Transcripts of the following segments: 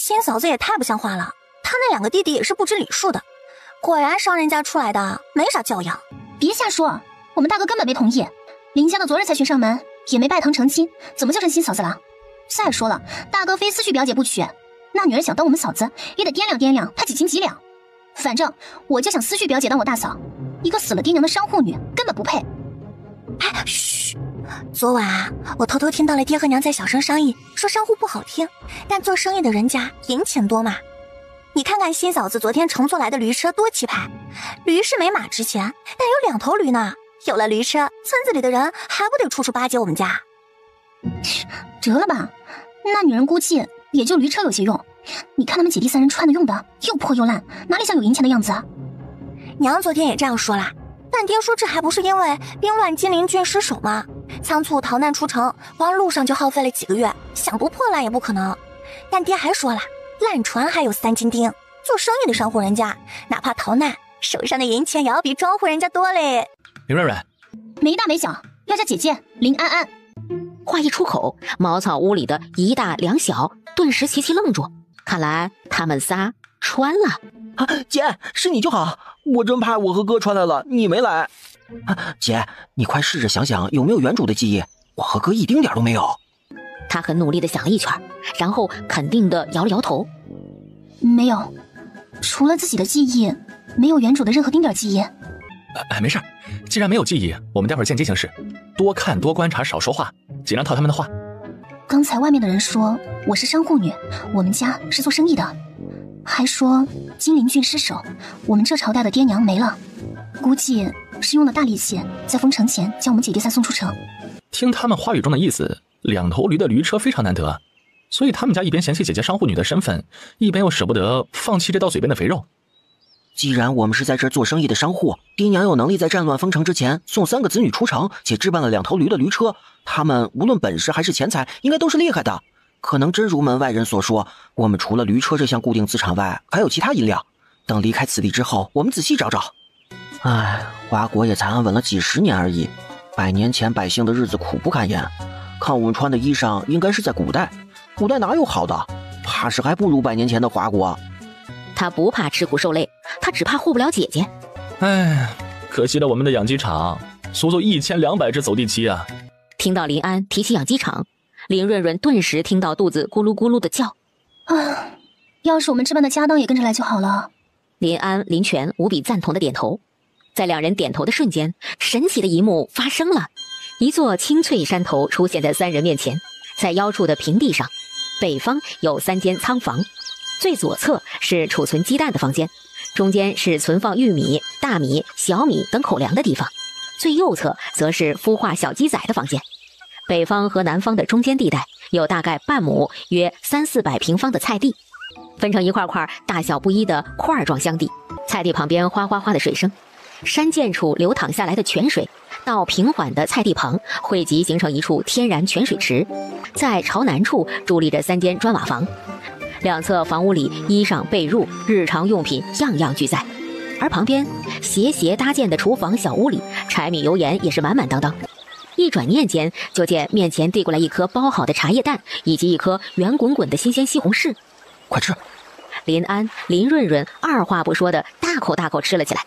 新嫂子也太不像话了，她那两个弟弟也是不知礼数的，果然商人家出来的，没啥教养。别瞎说，我们大哥根本没同意，林家的昨日才寻上门，也没拜堂成亲，怎么就成新嫂子了？再说了，大哥非思绪表姐不娶，那女人想当我们嫂子，也得掂量掂量她几斤几两。反正我就想思绪表姐当我大嫂，一个死了爹娘的商户女根本不配。哎，嘘！昨晚啊，我偷偷听到了爹和娘在小声商议，说商户不好听，但做生意的人家银钱多嘛。你看看新嫂子昨天乘坐来的驴车多气派，驴是没马值钱，但有2头驴呢。有了驴车，村子里的人还不得处处巴结我们家？得了吧，那女人估计也就驴车有些用。你看他们姐弟3人穿的用的又破又烂，哪里像有银钱的样子啊？娘昨天也这样说啦，但爹说这还不是因为兵乱金陵郡失守吗？仓促逃难出城，光路上就耗费了几个月，想不破烂也不可能。但爹还说了，烂船还有3斤钉，做生意的商户人家哪怕逃难，手上的银钱也要比庄户人家多嘞。林润润，没大没小，要叫姐姐林安安。话一出口，茅草屋里的一大两小顿时齐齐愣住，看来他们仨穿了。啊，姐，是你就好，我真怕我和哥穿来了，你没来。姐，你快试着想想有没有原主的记忆，我和哥一丁点都没有。他很努力地想了一圈，然后肯定地摇了摇头，没有，除了自己的记忆，没有原主的任何丁点记忆。没事，既然没有记忆，我们待会儿见机行事，多看多观察，少说话，尽量套他们的话。刚才外面的人说我是商户女，我们家是做生意的，还说金陵郡失守，我们这朝代的爹娘没了，估计是用了大力气在封城前将我们姐弟3送出城。听他们话语中的意思，2头驴的驴车非常难得，所以他们家一边嫌弃姐姐商户女的身份，一边又舍不得放弃这到嘴边的肥肉。既然我们是在这儿做生意的商户，爹娘有能力在战乱封城之前送3个子女出城，且置办了2头驴的驴车，他们无论本事还是钱财，应该都是厉害的。可能真如门外人所说，我们除了驴车这项固定资产外，还有其他银两。等离开此地之后，我们仔细找找。唉，华国也才安稳了几10年而已，100年前百姓的日子苦不堪言。看我们穿的衣裳，应该是在古代，古代哪有好的？怕是还不如100年前的华国。他不怕吃苦受累，他只怕护不了姐姐。唉，可惜了我们的养鸡场，足足1200只走地鸡啊！听到林安提起养鸡场，林润润顿时听到肚子咕噜咕噜的叫。啊，要是我们置办的家当也跟着来就好了。林安、林泉无比赞同的点头。在2人点头的瞬间，神奇的一幕发生了，一座青翠山头出现在3人面前。在腰处的平地上，北方有3间仓房，最左侧是储存鸡蛋的房间，中间是存放玉米、大米、小米等口粮的地方，最右侧则是孵化小鸡仔的房间。北方和南方的中间地带有大概半亩约300-400平方的菜地，分成一块块大小不一的块状箱地，菜地旁边哗哗哗的水声，山涧处流淌下来的泉水到平缓的菜地旁汇集形成一处天然泉水池。在朝南处伫立着3间砖瓦房，两侧房屋里衣裳被褥、日常用品样样俱在，而旁边斜斜搭建的厨房小屋里，柴米油盐也是满满当当。一转念间，就见面前递过来一颗包好的茶叶蛋，以及一颗圆滚滚的新鲜西红柿。快吃！林安、林润润二话不说的大口大口吃了起来。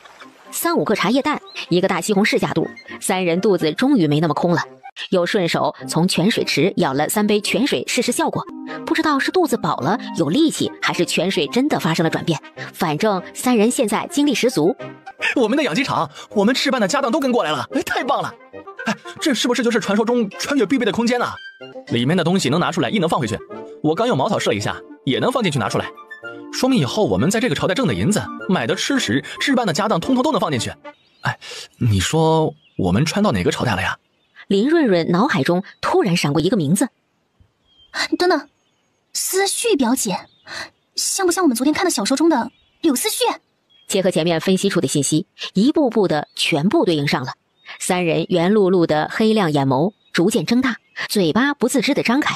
3-5个茶叶蛋，一个大西红柿下肚，3人肚子终于没那么空了。又顺手从泉水池舀了3杯泉水试试效果，不知道是肚子饱了有力气，还是泉水真的发生了转变，反正3人现在精力十足。我们的养鸡场，我们置办的家当都跟过来了，太棒了！这是不是就是传说中穿越必备的空间呢？里面的东西能拿出来，亦能放回去。我刚用茅草试了一下，也能放进去拿出来，说明以后我们在这个朝代挣的银子、买的吃食、置办的家当，通通都能放进去。你说我们穿到哪个朝代了呀？林润润脑海中突然闪过一个名字。等等，思绪表姐，像不像我们昨天看的小说中的柳思绪？结合前面分析出的信息，一步步的全部对应上了。3人圆碌碌的黑亮眼眸逐渐睁大，嘴巴不自知的张开。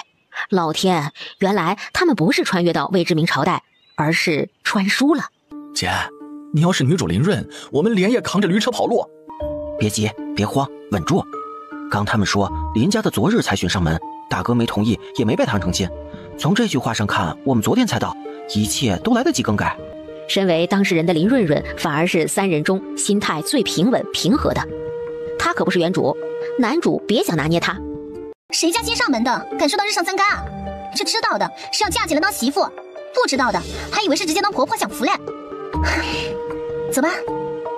老天，原来他们不是穿越到未知名朝代，而是穿书了。姐，你要是女主林润，我们连夜扛着驴车跑路。别急，别慌，稳住。刚他们说林家的昨日才寻上门，大哥没同意，也没拜堂成亲。从这句话上看，我们昨天才到，一切都来得及更改。身为当事人的林润润，反而是三人中心态最平稳平和的。他可不是原主，男主别想拿捏他。谁家新上门的，感受到日上三竿啊？这知道的是要嫁进来当媳妇，不知道的还以为是直接当婆婆享福嘞。走吧，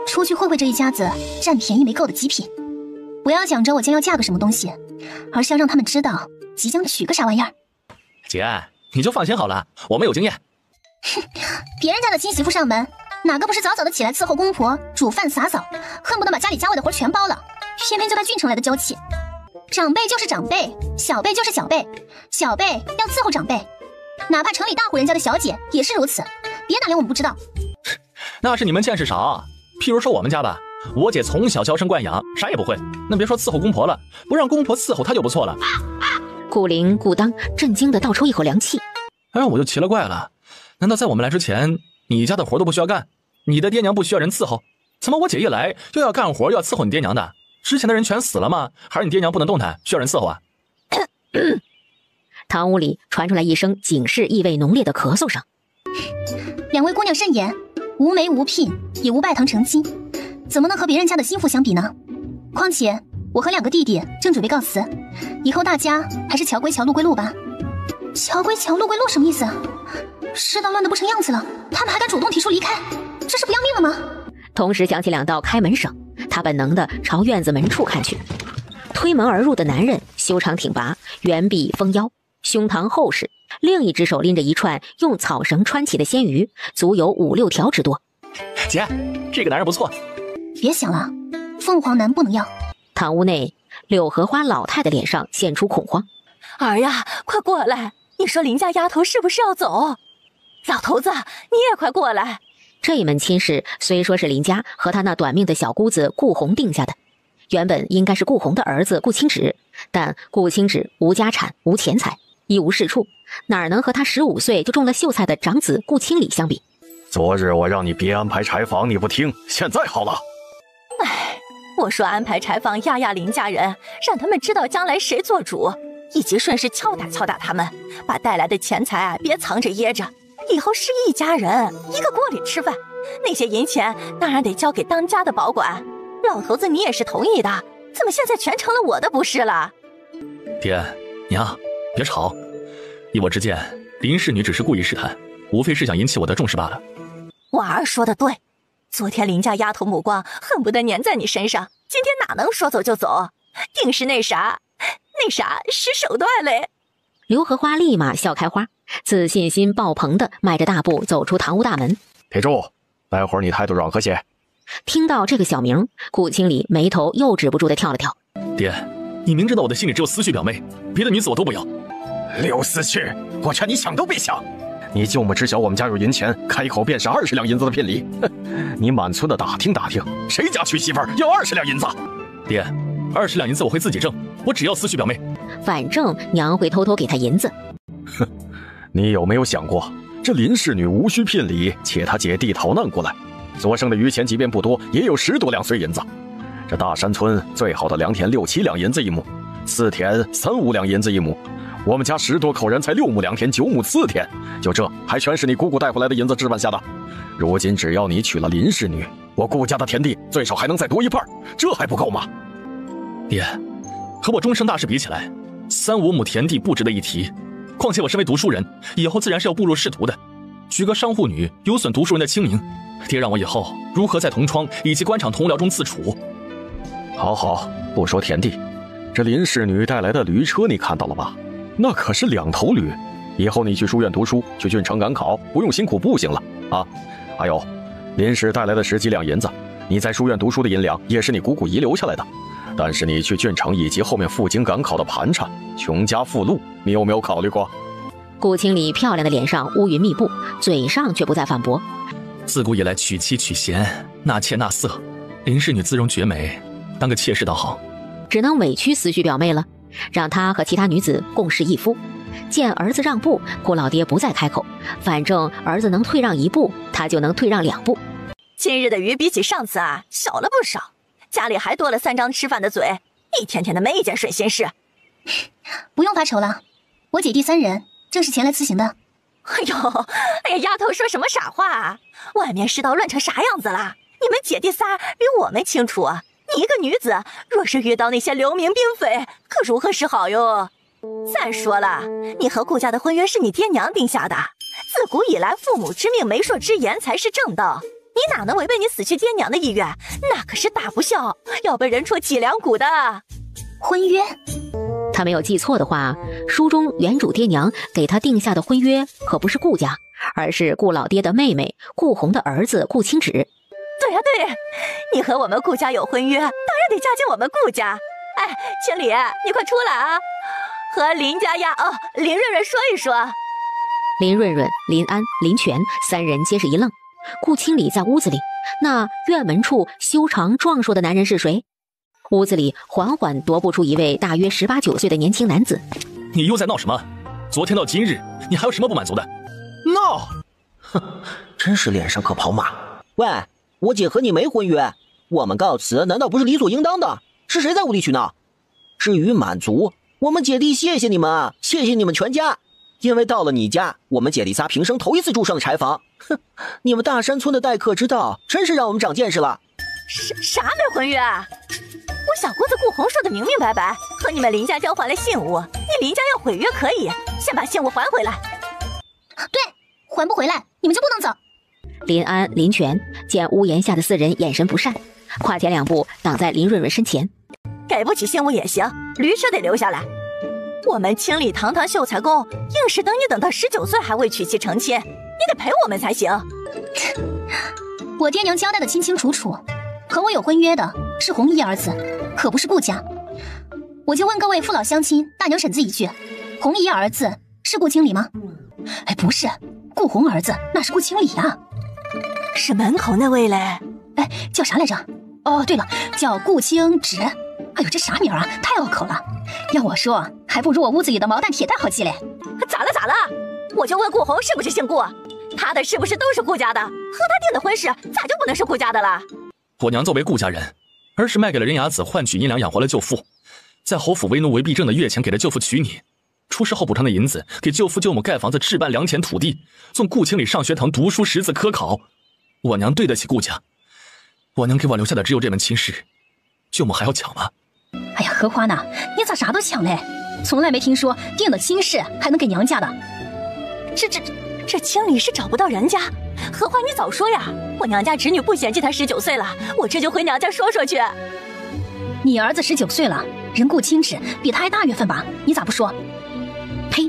出去会会这一家子占便宜没够的极品。不要想着我将要嫁个什么东西，而是要让他们知道即将娶个啥玩意儿。姐，你就放心好了，我们有经验。哼，别人家的新媳妇上门，哪个不是早早的起来伺候公婆、煮饭洒扫，恨不得把家里家外的活全包了，偏偏就他郡城来的娇气。长辈就是长辈，小辈就是小辈，小辈要伺候长辈，哪怕城里大户人家的小姐也是如此，别打量我们不知道。那是你们见识少，譬如说我们家吧，我姐从小娇生惯养，啥也不会，那别说伺候公婆了，不让公婆伺候她就不错了。顾灵顾当震惊的倒抽一口凉气。我就奇了怪了，难道在我们来之前，你家的活都不需要干，你的爹娘不需要人伺候？怎么我姐一来又要干活又要伺候你爹娘的？之前的人全死了吗？还是你爹娘不能动弹，需要人伺候啊？堂屋里传出来一声警示意味浓烈的咳嗽声。两位姑娘慎言，无媒无聘，也无拜堂成亲，怎么能和别人家的心腹相比呢？况且我和两个弟弟正准备告辞，以后大家还是桥归桥，路归路吧。桥归桥，路归路什么意思？世道乱得不成样子了，他们还敢主动提出离开，这是不要命了吗？同时响起两道开门声，他本能地朝院子门处看去。推门而入的男人修长挺拔，圆臂丰腰，胸膛厚实，另一只手拎着一串用草绳穿起的鲜鱼，足有5、6条之多。姐，这个男人不错。别想了，凤凰男不能要。堂屋内，柳荷花老太的脸上现出恐慌。儿呀，快过来！你说林家丫头是不是要走？老头子，你也快过来！这一门亲事虽说是林家和他那短命的小姑子顾红定下的，原本应该是顾红的儿子顾清止，但顾清止无家产无钱财，一无是处，哪能和他15岁就中了秀才的长子顾清礼相比？昨日我让你别安排柴房，你不听，现在好了。我说安排柴房压压林家人，让他们知道将来谁做主，以及顺势敲打敲打他们，把带来的钱财别藏着掖着，以后是一家人，一个锅里吃饭，那些银钱当然得交给当家的保管。老头子你也是同意的，怎么现在全成了我的不是了？爹娘，别吵，依我之见，林氏女只是故意试探，无非是想引起我的重视罢了。婉儿说的对，昨天林家丫头目光恨不得粘在你身上，今天哪能说走就走，定是那啥使手段嘞。刘荷花立马笑开花，自信心爆棚的迈着大步走出堂屋大门。铁柱，待会儿你态度软和些。听到这个小名，顾清礼眉头又止不住的跳了跳。爹，你明知道我的心里只有思绪表妹，别的女子我都不要。刘思绪，我劝你想都别想。你舅母知晓我们家有银钱，开口便是20两银子的聘礼。你满村的打听打听，谁家娶媳妇要20两银子？爹，20两银子我会自己挣，我只要思绪表妹。反正娘会偷偷给他银子。哼，你有没有想过，这林氏女无需聘礼，且她姐弟逃难过来，所剩的余钱即便不多，也有10多两碎银子。这大山村最好的良田6、7两银子一亩，次田3、5两银子一亩。我们家10多口人才6亩良田9亩次田，就这还全是你姑姑带回来的银子置办下的。如今只要你娶了林氏女，我顾家的田地最少还能再多一半，这还不够吗？爹，和我终生大事比起来，3、5亩田地不值得一提。况且我身为读书人，以后自然是要步入仕途的，娶个商户女有损读书人的清名。爹让我以后如何在同窗以及官场同僚中自处？好好，不说田地，这林氏女带来的驴车你看到了吧？那可是2头驴，以后你去书院读书，去郡城赶考，不用辛苦步行了啊！还有，林氏带来的10几两银子，你在书院读书的银两也是你姑姑遗留下来的。但是你去郡城以及后面赴京赶考的盘缠，穷家富路，你有没有考虑过？顾清礼漂亮的脸上乌云密布，嘴上却不再反驳。自古以来娶妻娶贤，纳妾纳色，林氏女姿容绝美，当个妾室倒好。只能委屈思绪表妹了，让她和其他女子共侍一夫。见儿子让步，顾老爹不再开口，反正儿子能退让1步，他就能退让2步。今日的鱼比起上次小了不少，家里还多了3张吃饭的嘴，一天天的没一件顺心事。不用发愁了，我姐弟3人正是前来辞行的。哎呦，哎呀，丫头说什么傻话啊？外面世道乱成啥样子了？你们姐弟仨比我们清楚啊！你一个女子，若是遇到那些流民兵匪，可如何是好哟？再说了，你和顾家的婚约是你爹娘定下的，自古以来父母之命媒妁之言才是正道，你哪能违背你死去爹娘的意愿？那可是大不孝，要被人戳脊梁骨的。婚约？他没有记错的话，书中原主爹娘给他定下的婚约可不是顾家，而是顾老爹的妹妹顾红的儿子顾清止。对呀对呀，你和我们顾家有婚约，当然得嫁进我们顾家。哎，经理，你快出来啊，和林家林润润说一说。林润润、林安、林泉三人皆是一愣。顾清理在屋子里，那院门处修长壮硕的男人是谁？屋子里缓缓踱步出一位大约18、19岁的年轻男子。你又在闹什么？昨天到今日，你还有什么不满足的？闹！哼，真是脸上可跑马。喂，我姐和你没婚约，我们告辞难道不是理所应当的？是谁在无理取闹？至于满足，我们姐弟谢谢你们，谢谢你们全家。因为到了你家，我们姐弟仨平生头一次住上了柴房。哼，你们大山村的待客之道，真是让我们长见识了。啥没婚约啊？我小姑子顾红说的明明白白，和你们林家交换了信物，你林家要毁约可以，先把信物还回来。对，还不回来，你们就不能走。林安、林泉见屋檐下的四人眼神不善，跨前2步挡在林润润身前。给不起信物也行，驴车得留下来。我们清理堂堂秀才宫，硬是等你等到19岁还未娶妻成亲，你得陪我们才行。我爹娘交代的清清楚楚，和我有婚约的是红衣儿子，可不是顾家。我就问各位父老乡亲、大娘婶子一句，红衣儿子是顾清理吗？哎，不是，顾红儿子那是顾清理啊。是门口那位嘞？哎，叫啥来着？哦，对了，叫顾清止。哎呦，这啥名啊，太拗口了。要我说，还不如我屋子里的毛蛋铁蛋好记嘞。咋了？我就问顾红是不是姓顾，他的是不是都是顾家的？和他定的婚事咋就不能是顾家的了？我娘作为顾家人，儿时卖给了人牙子换取银两养活了舅父，在侯府为奴为婢挣的月钱给了舅父娶你，出事后补偿的银子给舅父舅母盖房子置办良田土地，送顾清理上学堂读书识字科考。我娘对得起顾家，我娘给我留下的只有这门亲事，舅母还要抢吗？哎呀，荷花呢？你咋啥都抢嘞？从来没听说定了亲事还能给娘家的。这清理是找不到人家，荷花你早说呀！我娘家侄女不嫌弃她19岁了，我这就回娘家说说去。你儿子19岁了，人顾清止比他还大月份吧？你咋不说？呸！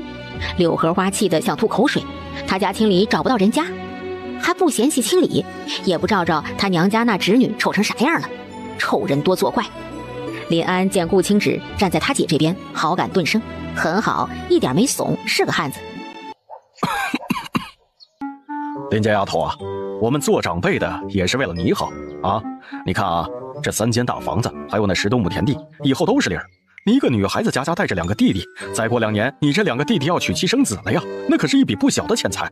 柳荷花气得想吐口水。他家清理找不到人家，还不嫌弃清理，也不照照他娘家那侄女丑成啥样了。丑人多作怪。林安见顾清止站在他姐这边，好感顿生，很好，一点没怂，是个汉子。林家丫头啊，我们做长辈的也是为了你好啊！你看啊，这3间大房子，还有那10多亩田地，以后都是理儿。你一个女孩子家带着2个弟弟，再过2年，你这2个弟弟要娶妻生子了呀，那可是一笔不小的钱财。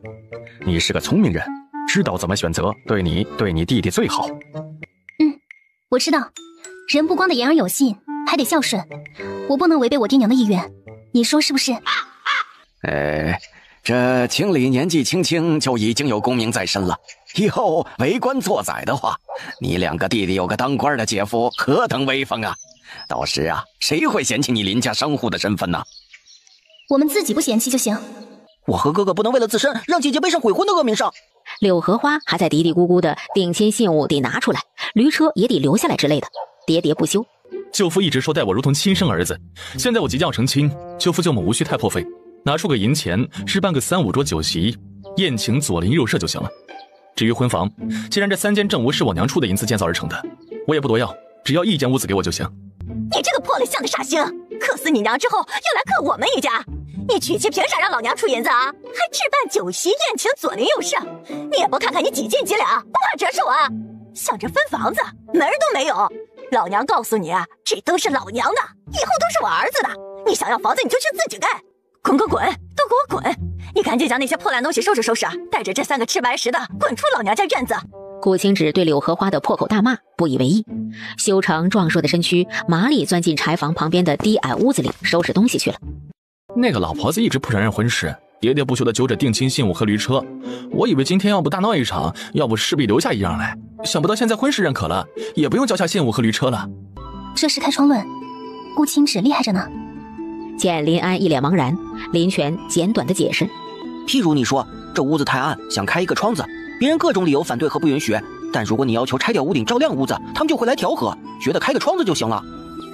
你是个聪明人，知道怎么选择，对你弟弟最好。我知道，人不光得言而有信，还得孝顺，我不能违背我爹娘的意愿，你说是不是？这清理年纪轻轻就已经有功名在身了，以后为官做宰的话，你2个弟弟有个当官的姐夫，何等威风啊！到时啊，谁会嫌弃你林家商户的身份呢？我们自己不嫌弃就行。我和哥哥不能为了自身，让姐姐背上悔婚的恶名声。柳荷花还在嘀嘀咕咕的定亲信物得拿出来，驴车也得留下来之类的，喋喋不休。舅父一直说待我如同亲生儿子，现在我即将成亲，舅父舅母无需太破费，拿出个银钱置办个3、5桌酒席，宴请左邻右舍就行了。至于婚房，既然这3间正屋是我娘出的银子建造而成的，我也不多要，只要1间屋子给我就行。你这个破了相的煞星，克死你娘之后又来克我们一家，你娶妻凭啥让老娘出银子啊？还置办酒席宴请左邻右舍，你也不看看你几斤几两，不怕折寿啊？想着分房子，门儿都没有。老娘告诉你，这都是老娘的，以后都是我儿子的。你想要房子你就去自己盖，滚，都给我滚！你赶紧将那些破烂东西收拾收拾，带着这3个吃白食的滚出老娘家院子。顾清止对柳荷花的破口大骂不以为意，修长壮硕的身躯麻利钻进柴房旁边的低矮屋子里收拾东西去了。那个老婆子一直不承认婚事，喋喋不休地揪着定亲信物和驴车。我以为今天要不大闹一场，要不势必留下一样来，想不到现在婚事认可了，也不用交下信物和驴车了。这是开窗论，顾青芷厉害着呢。见林安一脸茫然，林泉简短的解释：譬如你说这屋子太暗，想开一个窗子，别人各种理由反对和不允许，但如果你要求拆掉屋顶照亮屋子，他们就会来调和，觉得开个窗子就行了。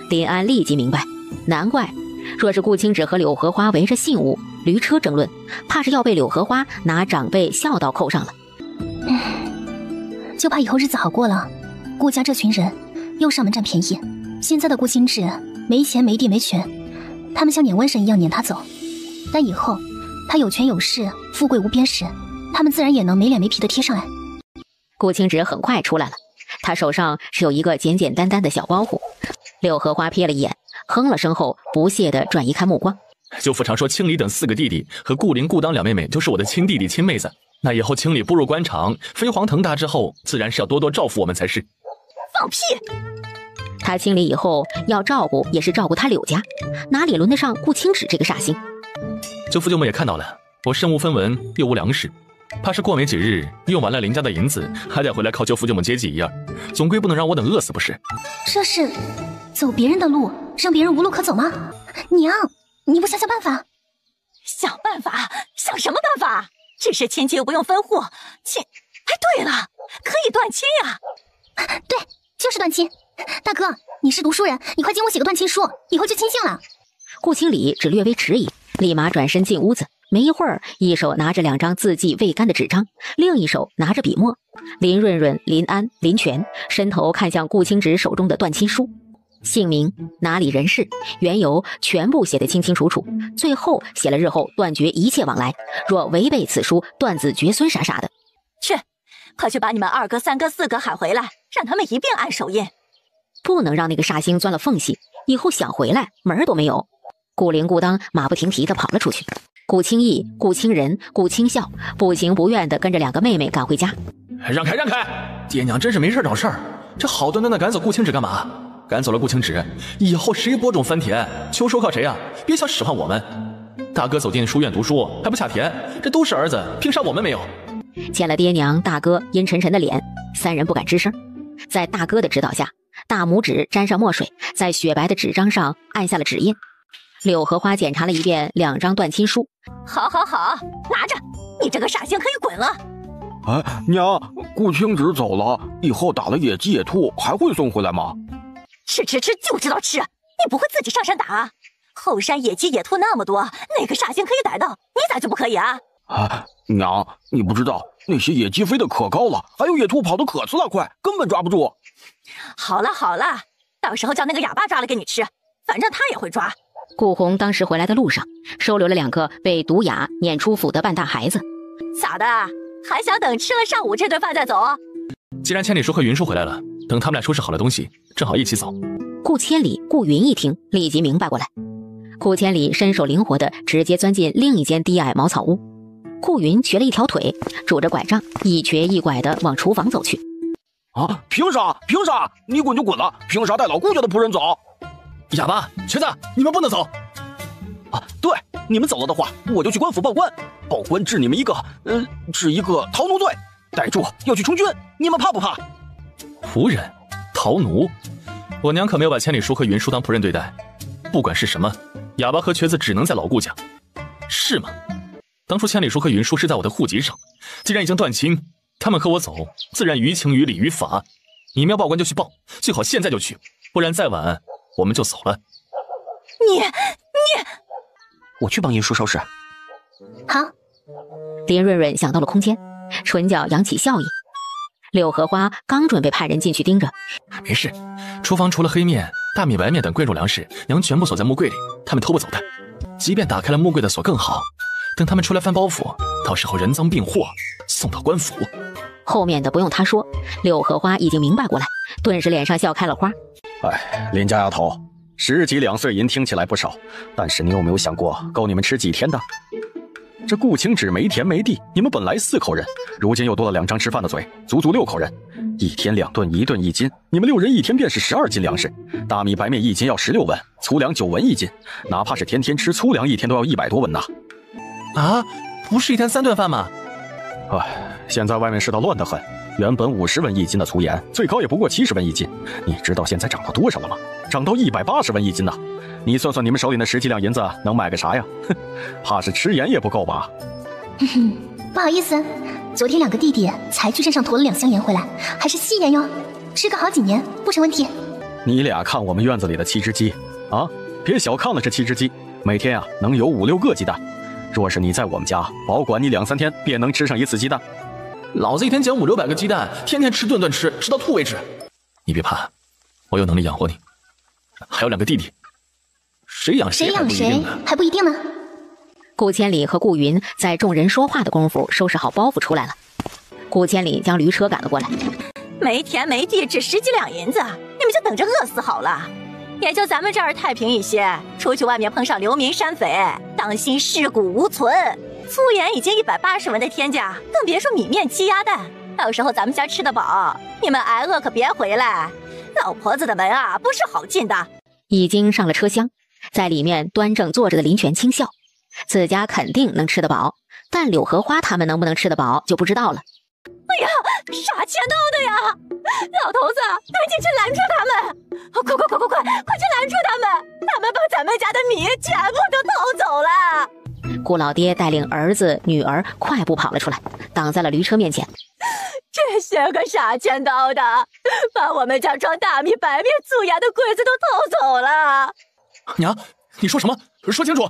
林安立即明白，难怪若是顾青芷和柳荷花围着信物驴车争论，怕是要被柳荷花拿长辈孝道扣上了。就怕以后日子好过了，顾家这群人又上门占便宜。现在的顾青芷没钱没地没权，他们像撵瘟神一样撵他走，但以后他有权有势，富贵无边时，他们自然也能没脸没皮的贴上来。顾青芷很快出来了，他手上是有一个简简单单的小包袱。柳荷花瞥了一眼，哼了声后不屑地转移开目光。舅父常说青离等4个弟弟和顾灵、顾当2妹妹就是我的亲弟弟亲妹子，那以后青离步入官场，飞黄腾达之后，自然是要多多照顾我们才是。放屁！他青离以后要照顾也是照顾他柳家，哪里轮得上顾青芷这个煞星？舅父舅母也看到了，我身无分文又无粮食，怕是过没几日用完了林家的银子，还得回来靠舅父舅母接济一样，总归不能让我等饿死不是？这是走别人的路，让别人无路可走吗？娘，你不想想办法？想办法？想什么办法？只是亲戚又不用分户，亲……哎，对了，可以断亲呀！对，就是断亲。大哥，你是读书人，你快经我写个断亲书，以后就亲信了。顾青礼只略微迟疑，立马转身进屋子。没一会儿，一手拿着2张字迹未干的纸张，另一手拿着笔墨。林润润、林安、林泉伸头看向顾青芷手中的断亲书，姓名、哪里人士、缘由全部写得清清楚楚，最后写了日后断绝一切往来，若违背此书，断子绝孙啥啥的。去，快去把你们2哥、3哥、4哥喊回来，让他们一并按手印。不能让那个煞星钻了缝隙，以后想回来门儿都没有。顾灵、顾当马不停蹄地跑了出去，顾青义、顾青仁、顾青笑不情不愿地跟着2个妹妹赶回家。让开让开！爹娘真是没事找事儿，这好端端的赶走顾青芷干嘛？赶走了顾青芷，以后谁播种翻田，秋收靠谁啊？别想使唤我们。大哥走进书院读书还不下田，这都是儿子，凭啥我们没有？见了爹娘大哥阴沉沉的脸，3人不敢吱声。在大哥的指导下，大拇指沾上墨水，在雪白的纸张上按下了指印。柳荷花检查了一遍2张断亲书。好，拿着，你这个煞星可以滚了。哎，娘，顾青芷走了，以后打了野鸡野兔还会送回来吗？吃就知道吃，你不会自己上山打啊？后山野鸡野兔那么多，哪个煞星可以逮到？你咋就不可以啊？哎，娘，你不知道那些野鸡飞得可高了，还有野兔跑得可呲啦快，根本抓不住。好了，到时候叫那个哑巴抓了给你吃，反正他也会抓。顾红当时回来的路上，收留了2个被毒哑撵出府的半大孩子。咋的？还想等吃了上午这顿饭再走？既然千里叔和云叔回来了，等他们俩收拾好了东西，正好一起走。顾千里、顾云一听，立即明白过来。顾千里身手灵活的直接钻进另一间低矮茅草屋，顾云瘸了一条腿，拄着拐杖，一瘸一拐的往厨房走去。啊！凭啥？你滚就滚了，凭啥带老顾家的仆人走？哑巴、瘸子，你们不能走！啊，对，你们走了的话，我就去官府报官，报官治你们一个逃奴罪，逮住要去充军，你们怕不怕？仆人、逃奴，我娘可没有把千里叔和云叔当仆人对待。不管是什么，哑巴和瘸子只能在老顾家，是吗？当初千里叔和云叔是在我的户籍上，既然已经断亲，他们和我走，自然于情于理于法。你们要报官就去报，最好现在就去，不然再晚我们就走了。你，我去帮云叔收拾。好。林润润想到了空间，唇角扬起笑意。柳荷花刚准备派人进去盯着，没事，厨房除了黑面、大米、白面等贵重粮食，娘全部锁在木柜里，他们偷不走的。即便打开了木柜的锁更好，等他们出来翻包袱，到时候人赃并获，送到官府。后面的不用他说，柳荷花已经明白过来，顿时脸上笑开了花。哎，林家丫头，10几2岁银听起来不少，但是你有没有想过够你们吃几天的？这顾青芷没田没地，你们本来4口人，如今又多了2张吃饭的嘴，足足6口人。1天2顿，1顿1斤，你们6人1天便是12斤粮食。大米白面1斤要16文，粗粮9文1斤，哪怕是天天吃粗粮，1天都要100多文呐。啊，不是一天3顿饭吗？现在外面世道乱得很，原本50文一斤的粗盐，最高也不过70文一斤。你知道现在涨到多少了吗？涨到180文一斤呐！你算算你们手里那10几两银子能买个啥呀？哼，怕是吃盐也不够吧？不好意思，昨天2个弟弟才去镇上驮了2箱盐回来，还是细盐哟，吃个好几年不成问题。你俩看我们院子里的7只鸡啊，别小看了这7只鸡，每天啊能有5、6个鸡蛋。若是你在我们家，保管你2、3天便能吃上1次鸡蛋。老子一天捡500、600个鸡蛋，天天吃顿顿吃，吃到吐为止。你别怕，我有能力养活你。还有2个弟弟，谁养谁还不一定呢。顾千里和顾云在众人说话的功夫收拾好包袱出来了。顾千里将驴车赶了过来，没田没地，只10几两银子，你们就等着饿死好了。也就咱们这儿太平一些，出去外面碰上流民山匪，当心尸骨无存。粗盐已经180文的天价，更别说米面鸡鸭蛋。到时候咱们家吃得饱，你们挨饿可别回来。老婆子的门啊，不是好进的。已经上了车厢，在里面端正坐着的林泉轻笑，自家肯定能吃得饱，但柳荷花他们能不能吃得饱就不知道了。哎呀，啥钱闹的呀！老头子，赶紧去拦住他们！快去拦住他们！他们把咱们家的米全部都偷走了！顾老爹带领儿子女儿快步跑了出来，挡在了驴车面前。这些个傻钱刀的，把我们家装大米、白面、粗盐的柜子都偷走了！娘，你说什么？说清楚！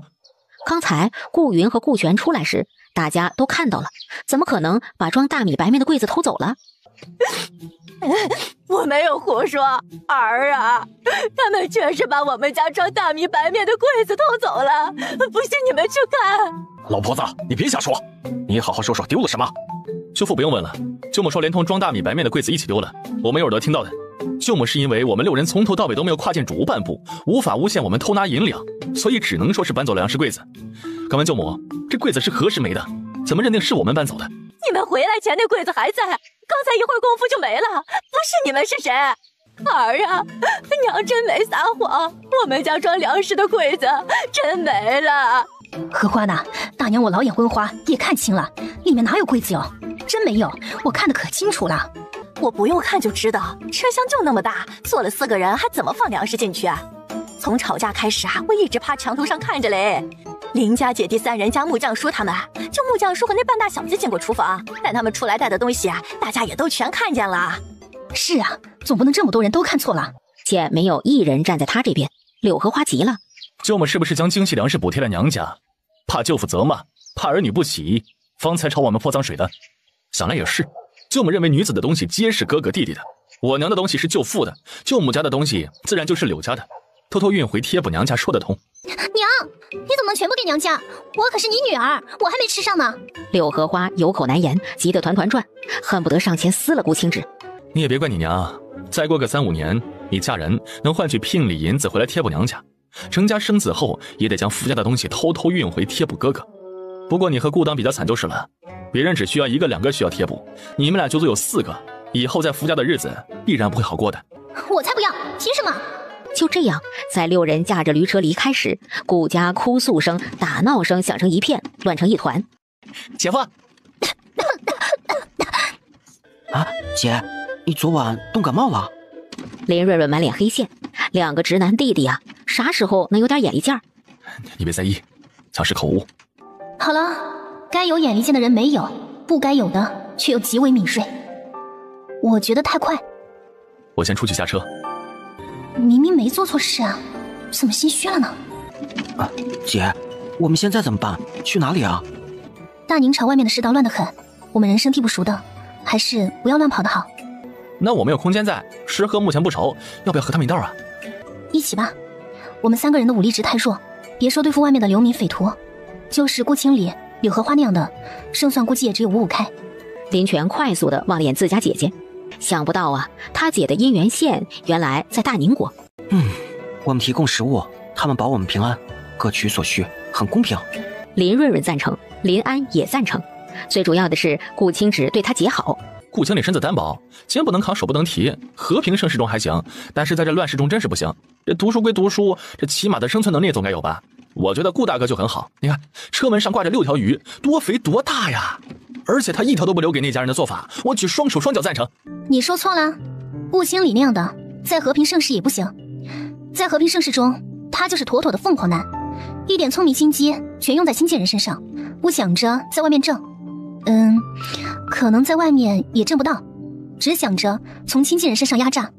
刚才顾云和顾全出来时，大家都看到了，怎么可能把装大米白面的柜子偷走了？我没有胡说，儿啊，他们确实把我们家装大米白面的柜子偷走了，不信你们去看。老婆子，你别瞎说，你好好说说丢了什么。舅父不用问了，舅母说连同装大米白面的柜子一起丢了，我没有耳朵听到的。舅母是因为我们6人从头到尾都没有跨进主屋半步，无法诬陷我们偷拿银两，所以只能说是搬走了粮食柜子。敢问舅母，这柜子是何时没的？怎么认定是我们搬走的？你们回来前那柜子还在，刚才一会儿功夫就没了，不是你们是谁？儿啊，娘真没撒谎，我们家装粮食的柜子真没了。荷花呢？大娘我老眼昏花，也看清了，里面哪有柜子哟？真没有，我看得可清楚了。我不用看就知道，车厢就那么大，坐了4个人，还怎么放粮食进去啊？从吵架开始啊，我一直趴墙头上看着嘞。林家姐弟3人加木匠叔他们，就木匠叔和那半大小子进过厨房，但他们出来带的东西啊，大家也都全看见了。是啊，总不能这么多人都看错了。见没有一人站在他这边，柳荷花急了。舅母是不是将精细粮食补贴了娘家？怕舅父责骂，怕儿女不喜，方才朝我们泼脏水的。想来也是，舅母认为女子的东西皆是哥哥弟弟的，我娘的东西是舅父的，舅母家的东西自然就是柳家的，偷偷运回贴补娘家说得通。娘，你怎么能全部给娘家？我可是你女儿，我还没吃上呢。柳荷花有口难言，急得团团转，恨不得上前撕了顾青芷。你也别怪你娘，再过个3、5年，你嫁人能换取聘礼银子回来贴补娘家，成家生子后也得将夫家的东西偷偷运回贴补哥哥。不过你和顾当比较惨就是了，别人只需要1个、2个需要贴补，你们俩足足有4个，以后在夫家的日子必然不会好过的。我才不要，凭什么？就这样，在6人驾着驴车离开时，顾家哭诉声、打闹声响成一片，乱成一团。姐夫，啊，姐，你昨晚冻感冒了？林润润满脸黑线，2个直男弟弟啊，啥时候能有点眼力劲儿？你别在意，像是口误。好了，该有眼力劲的人没有，不该有的却又极为敏锐。我觉得太快。我先出去下车。明明没做错事啊，怎么心虚了呢？啊，姐，我们现在怎么办？去哪里啊？大宁朝外面的世道乱得很，我们人生地不熟的，还是不要乱跑的好。那我们有空间在，吃喝目前不愁，要不要和他们一道啊？一起吧，我们3个人的武力值太弱，别说对付外面的流民匪徒，就是顾清理、柳荷花那样的，胜算估计也只有5-5开。林泉快速地望了眼自家姐姐，想不到啊，他姐的姻缘线原来在大宁国。我们提供食物，他们保我们平安，各取所需，很公平。林润润赞成，林安也赞成。最主要的是顾青芷对他姐好。顾经理身子单薄，肩不能扛，手不能提，和平盛世中还行，但是在这乱世中真是不行。这读书归读书，这起码的生存能力总该有吧？我觉得顾大哥就很好，你看车门上挂着6条鱼，多肥多大呀！而且他一条都不留给那家人的做法，我举双手双脚赞成。你说错了，顾千里那样的在和平盛世也不行，在和平盛世中，他就是妥妥的凤凰男，一点聪明心机全用在亲近人身上，不想着在外面挣。可能在外面也挣不到，只想着从亲近人身上压榨。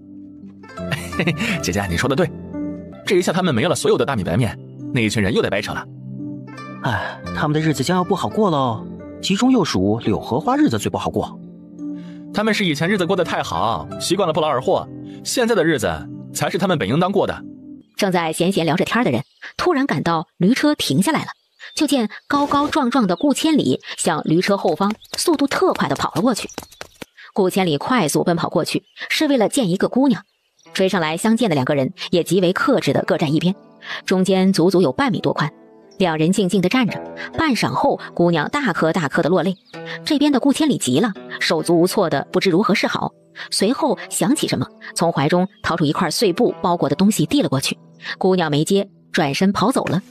姐姐，你说的对，这一下他们没了所有的大米白面，那一群人又得掰扯了。哎，他们的日子将要不好过喽，其中又属柳荷花日子最不好过。他们是以前日子过得太好，习惯了不劳而获，现在的日子才是他们本应当过的。正在闲聊着天的人，突然感到驴车停下来了，就见高高壮壮的顾千里向驴车后方速度特快地跑了过去。顾千里快速奔跑过去，是为了见一个姑娘。追上来相见的2个人也极为克制地各站一边，中间足足有半米多宽。2人静静地站着，半晌后，姑娘大颗大颗地落泪。这边的顾千里急了，手足无措的不知如何是好。随后想起什么，从怀中掏出一块碎布包裹的东西递了过去。姑娘没接，转身跑走了。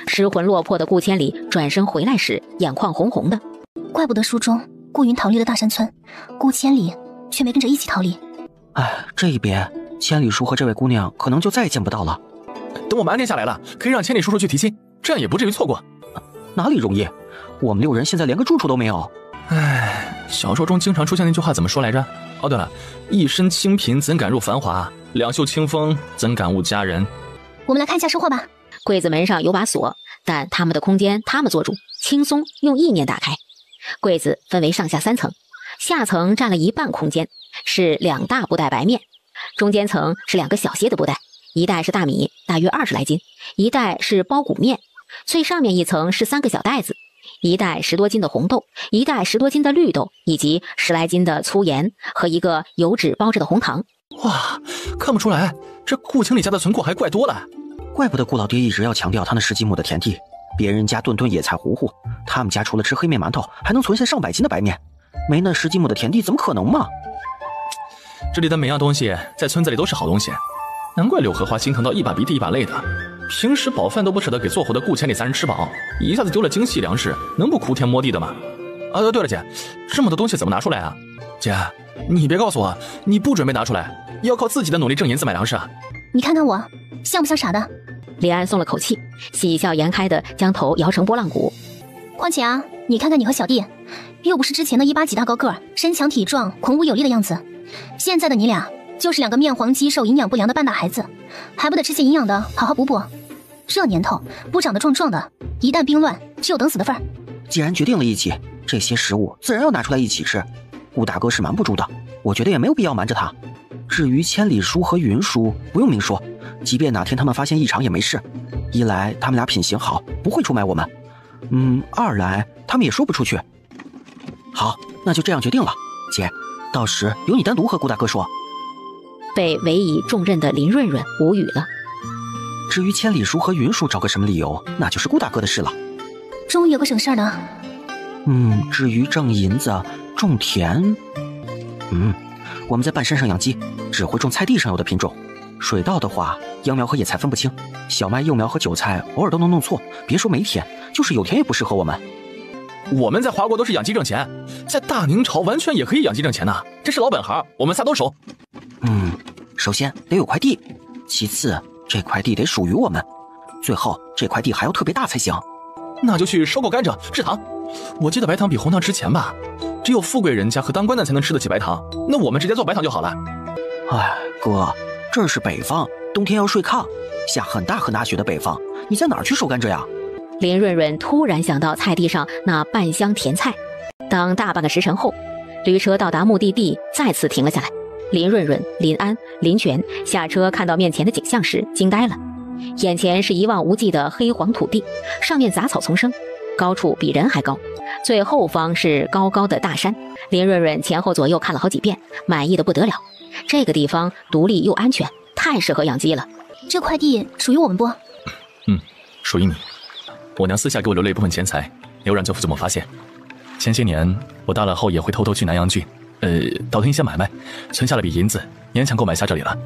失魂落魄的顾千里转身回来时，眼眶红红的。怪不得书中顾云逃离了大山村，顾千里却没跟着一起逃离。哎，这一别，千里叔和这位姑娘可能就再也见不到了。等我们安定下来了，可以让千里叔叔去提亲，这样也不至于错过。哪里容易？我们6人现在连个住处都没有。唉，小说中经常出现那句话怎么说来着？哦，对了，一身清贫怎敢入繁华，两袖清风怎敢误佳人。我们来看一下收获吧。柜子门上有把锁，但他们的空间他们做主，轻松用意念打开。柜子分为上下3层，下层占了一半空间，是2大布袋白面，中间层是2个小些的布袋，一袋是大米，大约20来斤，一袋是包谷面，最上面一层是3个小袋子，一袋10多斤的红豆，一袋10多斤的绿豆，以及10来斤的粗盐和一个油纸包着的红糖。哇，看不出来，这顾经理家的存货还怪多了。怪不得顾老爹一直要强调他那10几亩的田地，别人家顿顿野菜糊糊，他们家除了吃黑面馒头，还能存下上百斤的白面，没那10几亩的田地怎么可能嘛？这里的每样东西在村子里都是好东西，难怪柳荷花心疼到一把鼻涕一把泪的。平时饱饭都不舍得给做活的顾千里3人吃饱，一下子丢了精细粮食，能不哭天摸地的吗？啊，对了姐，这么多东西怎么拿出来啊？姐，你别告诉我你不准备拿出来，要靠自己的努力挣银子买粮食啊？你看看我像不像傻的？李安松了口气，喜笑颜开的将头摇成拨浪鼓。况且啊，你看看你和小弟，又不是之前的1.8几大高个儿，身强体壮，孔武有力的样子，现在的你俩就是2个面黄肌瘦、营养不良的半大孩子，还不得吃些营养的，好好补补。这年头不长得壮壮的，一旦兵乱，只有等死的份儿。既然决定了一起，这些食物自然要拿出来一起吃。顾大哥是瞒不住的，我觉得也没有必要瞒着他。至于千里叔和云叔，不用明说，即便哪天他们发现异常也没事。一来他们俩品行好，不会出卖我们；二来他们也说不出去。好，那就这样决定了。姐，到时由你单独和顾大哥说。被委以重任的林润润无语了。至于千里叔和云叔找个什么理由，那就是顾大哥的事了。终于有个省事儿的。至于挣银子、种田，我们在半山上养鸡，只会种菜地上有的品种。水稻的话，秧苗和野菜分不清，小麦、幼苗和韭菜偶尔都能弄错。别说没田，就是有田也不适合我们。我们在华国都是养鸡挣钱，在大明朝完全也可以养鸡挣钱呐，这是老本行，我们仨都熟。首先得有块地，其次这块地得属于我们，最后这块地还要特别大才行。那就去收购甘蔗制糖。我记得白糖比红糖值钱吧？只有富贵人家和当官的才能吃得起白糖，那我们直接做白糖就好了。哥，这儿是北方，冬天要睡炕，下很大很大雪的北方，你在哪儿去收甘蔗呀？林润润突然想到菜地上那半箱甜菜。当大半个时辰后，驴车到达目的地，再次停了下来。林润润、林安、林泉下车看到面前的景象时惊呆了，眼前是一望无际的黑黄土地，上面杂草丛生，高处比人还高，最后方是高高的大山。林润润前后左右看了好几遍，满意的不得了。这个地方独立又安全，太适合养鸡了。这块地属于我们不？属于你。我娘私下给我留了一部分钱财，没有让舅父怎么发现。前些年我大了后也会偷偷去南阳郡倒腾一些买卖，存下了笔银子，勉强购买下这里了。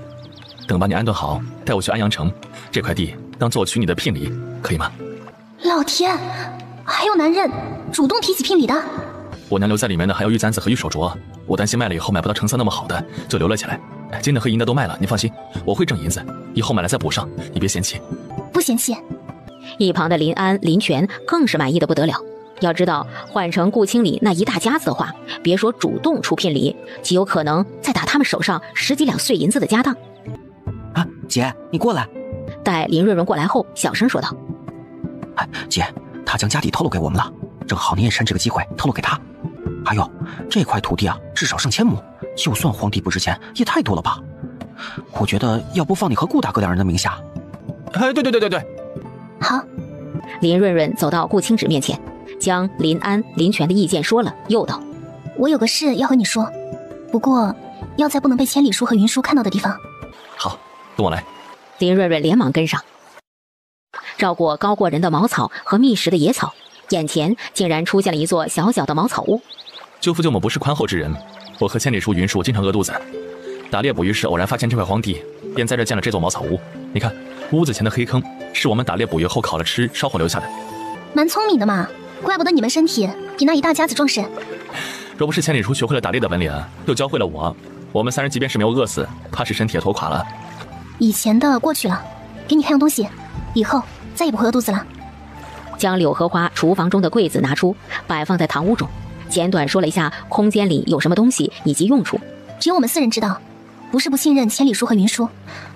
等把你安顿好，带我去安阳城，这块地当做娶你的聘礼，可以吗？老天，还有男人主动提起聘礼的。我娘留在里面的还有玉簪子和玉手镯，我担心卖了以后买不到成色那么好的，就留了起来。金的和银的都卖了，你放心，我会挣银子，以后买了再补上，你别嫌弃。不嫌弃。一旁的林安、林泉更是满意的不得了。要知道，换成顾清理那一大家子的话，别说主动出聘礼，极有可能再打他们手上10几两碎银子的家当。啊，姐，你过来。待林润润过来后，小声说道：“姐，他将家底透露给我们了，正好你也趁这个机会透露给他。还有这块土地啊，至少上1000亩，就算荒地不值钱，也太多了吧？我觉得要不放你和顾大哥两人的名下。”对。好。林润润走到顾清芷面前，将林安、林泉的意见说了，又道：“我有个事要和你说，不过要在不能被千里叔和云叔看到的地方。”好，跟我来。林润润连忙跟上，绕过高过人的茅草和密实的野草，眼前竟然出现了一座小小的茅草屋。舅父舅母不是宽厚之人，我和千里叔、云叔经常饿肚子，打猎捕鱼时偶然发现这块荒地，便在这建了这座茅草屋。你看，屋子前的黑坑是我们打猎捕鱼后烤了吃，烧火留下的。蛮聪明的嘛，怪不得你们身体比那一大家子壮实。若不是千里叔学会了打猎的本领，又教会了我们3人即便是没有饿死，怕是身体也拖垮了。以前的过去了，给你看样东西，以后再也不会饿肚子了。将柳荷花厨房中的柜子拿出，摆放在堂屋中，简短说了一下空间里有什么东西以及用处。只有我们4人知道，不是不信任千里叔和云叔，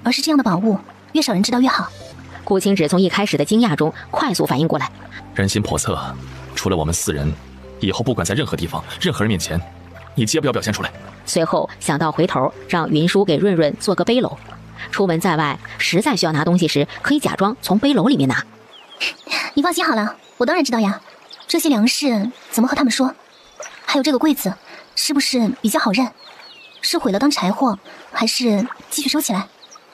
而是这样的宝物越少人知道越好。顾清芷从一开始的惊讶中快速反应过来，人心叵测，除了我们4人，以后不管在任何地方、任何人面前，你皆不要表现出来。随后想到回头让云叔给润润做个背篓，出门在外实在需要拿东西时，可以假装从背篓里面拿。你放心好了，我当然知道呀。这些粮食怎么和他们说？还有这个柜子，是不是比较好认？是毁了当柴火，还是继续收起来？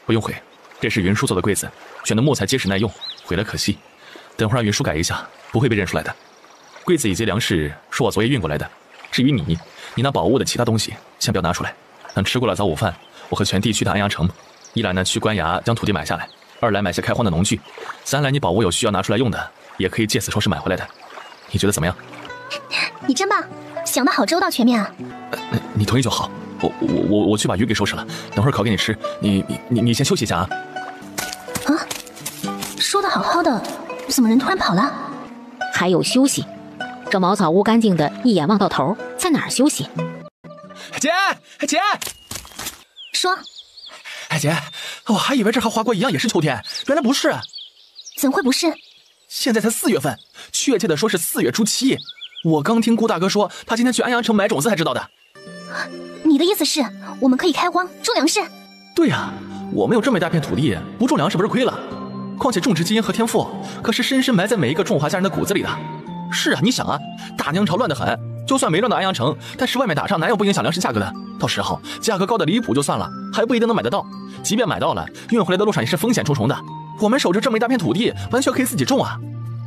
不用毁，这是云叔做的柜子，选的木材结实耐用，毁了可惜。等会儿让云叔改一下，不会被认出来的。柜子以及粮食是我昨夜运过来的。至于你那宝物的其他东西，先不要拿出来。等吃过了早午饭，我和全弟去趟安阳城，一来呢去官衙将土地买下来，二来买些开荒的农具，三来你宝物有需要拿出来用的，也可以借此收拾买回来的。你觉得怎么样？你真棒，想得好周到全面啊！你同意就好。我去把鱼给收拾了，等会儿烤给你吃。你先休息一下啊。啊，说的好好的，怎么人突然跑了？还有休息？这茅草屋干净的一眼望到头，在哪儿休息？姐，说。姐，我还以为这和华国一样也是秋天，原来不是。怎会不是？现在才4月份，确切的说是4月初7。我刚听顾大哥说，他今天去安阳城买种子才知道的。你的意思是，我们可以开荒种粮食？对呀，我们有这么一大片土地，不种粮食不是亏了？况且种植基因和天赋可是深深埋在每一个种华家人的骨子里的。是啊，你想啊，大娘朝乱得很，就算没乱到安阳城，但是外面打仗哪有不影响粮食价格的？到时候价格高的离谱就算了，还不一定能买得到。即便买到了，运回来的路上也是风险重重的。我们守着这么一大片土地，完全可以自己种啊。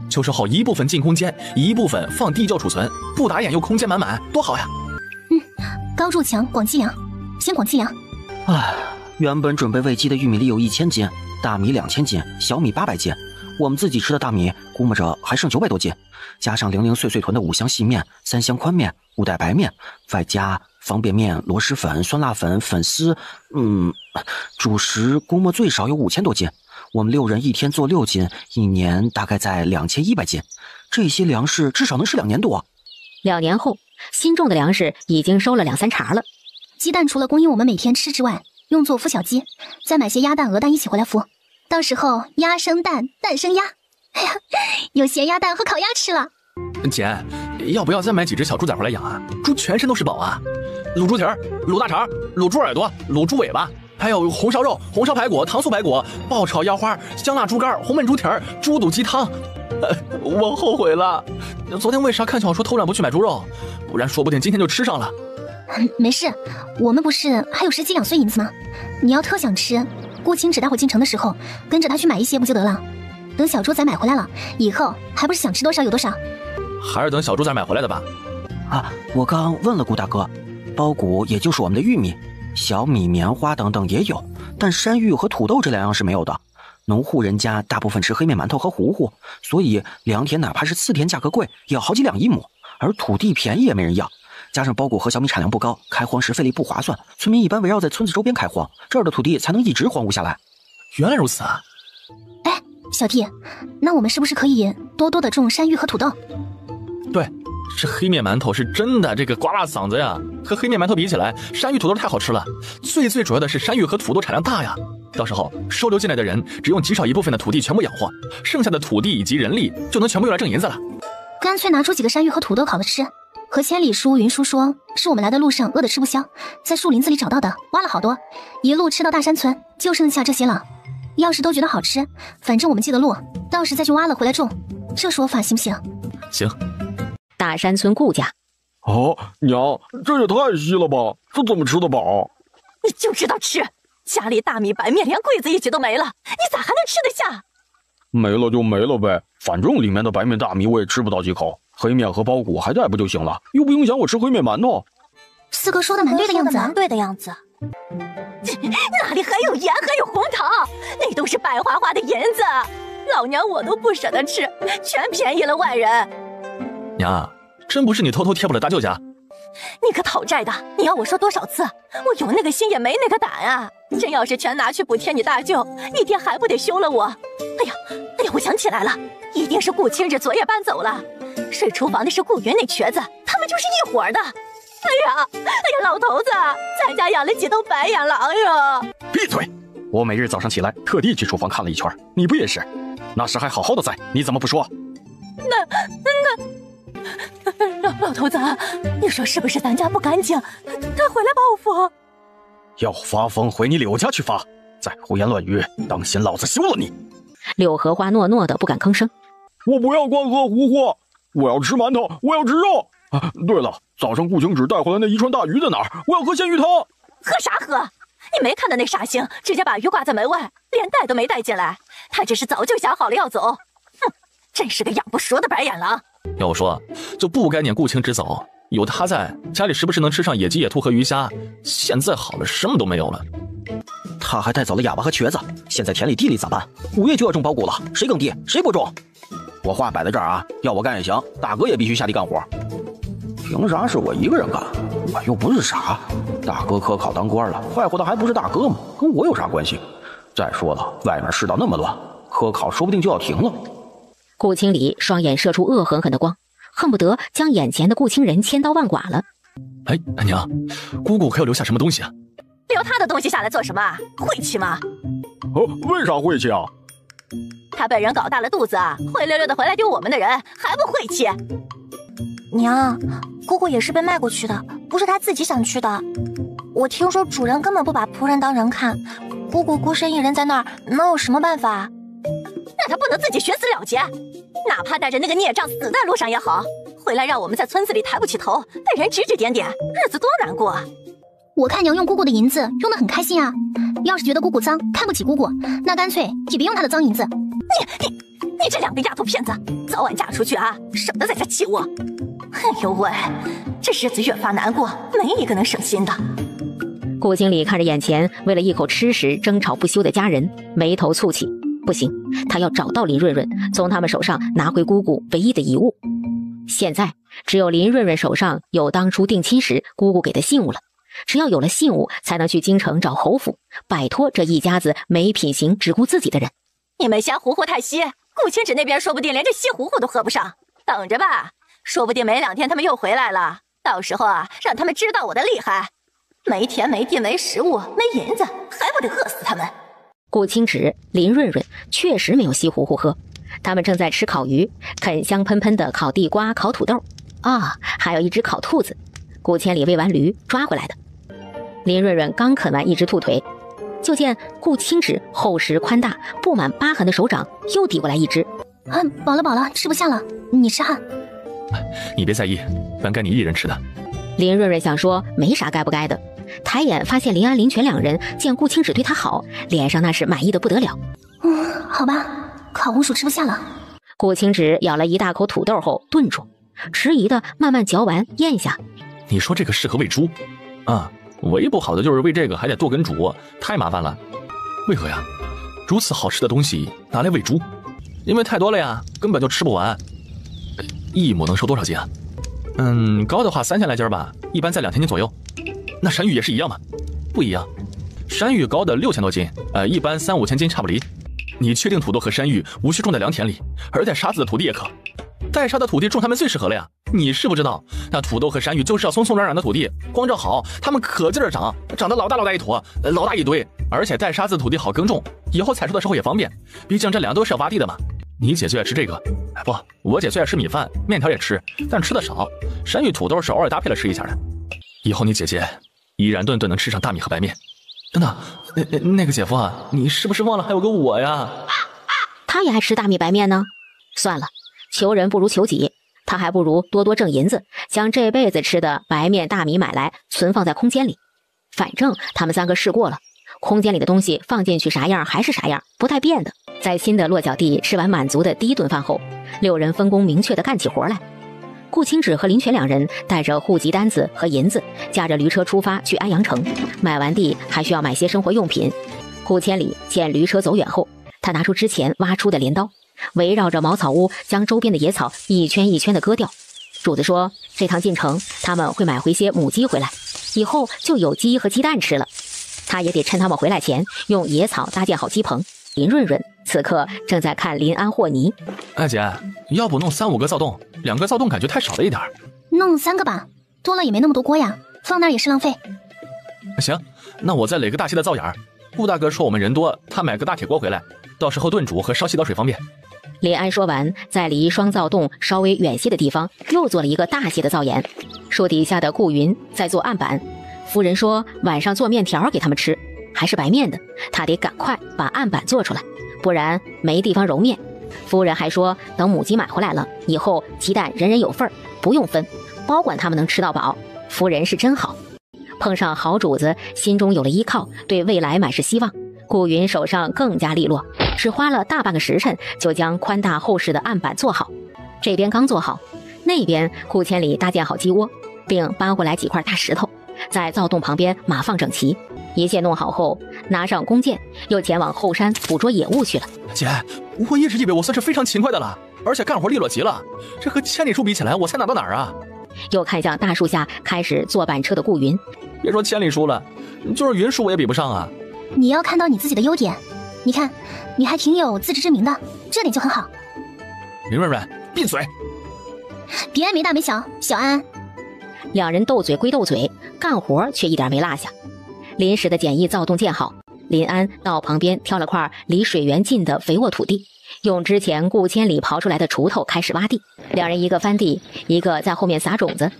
秋收后一部分进空间，一部分放地窖储存，不打眼又空间满满，多好呀！高筑墙，广积粮，先广积粮。原本准备喂鸡的玉米粒有1000斤，大米2000斤，小米800斤。我们自己吃的大米估摸着还剩900多斤，加上零零碎碎囤的5箱细面、3箱宽面、5袋白面，外加方便面、螺蛳粉、酸辣粉、粉丝，主食估摸最少有5000多斤。我们6人一天做6斤，一年大概在2100斤。这些粮食至少能吃2年多。2年后，新种的粮食已经收了2、3茬了。鸡蛋除了供应我们每天吃之外，用作孵小鸡，再买些鸭蛋、鹅蛋一起回来孵。到时候鸭生蛋，蛋生鸭，哎呀，有咸鸭蛋和烤鸭吃了。姐，要不要再买几只小猪仔回来养啊？猪全身都是宝啊！卤猪蹄儿、卤大肠、卤猪耳朵、卤猪尾巴，还有红烧肉、红烧排骨、糖醋排骨、爆炒腰花、香辣猪肝、红焖猪蹄儿、猪肚鸡汤。我后悔了，昨天为啥看小说偷懒不去买猪肉？不然说不定今天就吃上了。没事，我们不是还有10几两碎银子吗？你要特想吃，顾清芷待会进城的时候，跟着他去买一些不就得了？等小猪仔买回来了，以后还不是想吃多少有多少？还是等小猪仔买回来的吧。我刚问了顾大哥，包谷也就是我们的玉米、小米、棉花等等也有，但山芋和土豆这2样是没有的。农户人家大部分吃黑面馒头和糊糊，所以良田哪怕是4田价格贵，也要好几两一亩，而土地便宜也没人要。加上包谷和小米产量不高，开荒时费力不划算，村民一般围绕在村子周边开荒，这儿的土地才能一直荒芜下来。原来如此啊！哎，小弟，那我们是不是可以多多的种山芋和土豆？对，这黑面馒头是真的，这个刮辣嗓子呀！和黑面馒头比起来，山芋土豆太好吃了。最主要的是山芋和土豆产量大呀，到时候收留进来的人只用极少一部分的土地全部养活，剩下的土地以及人力就能全部用来挣银子了。干脆拿出几个山芋和土豆烤着吃。和千里叔、云叔说，是我们来的路上饿得吃不消，在树林子里找到的，挖了好多，一路吃到大山村，就剩下这些了。要是都觉得好吃，反正我们记得路，到时再去挖了回来种。这说法行不行？行。大山村顾家。哦，娘，这也太稀了吧，这怎么吃得饱？你就知道吃，家里大米白面连柜子一起都没了，你咋还能吃得下？没了就没了呗，反正里面的白面大米我也吃不到几口，黑面和包谷还带不就行了，又不影响我吃黑面馒头。四哥说的蛮对的样子，蛮对的样子。哪里还有盐还有红糖？那都是白花花的银子，老娘我都不舍得吃，全便宜了外人。娘，真不是你偷偷贴补了大舅家？你个讨债的，你要我说多少次？我有那个心也没那个胆啊！真要是全拿去补贴你大舅，你爹还不得休了我？哎呀，我想起来了，一定是顾青芷昨夜搬走了。睡厨房的是顾云那瘸子，他们就是一伙的。哎呀，老头子，咱家养了几头白眼狼呀！闭嘴！我每日早上起来特地去厨房看了一圈，你不也是？那时还好好的在，你怎么不说？老头子，你说是不是咱家不干净，他回来报复？要发疯回你柳家去发，再胡言乱语，当心老子休了你！柳荷花诺诺的不敢吭声。我不要光喝糊糊，我要吃馒头，我要吃肉。啊，对了，早上顾青芷带回来那一串大鱼在哪儿？我要喝鲜鱼汤。喝啥喝？你没看到那傻星直接把鱼挂在门外，连带都没带进来。他这是早就想好了要走。哼，真是个养不熟的白眼狼。要我说，就不该撵顾青芷走，有他在，家里时不时能吃上野鸡、野兔和鱼虾。现在好了，什么都没有了。他还带走了哑巴和瘸子，现在田里地里咋办？5月就要种包谷了，谁耕地谁不种？我话摆在这儿啊，要我干也行，大哥也必须下地干活。凭啥是我一个人干？我又不是傻。大哥科考当官了，坏活的还不是大哥吗？跟我有啥关系？再说了，外面世道那么乱，科考说不定就要停了。顾青礼双眼射出恶狠狠的光，恨不得将眼前的顾青人千刀万剐了。哎，娘，姑姑还要留下什么东西啊？留他的东西下来做什么？晦气吗？为啥晦气啊？他被人搞大了肚子，灰溜溜的回来丢我们的人，还不晦气？娘，姑姑也是被卖过去的，不是她自己想去的。我听说主人根本不把仆人当人看，姑姑孤身一人在那儿，能有什么办法？那他不能自己寻死了结，哪怕带着那个孽障死在路上也好，回来让我们在村子里抬不起头，被人指指点点，日子多难过啊！我看娘用姑姑的银子用得很开心啊，要是觉得姑姑脏，看不起姑姑，那干脆也别用她的脏银子。你这两个丫头片子，早晚嫁出去啊，省得在这气我。哎呦喂，这日子越发难过，没一个能省心的。顾经理看着眼前为了一口吃食争吵不休的家人，眉头蹙起。不行，他要找到林润润，从他们手上拿回姑姑唯一的遗物。现在只有林润润手上有当初定亲时姑姑给的信物了，只要有了信物，才能去京城找侯府，摆脱这一家子没品行只顾自己的人。你们嫌糊糊太稀，顾青芷那边说不定连这稀糊糊都喝不上，等着吧，说不定没2天他们又回来了，到时候啊，让他们知道我的厉害。没田没地没食物没银子，还不得饿死他们？顾青芷、林润润确实没有稀糊糊喝，他们正在吃烤鱼，啃香喷喷的烤地瓜、烤土豆啊，还有一只烤兔子，顾千里喂完驴抓回来的。林润润刚啃完一只兔腿，就见顾青芷厚实宽大、布满疤痕的手掌又递过来一只。饱了，吃不下了，你吃汉。你别在意，本该你一人吃的。林润润想说没啥该不该的，抬眼发现林安、林泉两人见顾青芷对他好，脸上那是满意的不得了。好吧，烤红薯吃不下了。顾青芷咬了一大口土豆后顿住，迟疑的慢慢嚼完咽下。你说这个适合喂猪啊？唯不好的就是喂这个还得剁根煮，太麻烦了。为何呀？如此好吃的东西拿来喂猪，因为太多了呀，根本就吃不完。1亩能收多少斤啊？高的话3000来斤吧，一般在2000斤左右。那山芋也是一样吗？不一样，山芋高的6000多斤，一般3、5千斤差不离。你确定土豆和山芋无需种在良田里，而带沙子的土地也可。带沙的土地种它们最适合了呀。你是不知道，那土豆和山芋就是要松松软软的土地，光照好，它们可劲儿长，长得老大一坨，老大一堆。而且带沙子的土地好耕种，以后采收的时候也方便。毕竟这2都是要挖地的嘛。你姐最爱吃这个，不，我姐最爱吃米饭，面条也吃，但吃的少。山芋土豆是偶尔搭配了吃一下的。以后你姐姐依然顿顿能吃上大米和白面。等等，那个姐夫啊，你是不是忘了还有个我呀？他也爱吃大米白面呢。算了，求人不如求己，他还不如多多挣银子，将这辈子吃的白面大米买来存放在空间里。反正他们3个试过了，空间里的东西放进去啥样还是啥样，不带变的。在新的落脚地吃完满足的第1顿饭后，6人分工明确地干起活来。顾清芷和林泉2人带着户籍单子和银子，驾着驴车出发去安阳城。买完地还需要买些生活用品。顾千里见驴车走远后，他拿出之前挖出的镰刀，围绕着茅草屋将周边的野草一圈一圈地割掉。主子说这趟进城他们会买回些母鸡回来，以后就有鸡和鸡蛋吃了。他也得趁他们回来前用野草搭建好鸡棚。林润润此刻正在看林安和泥。姐，要不弄3、5个灶洞，2个灶洞感觉太少了一点。弄3个吧，多了也没那么多锅呀，放那儿也是浪费。行，那我再垒个大些的灶眼儿。顾大哥说我们人多，他买个大铁锅回来，到时候炖煮和烧洗澡水方便。林安说完，在离双灶洞稍微远些的地方又做了一个大些的灶眼。树底下的顾云在做案板，夫人说晚上做面条给他们吃，还是白面的，他得赶快把案板做出来，不然没地方揉面。夫人还说等母鸡买回来了以后，鸡蛋人人有份，不用分，保管他们能吃到饱。夫人是真好，碰上好主子，心中有了依靠，对未来满是希望。顾云手上更加利落，只花了大半个时辰就将宽大厚实的案板做好。这边刚做好，那边顾千里搭建好鸡窝，并搬回来几块大石头，在灶洞旁边码放整齐。一切弄好后，拿上弓箭，又前往后山捕捉野物去了。姐，我一直以为我算是非常勤快的了，而且干活利落极了，这和千里叔比起来，我才哪到哪儿啊？又看向大树下开始坐板车的顾云，别说千里叔了，就是云叔我也比不上啊。你要看到你自己的优点，你看你还挺有自知之明的，这点就很好。林润润，闭嘴！别没大没小，小安安。2人斗嘴归斗嘴，干活却一点没落下。临时的简易灶洞建好，林安到旁边挑了块离水源近的肥沃土地，用之前顾千里刨出来的锄头开始挖地。2人一个翻地，一个在后面撒种子。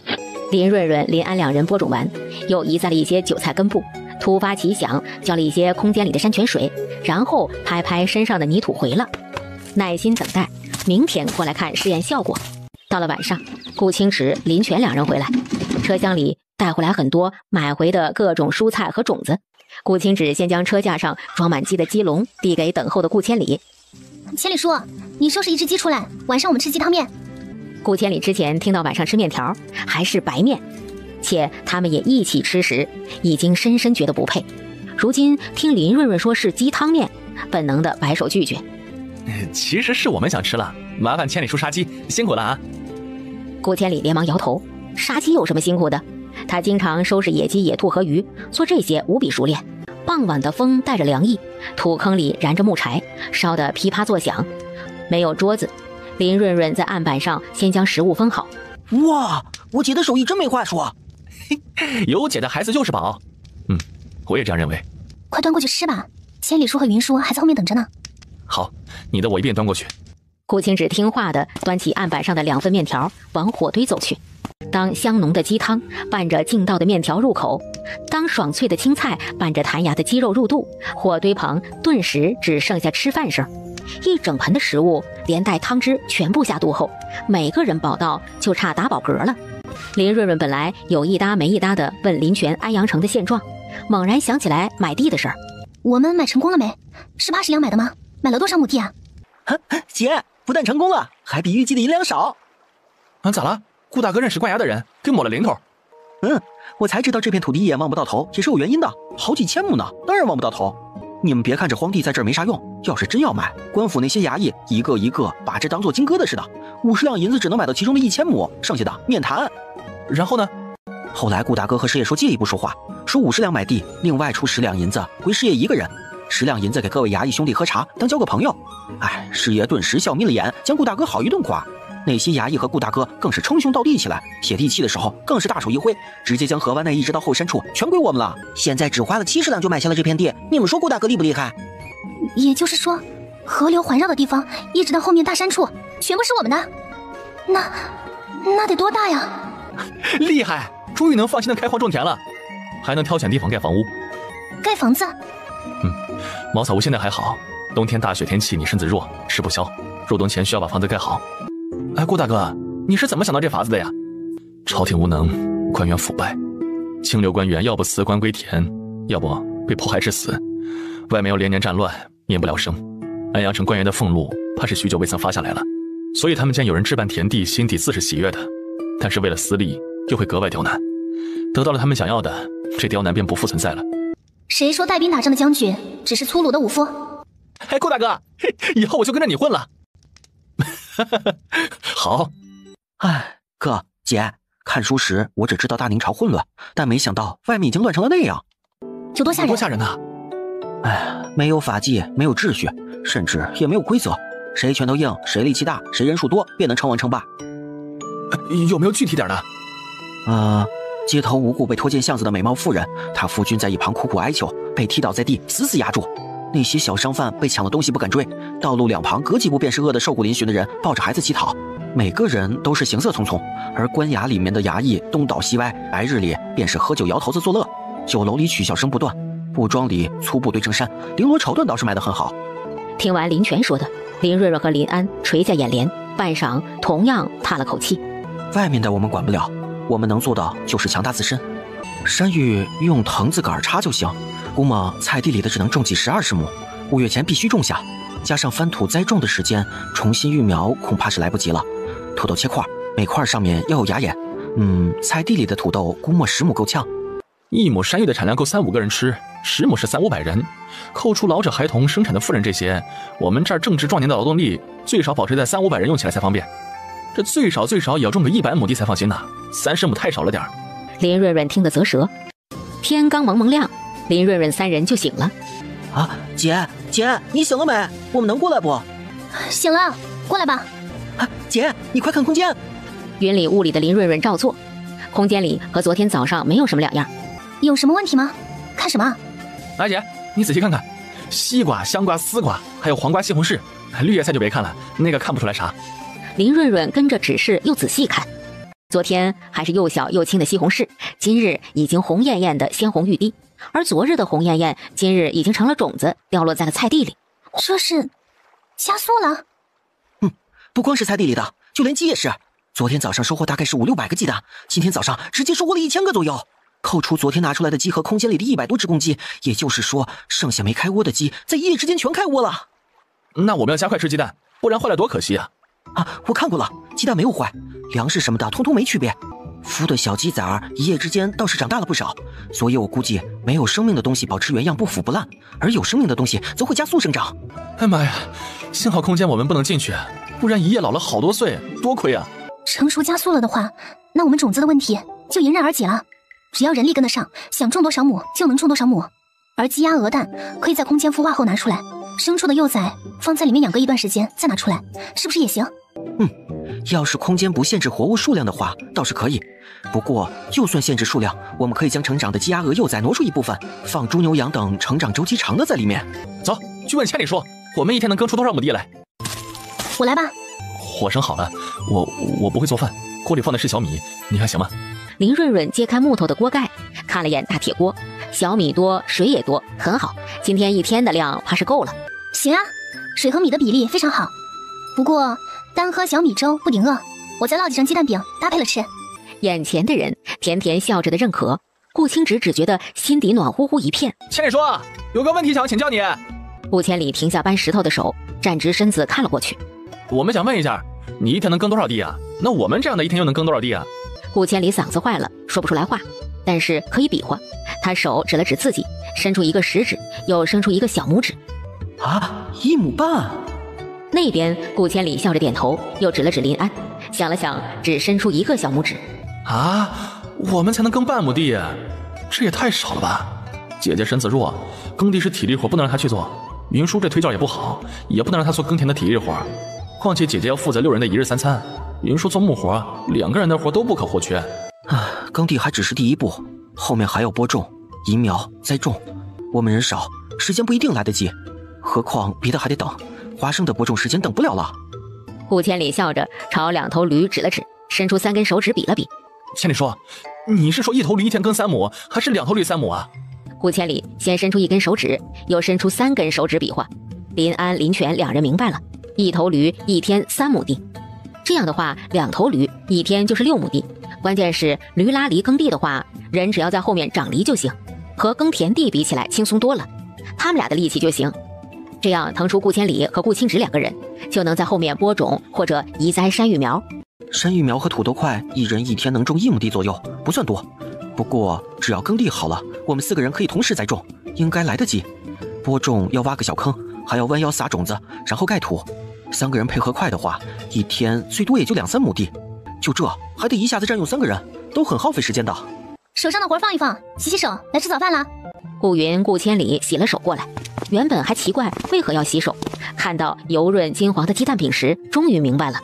林润润、林安2人播种完，又移栽了一些韭菜根部。突发奇想，浇了一些空间里的山泉水，然后拍拍身上的泥土回了。耐心等待，明天过来看试验效果。到了晚上，顾清池、林泉2人回来，车厢里带回来很多买回的各种蔬菜和种子。顾清池先将车架上装满鸡的鸡笼递给等候的顾千里。千里叔，你收拾一只鸡出来，晚上我们吃鸡汤面。顾千里之前听到晚上吃面条还是白面，且他们也一起吃时，已经深深觉得不配。如今听林润润说是鸡汤面，本能的摆手拒绝。其实是我们想吃了，麻烦千里叔杀鸡，辛苦了啊。顾千里连忙摇头，杀鸡有什么辛苦的？他经常收拾野鸡、野兔和鱼，做这些无比熟练。傍晚的风带着凉意，土坑里燃着木柴，烧得噼啪作响。没有桌子，林润润在案板上先将食物分好。哇，我姐的手艺真没话说。有姐的孩子就是宝。我也这样认为。快端过去吃吧，千里叔和云叔还在后面等着呢。好，你的我一并端过去。顾清只听话的端起案板上的2份面条往火堆走去。当香浓的鸡汤伴着劲道的面条入口，当爽脆的青菜伴着弹牙的鸡肉入肚，火堆旁顿时只剩下吃饭声。一整盆的食物连带汤汁全部下肚后，每个人饱到就差打饱嗝了。林润润本来有一搭没一搭的问林泉安阳城的现状，猛然想起来买地的事儿。我们买成功了没？是80两买的吗？买了多少亩地啊？姐，不但成功了，还比预计的银两少。咋了？顾大哥认识冠衙的人，给抹了零头。我才知道这片土地一眼望不到头，也是有原因的，好几千亩呢，当然望不到头。你们别看这皇帝在这儿没啥用，要是真要买，官府那些衙役一个一个把这当做金疙瘩似的，50两银子只能买到其中的1000亩，剩下的免谈。然后呢？后来顾大哥和师爷说借一步说话，说50两买地，另外出10两银子归师爷一个人，10两银子给各位衙役兄弟喝茶，当交个朋友。哎，师爷顿时笑眯了眼，将顾大哥好一顿夸。那些衙役和顾大哥更是称兄道弟起来，写地契的时候更是大手一挥，直接将河湾内一直到后山处全归我们了。现在只花了70两就买下了这片地，你们说顾大哥厉不厉害？也就是说，河流环绕的地方一直到后面大山处全部是我们的，那得多大呀？厉害，终于能放心的开荒种田了，还能挑选地方盖房屋。盖房子？茅草屋现在还好，冬天大雪天气你身子弱，吃不消，入冬前需要把房子盖好。哎，顾大哥，你是怎么想到这法子的呀？朝廷无能，官员腐败，清流官员要不辞官归田，要不被迫害致死，外面又连年战乱，免不了生。安阳城官员的俸禄怕是许久未曾发下来了，所以他们见有人置办田地，心底自是喜悦的，但是为了私利，又会格外刁难。得到了他们想要的，这刁难便不复存在了。谁说带兵打仗的将军只是粗鲁的武夫？哎，顾大哥，以后我就跟着你混了。好。哎，哥姐，看书时我只知道大明朝混乱，但没想到外面已经乱成了那样。有多吓人？多吓人啊！哎，没有法纪，没有秩序，甚至也没有规则，谁拳头硬，谁力气大，谁人数多，便能称王称霸。有没有具体点的？街头无故被拖进巷子的美貌妇人，她夫君在一旁苦苦哀求，被踢倒在地，死死压住。那些小商贩被抢了东西不敢追，道路两旁隔几步便是饿得瘦骨嶙峋的人抱着孩子乞讨，每个人都是行色匆匆。而官衙里面的衙役东倒西歪，白日里便是喝酒摇头子作乐，酒楼里取笑声不断，布庄里粗布堆成山，绫罗绸缎倒是卖得很好。听完林泉说的，林瑞瑞和林安垂下眼帘，半晌同样叹了口气。外面的我们管不了，我们能做的就是强大自身。山芋用藤子杆插就行，估摸菜地里的只能种几10、20亩，5月前必须种下，加上翻土栽种的时间，重新育苗恐怕是来不及了。土豆切块，每块上面要有芽眼。菜地里的土豆估摸10亩够呛。1亩山芋的产量够3、5个人吃，10亩是300、500人，扣除老者、孩童、生产的妇人这些，我们这儿正值壮年的劳动力最少保持在3、500人用起来才方便。这最少也要种个100亩地才放心呐，30亩太少了点儿。林润润听得啧舌。天刚蒙蒙亮，林润润3人就醒了。啊，姐，你醒了没？我们能过来不？醒了，过来吧。啊，姐，你快看空间。云里雾里的林润润照做，空间里和昨天早上没有什么两样。有什么问题吗？看什么？来姐，你仔细看看，西瓜、香瓜、丝瓜，还有黄瓜、西红柿，绿叶菜就别看了，那个看不出来啥。林润润跟着指示又仔细看，昨天还是又小又青的西红柿，今日已经红艳艳的鲜红欲滴，而昨日的红艳艳，今日已经成了种子，掉落在了菜地里。这是加速了。不光是菜地里的，就连鸡也是。昨天早上收获大概是5、600个鸡蛋，今天早上直接收获了1000个左右。扣除昨天拿出来的鸡和空间里的100多只公鸡，也就是说，剩下没开窝的鸡在一夜之间全开窝了。那我们要加快吃鸡蛋，不然坏了多可惜啊！啊，我看过了，鸡蛋没有坏，粮食什么的通通没区别。孵的小鸡崽儿一夜之间倒是长大了不少，所以我估计没有生命的东西保持原样不腐不烂，而有生命的东西则会加速生长。哎妈呀，幸好空间我们不能进去，不然一夜老了好多岁，多亏啊！成熟加速了的话，那我们种子的问题就迎刃而解了。只要人力跟得上，想种多少亩就能种多少亩。而鸡鸭鹅蛋可以在空间孵化后拿出来，生出的幼崽放在里面养个一段时间再拿出来，是不是也行？要是空间不限制活物数量的话，倒是可以。不过，就算限制数量，我们可以将成长的鸡鸭鹅幼崽挪出一部分，放猪牛羊等成长周期长的在里面。走，去问千里说，我们一天能耕出多少亩地来？我来吧。火生好了，我不会做饭，锅里放的是小米，你看行吗？林润润揭开木头的锅盖，看了眼大铁锅，小米多，水也多，很好，今天一天的量怕是够了。行啊，水和米的比例非常好。不过单喝小米粥不顶饿，我再烙几张鸡蛋饼搭配了吃。眼前的人甜甜笑着的认可，顾清直只觉得心底暖乎乎一片。千里说，有个问题想请教你。顾千里停下搬石头的手，站直身子看了过去。我们想问一下，你一天能耕多少地啊？那我们这样的一天又能耕多少地啊？顾千里嗓子坏了，说不出来话，但是可以比划。他手指了指自己，伸出一个食指，又伸出一个小拇指。啊，1亩半！那边顾千里笑着点头，又指了指林安，想了想，只伸出一个小拇指。啊，我们才能耕半亩地，这也太少了吧？姐姐身子弱，耕地是体力活，不能让她去做。云舒这腿脚也不好，也不能让她做耕田的体力活。况且姐姐要负责6人的1日3餐，云舒做木活，2个人的活都不可或缺。耕地还只是第一步，后面还要播种、移苗、栽种。我们人少，时间不一定来得及，何况别的还得等。花生的播种时间等不了了。顾千里笑着朝2头驴指了指，伸出3根手指比了比。千里说，你是说1头驴1天耕3亩，还是2头驴3亩啊？顾千里先伸出1根手指，又伸出3根手指比划。林安、林泉2人明白了，1头驴1天3亩地，这样的话2头驴1天就是6亩地。关键是驴拉犁耕地的话，人只要在后面长犁就行，和耕田地比起来轻松多了，他们俩的力气就行。这样腾出顾千里和顾清直2个人，就能在后面播种或者移栽山芋苗。山芋苗和土豆块，1人1天能种1亩地左右，不算多。不过只要耕地好了，我们4个人可以同时栽种，应该来得及。播种要挖个小坑，还要弯腰撒种子，然后盖土。3个人配合快的话，1天最多也就2、3亩地。就这还得一下子占用3个人，都很耗费时间的。手上的活放一放，洗洗手，来吃早饭啦。顾云、顾千里洗了手过来，原本还奇怪为何要洗手，看到油润金黄的鸡蛋饼时，终于明白了。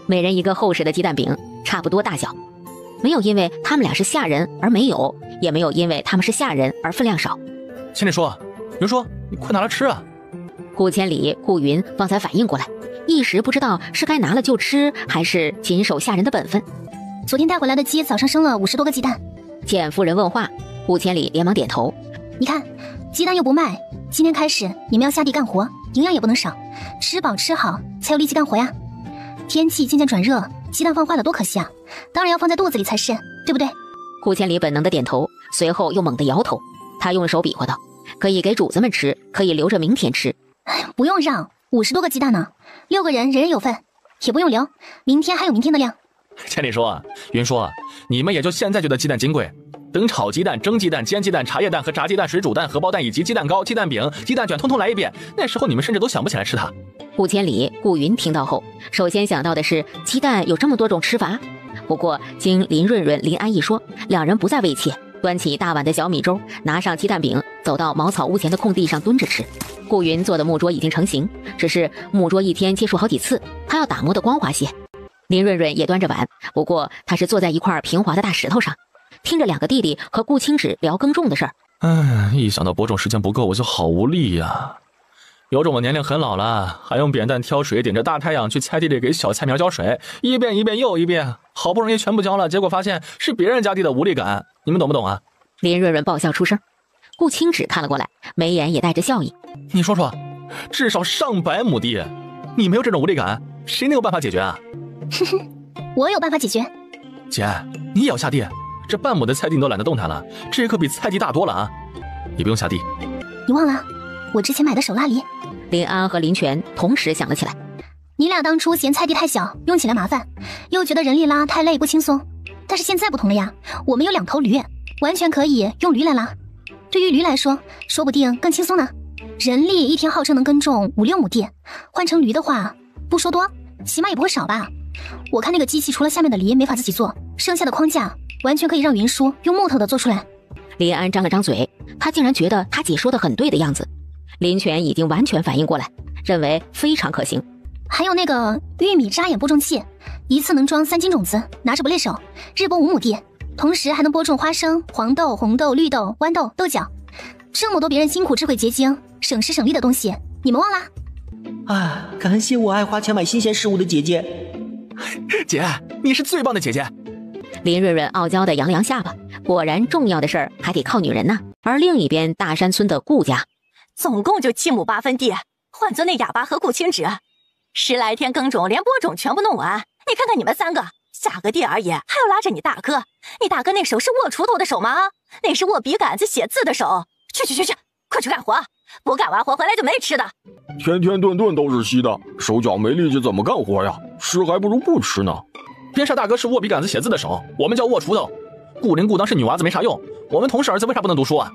每人1个厚实的鸡蛋饼，差不多大小，没有因为他们俩是下人而没有，也没有因为他们是下人而分量少。千里说，云说，你快拿来吃啊！顾千里、顾云方才反应过来，一时不知道是该拿了就吃，还是谨守下人的本分。昨天带回来的鸡早上生了50多个鸡蛋。见夫人问话，顾千里连忙点头。你看，鸡蛋又不卖，今天开始你们要下地干活，营养也不能少，吃饱吃好才有力气干活呀。天气渐渐转热，鸡蛋放坏了多可惜啊，当然要放在肚子里才是，对不对？顾千里本能的点头，随后又猛地摇头。他用手比划道，可以给主子们吃，可以留着明天吃。不用让，50多个鸡蛋呢，6个人人人有份，也不用留，明天还有明天的量。千里说，云说，你们也就现在觉得鸡蛋金贵，等炒鸡蛋、蒸鸡蛋、煎鸡蛋、茶叶蛋和炸鸡蛋、水煮蛋、荷包蛋以及鸡蛋糕、鸡蛋饼、鸡蛋卷通通来一遍，那时候你们甚至都想不起来吃它。顾千里、顾云听到后，首先想到的是鸡蛋有这么多种吃法。不过经林润润、林安一说，2人不再畏怯，端起大碗的小米粥，拿上鸡蛋饼，走到茅草屋前的空地上蹲着吃。顾云做的木桌已经成型，只是木桌1天接触好几次，他要打磨得光滑些。林润润也端着碗，不过他是坐在一块平滑的大石头上，听着2个弟弟和顾清直聊耕种的事儿。一想到播种时间不够，我就好无力呀。有种我年龄很老了，还用扁担挑水，顶着大太阳去菜地里给小菜苗浇水，一遍一遍又一遍，好不容易全部浇了，结果发现是别人家地的无力感，你们懂不懂啊？林润润爆笑出声。顾清直看了过来，眉眼也带着笑意。你说说，至少上百亩地，你没有这种无力感，谁能有办法解决啊？我有办法解决。姐，你也要下地？这半亩的菜地你都懒得动弹了，这可比菜地大多了啊！你不用下地。你忘了我之前买的手拉犁？林安和林泉同时想了起来。你俩当初嫌菜地太小，用起来麻烦，又觉得人力拉太累不轻松，但是现在不同了呀，我们有2头驴，完全可以用驴来拉。对于驴来说，说不定更轻松呢。人力1天号称能耕种5、6亩地，换成驴的话，不说多，起码也不会少吧。我看那个机器除了下面的犁没法自己做，剩下的框架完全可以让云舒用木头的做出来。林安张了张嘴，他竟然觉得他姐说的很对的样子。林泉已经完全反应过来，认为非常可行。还有那个玉米扎眼播种器，一次能装3斤种子，拿着不累手，日播5亩地，同时还能播种花生、黄豆、红豆、绿豆、豌豆、豆角，这么多别人辛苦智慧结晶、省时省力的东西，你们忘啦？感谢我爱花钱买新鲜事物的姐姐。姐，你是最棒的姐姐。林润润傲娇地扬了扬下巴，果然重要的事儿还得靠女人呢。而另一边大山村的顾家，总共就7亩8分地，换做那哑巴和顾清直，10来天耕种，连播种全部弄完。你看看你们3个，下个地而已，还要拉着你大哥。你大哥那手是握锄头的手吗？那是握笔杆子写字的手。去，快去干活，不干完活回来就没吃的。天天顿顿都是稀的，手脚没力气怎么干活呀？吃还不如不吃呢。边上大哥是握笔杆子写字的手，我们叫握锄头。顾灵顾当是女娃子没啥用，我们同事儿子为啥不能读书啊？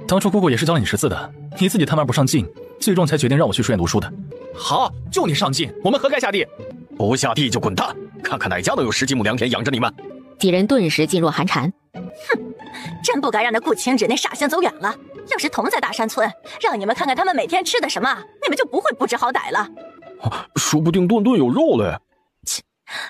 当初姑姑也是教了你识字的，你自己贪玩不上进，最终才决定让我去书院读书的。好，就你上进，我们何该下地？不下地就滚蛋，看看哪家能有10几亩良田养着你们。几人顿时噤若寒蝉。哼，真不该让那顾清芷那傻性走远了。要是同在大山村，让你们看看他们每天吃的什么，你们就不会不知好歹了。说不定顿顿有肉嘞。切，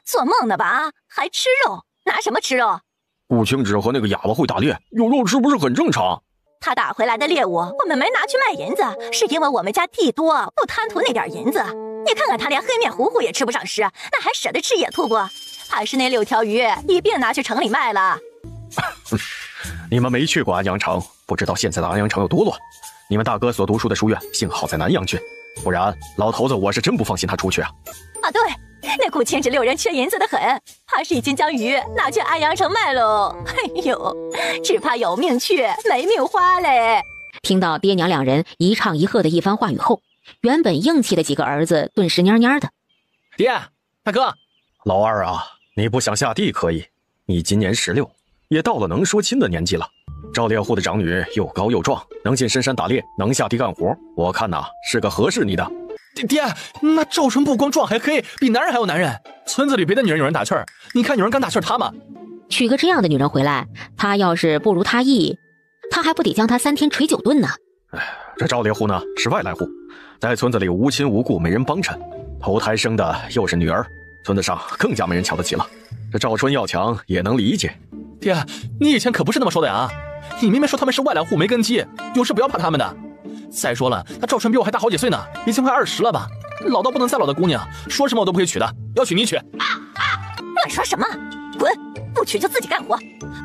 做梦呢吧？还吃肉？拿什么吃肉？顾清芷和那个哑巴会打猎，有肉吃不是很正常？他打回来的猎物，我们没拿去卖银子，是因为我们家地多，不贪图那点银子。你看看他连黑面糊糊也吃不上食，那还舍得吃野兔不？还是那6条鱼一并拿去城里卖了。你们没去过安阳城，不知道现在的安阳城有多乱。你们大哥所读书的书院，幸好在南阳郡，不然老头子我是真不放心他出去啊。啊，对，那顾清芷6人缺银子的很，怕是已经将鱼拿去安阳城卖喽。哎呦，只怕有命去，没命花嘞。听到爹娘2人一唱一和的一番话语后，原本硬气的几个儿子顿时蔫蔫的。爹，大哥，老二啊，你不想下地可以，你今年16，也到了能说亲的年纪了。赵猎户的长女又高又壮，能进深山打猎，能下地干活，我看呐是个合适你的。爹，那赵春不光壮还黑，比男人还要男人。村子里别的女人有人打趣儿，你看有人敢打趣儿他吗？娶个这样的女人回来，他要是不如他意，他还不得将他3天捶9顿呢？这赵猎户呢是外来户，在村子里无亲无故，没人帮衬，头胎生的又是女儿，村子上更加没人瞧得起了。这赵春要强也能理解。爹，你以前可不是那么说的呀！你明明说他们是外来户没根基，有事不要怕他们的。再说了，他赵春比我还大好几岁呢，已经快20了吧？老到不能再老的姑娘，说什么我都不会娶的，要娶你娶。乱说什么？滚！不娶就自己干活，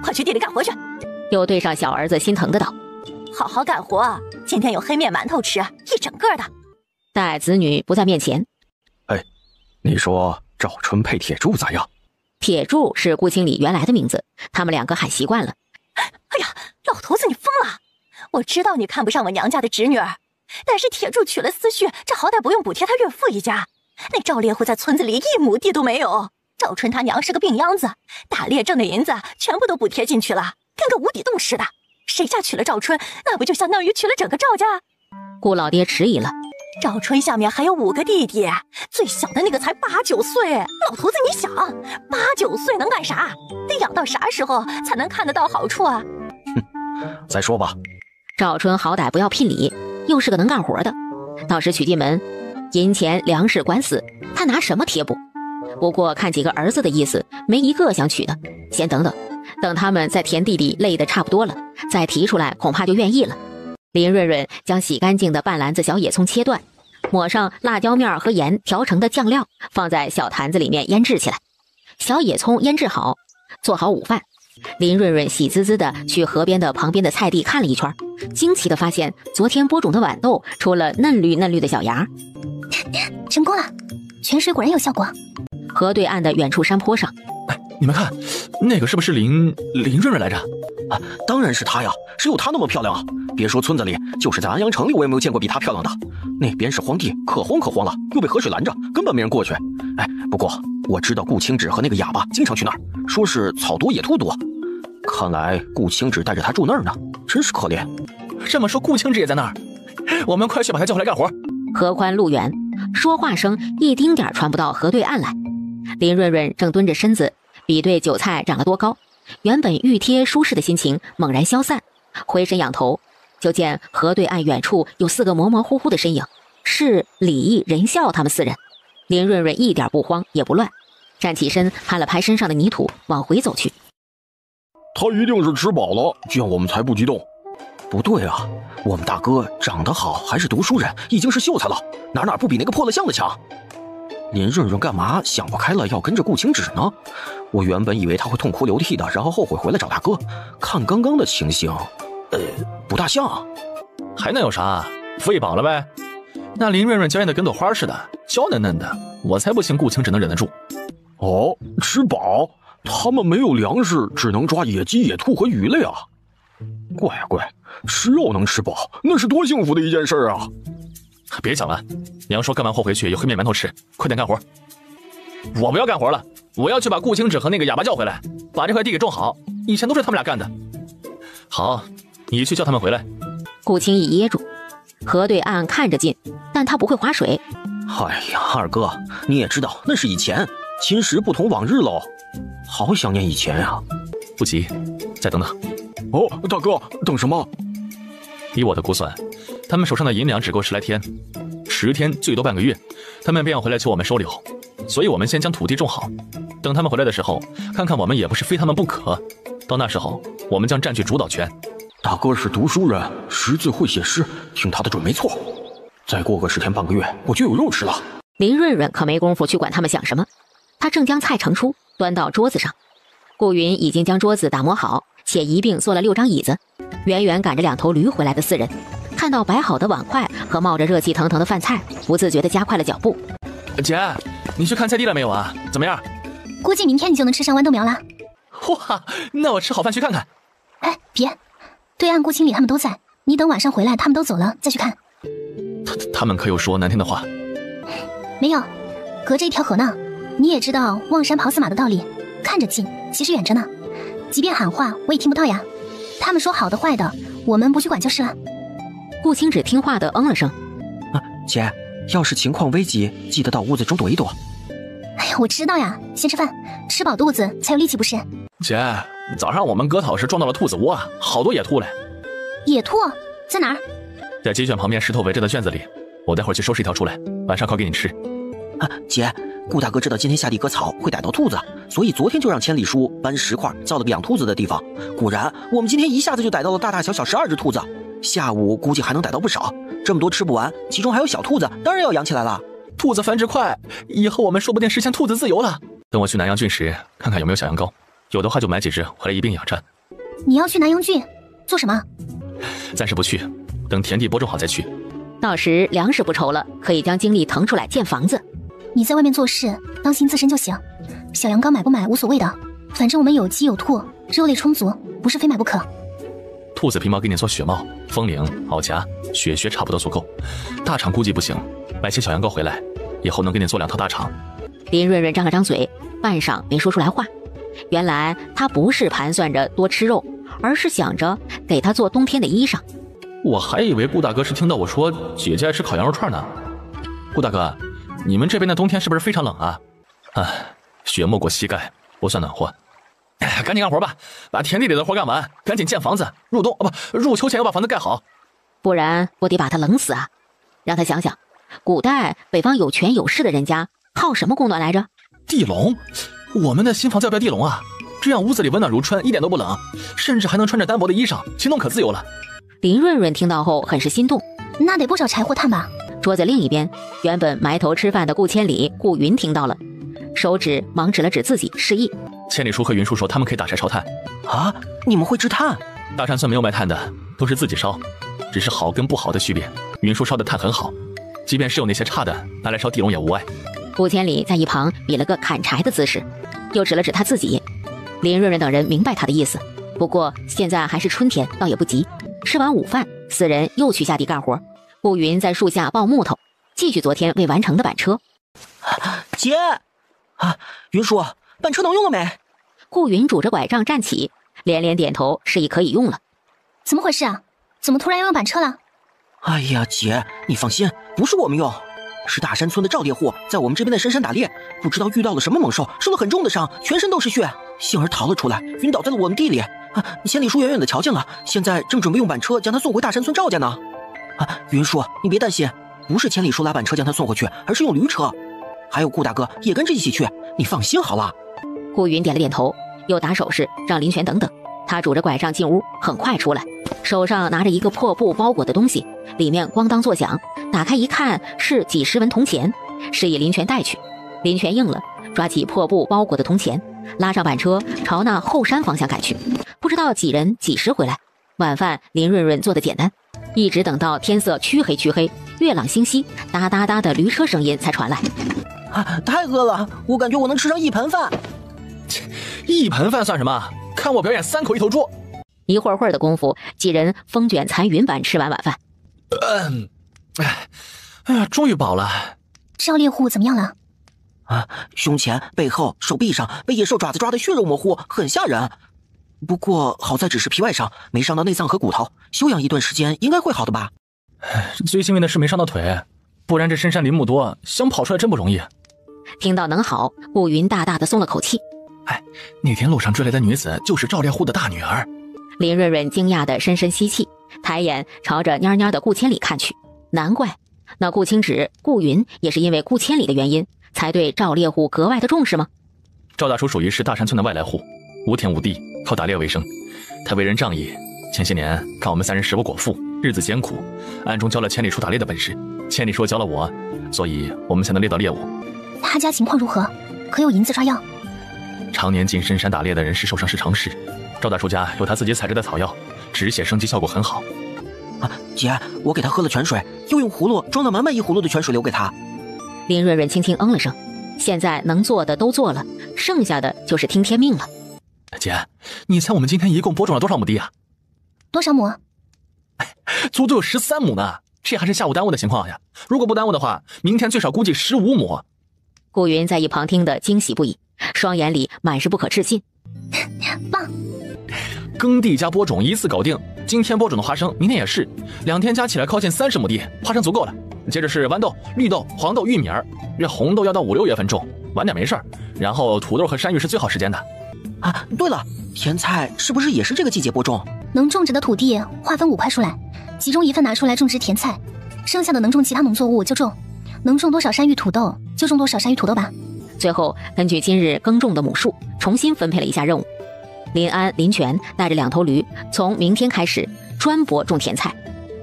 快去地里干活去。又对上小儿子心疼的道：好好干活，今天有黑面馒头吃，一整个的。待子女不在面前，哎，你说赵春配铁柱咋样？铁柱是顾清理原来的名字，他们2个喊习惯了。哎呀，老头子你疯了！我知道你看不上我娘家的侄女儿，但是铁柱娶了思绪，这好歹不用补贴他岳父一家。那赵猎户在村子里1亩地都没有，赵春他娘是个病秧子，打猎挣的银子全部都补贴进去了，跟个无底洞似的。谁家娶了赵春，那不就相当于娶了整个赵家？顾老爹迟疑了。赵春下面还有5个弟弟，最小的那个才8、9岁。老头子你想，8、9岁能干啥？得养到啥时候才能看得到好处啊？再说吧。赵春好歹不要聘礼，又是个能干活的，到时娶进门，银钱粮食管死，他拿什么贴补？不过看几个儿子的意思，没一个想娶的。先等等，等他们在田地里累得差不多了，再提出来恐怕就愿意了。林润润将洗干净的半篮子小野葱切断，抹上辣椒面和盐调成的酱料，放在小坛子里面腌制起来。小野葱腌制好，做好午饭。林润润喜滋滋的去河边的旁边的菜地看了一圈，惊奇的发现昨天播种的豌豆出了嫩绿嫩绿的小芽。成功了，泉水果然有效果。河对岸的远处山坡上，你们看，那个是不是林润润来着？啊，当然是她呀，谁有她那么漂亮啊？别说村子里，就是在安阳城里，我也没有见过比她漂亮的。那边是荒地，可荒了，又被河水拦着，根本没人过去。哎，不过我知道顾清芷和那个哑巴经常去那儿，说是草多野兔多。看来顾清芷带着他住那儿呢，真是可怜。这么说，顾清芷也在那儿，我们快去把他叫回来干活。河宽路远，说话声一丁点传不到河对岸来。林润润正蹲着身子比对韭菜长了多高，原本熨帖舒适的心情猛然消散，回身仰头，就见河对岸远处有4个模模糊糊的身影，是李仁孝他们4人。林润润一点不慌也不乱，站起身拍了拍身上的泥土，往回走去。他一定是吃饱了，见我们才不激动。不对啊，我们大哥长得好，还是读书人，已经是秀才了，哪不比那个破了相的强。林润润干嘛想不开了要跟着顾清芷呢？我原本以为他会痛哭流涕的，然后后悔回来找大哥。看刚刚的情形，不大像。还能有啥？喂饱了呗。那林润润娇艳的跟朵花似的，娇嫩嫩的，我才不信顾清芷能忍得住。哦，吃饱？他们没有粮食，只能抓野鸡、野兔和鱼类啊。乖，吃肉能吃饱，那是多幸福的一件事啊！别讲了，娘说干完后回去有黑面馒头吃，快点干活。我不要干活了，我要去把顾清芷和那个哑巴叫回来，把这块地给种好。以前都是他们俩干的。好，你去叫他们回来。顾青义噎住，河对岸看着近，但他不会划水。哎呀，二哥，你也知道那是以前，今时不同往日喽。好想念以前呀。不急，再等等。哦，大哥，等什么？以我的估算，他们手上的银两只够10来天，10天最多半个月，他们便要回来求我们收留。所以我们先将土地种好，等他们回来的时候，看看我们也不是非他们不可。到那时候，我们将占据主导权。大哥是读书人，识字会写诗，听他的准没错。再过个10天半个月，我就有肉吃了。林润润可没工夫去管他们想什么，他正将菜盛出，端到桌子上。顾云已经将桌子打磨好，且一并做了6张椅子。远远赶着2头驴回来的4人，看到摆好的碗筷和冒着热气腾腾的饭菜，不自觉地加快了脚步。姐，你去看菜地了没有啊？怎么样？估计明天你就能吃上豌豆苗了。哇，那我吃好饭去看看。哎，别，对岸顾经理他们都在，你等晚上回来，他们都走了再去看。他们可有说难听的话？没有，隔着一条河呢。你也知道望山跑死马的道理，看着近，其实远着呢。即便喊话，我也听不到呀。他们说好的坏的，我们不去管就是了。顾青只听话的嗯了声。姐，要是情况危急，记得到屋子中躲一躲。哎呀，我知道呀，先吃饭，吃饱肚子才有力气不是？姐，早上我们割草时撞到了兔子窝啊，好多野兔嘞。野兔在哪儿？在鸡圈旁边石头围着的圈子里，我待会儿去收拾一条出来，晚上烤给你吃。姐，顾大哥知道今天下地割草会逮到兔子，所以昨天就让千里叔搬石块造了个养兔子的地方。果然，我们今天一下子就逮到了大大小小12只兔子，下午估计还能逮到不少。这么多吃不完，其中还有小兔子，当然要养起来了。兔子繁殖快，以后我们说不定实现兔子自由了。等我去南阳郡时，看看有没有小羊羔，有的话就买几只回来一并养着。你要去南阳郡做什么？暂时不去，等田地播种好再去。到时粮食不愁了，可以将精力腾出来建房子。你在外面做事，当心自身就行。小羊羔买不买无所谓的，反正我们有鸡有兔，肉类充足，不是非买不可。兔子皮毛给你做雪帽、风铃、袄夹，雪靴差不多足够。大厂估计不行，买些小羊羔回来，以后能给你做2套大厂。林润润张了张嘴，半晌没说出来话。原来他不是盘算着多吃肉，而是想着给他做冬天的衣裳。我还以为顾大哥是听到我说姐姐爱吃烤羊肉串呢。顾大哥，你们这边的冬天是不是非常冷啊？雪没过膝盖，不算暖和。赶紧干活吧，把田地里的活干完，赶紧建房子，入秋前要把房子盖好，不然我得把他冷死啊！让他想想，古代北方有权有势的人家靠什么供暖来着？地笼。我们的新房子要不要地笼啊？这样屋子里温暖如春，一点都不冷，甚至还能穿着单薄的衣裳，行动可自由了。林润润听到后很是心动，那得不少柴火炭吧？桌子另一边，原本埋头吃饭的顾千里、顾云听到了，手指忙指了指自己，示意。千里叔和云叔说他们可以打柴烧炭。啊，你们会制炭？大山村没有卖炭的，都是自己烧，只是好跟不好的区别。云叔烧的炭很好，即便是有那些差的，拿来烧地笼也无碍。顾千里在一旁比了个砍柴的姿势，又指了指他自己。林润润等人明白他的意思，不过现在还是春天，倒也不急。吃完午饭，4人又去下地干活。顾云在树下抱木头，继续昨天未完成的板车。姐，云叔，板车能用了没？顾云拄着拐杖站起，连连点头，示意可以用了。怎么回事啊？怎么突然要用板车了？哎呀，姐，你放心，不是我们用，是大山村的赵猎户在我们这边的深山打猎，不知道遇到了什么猛兽，受了很重的伤，全身都是血，幸而逃了出来，晕倒在了我们地里。千里叔远远的瞧见了，现在正准备用板车将他送回大山村赵家呢。云叔，你别担心，不是千里叔拉板车将他送回去，而是用驴车。还有顾大哥也跟着一起去，你放心好了。顾云点了点头，又打手势让林泉等等。他拄着拐杖进屋，很快出来，手上拿着一个破布包裹的东西，里面咣当作响，打开一看是几十文铜钱，示意林泉带去。林泉应了，抓起破布包裹的铜钱，拉上板车朝那后山方向赶去。不知道几人几时回来。晚饭林润润做的简单，一直等到天色黢黑，月朗星稀，哒哒哒的驴车声音才传来。太饿了，我感觉我能吃上1盆饭。1盆饭算什么？看我表演3口1头猪！一会儿的功夫，几人风卷残云般吃完晚饭。哎呀，终于饱了。赵猎户怎么样了？胸前、背后、手臂上被野兽爪子抓得血肉模糊，很吓人。不过好在只是皮外伤，没伤到内脏和骨头，休养一段时间应该会好的吧。最幸运的是没伤到腿，不然这深山林木多，想跑出来真不容易。听到能好，顾云大大的松了口气。那天路上追来的女子就是赵烈户的大女儿。林润润惊讶的深深吸气，抬眼朝着蔫蔫的顾千里看去。难怪那顾清止、顾云也是因为顾千里的原因，才对赵烈户格外的重视吗？赵大叔属于是大山村的外来户，无田无地，靠打猎为生。他为人仗义，前些年看我们3人食不果腹，日子艰苦，暗中教了千里出打猎的本事。千里说教了我，所以我们才能猎到猎物。他家情况如何？可有银子抓药？常年进深山打猎的人是受伤是常事，赵大叔家有他自己采摘的草药，止血生肌效果很好。姐，我给他喝了泉水，又用葫芦装了满满一葫芦的泉水留给他。林润润轻轻嗯了声，现在能做的都做了，剩下的就是听天命了。姐，你猜我们今天一共播种了多少亩地啊？多少亩？足足有13亩呢，这还是下午耽误的情况呀。如果不耽误的话，明天最少估计15亩。顾云在一旁听得惊喜不已，双眼里满是不可置信。棒！耕地加播种一次搞定，今天播种的花生，明天也是，2天加起来靠近30亩地，花生足够了。接着是豌豆、绿豆、黄豆、玉米儿，这红豆要到5、6月份种，晚点没事儿。然后土豆和山芋是最好时间的。对了，甜菜是不是也是这个季节播种？能种植的土地划分5块出来，其中1份拿出来种植甜菜，剩下的能种其他农作物就种，能种多少山芋土豆就种多少山芋土豆吧。最后根据今日耕种的亩数重新分配了一下任务。林安、林泉带着2头驴，从明天开始专播种甜菜。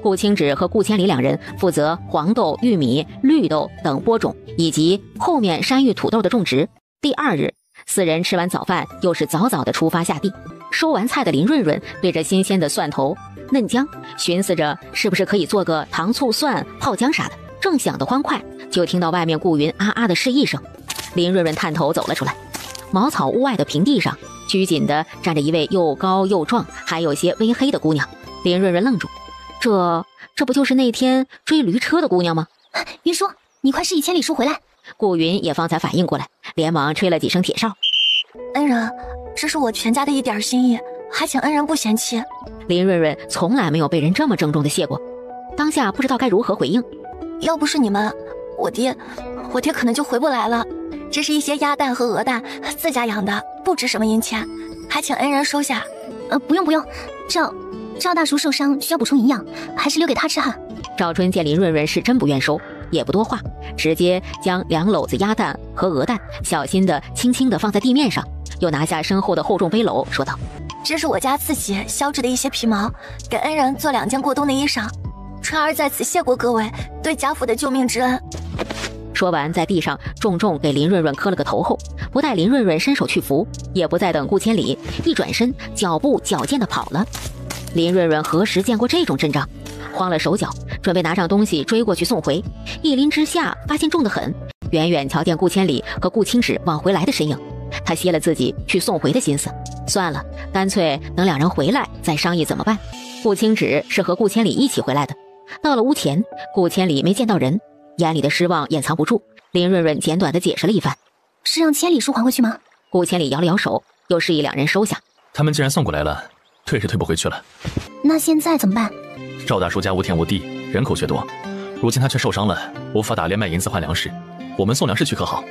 顾清止和顾千里2人负责黄豆、玉米、绿豆等播种，以及后面山芋土豆的种植。第2日，4人吃完早饭，又是早早的出发下地。收完菜的林润润对着新鲜的蒜头、嫩姜，寻思着是不是可以做个糖醋蒜泡姜啥的。正想得欢快，就听到外面顾云啊啊的示意声。林润润探头走了出来，茅草屋外的平地上拘谨地站着一位又高又壮还有些微黑的姑娘。林润润愣住，这不就是那天追驴车的姑娘吗？云叔，你快示意千里叔回来。顾云也方才反应过来，连忙吹了几声铁哨。恩人，这是我全家的一点心意，还请恩人不嫌弃。林润润从来没有被人这么郑重的谢过，当下不知道该如何回应。要不是你们，我爹可能就回不来了。这是一些鸭蛋和鹅蛋，自家养的，不值什么银钱，还请恩人收下。不用，赵大叔受伤需要补充营养，还是留给他吃哈。赵春见林润润是真不愿收，也不多话，直接将2篓子鸭蛋和鹅蛋小心的轻轻的放在地面上，又拿下身后的厚重背篓，说道：这是我家自己削制的一些皮毛，给恩人做2件过冬的衣裳。春儿在此谢过各位对家父的救命之恩。说完，在地上重重给林润润磕了个头后，不待林润润伸手去扶，也不再等顾千里，一转身，脚步矫健地跑了。林润润何时见过这种阵仗，慌了手脚，准备拿上东西追过去送回。一拎之下，发现重得很，远远瞧见顾千里和顾清止往回来的身影，他歇了自己去送回的心思，算了，干脆等2人回来再商议怎么办。顾清止是和顾千里一起回来的，到了屋前，顾千里没见到人，眼里的失望掩藏不住。林润润简短地解释了一番。是让千里叔还回去吗？顾千里摇了摇手，又示意2人收下。他们既然送过来了，退是退不回去了。那现在怎么办？赵大叔家无田无地，人口却多，如今他却受伤了，无法打猎卖银子换粮食，我们送粮食去可好？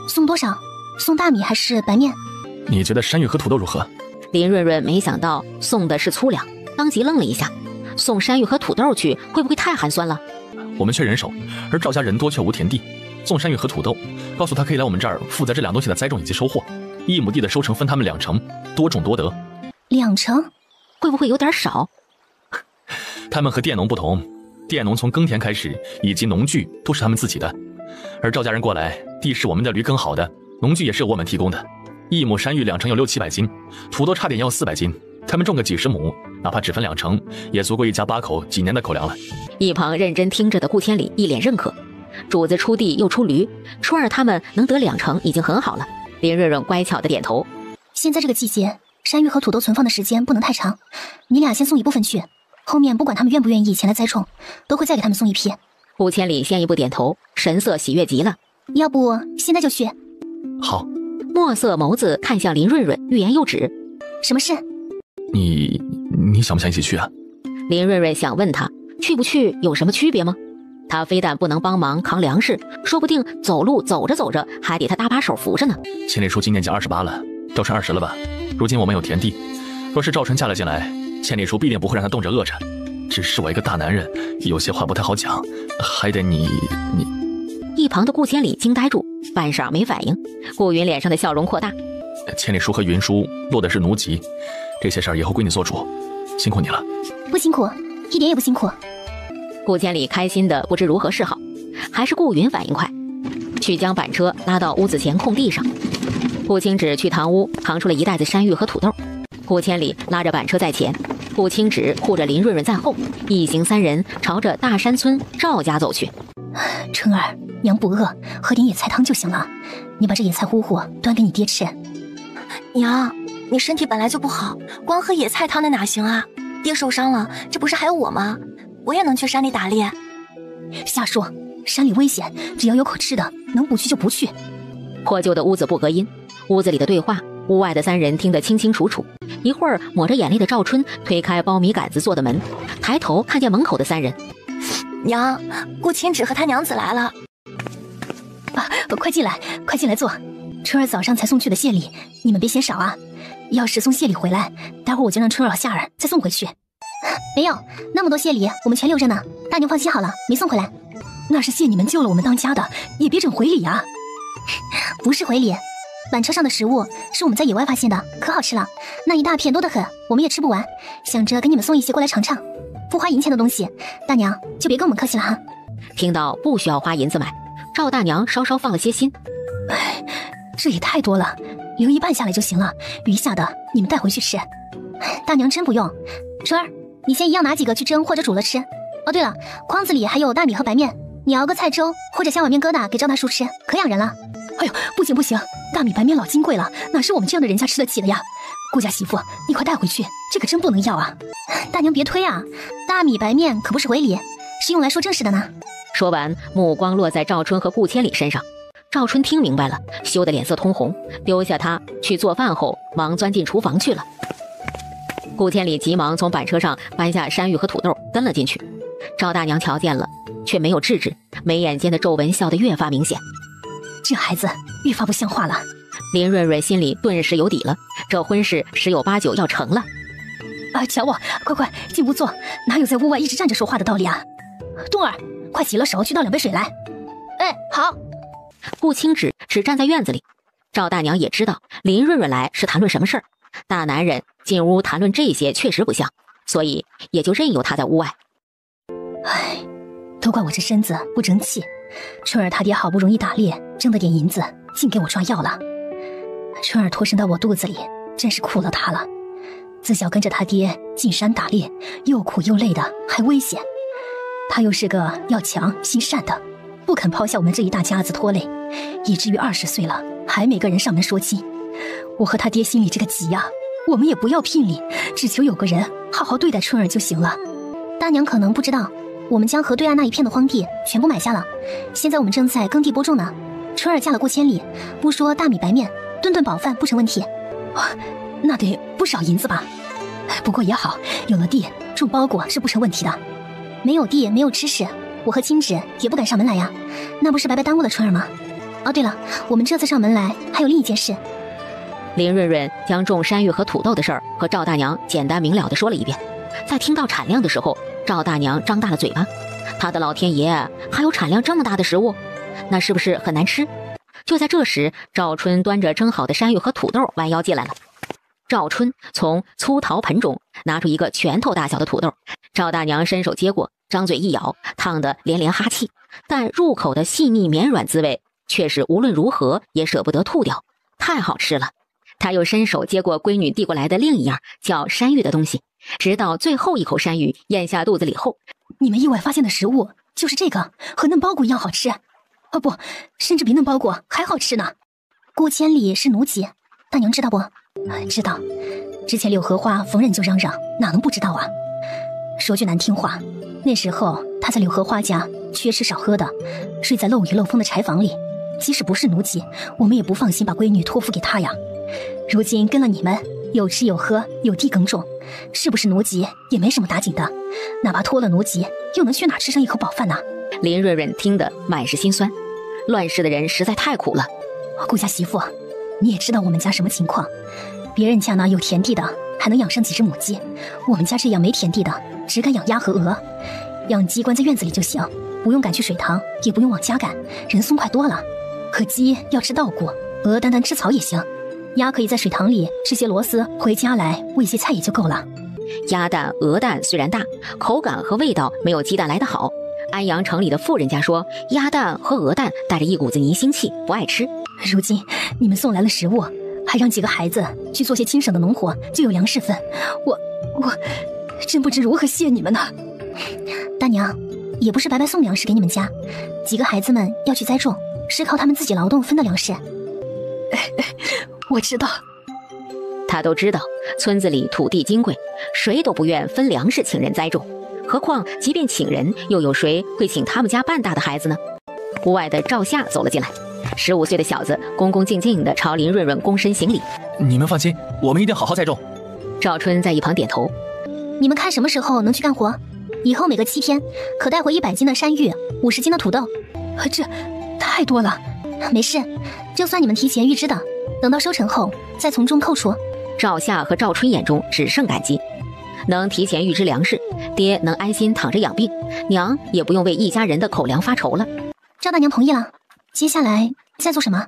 送多少？送大米还是白面？你觉得山芋和土豆如何？林润润没想到送的是粗粮，当即愣了一下。送山芋和土豆去会不会太寒酸了？我们缺人手，而赵家人多却无田地，送山芋和土豆，告诉他可以来我们这儿负责这2东西的栽种以及收获，1亩地的收成分他们2成，多种多得。2成？会不会有点少？他们和佃农不同，佃农从耕田开始以及农具都是他们自己的，而赵家人过来，地是我们的驴耕好的，农具也是由我们提供的。1亩山芋2成有600-700斤，土豆差点要400斤，他们种个几十亩，哪怕只分2成，也足够一家8口几年的口粮了。一旁认真听着的顾千里一脸认可，主子出地又出驴，初二他们能得2成已经很好了。林润润乖巧的点头。现在这个季节，山芋和土豆存放的时间不能太长，你俩先送一部分去，后面不管他们愿不愿意前来栽种，都会再给他们送一批。顾千里先一步点头，神色喜悦极了。要不现在就去？好。墨色眸子看向林润润，欲言又止。什么事？你想不想一起去啊？林瑞瑞想问他去不去有什么区别吗？他非但不能帮忙扛粮食，说不定走路走着走着还得他搭把手扶着呢。千里叔今年已经28了，赵春20了吧？如今我们有田地，若是赵春嫁了进来，千里叔必定不会让他冻着饿着。只是我一个大男人，有些话不太好讲，还得你。一旁的顾千里惊呆住，半晌没反应。顾云脸上的笑容扩大，千里叔和云叔落的是奴籍，这些事儿以后归你做主，辛苦你了。不辛苦，一点也不辛苦。顾千里开心的不知如何是好，还是顾云反应快，去将板车拉到屋子前空地上。顾青芷去堂屋扛出了一袋子山芋和土豆，顾千里拉着板车在前，顾青芷护着林润润在后，一行3人朝着大山村赵家走去。春儿，娘不饿，喝点野菜汤就行了。你把这野菜糊糊端给你爹吃。娘，你身体本来就不好，光喝野菜汤那哪行啊？爹受伤了，这不是还有我吗？我也能去山里打猎。瞎说，山里危险，只要有口吃的，能不去就不去。破旧的屋子不隔音，屋子里的对话，屋外的3人听得清清楚楚。一会儿，抹着眼泪的赵春推开苞米杆子做的门，抬头看见门口的3人。娘，顾青芷和他娘子来了。快进来，快进来坐。春儿早上才送去的谢礼，你们别嫌少啊。要是送谢礼回来，待会儿我就让春儿老下儿再送回去。没有，那么多谢礼，我们全留着呢。大娘放心好了，没送回来。那是谢你们救了我们当家的，也别整回礼啊。不是回礼，板车上的食物是我们在野外发现的，可好吃了，那一大片多得很，我们也吃不完，想着给你们送一些过来尝尝。不花银钱的东西，大娘就别跟我们客气了哈。听到不需要花银子买，赵大娘稍稍放了些心。这也太多了，留一半下来就行了，余下的你们带回去吃。大娘真不用。春儿，你先一样拿几个去蒸或者煮了吃。哦对了，筐子里还有大米和白面，你熬个菜粥或者下碗面疙瘩给赵大叔吃，可养人了。哎呦，不行不行，大米白面老金贵了，哪是我们这样的人家吃得起的呀？顾家媳妇，你快带回去，这可真不能要啊！大娘别推啊，大米白面可不是回礼，是用来说正事的呢。说完，目光落在赵春和顾千里身上。赵春听明白了，羞得脸色通红，丢下他去做饭后，忙钻进厨房去了。顾千里急忙从板车上搬下山芋和土豆，跟了进去。赵大娘瞧见了，却没有制止，眉眼间的皱纹笑得越发明显。这孩子越发不像话了。林瑞瑞心里顿时有底了，这婚事10有8九要成了。瞧我，快进屋坐，哪有在屋外一直站着说话的道理啊？冬儿，快洗了手，去倒2杯水来。哎，好。顾青芷只站在院子里，赵大娘也知道林瑞瑞来是谈论什么事儿，大男人进屋谈论这些确实不像，所以也就任由他在屋外。都怪我这身子不争气，春儿他爹好不容易打猎挣的点银子，竟给我抓药了。春儿脱身到我肚子里，真是苦了他了。自小跟着他爹进山打猎，又苦又累的，还危险。他又是个要强心善的，不肯抛下我们这一大家子拖累，以至于20岁了还没个人上门说亲。我和他爹心里这个急呀，我们也不要聘礼，只求有个人好好对待春儿就行了。大娘可能不知道，我们将河对岸那一片的荒地全部买下了，现在我们正在耕地播种呢。春儿嫁了过千里，不说大米白面，顿顿饱饭不成问题。那得不少银子吧？不过也好，有了地种包裹是不成问题的。没有地没有吃食，我和青芷也不敢上门来呀，那不是白白耽误了春儿吗？哦对了，我们这次上门来还有另一件事。林润润将种山芋和土豆的事儿和赵大娘简单明了地说了一遍。在听到产量的时候，赵大娘张大了嘴巴，她的老天爷，还有产量这么大的食物，那是不是很难吃？就在这时，赵春端着蒸好的山芋和土豆弯腰进来了。赵春从粗陶盆中拿出一个拳头大小的土豆，赵大娘伸手接过，张嘴一咬，烫得连连哈气，但入口的细腻绵软滋味却是无论如何也舍不得吐掉，太好吃了。他又伸手接过闺女递过来的另一样叫山芋的东西，直到最后一口山芋咽下肚子里后，你们意外发现的食物就是这个，和嫩包谷一样好吃。哦不，甚至比嫩包谷还好吃呢。顾千里是奴籍，大娘知道不？知道，之前柳荷花逢人就嚷嚷，哪能不知道啊？说句难听话，那时候他在柳荷花家缺吃少喝的，睡在漏雨漏风的柴房里，即使不是奴籍，我们也不放心把闺女托付给他呀。如今跟了你们，有吃有喝，有地耕种，是不是奴籍也没什么打紧的。哪怕脱了奴籍，又能去哪吃上一口饱饭呢？林润润听得满是心酸，乱世的人实在太苦了。顾家媳妇，你也知道我们家什么情况，别人家呢有田地的，还能养上几只母鸡，我们家这样没田地的，只敢养鸭和鹅。养鸡关在院子里就行，不用赶去水塘，也不用往家赶，人松快多了。可鸡要吃稻谷，鹅单单吃草也行。鸭可以在水塘里吃些螺丝，回家来喂些菜也就够了。鸭蛋、鹅蛋虽然大，口感和味道没有鸡蛋来得好。安阳城里的富人家说，鸭蛋和鹅蛋带着一股子泥腥气，不爱吃。如今你们送来了食物，还让几个孩子去做些轻省的农活，就有粮食分。我真不知如何谢你们呢。大娘，也不是白白送粮食给你们家，几个孩子们要去栽种，是靠他们自己劳动分的粮食。我知道。他都知道村子里土地金贵，谁都不愿分粮食请人栽种，何况即便请人，又有谁会请他们家半大的孩子呢？屋外的赵夏走了进来，15岁的小子恭恭敬敬地朝林润润躬身行礼。你们放心，我们一定好好栽种。赵春在一旁点头。你们看什么时候能去干活？以后每个7天可带回100斤的山芋，50斤的土豆。这太多了。没事，就算你们提前预支的，等到收成后再从中扣除。赵夏和赵春眼中只剩感激，能提前预支粮食，爹能安心躺着养病，娘也不用为一家人的口粮发愁了。赵大娘同意了，接下来再做什么？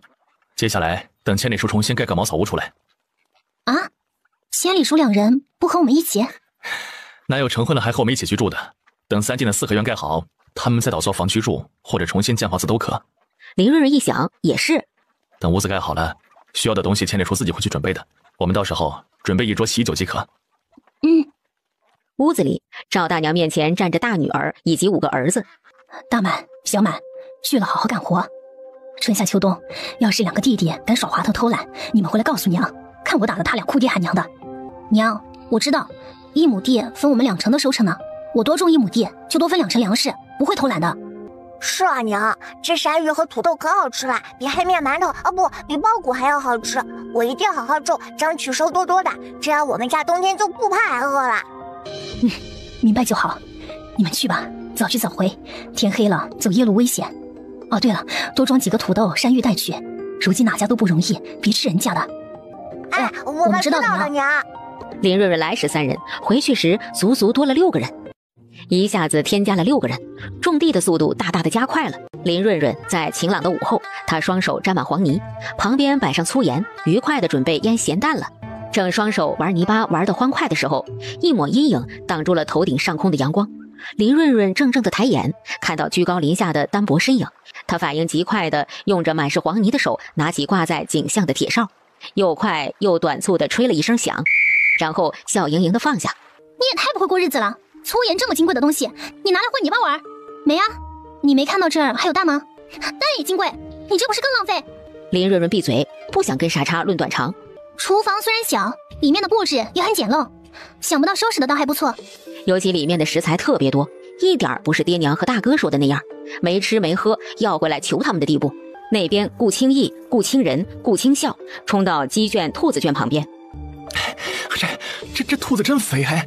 接下来等千里叔重新盖个茅草屋出来。啊？千里叔2人不和我们一起？哪有成婚了还和我们一起居住的？等3进的4合院盖好，他们再倒租房居住，或者重新建房子都可。林润润一想，也是。等屋子盖好了，需要的东西千里叔自己会去准备的，我们到时候准备1桌喜酒即可。屋子里，赵大娘面前站着大女儿以及5个儿子。大满、小满，去了好好干活。春夏秋冬，要是2个弟弟敢耍滑头偷懒，你们回来告诉娘，看我打得他俩哭爹喊娘的。娘，我知道，1亩地分我们2成的收成呢，我多种1亩地就多分2成粮食，不会偷懒的。是啊，娘，这山芋和土豆可好吃了，比黑面馒头不，比包谷还要好吃。我一定好好种，争取收多多的，这样我们家冬天就不怕挨饿了。明白就好。你们去吧，早去早回，天黑了走夜路危险。哦，对了，多装几个土豆、山芋带去，如今哪家都不容易，别吃人家的。哎，我们知道了，娘。林润润来时3人，回去时足足多了6个人。一下子添加了6个人，种地的速度大大的加快了。林润润在晴朗的午后，他双手沾满黄泥，旁边摆上粗盐，愉快地准备腌咸蛋了。正双手玩泥巴玩得欢快的时候，一抹阴影挡住了头顶上空的阳光。林润润怔怔地抬眼，看到居高临下的单薄身影，他反应极快地用着满是黄泥的手拿起挂在颈项的铁哨，又快又短促地吹了一声响，然后笑盈盈地放下。你也太不会过日子了，粗盐这么金贵的东西，你拿来混泥巴玩？没啊，你没看到这儿还有蛋吗？蛋也金贵，你这不是更浪费？林润润闭嘴，不想跟傻叉论短长。厨房虽然小，里面的布置也很简陋，想不到收拾的倒还不错。尤其里面的食材特别多，一点不是爹娘和大哥说的那样，没吃没喝要回来求他们的地步。那边顾清义、顾清仁、顾清孝冲到鸡圈、兔子圈旁边。这兔子真肥还。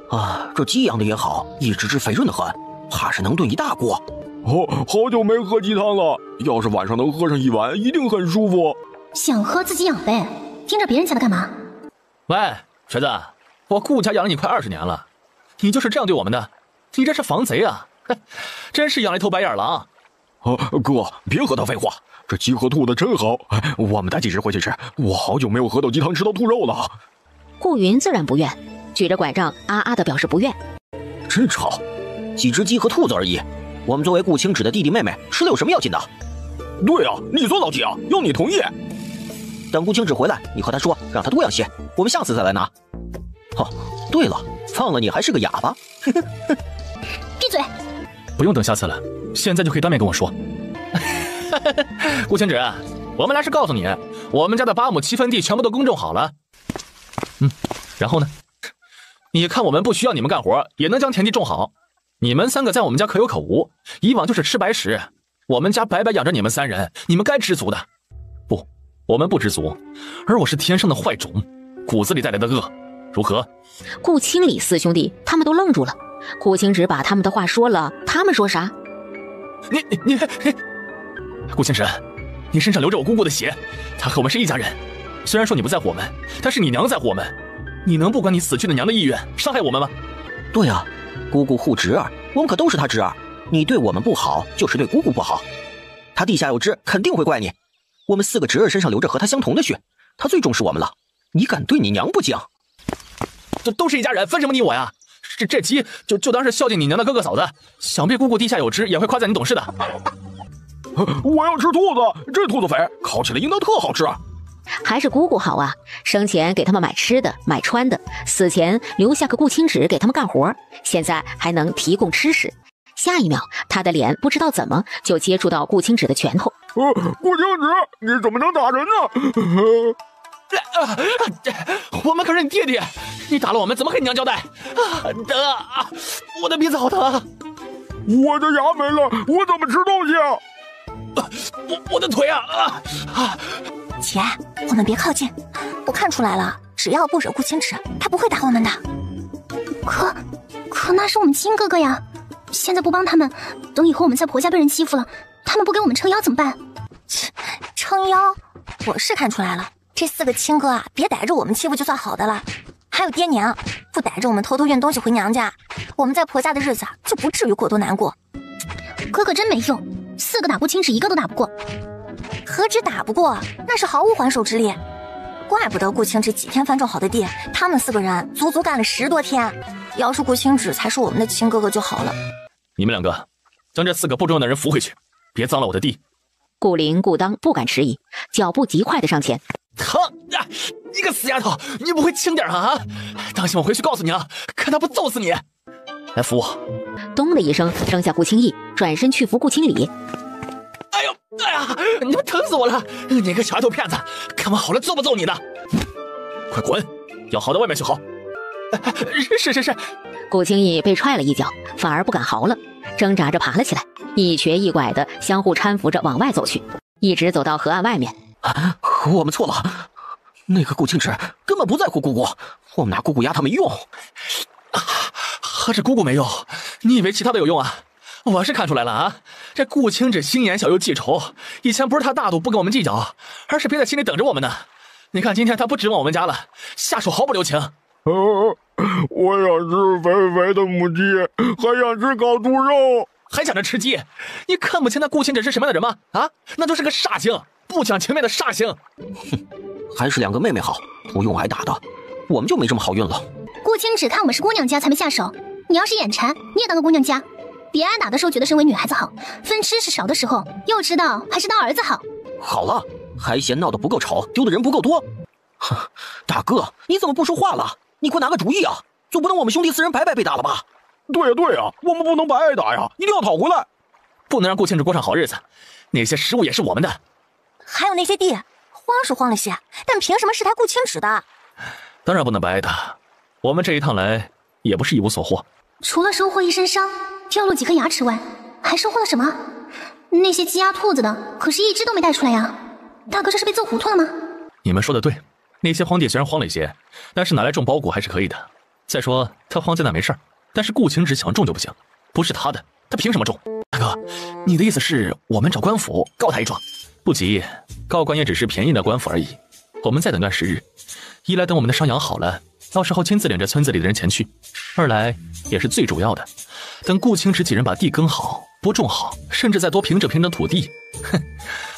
啊，这鸡养的也好，一只只肥润的很，怕是能炖一大锅。好久没喝鸡汤了，要是晚上能喝上1碗，一定很舒服。想喝自己养呗，听着别人家的干嘛？喂，瘸子，我顾家养了你快20年了，你就是这样对我们的？你这是防贼啊！真是养了一头白眼狼。哥，别和他废话，这鸡和兔子真好，我们带几只回去吃。我好久没有喝到鸡汤，吃到兔肉了。顾云自然不愿，举着拐杖啊啊的表示不愿。真吵，几只鸡和兔子而已，我们作为顾清芷的弟弟妹妹，吃了有什么要紧的？对啊，你做老几啊？要你同意。等顾清芷回来，你和他说，让他多养些，我们下次再来拿。哦，对了，放了你还是个哑巴。闭嘴！不用等下次了，现在就可以当面跟我说。顾清芷，我们来是告诉你，我们家的8亩7分地全部都耕种好了。然后呢？你看我们不需要你们干活，也能将田地种好。你们3个在我们家可有可无，以往就是吃白食，我们家白白养着你们3人，你们该知足的。不，我们不知足，而我是天生的坏种。骨子里带来的恶，如何？顾清理四兄弟他们都愣住了。顾清直把他们的话说了，他们说啥？你，顾清直，你身上流着我姑姑的血，她和我们是一家人。虽然说你不在乎我们，但是你娘在乎我们。你能不管你死去的娘的意愿，伤害我们吗？对啊，姑姑护侄儿，我们可都是她侄儿。你对我们不好，就是对姑姑不好。她地下有知，肯定会怪你。我们4个侄儿身上流着和她相同的血，她最重视我们了。你敢对你娘不敬？都是一家人，分什么你我呀？这鸡就当是孝敬你娘的哥哥嫂子。想必姑姑地下有知，也会夸赞你懂事的。我要吃兔子，这兔子肥烤起来应当特好吃。还是姑姑好啊，生前给他们买吃的买穿的，死前留下个顾清直给他们干活，现在还能提供吃食。下一秒，他的脸不知道怎么就接触到顾清直的拳头。顾清直，你怎么能打人呢？我们可是你弟弟，你打了我们，怎么跟你娘交代？我的鼻子好疼啊！我的牙没了，我怎么吃东西啊？我的腿啊！姐，我们别靠近。我看出来了，只要不惹顾清直，他不会打我们的。可那是我们亲哥哥呀！现在不帮他们，等以后我们在婆家被人欺负了，他们不给我们撑腰怎么办？撑腰？我是看出来了，这4个亲哥啊，别逮着我们欺负就算好的了。还有爹娘，不逮着我们偷偷运东西回娘家，我们在婆家的日子就不至于过多难过。哥哥真没用，4个打顾清直1个都打不过。何止打不过，那是毫无还手之力。怪不得顾清直几天翻种好的地，他们4个人足足干了10多天。要是顾清直才是我们的亲哥哥就好了。你们2个将这4个不重要的人扶回去，别脏了我的地。顾灵、顾当不敢迟疑，脚步极快的上前。疼啊！你个死丫头，你不会轻点啊？当心我回去告诉娘，看他不揍死你！来扶我！咚的一声扔下顾清义，转身去扶顾清理。哎呀！你们疼死我了！你个小丫头片子，看我好了揍不揍你的？快滚！要嚎到外面去嚎！是。顾清义被踹了一脚，反而不敢嚎了，挣扎着爬了起来，一瘸一拐的相互搀扶着往外走去，一直走到河岸外面。我们错了，那个顾清直根本不在乎姑姑，我们拿姑姑压他没用。何止姑姑没用，你以为其他的有用啊？我是看出来了啊，这顾清直心眼小又记仇，以前不是他大度不跟我们计较，而是憋在心里等着我们呢。你看今天他不指望我们家了，下手毫不留情。我想吃肥肥的母鸡，还想吃烤猪肉，还想着吃鸡？你看不清那顾清直是什么样的人吗？啊，那就是个煞星，不讲情面的煞星。哼，还是2个妹妹好，不用挨打的，我们就没这么好运了。顾清直看我们是姑娘家才没下手，你要是眼馋，你也当个姑娘家。别挨打的时候觉得身为女孩子好，分吃食少的时候又知道还是当儿子好。好了，还嫌闹得不够吵，丢的人不够多。哼，大哥，你怎么不说话了？你快拿个主意啊！总不能我们兄弟4人白白被打了吧？对呀，我们不能白挨打呀，一定要讨回来，不能让顾清直过上好日子。那些食物也是我们的，还有那些地，慌是慌了些，但凭什么是他顾清直的？当然不能白挨打，我们这一趟来也不是一无所获，除了收获一身伤，掉落几颗牙齿外，还收获了什么？那些鸡鸭兔子的，可是一只都没带出来呀！大哥这是被揍糊涂了吗？你们说的对，那些荒地虽然荒了一些，但是拿来种包谷还是可以的。再说他荒在那没事儿，但是顾清直想种就不行，不是他的，他凭什么种？大哥，你的意思是我们找官府告他一状？不急，告官也只是便宜的官府而已。我们再等段时日，一来等我们的伤养好了，到时候亲自领着村子里的人前去；二来也是最主要的，等顾清直几人把地耕好、播种好，甚至再多平整土地，哼，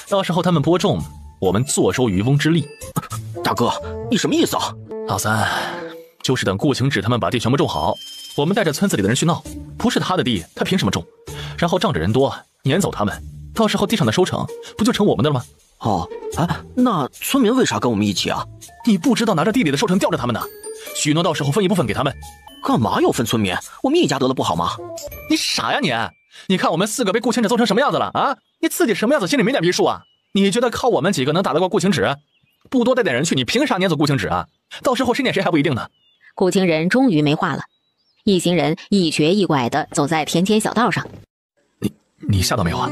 到时候他们播种，我们坐收渔翁之利。大哥，你什么意思啊？老三，就是等顾清直他们把地全部种好，我们带着村子里的人去闹，不是他的地，他凭什么种？然后仗着人多撵走他们，到时候地上的收成不就成我们的了吗？哦，那村民为啥跟我们一起啊？你不知道拿着地里的收成吊着他们呢？许诺到时候分一部分给他们。干嘛要分村民？我们一家得了不好吗？你傻呀你！你看我们4个被顾清直揍成什么样子了啊？你自己什么样子心里没点逼数啊？你觉得靠我们几个能打得过顾清直？不多带点人去，你凭啥撵走顾清直啊？到时候谁撵谁还不一定呢。顾清人终于没话了，一行人一瘸一拐地走在田间小道上。你吓到没有啊？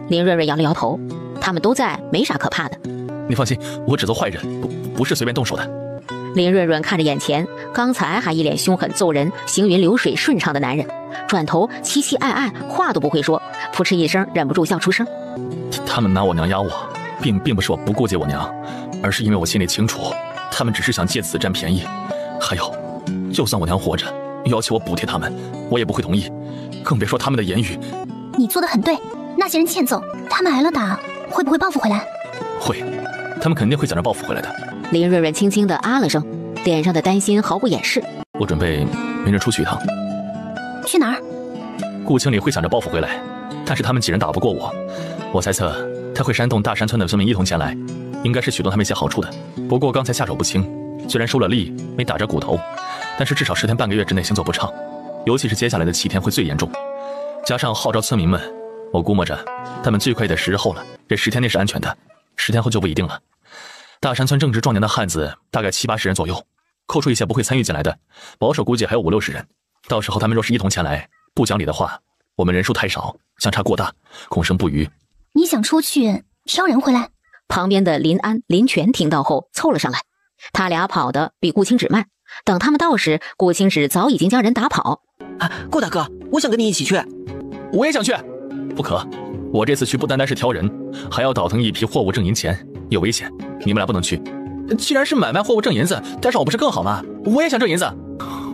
林瑞瑞摇了摇头，他们都在，没啥可怕的。你放心，我只做坏人，不是随便动手的。林润润看着眼前刚才还一脸凶狠揍人、行云流水顺畅的男人，转头期期爱爱，话都不会说，扑哧一声忍不住笑出声。他们拿我娘压我，并不是我不顾及我娘，而是因为我心里清楚，他们只是想借此占便宜。还有，就算我娘活着，要求我补贴他们，我也不会同意，更别说他们的言语。你做得很对，那些人欠揍，他们挨了打，会不会报复回来？会，他们肯定会想着报复回来的。林润润轻轻地啊了声，脸上的担心毫不掩饰。我准备明日出去一趟。去哪儿？顾经理会想着报复回来，但是他们几人打不过我，我猜测他会煽动大山村的村民一同前来，应该是许诺他们一些好处的。不过刚才下手不轻，虽然收了力，没打着骨头，但是至少10天半个月之内行走不畅，尤其是接下来的7天会最严重。加上号召村民们，我估摸着他们最快也得10日后了。这10天内是安全的，10天后就不一定了。大山村正值壮年的汉子大概70、80人左右，扣除一些不会参与进来的，保守估计还有50、60人。到时候他们若是一同前来，不讲理的话，我们人数太少，相差过大，恐生不虞。你想出去挑人回来？旁边的林安、林泉听到后凑了上来，他俩跑得比顾青芷慢。等他们到时，顾青芷早已经将人打跑。顾大哥，我想跟你一起去。我也想去。不可，我这次去不单单是挑人，还要倒腾一批货物挣银钱，有危险，你们俩不能去。既然是买卖货物挣银子，带上我不是更好吗？我也想挣银子。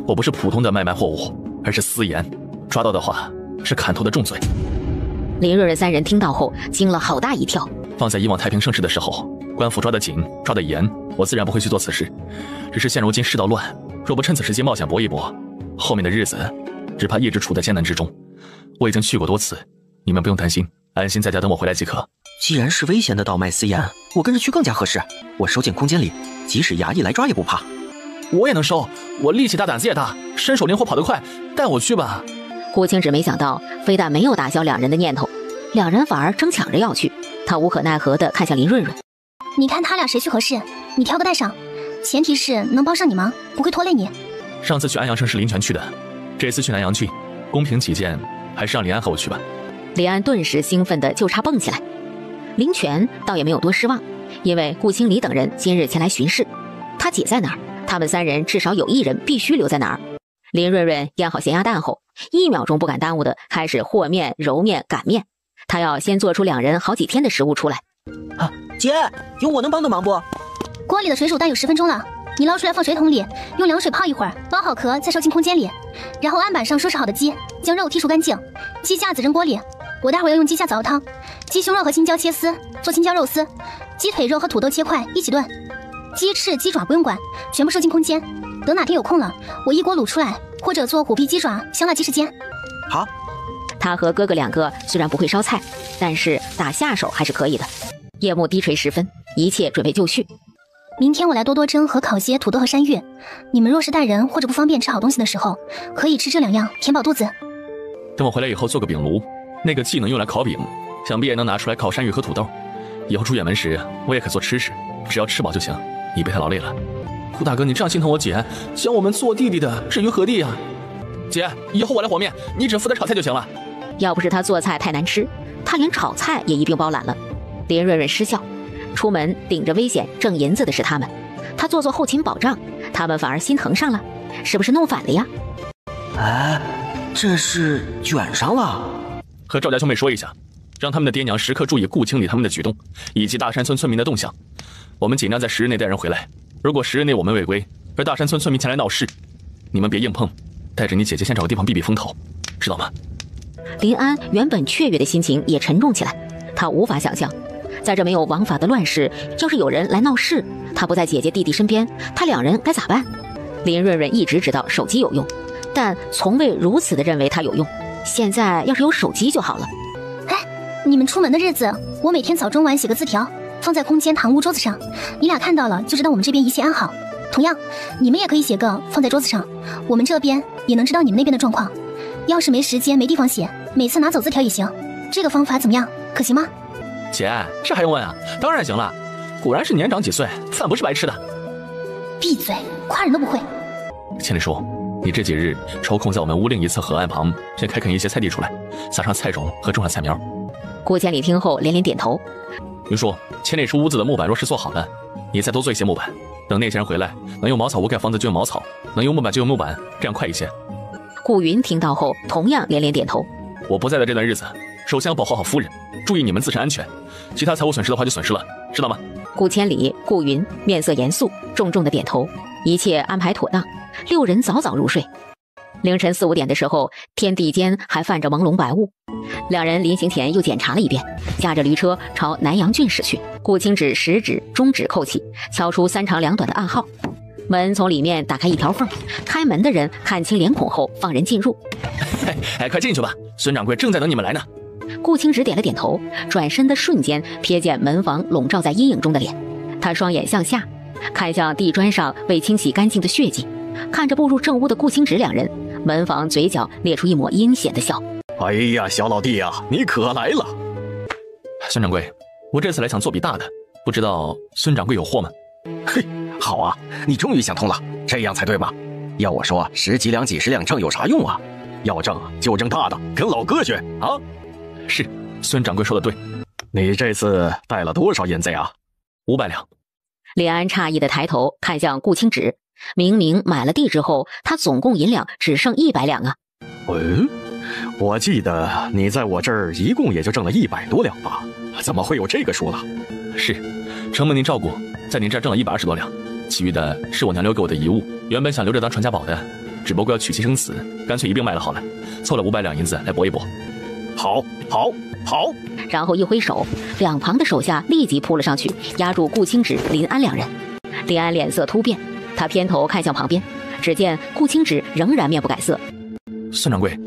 我不是普通的买卖货物，而是私盐，抓到的话是砍头的重罪。林润润3人听到后惊了好大一跳。放在以往太平盛世的时候，官府抓得紧，抓得严，我自然不会去做此事。只是现如今世道乱，若不趁此时机冒险搏一搏，后面的日子只怕一直处在艰难之中。我已经去过多次，你们不用担心，安心在家等我回来即可。既然是危险的倒卖私盐，我跟着去更加合适。我收进空间里，即使衙役来抓也不怕。我也能收，我力气大胆子也大，身手灵活跑得快，带我去吧。顾青芷没想到非但没有打消2人的念头，2人反而争抢着要去。他无可奈何地看向林润润，你看他俩谁去合适，你挑个带上，前提是能帮上你忙，不会拖累你。上次去安阳城是林泉去的，这次去南阳郡，公平起见，还是让林安和我去吧。林安顿时兴奋的就差蹦起来。林泉倒也没有多失望，因为顾清离等人今日前来巡视，他姐在哪儿，他们3人至少有1人必须留在哪儿。林润润腌好咸鸭蛋后，1秒钟不敢耽误的开始和面、揉面、擀面，他要先做出2人好几天的食物出来。姐，有我能帮的忙不？锅里的水煮蛋有10分钟了，你捞出来放水桶里，用凉水泡一会儿，捞好壳再收进空间里，然后案板上收拾好的鸡，将肉剔除干净，鸡架子扔锅里。我待会儿要用鸡架子熬汤，鸡胸肉和青椒切丝做青椒肉丝，鸡腿肉和土豆切块一起炖，鸡翅鸡爪不用管，全部收进空间。等哪天有空了，我一锅卤出来，或者做虎皮鸡爪、香辣鸡翅煎。好。他和哥哥2个虽然不会烧菜，但是打下手还是可以的。夜幕低垂时分，一切准备就绪。明天我来多多蒸和烤些土豆和山芋，你们若是带人或者不方便吃好东西的时候，可以吃这2样填饱肚子。等我回来以后做个饼炉，那个既能用来烤饼，想必也能拿出来烤山芋和土豆。以后出远门时我也可做吃食，只要吃饱就行，你别太劳累了。顾大哥，你这样心疼我姐，将我们做弟弟的置于何地啊？姐，以后我来和面，你只负责炒菜就行了。要不是他做菜太难吃，他连炒菜也一并包揽了。林润润失笑，出门顶着危险挣银子的是他们，他做后勤保障，他们反而心疼上了，是不是弄反了呀？这是卷上了。和赵家兄妹说一下，让他们的爹娘时刻注意顾清理他们的举动，以及大山村村民的动向。我们尽量在10日内带人回来，如果10日内我们未归，而大山村村民前来闹事，你们别硬碰，带着你姐姐先找个地方避避风头，知道吗？林安原本雀跃的心情也沉重起来，他无法想象，在这没有王法的乱世，要是有人来闹事，他不在姐姐弟弟身边，他2人该咋办？林润润一直知道手机有用，但从未如此的认为它有用。现在要是有手机就好了。你们出门的日子，我每天早中晚写个字条，放在空间堂屋桌子上，你俩看到了就知道我们这边一切安好。同样，你们也可以写个放在桌子上，我们这边也能知道你们那边的状况。要是没时间没地方写，每次拿走字条也行。这个方法怎么样？可行吗？姐，这还用问啊？当然行了，果然是年长几岁，饭不是白吃的。闭嘴，夸人都不会。千里叔，你这几日抽空在我们屋另一侧河岸旁先开垦一些菜地出来，撒上菜种和种上菜苗。顾千里听后连连点头。云叔，千里叔屋子的木板若是做好了，你再多做一些木板，等那些人回来，能用茅草屋盖房子就用茅草，能用木板就用木板，这样快一些。顾云听到后，同样连连点头。我不在的这段日子，首先要保护好夫人，注意你们自身安全，其他财物损失的话就损失了，知道吗？顾千里、顾云面色严肃，重重的点头。一切安排妥当，6人早早入睡。凌晨4、5点的时候，天地间还泛着朦胧白雾。2人临行前又检查了一遍，驾着驴车朝南阳郡驶去。顾清止食指、中指扣起，敲出3长2短的暗号。门从里面打开一条缝，开门的人看清脸孔后放人进入。快进去吧，孙掌柜正在等你们来呢。顾清止点了点头，转身的瞬间瞥见门房笼罩在阴影中的脸，他双眼向下，看向地砖上未清洗干净的血迹，看着步入正屋的顾清止2人，门房嘴角咧出一抹阴险的笑。哎呀，小老弟呀，你可来了！孙掌柜，我这次来想做笔大的，不知道孙掌柜有货吗？嘿，好啊，你终于想通了，这样才对吧？要我说，10几两、几十两证有啥用啊？要挣就挣大的，跟老哥学啊！是，孙掌柜说的对。你这次带了多少银子呀？500两。李安诧异的抬头看向顾清止，明明买了地之后，他总共银两只剩100两啊。我记得你在我这儿一共也就挣了100多两吧？怎么会有这个数了？是，承蒙您照顾，在您这儿挣了120多两，其余的是我娘留给我的遗物，原本想留着当传家宝的，只不过要娶妻生子，干脆一并卖了好了，凑了500两银子来搏一搏。好，然后一挥手，两旁的手下立即扑了上去，压住顾清止、林安2人。林安脸色突变，他偏头看向旁边，只见顾清止仍然面不改色。孙掌柜，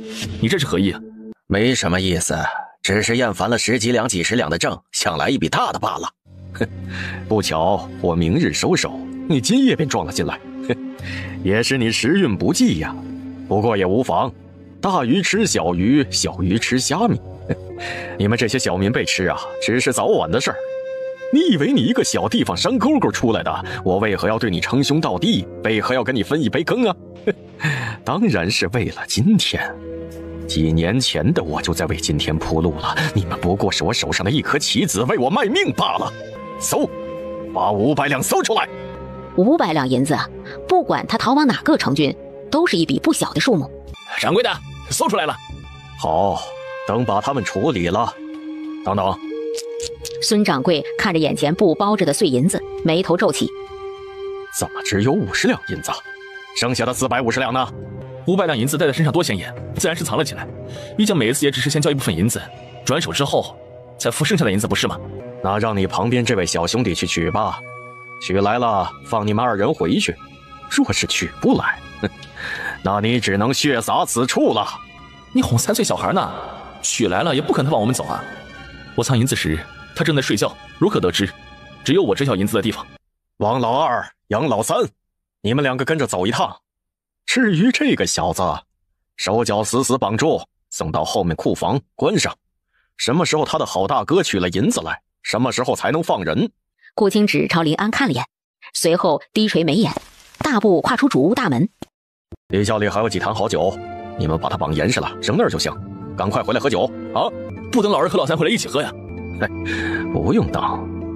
你这是何意啊？没什么意思，只是厌烦了10几两、几十两的证，想来一笔大的罢了。哼，不巧我明日收手，你今夜便撞了进来，也是你时运不济呀。不过也无妨，大鱼吃小鱼，小鱼吃虾米。你们这些小民被吃啊，只是早晚的事儿。你以为你一个小地方山沟沟出来的，我为何要对你称兄道弟，为何要跟你分一杯羹啊？当然是为了今天。几年前的我就在为今天铺路了，你们不过是我手上的一颗棋子，为我卖命罢了。搜，把500两搜出来。500两银子，不管他逃往哪个城郡，都是一笔不小的数目。掌柜的，搜出来了。好，等把他们处理了。等等。孙掌柜看着眼前布包着的碎银子，眉头皱起。怎么只有50两银子？剩下的450两呢？500两银子带在身上多显眼，自然是藏了起来。毕竟每一次也只是先交一部分银子，转手之后再付剩下的银子，不是吗？那让你旁边这位小兄弟去取吧，取来了放你们2人回去。若是取不来，那你只能血洒此处了。你哄3岁小孩呢？取来了也不可能放我们走啊！我藏银子时，他正在睡觉，如何得知？只有我知晓银子的地方。王老2、杨老3，你们2个跟着走一趟。至于这个小子，手脚死死绑住，送到后面库房关上。什么时候他的好大哥取了银子来，什么时候才能放人？顾清止朝林安看了眼，随后低垂眉眼，大步跨出主屋大门。李窖里还有几坛好酒，你们把它绑严实了，扔那儿就行。赶快回来喝酒啊！不等老2和老3回来一起喝呀？不用等，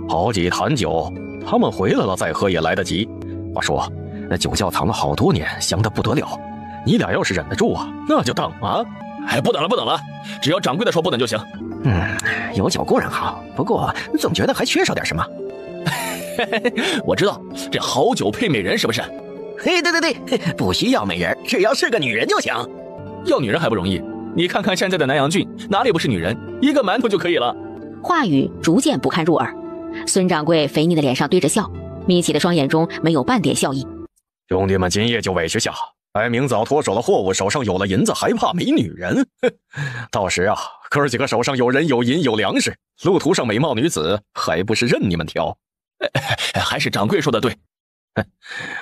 好几坛酒，他们回来了再喝也来得及。话说，那酒窖藏了好多年，香得不得了。你俩要是忍得住啊，那就等啊！不等了，只要掌柜的说不等就行。有酒固然好，不过总觉得还缺少点什么。我知道，这好酒配美人是不是？对，不需要美人，只要是个女人就行。要女人还不容易，你看看现在的南阳郡，哪里不是女人？一个馒头就可以了。话语逐渐不堪入耳，孙掌柜肥腻的脸上堆着笑，眯起的双眼中没有半点笑意。兄弟们今夜就委屈下，待明早脱手了货物，手上有了银子，还怕没女人？到时啊，哥几个手上有人有银有粮食，路途上美貌女子还不是任你们挑？还是掌柜说的对。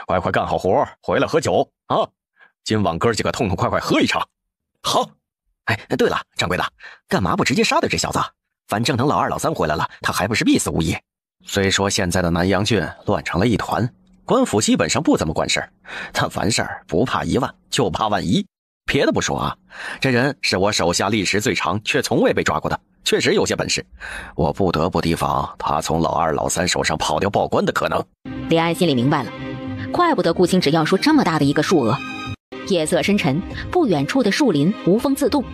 快干好活，回来喝酒啊！今晚哥几个痛痛快快喝一场。好。对了，掌柜的，干嘛不直接杀掉这小子？反正等老2、老3回来了，他还不是必死无疑。虽说现在的南阳郡乱成了一团，官府基本上不怎么管事儿，但凡事不怕1万，就怕万一。别的不说啊，这人是我手下历时最长却从未被抓过的，确实有些本事，我不得不提防他从老二老三手上跑掉报关的可能。李安心里明白了，怪不得顾青只要说这么大的一个数额。夜色深沉，不远处的树林无风自动，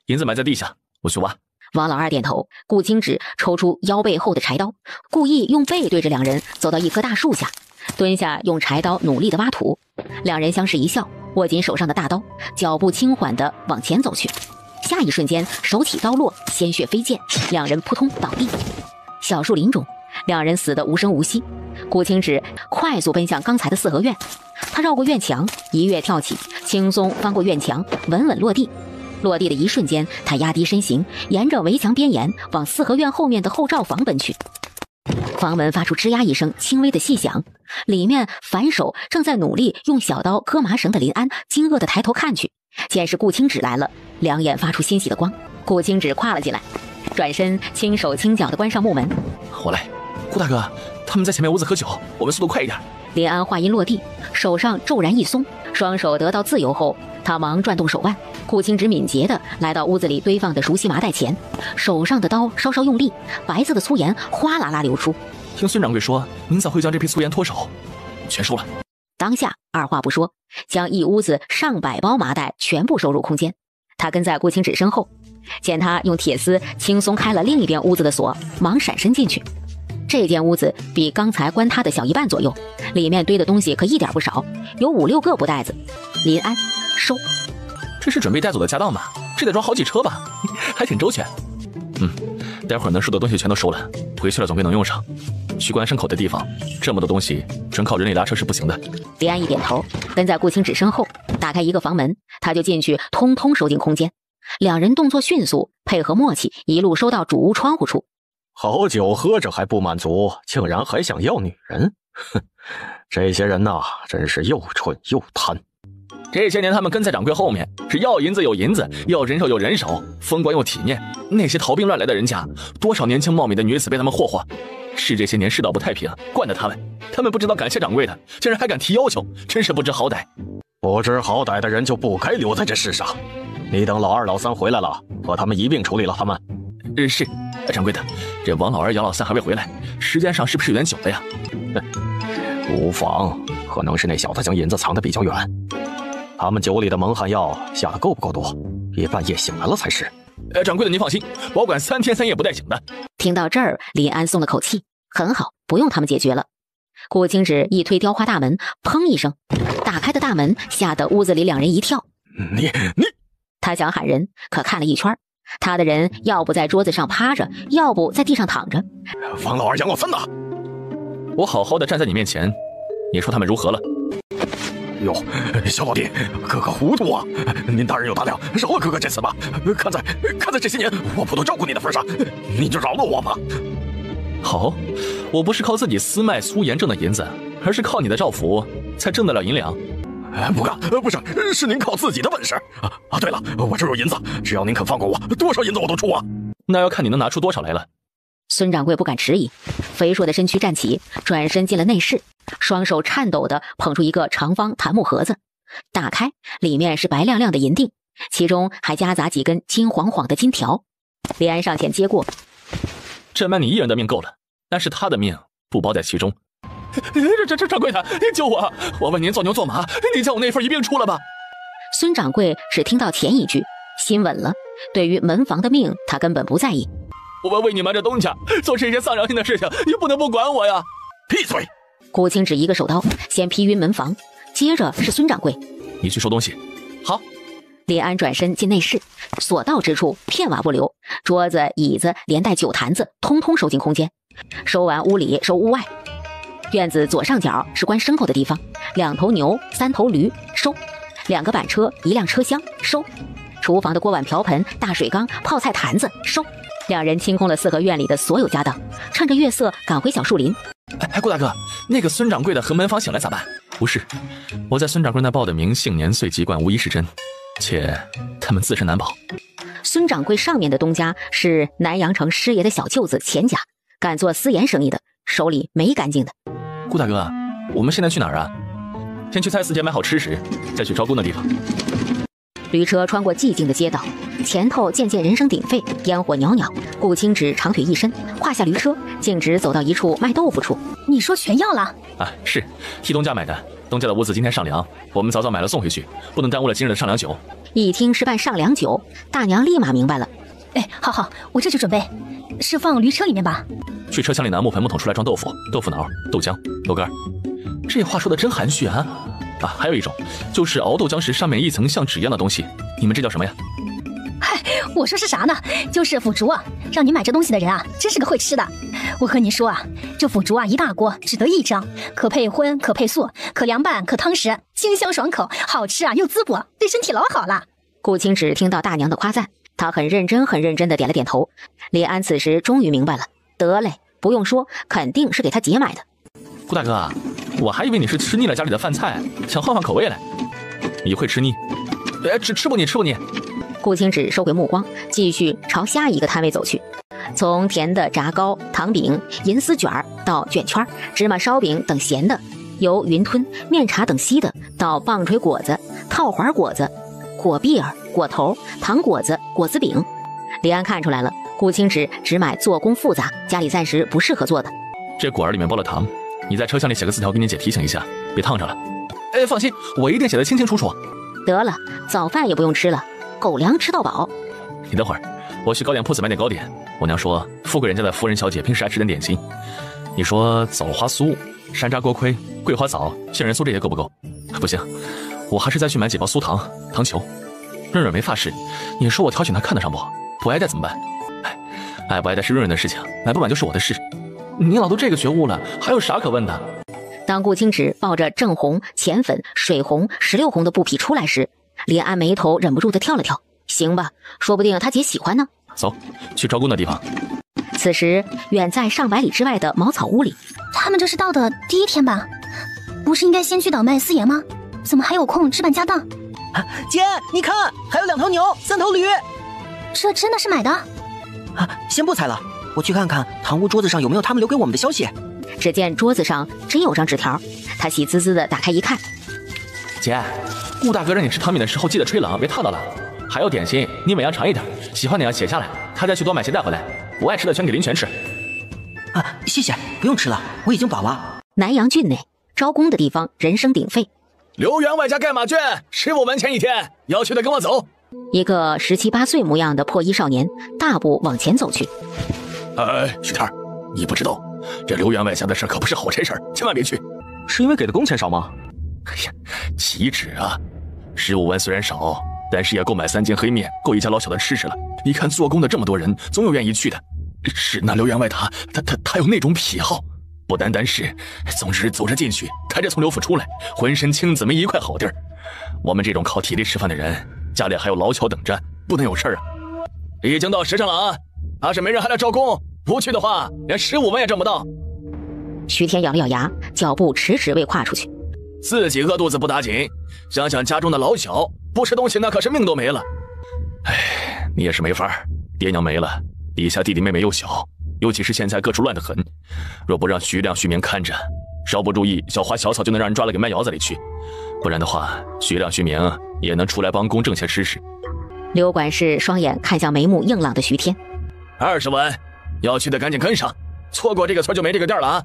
银子埋在地下，我去挖。王老二点头，顾青只抽出腰背后的柴刀，故意用背对着两人走到一棵大树下，蹲下用柴刀努力地挖土。两人相视一笑，握紧手上的大刀，脚步轻缓地往前走去。下一瞬间，手起刀落，鲜血飞溅，两人扑通倒地。小树林中，两人死得无声无息。顾青只快速奔向刚才的四合院，他绕过院墙，一跃跳起，轻松翻过院墙，稳稳落地。落地的一瞬间，他压低身形，沿着围墙边沿往四合院后面的后罩房奔去。房门发出吱呀一声轻微的细响，里面反手正在努力用小刀割麻绳的林安惊愕地抬头看去，见是顾青芷来了，两眼发出欣喜的光。顾青芷跨了进来，转身轻手轻脚地关上木门。我来。顾大哥，他们在前面屋子喝酒，我们速度快一点。林安话音落地，手上骤然一松，双手得到自由后，他忙转动手腕。顾青芷敏捷地来到屋子里堆放的熟悉麻袋前，手上的刀稍稍用力，白色的粗盐哗啦啦流出。听孙掌柜说，明早会将这批粗盐脱手，全收了。当下二话不说，将一屋子上百包麻袋全部收入空间。他跟在顾青芷身后，见他用铁丝轻松开了另一边屋子的锁，忙闪身进去。这间屋子比刚才关他的小一半左右，里面堆的东西可一点不少，有5、6个布袋子。林安收，这是准备带走的家当吧？这得装好几车吧？还挺周全。待会儿能收的东西全都收了，回去了总归能用上。去关牲口的地方，这么多东西纯靠人力拉车是不行的。林安一点头，跟在顾青芷身后，打开一个房门，他就进去，通通收进空间。两人动作迅速，配合默契，一路收到主屋窗户处。好酒喝着还不满足，竟然还想要女人，哼！这些人呐，真是又蠢又贪。这些年他们跟在掌柜后面，是要银子有银子，要人手有人手，风光又体面。那些逃兵乱来的人家，多少年轻貌美的女子被他们霍霍。是这些年世道不太平，惯的他们不知道感谢掌柜的，竟然还敢提要求，真是不知好歹。不知好歹的人就不该留在这世上。你等老二老三回来了，和他们一并处理了他们。是，掌柜的，这王老二杨老三还未回来，时间上是不是有点久了呀？无妨，可能是那小子将银子藏得比较远。他们酒里的蒙汗药下得够不够多？别半夜醒来了才是。掌柜的您放心，保管3天3夜不带醒的。听到这儿，林安松了口气，很好，不用他们解决了。顾青芷一推雕花大门，砰一声，打开的大门吓得屋子里两人一跳。你，他想喊人，可看了一圈，他的人要不在桌子上趴着，要不在地上躺着。王老二杨老三呢？我好好的站在你面前，你说他们如何了？哟，小老弟，哥哥糊涂啊！您大人有大量，饶了哥哥这次吧。看在这些年我不都照顾你的份上，你就饶了我吧。好，我不是靠自己私卖粗盐挣的银子，而是靠你的照拂才挣得了银两。不干，不是您靠自己的本事啊！对了，我这有银子，只要您肯放过我，多少银子我都出啊！那要看你能拿出多少来了。孙掌柜不敢迟疑，肥硕的身躯站起，转身进了内室，双手颤抖地捧出一个长方檀木盒子，打开，里面是白亮亮的银锭，其中还夹杂几根金晃晃的金条。李安上前接过，这卖你一人的命够了，但是他的命不包在其中。这掌柜的，您救我！我问您做牛做马，你将我那份一并出了吧。孙掌柜只听到前一句，心稳了，对于门房的命他根本不在意。我为你瞒着东家做这些丧良心的事情，你不能不管我呀！闭嘴！顾青芷一个手刀先劈晕门房，接着是孙掌柜，你去收东西。好。林安转身进内室，所到之处片瓦不留，桌子椅子连带酒坛子通通收进空间。收完屋里，收屋外。院子左上角是关牲口的地方，2头牛3头驴收，2个板车1辆车厢收，厨房的锅碗瓢盆大水缸泡菜坛子收。两人清空了4合院里的所有家当，趁着月色赶回小树林。顾大哥，那个孙掌柜的和门房醒来咋办？不是，我在孙掌柜那报的名姓年岁籍贯无一是真，且他们自身难保。孙掌柜上面的东家是南阳城师爷的小舅子钱家，干做私盐生意的，手里没干净的。顾大哥，我们现在去哪儿啊？先去菜市街买好吃食，再去招工的地方。驴车穿过寂静的街道，前头渐渐人声鼎沸，烟火袅袅。顾青芷长腿一伸，跨下驴车，径直走到一处卖豆腐处。你说全要了？啊，是替东家买的。东家的屋子今天上梁，我们早早买了送回去，不能耽误了今日的上梁酒。一听是办上梁酒，大娘立马明白了。哎，好，我这就准备。是放驴车里面吧？去车厢里拿木盆木桶出来装豆腐、豆腐脑、豆浆、豆干。这话说的真含蓄啊！啊，还有一种就是熬豆浆时上面一层像纸一样的东西，你们这叫什么呀？嗨，我说是啥呢？就是腐竹啊！让你买这东西的人啊，真是个会吃的。我和你说啊，这腐竹啊，一大锅只得1张，可配荤，可配素，可凉拌，可汤食，清香爽口，好吃啊又滋补，对身体老好了。顾青芷听到大娘的夸赞，她很认真地点了点头。李安此时终于明白了，得嘞，不用说，肯定是给他姐买的。顾大哥，我还以为你是吃腻了家里的饭菜，想换换口味来。你会吃腻？吃不腻。顾青芷收回目光，继续朝下一个摊位走去。从甜的炸糕、糖饼、银丝卷到卷圈、芝麻烧饼等咸的，由云吞、面茶等稀的，到棒槌果子、套环果子、果篦儿、果头、糖果子、果子饼。李安看出来了，顾青芷只买做工复杂，家里暂时不适合做的。这果儿里面包了糖，你在车厢里写个字条给你姐提醒一下，别烫着了。哎，放心，我一定写得清清楚楚。得了，早饭也不用吃了，狗粮吃到饱。你等会儿，我去糕点铺子买点糕点。我娘说，富贵人家的夫人小姐平时爱吃点点心。你说枣花酥、山楂锅盔、桂花枣、杏仁酥这些够不够？不行，我还是再去买几包酥糖、糖球。润润没发誓，你说我挑选她看得上不？不爱戴怎么办？哎，爱不爱戴是润润的事情，买不买就是我的事。你老都这个觉悟了，还有啥可问的？当顾青芷抱着正红、浅粉、水红、16红的布匹出来时，李安眉头忍不住地跳了跳。行吧，说不定他姐喜欢呢。走，去招工的地方。此时，远在上百里之外的茅草屋里，他们这是到的第1天吧？不是应该先去倒卖私盐吗？怎么还有空置办家当？啊，姐，你看，还有2头牛、3头驴。这真的是买的？啊，先不猜了，我去看看堂屋桌子上有没有他们留给我们的消息。只见桌子上真有张纸条，他喜滋滋地打开一看。姐，顾大哥让你吃汤米的时候记得吹冷，别烫到了。还有点心，你每样尝一点，喜欢哪样写下来，他再去多买些带回来。不爱吃的全给林泉吃。啊，谢谢，不用吃了，我已经饱了。南阳郡内招工的地方人声鼎沸。刘员外家盖马圈，15文钱1天，要去的跟我走。一个17、18岁模样的破衣少年大步往前走去。徐天，你不知道，这刘员外家的事可不是好差事，千万别去。是因为给的工钱少吗？哎呀，岂止啊！15文虽然少，但是也够买3斤黑面，够一家老小的吃食了。你看做工的这么多人，总有愿意去的。是那刘员外他有那种癖好，不单单是，总之走着进去，抬着从刘府出来，浑身青紫没一块好地儿。我们这种靠体力吃饭的人，家里还有老小等着，不能有事啊。已经到时辰了啊！要是没人还来招工，不去的话，连15文也挣不到。徐天咬了咬牙，脚步迟迟未跨出去。自己饿肚子不打紧，想想家中的老小，不吃东西那可是命都没了。哎，你也是没法，爹娘没了，底下弟弟妹妹又小，尤其是现在各处乱得很。若不让徐亮、徐明看着，稍不注意，小花小草就能让人抓了给卖窑子里去。不然的话，徐亮、徐明也能出来帮工挣些吃食。刘管事双眼看向眉目硬朗的徐天。20文，要去的赶紧跟上，错过这个村就没这个店了啊！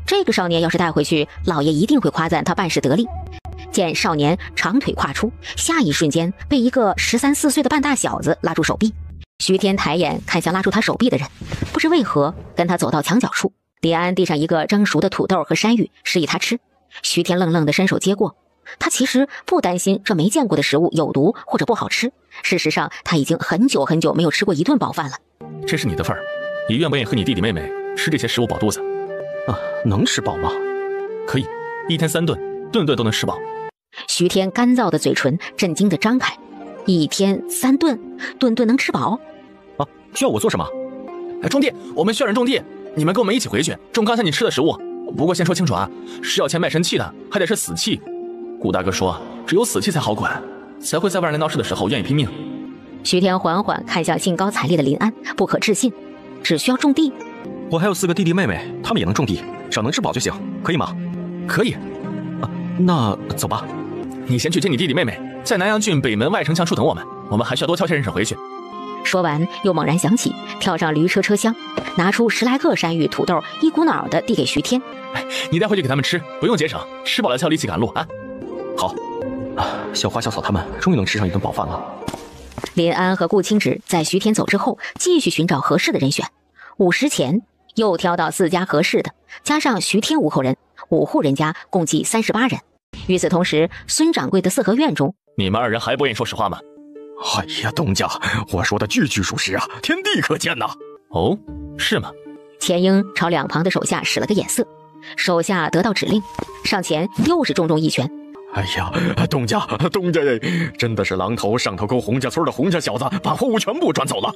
这个少年要是带回去，老爷一定会夸赞他办事得力。见少年长腿跨出，下一瞬间被一个13、14岁的半大小子拉住手臂。徐天抬眼看向拉住他手臂的人，不知为何跟他走到墙角处。李安递上一个蒸熟的土豆和山芋，示意他吃。徐天愣愣地伸手接过。他其实不担心这没见过的食物有毒或者不好吃，事实上他已经很久没有吃过一顿饱饭了。这是你的份儿，你愿不愿意和你弟弟妹妹吃这些食物饱肚子？啊，能吃饱吗？可以，1天3顿，顿顿都能吃饱。徐天干燥的嘴唇震惊地张开，1天3顿，顿顿能吃饱？啊，需要我做什么？种地，我们需要人种地，你们跟我们一起回去种刚才你吃的食物。不过先说清楚啊，是要签卖身契的，还得是死契。顾大哥说，只有死契才好管，才会在外人闹事的时候愿意拼命。徐天缓缓看向兴高采烈的林安，不可置信，只需要种地？我还有4个弟弟妹妹，他们也能种地，只要能吃饱就行，可以吗？可以。啊，那走吧。你先去接你弟弟妹妹，在南阳郡北门外城墙处等我们，我们还需要多挑些人手回去。说完，又猛然想起，跳上驴车车厢，拿出10来个山芋、土豆，一股脑的递给徐天。你带回去给他们吃，不用节省，吃饱了才有力气赶路啊。好，小花、小草他们终于能吃上一顿饱饭了。林安和顾清芷在徐天走之后，继续寻找合适的人选。午时前，又挑到4家合适的，加上徐天5口人，5户人家共计38人。与此同时，孙掌柜的4合院中，你们2人还不愿意说实话吗？哎呀，东家，我说的句句属实啊，天地可见呐。哦，是吗？钱英朝两旁的手下使了个眼色，手下得到指令，上前又是重重一拳。哎呀，东家呀，真的是狼头上头沟洪家村的洪家小子把货物全部转走了，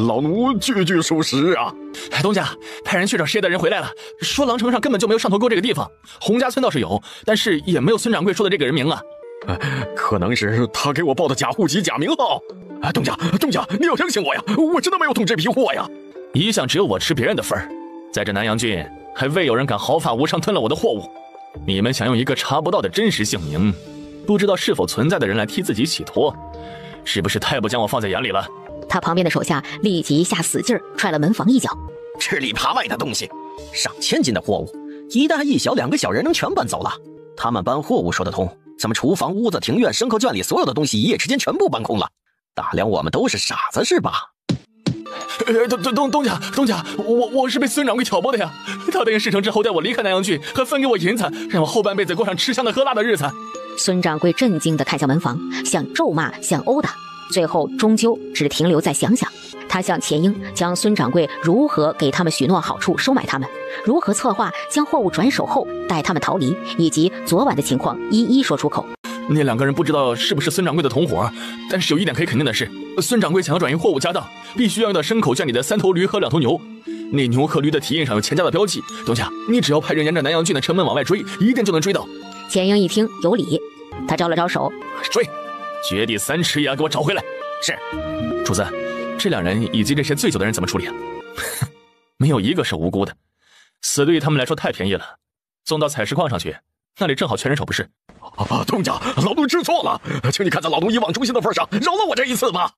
老奴句句属实啊。东家，派人去找失业的人回来了，说狼城上根本就没有上头沟这个地方，洪家村倒是有，但是也没有孙掌柜说的这个人名啊。可能是他给我报的假户籍、假名号。东家，你要相信我呀，我真的没有动这批货呀。一向只有我吃别人的份儿，在这南阳郡还未有人敢毫发无伤吞了我的货物。你们想用一个查不到的真实姓名，不知道是否存在的人来替自己洗脱，是不是太不将我放在眼里了？他旁边的手下立即下死劲儿踹了门房一脚。吃里扒外的东西，上千斤的货物，一大一小2个小人能全搬走了。他们搬货物说得通，咱们厨房、屋子、庭院、牲口圈里所有的东西一夜之间全部搬空了，打量我们都是傻子是吧？东家，我是被孙掌柜挑拨的呀！他答应事成之后带我离开南阳郡，还分给我银子，让我后半辈子过上吃香的喝辣的日子。孙掌柜震惊地看向门房，想咒骂，想殴打，最后终究只停留在想想。他向钱英将孙掌柜如何给他们许诺好处收买他们，如何策划将货物转手后带他们逃离，以及昨晚的情况一一说出口。那2个人不知道是不是孙掌柜的同伙，但是有一点可以肯定的是，孙掌柜想要转移货物家当，必须要用到牲口圈里的3头驴和2头牛。那牛和驴的蹄印上有钱家的标记，东家，你只要派人沿着南阳郡的城门往外追，一定就能追到。钱英一听有理，他招了招手，追，掘地3尺也要给我找回来。是，主子，这2人以及这些醉酒的人怎么处理啊？没有一个是无辜的，死对于他们来说太便宜了，送到采石矿上去，那里正好缺人手不是？东家，老奴知错了，请你看在老奴一往忠心的份上，饶了我这一次吧。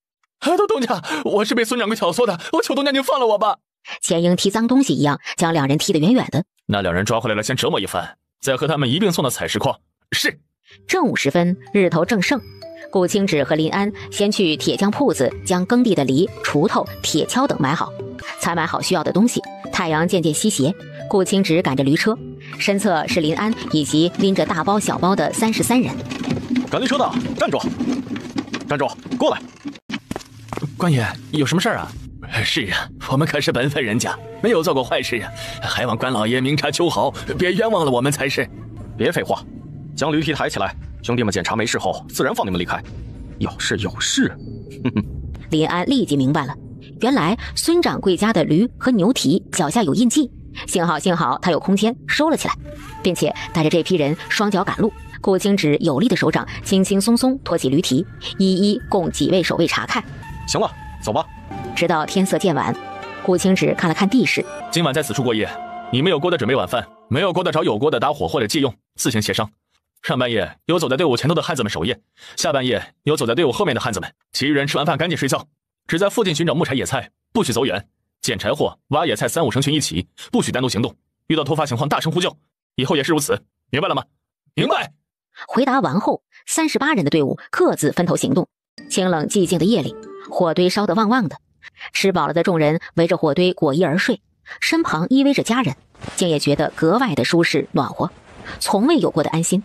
东家，我是被孙掌柜挑唆的，我求东家您放了我吧。钱英踢脏东西一样将2人踢得远远的。那2人抓回来了，先折磨一番，再和他们一并送到采石矿。是。正午时分，日头正盛，顾清芷和林安先去铁匠铺子将耕地的犁、锄头、铁锹等买好，采买好需要的东西。太阳渐渐西斜，顾清芷赶着驴车，身侧是林安以及拎着大包小包的33人。赶驴车的，站住！过来！官爷，有什么事儿啊？是啊，我们可是本分人家，没有做过坏事啊，还望官老爷明察秋毫，别冤枉了我们才是。别废话，将驴蹄抬起来，兄弟们检查没事后，自然放你们离开。有事。林安立即明白了，原来孙掌柜家的驴和牛蹄脚下有印记，幸好他有空间收了起来，并且带着这批人双脚赶路。顾清芷有力的手掌轻轻松松托起驴蹄，一一供几位守卫查看。行了，走吧。直到天色渐晚，顾清芷看了看地势，今晚在此处过夜，你们有锅的准备晚饭，没有锅的找有锅的打火或者借用，自行协商。上半夜有走在队伍前头的汉子们守夜，下半夜有走在队伍后面的汉子们，其余人吃完饭赶紧睡觉，只在附近寻找木柴野菜，不许走远，捡柴火挖野菜3、5成群一起，不许单独行动，遇到突发情况大声呼救，以后也是如此，明白了吗？明白。回答完后，38人的队伍各自分头行动。清冷寂静的夜里，火堆烧得旺旺的，吃饱了的众人围着火堆裹衣而睡，身旁依偎着家人，竟也觉得格外的舒适暖和，从未有过的安心。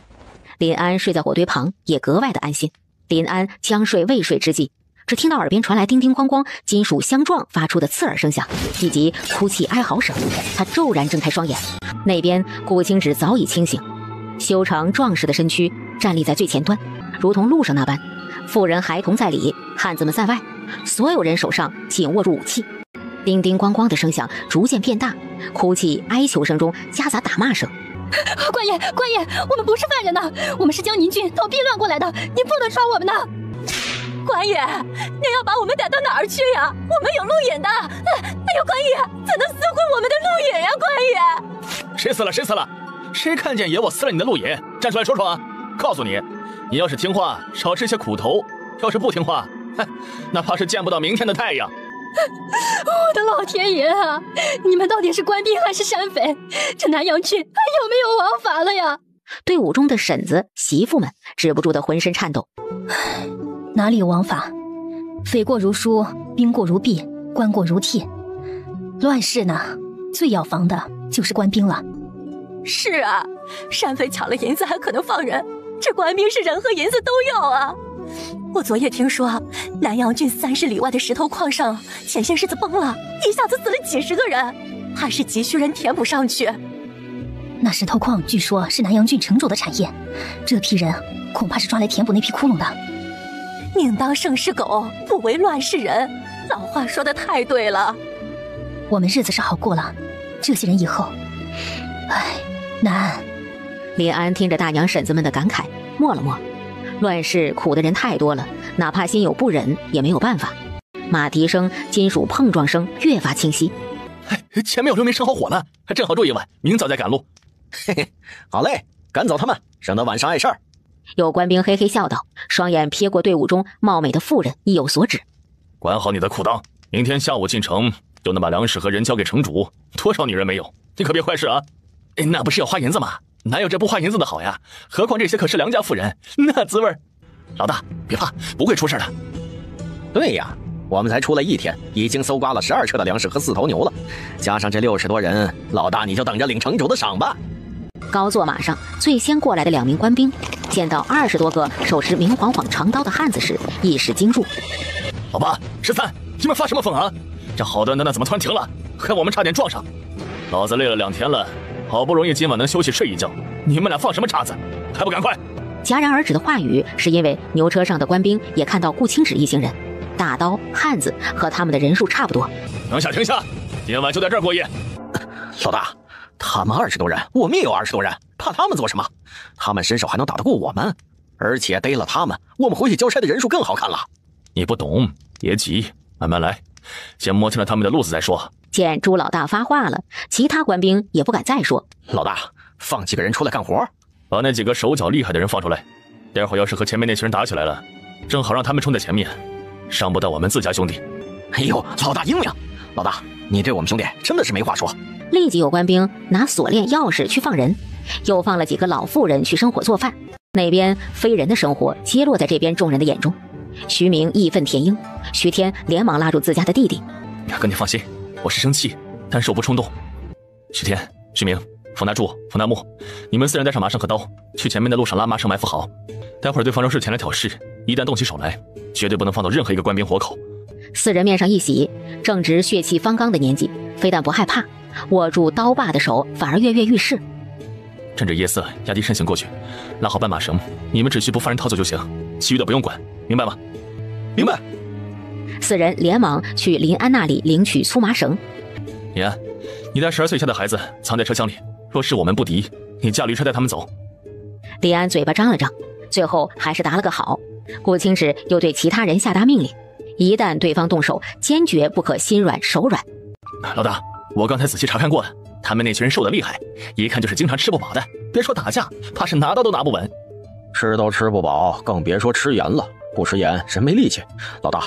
林安睡在火堆旁，也格外的安心。林安将睡未睡之际，只听到耳边传来叮叮咣咣金属相撞发出的刺耳声响，以及哭泣哀嚎声。他骤然睁开双眼，那边顾清芷早已清醒，修长壮实的身躯站立在最前端，如同路上那般，妇人孩童在里，汉子们在外，所有人手上紧握住武器。叮叮咣咣的声响逐渐变大，哭泣哀求声中夹杂打骂声。官爷，我们不是犯人呐，我们是将您郡讨避乱过来的，您不能抓我们呐！官爷，您要把我们逮到哪儿去呀？我们有路引的。哎呦，官爷，怎能撕毁我们的路引呀？官爷，谁撕了？谁看见爷我撕了你的路引？站出来说说啊！告诉你，你要是听话，少吃些苦头；要是不听话，哪怕是见不到明天的太阳。我的老天爷啊！你们到底是官兵还是山匪？这南阳郡还有没有王法了呀？队伍中的婶子、媳妇们止不住的浑身颤抖。哪里有王法？匪过如书，兵过如弊，官过如替。乱世呢，最要防的就是官兵了。是啊，山匪抢了银子还可能放人，这官兵是人和银子都要啊。我昨夜听说，南阳郡30里外的石头矿上前些日子崩了，一下子死了几10个人，还是急需人填补上去。那石头矿据说是南阳郡城主的产业，这批人恐怕是抓来填补那批窟窿的。宁当盛世狗，不为乱世人，老话说得太对了。我们日子是好过了，这些人以后，难。林安听着大娘婶子们的感慨，默了默。乱世苦的人太多了，哪怕心有不忍也没有办法。马蹄声、金属碰撞声越发清晰。前面有6名生好火了，正好住一晚，明早再赶路。嘿嘿，好嘞，赶走他们，省得晚上碍事儿。有官兵嘿嘿笑道，双眼瞥过队伍中貌美的妇人，意有所指。管好你的裤裆，明天下午进城就能把粮食和人交给城主。多少女人没有，你可别坏事啊！那不是要花银子吗？哪有这不花银子的好呀？何况这些可是良家妇人，那滋味。老大，别怕，不会出事的。对呀，我们才出来1天，已经搜刮了12车的粮食和4头牛了，加上这60多人，老大你就等着领城主的赏吧。高坐马上最先过来的2名官兵，见到20多个手持明晃晃长刀的汉子时，一时惊住。老八、13，你们发什么疯啊？这好端端的怎么突然停了？害我们差点撞上。老子累了2天了，好不容易今晚能休息睡一觉，你们俩放什么叉子？还不赶快！戛然而止的话语，是因为牛车上的官兵也看到顾清止一行人，大刀、汉子和他们的人数差不多。停下！今晚就在这儿过夜。老大，他们20多人，我们也有20多人，怕他们做什么？他们身手还能打得过我们，而且逮了他们，我们回去交差的人数更好看了。你不懂，别急，慢慢来，先摸清了他们的路子再说。见朱老大发话了，其他官兵也不敢再说。老大，放几个人出来干活，把那几个手脚厉害的人放出来。待会儿要是和前面那群人打起来了，正好让他们冲在前面，伤不到我们自家兄弟。哎呦，老大英明！老大，你对我们兄弟真的是没话说。立即有官兵拿锁链、钥匙去放人，又放了几个老妇人去生火做饭。那边非人的生活揭落在这边众人的眼中。徐明义愤填膺，徐天连忙拉住自家的弟弟：“哥，你放心，我是生气，但是我不冲动。徐天、徐明、冯大柱、冯大木，你们4人带上马上和刀，去前面的路上拉麻绳埋伏好。待会儿对方若是前来挑事，一旦动起手来，绝对不能放到任何一个官兵活口。”4人面上一喜，正值血气方刚的年纪，非但不害怕，握住刀把的手反而跃跃欲试。趁着夜色压低身形过去，拉好斑马绳，你们只需不放人逃走就行，其余的不用管，明白吗？明白。 4人连忙去林安那里领取粗麻绳。林安，你带12岁以下的孩子藏在车厢里，若是我们不敌，你驾驴车带他们走。林安嘴巴张了张，最后还是答了个好。顾清止又对其他人下达命令，一旦对方动手，坚决不可心软手软。老大，我刚才仔细查看过了，他们那群人瘦得厉害，一看就是经常吃不饱的，别说打架，怕是拿刀都拿不稳。吃都吃不饱，更别说吃盐了。不吃盐，人没力气。老大，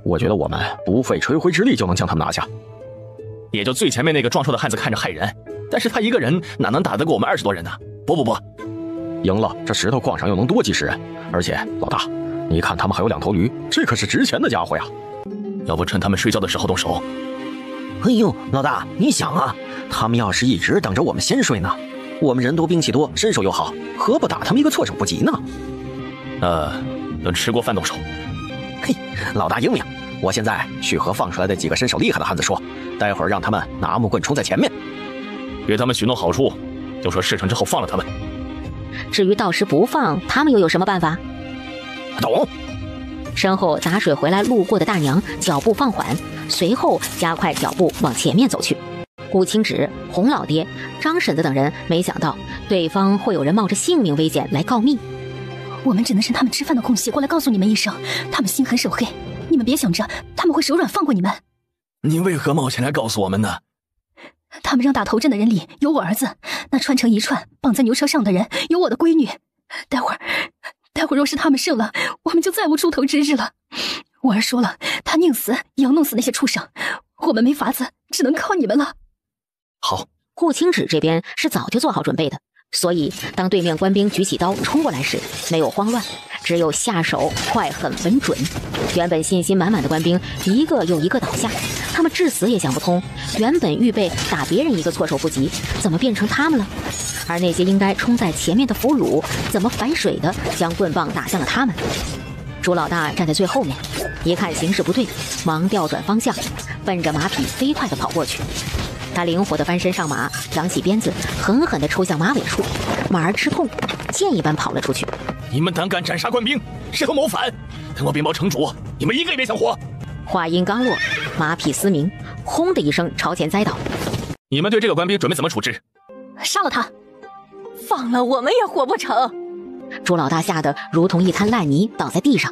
我觉得我们不费吹灰之力就能将他们拿下。也就最前面那个壮硕的汉子看着害人，但是他一个人哪能打得过我们20多人呢？不，赢了，这石头矿上又能多几10人。而且老大，你看他们还有2头驴，这可是值钱的家伙呀。要不趁他们睡觉的时候动手。哎呦，老大，你想啊，他们要是一直等着我们先睡呢，我们人多兵器多，身手又好，何不打他们一个措手不及呢？等吃过饭动手。嘿，老大英明，我现在去和放出来的几个身手厉害的汉子说，待会儿让他们拿木棍冲在前面，给他们许诺好处，就说事成之后放了他们。至于到时不放，他们又有什么办法？懂。身后打水回来路过的大娘脚步放缓，随后加快脚步往前面走去。顾清止、洪老爹、张婶子等人没想到对方会有人冒着性命危险来告密，我们只能趁他们吃饭的空隙过来告诉你们一声，他们心狠手黑，你们别想着他们会手软放过你们。你为何冒险来告诉我们呢？他们让打头阵的人里有我儿子，那穿成一串绑在牛车上的人有我的闺女。待会儿若是他们胜了，我们就再无出头之日了。我儿说了，他宁死也要弄死那些畜生，我们没法子，只能靠你们了。好，顾清止这边是早就做好准备的，所以当对面官兵举起刀冲过来时，没有慌乱，只有下手快狠稳准。原本信心满满的官兵一个又一个倒下，他们至死也想不通，原本预备打别人一个措手不及，怎么变成他们了？而那些应该冲在前面的俘虏，怎么反水的将棍棒打向了他们？朱老大站在最后面，一看形势不对，忙调转方向，奔着马匹飞快地跑过去。他灵活地翻身上马，扬起鞭子，狠狠地抽向马尾处，马儿吃痛，箭一般跑了出去。你们胆敢斩杀官兵，事后谋反，等我禀报城主，你们一个也别想活！话音刚落，马匹嘶鸣，轰的一声朝前栽倒。你们对这个官兵准备怎么处置？杀了他！放了我们也活不成。朱老大吓得如同一滩烂泥，倒在地上。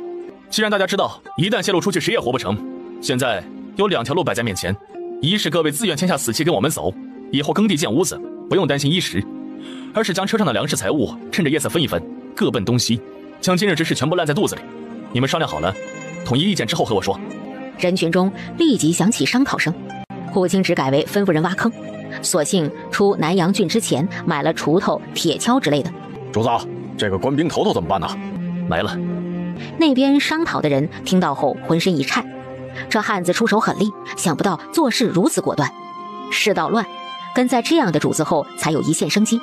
既然大家知道，一旦泄露出去，谁也活不成，现在有2条路摆在面前：一是各位自愿签下死契跟我们走，以后耕地建屋子，不用担心衣食；二是将车上的粮食财物趁着夜色分一分，各奔东西，将今日之事全部烂在肚子里。你们商量好了，统一意见之后和我说。人群中立即响起商讨声。顾清只改为吩咐人挖坑，索性出南阳郡之前买了锄头、铁锹之类的。主子，这个官兵头头怎么办呢？埋了。那边商讨的人听到后浑身一颤，这汉子出手狠厉，想不到做事如此果断。世道乱，跟在这样的主子后才有一线生机。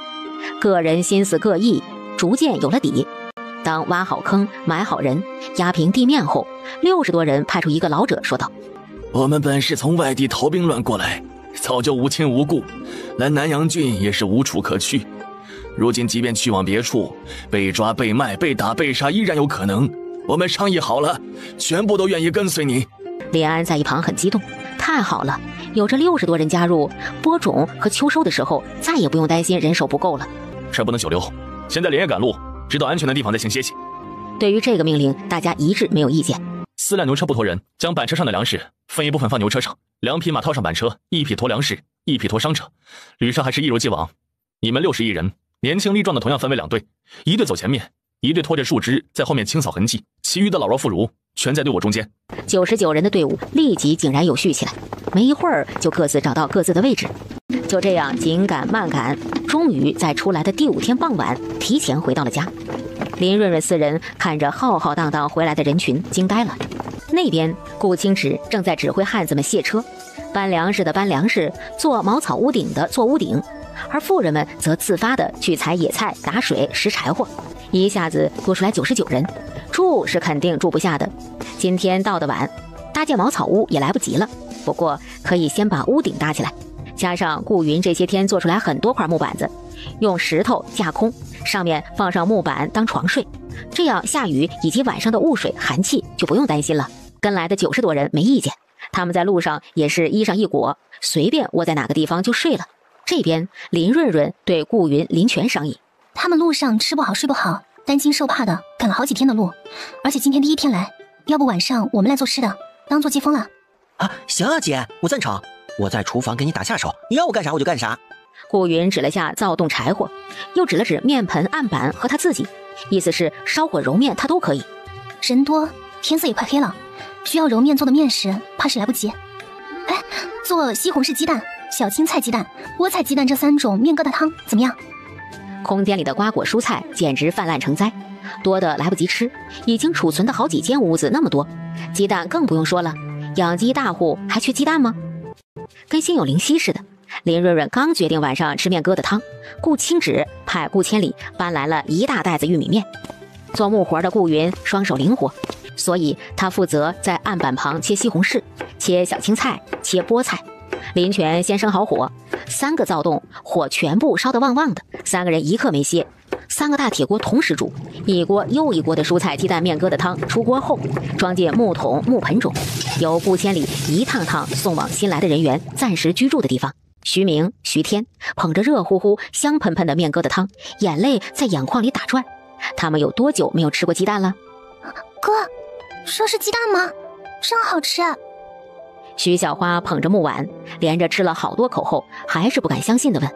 个人心思各异，逐渐有了底。当挖好坑、埋好人、压平地面后，60多人派出一个老者说道：我们本是从外地逃兵乱过来，早就无亲无故，来南阳郡也是无处可去。如今即便去往别处，被抓、被卖、被打、被杀依然有可能。我们商议好了，全部都愿意跟随你。李安在一旁很激动，太好了，有这60多人加入，播种和秋收的时候再也不用担心人手不够了。事不能久留，现在连夜赶路，直到安全的地方再行歇息。对于这个命令，大家一致没有意见。4辆牛车不驮人，将板车上的粮食分一部分放牛车上，2匹马套上板车，1匹驮粮食，1匹驮商车。旅程还是一如既往。你们61人，年轻力壮的同样分为2队，一队走前面，一队拖着树枝在后面清扫痕迹，其余的老弱妇孺全在队伍中间。99人的队伍立即井然有序起来，没一会儿就各自找到各自的位置。就这样紧赶慢赶，终于在出来的第5天傍晚提前回到了家。林润润4人看着浩浩荡荡回来的人群惊呆了。那边顾清止正在指挥汉子们卸车，搬粮食的搬粮食，做茅草屋顶的做屋顶，而妇人们则自发的去采野菜、打水、拾柴火。一下子多出来99人，住是肯定住不下的。今天到得晚，搭建茅草屋也来不及了。不过可以先把屋顶搭起来，加上顾云这些天做出来很多块木板子，用石头架空，上面放上木板当床睡，这样下雨以及晚上的雾水寒气就不用担心了。跟来的90多人没意见，他们在路上也是衣裳一裹，随便窝在哪个地方就睡了。这边林润润对顾云、林泉商议，他们路上吃不好睡不好，担惊受怕的，赶了好几天的路，而且今天第1天来，要不晚上我们来做吃的，当做接风了。啊，行啊姐，我赞成。我在厨房给你打下手，你要我干啥我就干啥。顾云指了下灶洞柴火，又指了指面盆案板和他自己，意思是烧火揉面他都可以。人多，天色也快黑了，需要揉面做的面食怕是来不及。哎，做西红柿鸡蛋、小青菜鸡蛋、菠菜鸡蛋这3种面疙瘩汤怎么样？空间里的瓜果蔬菜简直泛滥成灾，多的来不及吃，已经储存的好几间屋子那么多，鸡蛋更不用说了，养鸡大户还缺鸡蛋吗？跟心有灵犀似的，林润润刚决定晚上吃面疙瘩汤，顾清止派顾千里搬来了1大袋子玉米面。做木活的顾云双手灵活，所以他负责在案板旁切西红柿、切小青菜、切菠菜。林泉先生好火，3个灶洞，火全部烧得旺旺的，3个人一刻没歇，3个大铁锅同时煮，一锅又一锅的蔬菜鸡蛋面疙瘩汤出锅后，装进木桶木盆中，由顾千里一趟趟送往新来的人员暂时居住的地方。徐明、徐天捧着热乎乎香喷喷的面疙瘩汤，眼泪在眼眶里打转。他们有多久没有吃过鸡蛋了？哥，说是鸡蛋吗？真好吃。徐小花捧着木碗，连着吃了好多口后，还是不敢相信地问：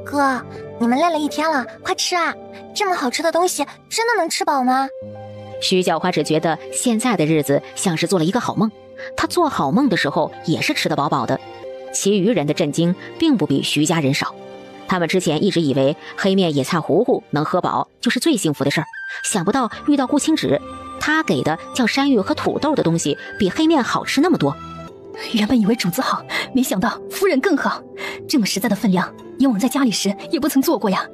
哥，你们累了1天了，快吃啊！这么好吃的东西，真的能吃饱吗？徐小花只觉得现在的日子像是做了一个好梦，她做好梦的时候也是吃得饱饱的。其余人的震惊并不比徐家人少，他们之前一直以为黑面野菜糊糊能喝饱就是最幸福的事儿，想不到遇到顾清芷，他给的叫山芋和土豆的东西比黑面好吃那么多。原本以为主子好，没想到夫人更好，这么实在的分量，以往在家里时也不曾做过呀。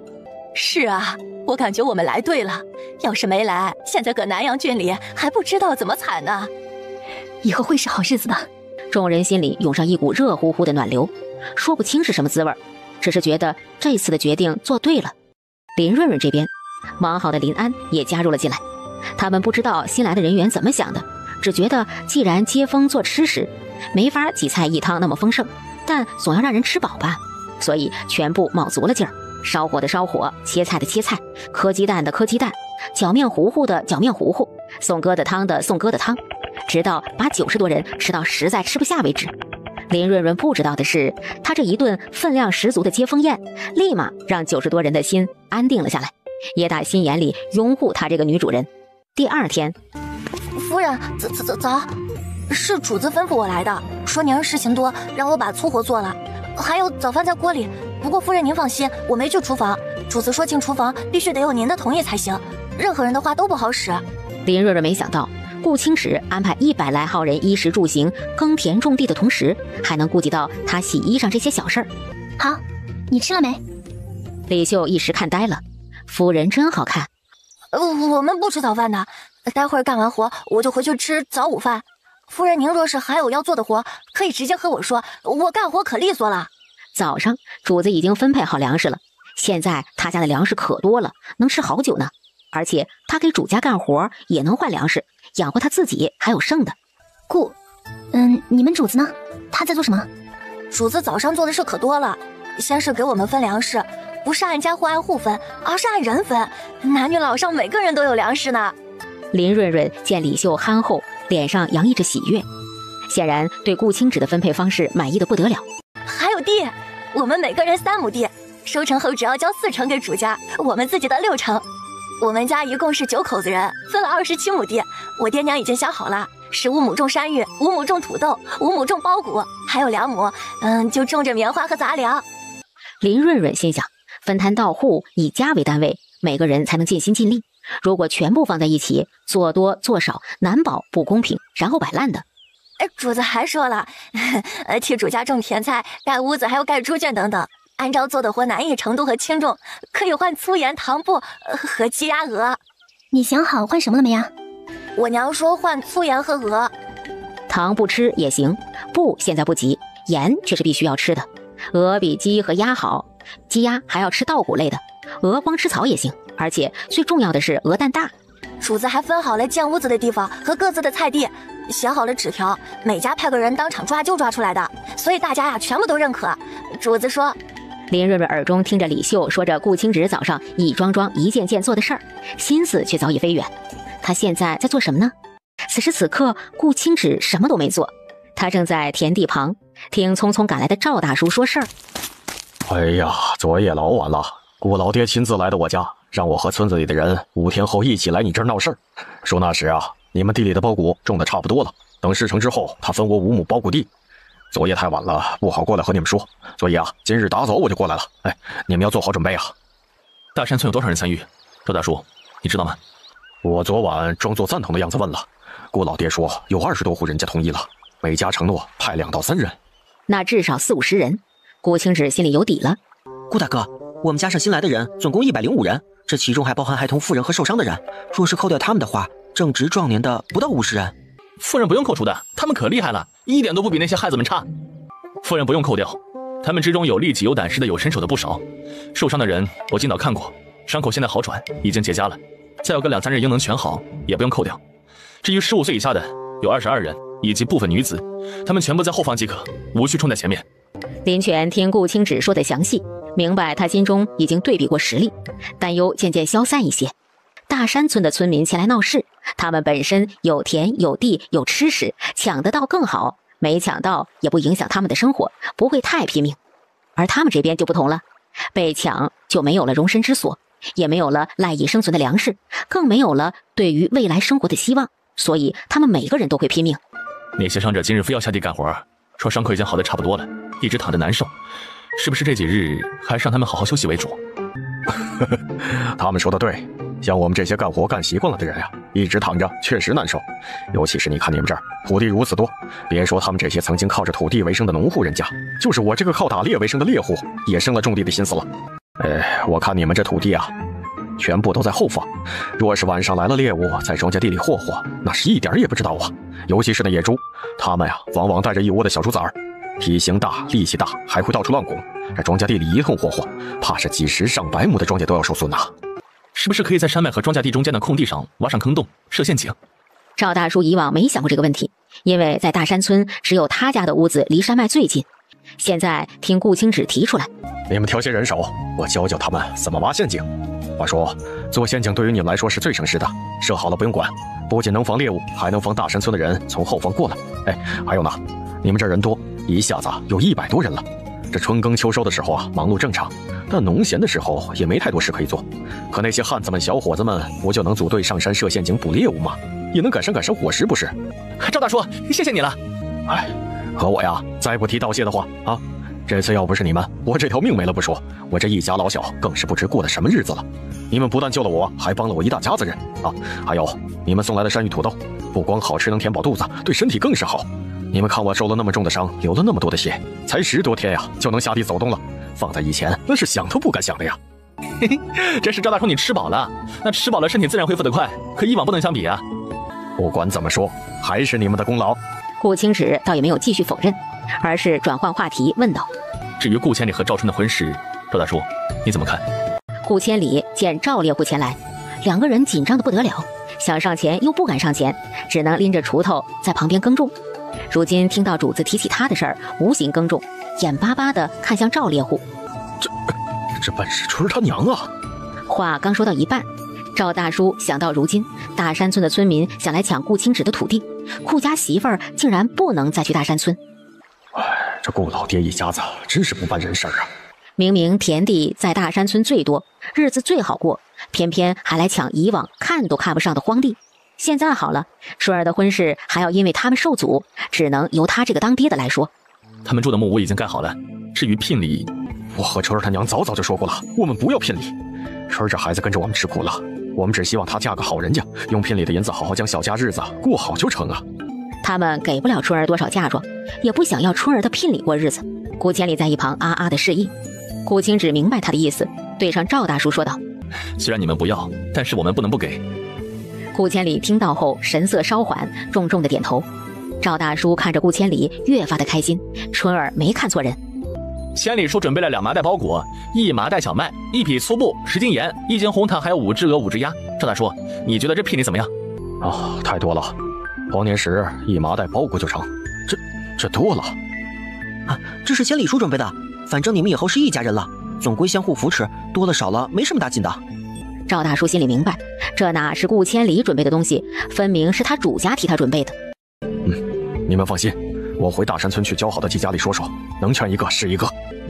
是啊，我感觉我们来对了，要是没来，现在搁南阳郡里还不知道怎么惨呢。以后会是好日子的。众人心里涌上一股热乎乎的暖流，说不清是什么滋味，只是觉得这次的决定做对了。林润润这边，忙好的林安也加入了进来。他们不知道新来的人员怎么想的，只觉得既然接风做吃食，没法几菜一汤那么丰盛，但总要让人吃饱吧，所以全部卯足了劲儿，烧火的烧火，切菜的切菜，磕鸡蛋的磕鸡蛋，搅面糊糊的搅面糊糊，送疙瘩汤的送疙瘩汤，直到把90多人吃到实在吃不下为止。林润润不知道的是，他这一顿分量十足的接风宴，立马让90多人的心安定了下来，也打心眼里拥护他这个女主人。第二天，夫人，早，是主子吩咐我来的，说您事情多，让我把粗活做了，还有早饭在锅里。不过夫人您放心，我没去厨房，主子说进厨房必须得有您的同意才行，任何人的话都不好使。林润润没想到，顾清芷安排100来号人衣食住行、耕田种地的同时，还能顾及到他洗衣裳这些小事儿。好，你吃了没？李秀一时看呆了，夫人真好看。我们不吃早饭的，待会儿干完活我就回去吃早午饭。夫人您若是还有要做的活，可以直接和我说，我干活可利索了。早上主子已经分配好粮食了，现在他家的粮食可多了，能吃好久呢。而且他给主家干活也能换粮食，养活他自己还有剩的。你们主子呢？他在做什么？主子早上做的事可多了，先是给我们分粮食，不是按家户按户分，而是按人分，男女老少每个人都有粮食呢。林润润见李秀憨厚，脸上洋溢着喜悦，显然对顾清芷的分配方式满意的不得了。还有地，我们每个人3亩地，收成后只要交4成给主家，我们自己的6成。我们家一共是9口子人，分了27亩地，我爹娘已经想好了，15亩种山芋，5亩种土豆，5亩种苞谷，还有2亩，就种着棉花和杂粮。林润润心想，分摊到户，以家为单位，每个人才能尽心尽力。如果全部放在一起，做多做少，难保不公平，然后摆烂的。主子还说了，替主家种甜菜、盖屋子，还有盖猪圈等等。按照做的活难易程度和轻重，可以换粗盐、糖布和鸡鸭鹅。你想好换什么了没呀？我娘说换粗盐和鹅。糖不吃也行，布现在不急，盐却是必须要吃的。鹅比鸡和鸭好，鸡鸭还要吃稻谷类的，鹅光吃草也行，而且最重要的是鹅蛋大。主子还分好了建屋子的地方和各自的菜地，写好了纸条，每家派个人当场抓就抓出来的，所以大家呀全部都认可。主子说。林润润耳中听着李秀说着顾清芷早上一桩桩一件件做的事儿，心思却早已飞远。他现在在做什么呢？此时此刻，顾清芷什么都没做，他正在田地旁听匆匆赶来的赵大叔说事儿。哎呀，昨夜老晚了，顾老爹亲自来的我家，让我和村子里的人5天后一起来你这儿闹事儿，说那时啊，你们地里的苞谷种的差不多了，等事成之后，他分我5亩苞谷地。昨夜太晚了，不好过来和你们说，所以啊，今日打早我就过来了。哎，你们要做好准备啊。大山村有多少人参与？赵大叔，你知道吗？我昨晚装作赞同的样子问了，顾老爹说有20多户人家同意了，每家承诺派2到3人。那至少40、50人，顾清芷心里有底了。顾大哥，我们加上新来的人，总共105人，这其中还包含孩童、妇人和受伤的人。若是扣掉他们的话，正值壮年的不到50人。夫人不用扣除的，他们可厉害了，一点都不比那些汉子们差。夫人不用扣掉，他们之中有力气、有胆识的、有身手的不少。受伤的人我尽早看过，伤口现在好转，已经结痂了。再有个2、3日应能全好，也不用扣掉。至于15岁以下的，有22人，以及部分女子，他们全部在后方即可，无需冲在前面。林泉听顾清芷说的详细，明白他心中已经对比过实力，担忧渐渐消散一些。大山村的村民前来闹事，他们本身有田有地有吃食，抢得到更好，没抢到也不影响他们的生活，不会太拼命。而他们这边就不同了，被抢就没有了容身之所，也没有了赖以生存的粮食，更没有了对于未来生活的希望，所以他们每个人都会拼命。那些伤者今日非要下地干活，说伤口已经好得差不多了，一直躺着难受，是不是这几日还是让他们好好休息为主？他们说的对，像我们这些干活干习惯了的人呀，一直躺着确实难受。尤其是你看你们这儿土地如此多，别说他们这些曾经靠着土地为生的农户人家，就是我这个靠打猎为生的猎户，也生了种地的心思了。我看你们这土地啊，全部都在后方。若是晚上来了猎物，在庄稼地里霍霍，那是一点也不知道啊。尤其是那野猪，他们呀，往往带着一窝的小猪崽儿，体型大，力气大，还会到处乱拱。这庄稼地里一通霍霍，怕是几十上百亩的庄稼都要受损呐。是不是可以在山脉和庄稼地中间的空地上挖上坑洞，设陷阱？赵大叔以往没想过这个问题，因为在大山村只有他家的屋子离山脉最近。现在听顾青芷提出来，你们挑些人手，我教教他们怎么挖陷阱。话说，做陷阱对于你们来说是最省事的，设好了不用管，不仅能防猎物，还能防大山村的人从后方过来。还有呢，你们这人多，一下子有100多人了。这春耕秋收的时候啊，忙碌正常，但农闲的时候也没太多事可以做。可那些汉子们、小伙子们，不就能组队上山设陷阱捕猎物吗？也能赶上伙食，不是？赵大叔，谢谢你了。和我呀，再不提道谢的话啊！这次要不是你们，我这条命没了不说，我这一家老小更是不知过的什么日子了。你们不但救了我，还帮了我一大家子人啊！还有你们送来的山芋土豆，不光好吃能填饱肚子，对身体更是好。你们看我受了那么重的伤，流了那么多的血，才10多天呀，就能下地走动了。放在以前，那是想都不敢想的呀。嘿嘿，这是赵大叔你吃饱了，那吃饱了身体自然恢复得快，和以往不能相比啊。不管怎么说，还是你们的功劳。顾青芷倒也没有继续否认，而是转换话题问道：至于顾千里和赵春的婚事，赵大叔你怎么看？顾千里见赵猎户前来，两个人紧张得不得了，想上前又不敢上前，只能拎着锄头在旁边耕种。如今听到主子提起他的事儿，无心耕种，眼巴巴地看向赵猎户。这本是春儿他娘啊！话刚说到一半，赵大叔想到如今大山村的村民想来抢顾青芷的土地，顾家媳妇儿竟然不能再去大山村。这顾老爹一家子真是不办人事啊！明明田地在大山村最多，日子最好过，偏偏还来抢以往看都看不上的荒地。现在好了，春儿的婚事还要因为他们受阻，只能由他这个当爹的来说。他们住的木屋已经盖好了，至于聘礼，我和春儿他娘早就说过了，我们不要聘礼。春儿这孩子跟着我们吃苦了，我们只希望她嫁个好人家，用聘礼的银子好好将小家日子过好就成啊。他们给不了春儿多少嫁妆，也不想要春儿的聘礼过日子。顾千里在一旁啊啊的示意。顾青芷明白他的意思，对上赵大叔说道：虽然你们不要，但是我们不能不给。顾千里听到后神色稍缓，重重的点头。赵大叔看着顾千里越发的开心，春儿没看错人。千里叔准备了2麻袋包谷，1麻袋小麦，1匹粗布，10斤盐，1斤红糖，还有5只鹅5只鸭。赵大叔，你觉得这聘礼怎么样？太多了，黄年时1麻袋包谷就成，这多了啊！这是千里叔准备的，反正你们以后是一家人了，总归相互扶持，多了少了没什么大劲的。赵大叔心里明白，这哪是顾千里准备的东西，分明是他主家替他准备的。你们放心，我回大山村去交好的几家里说说，能劝一个是一个。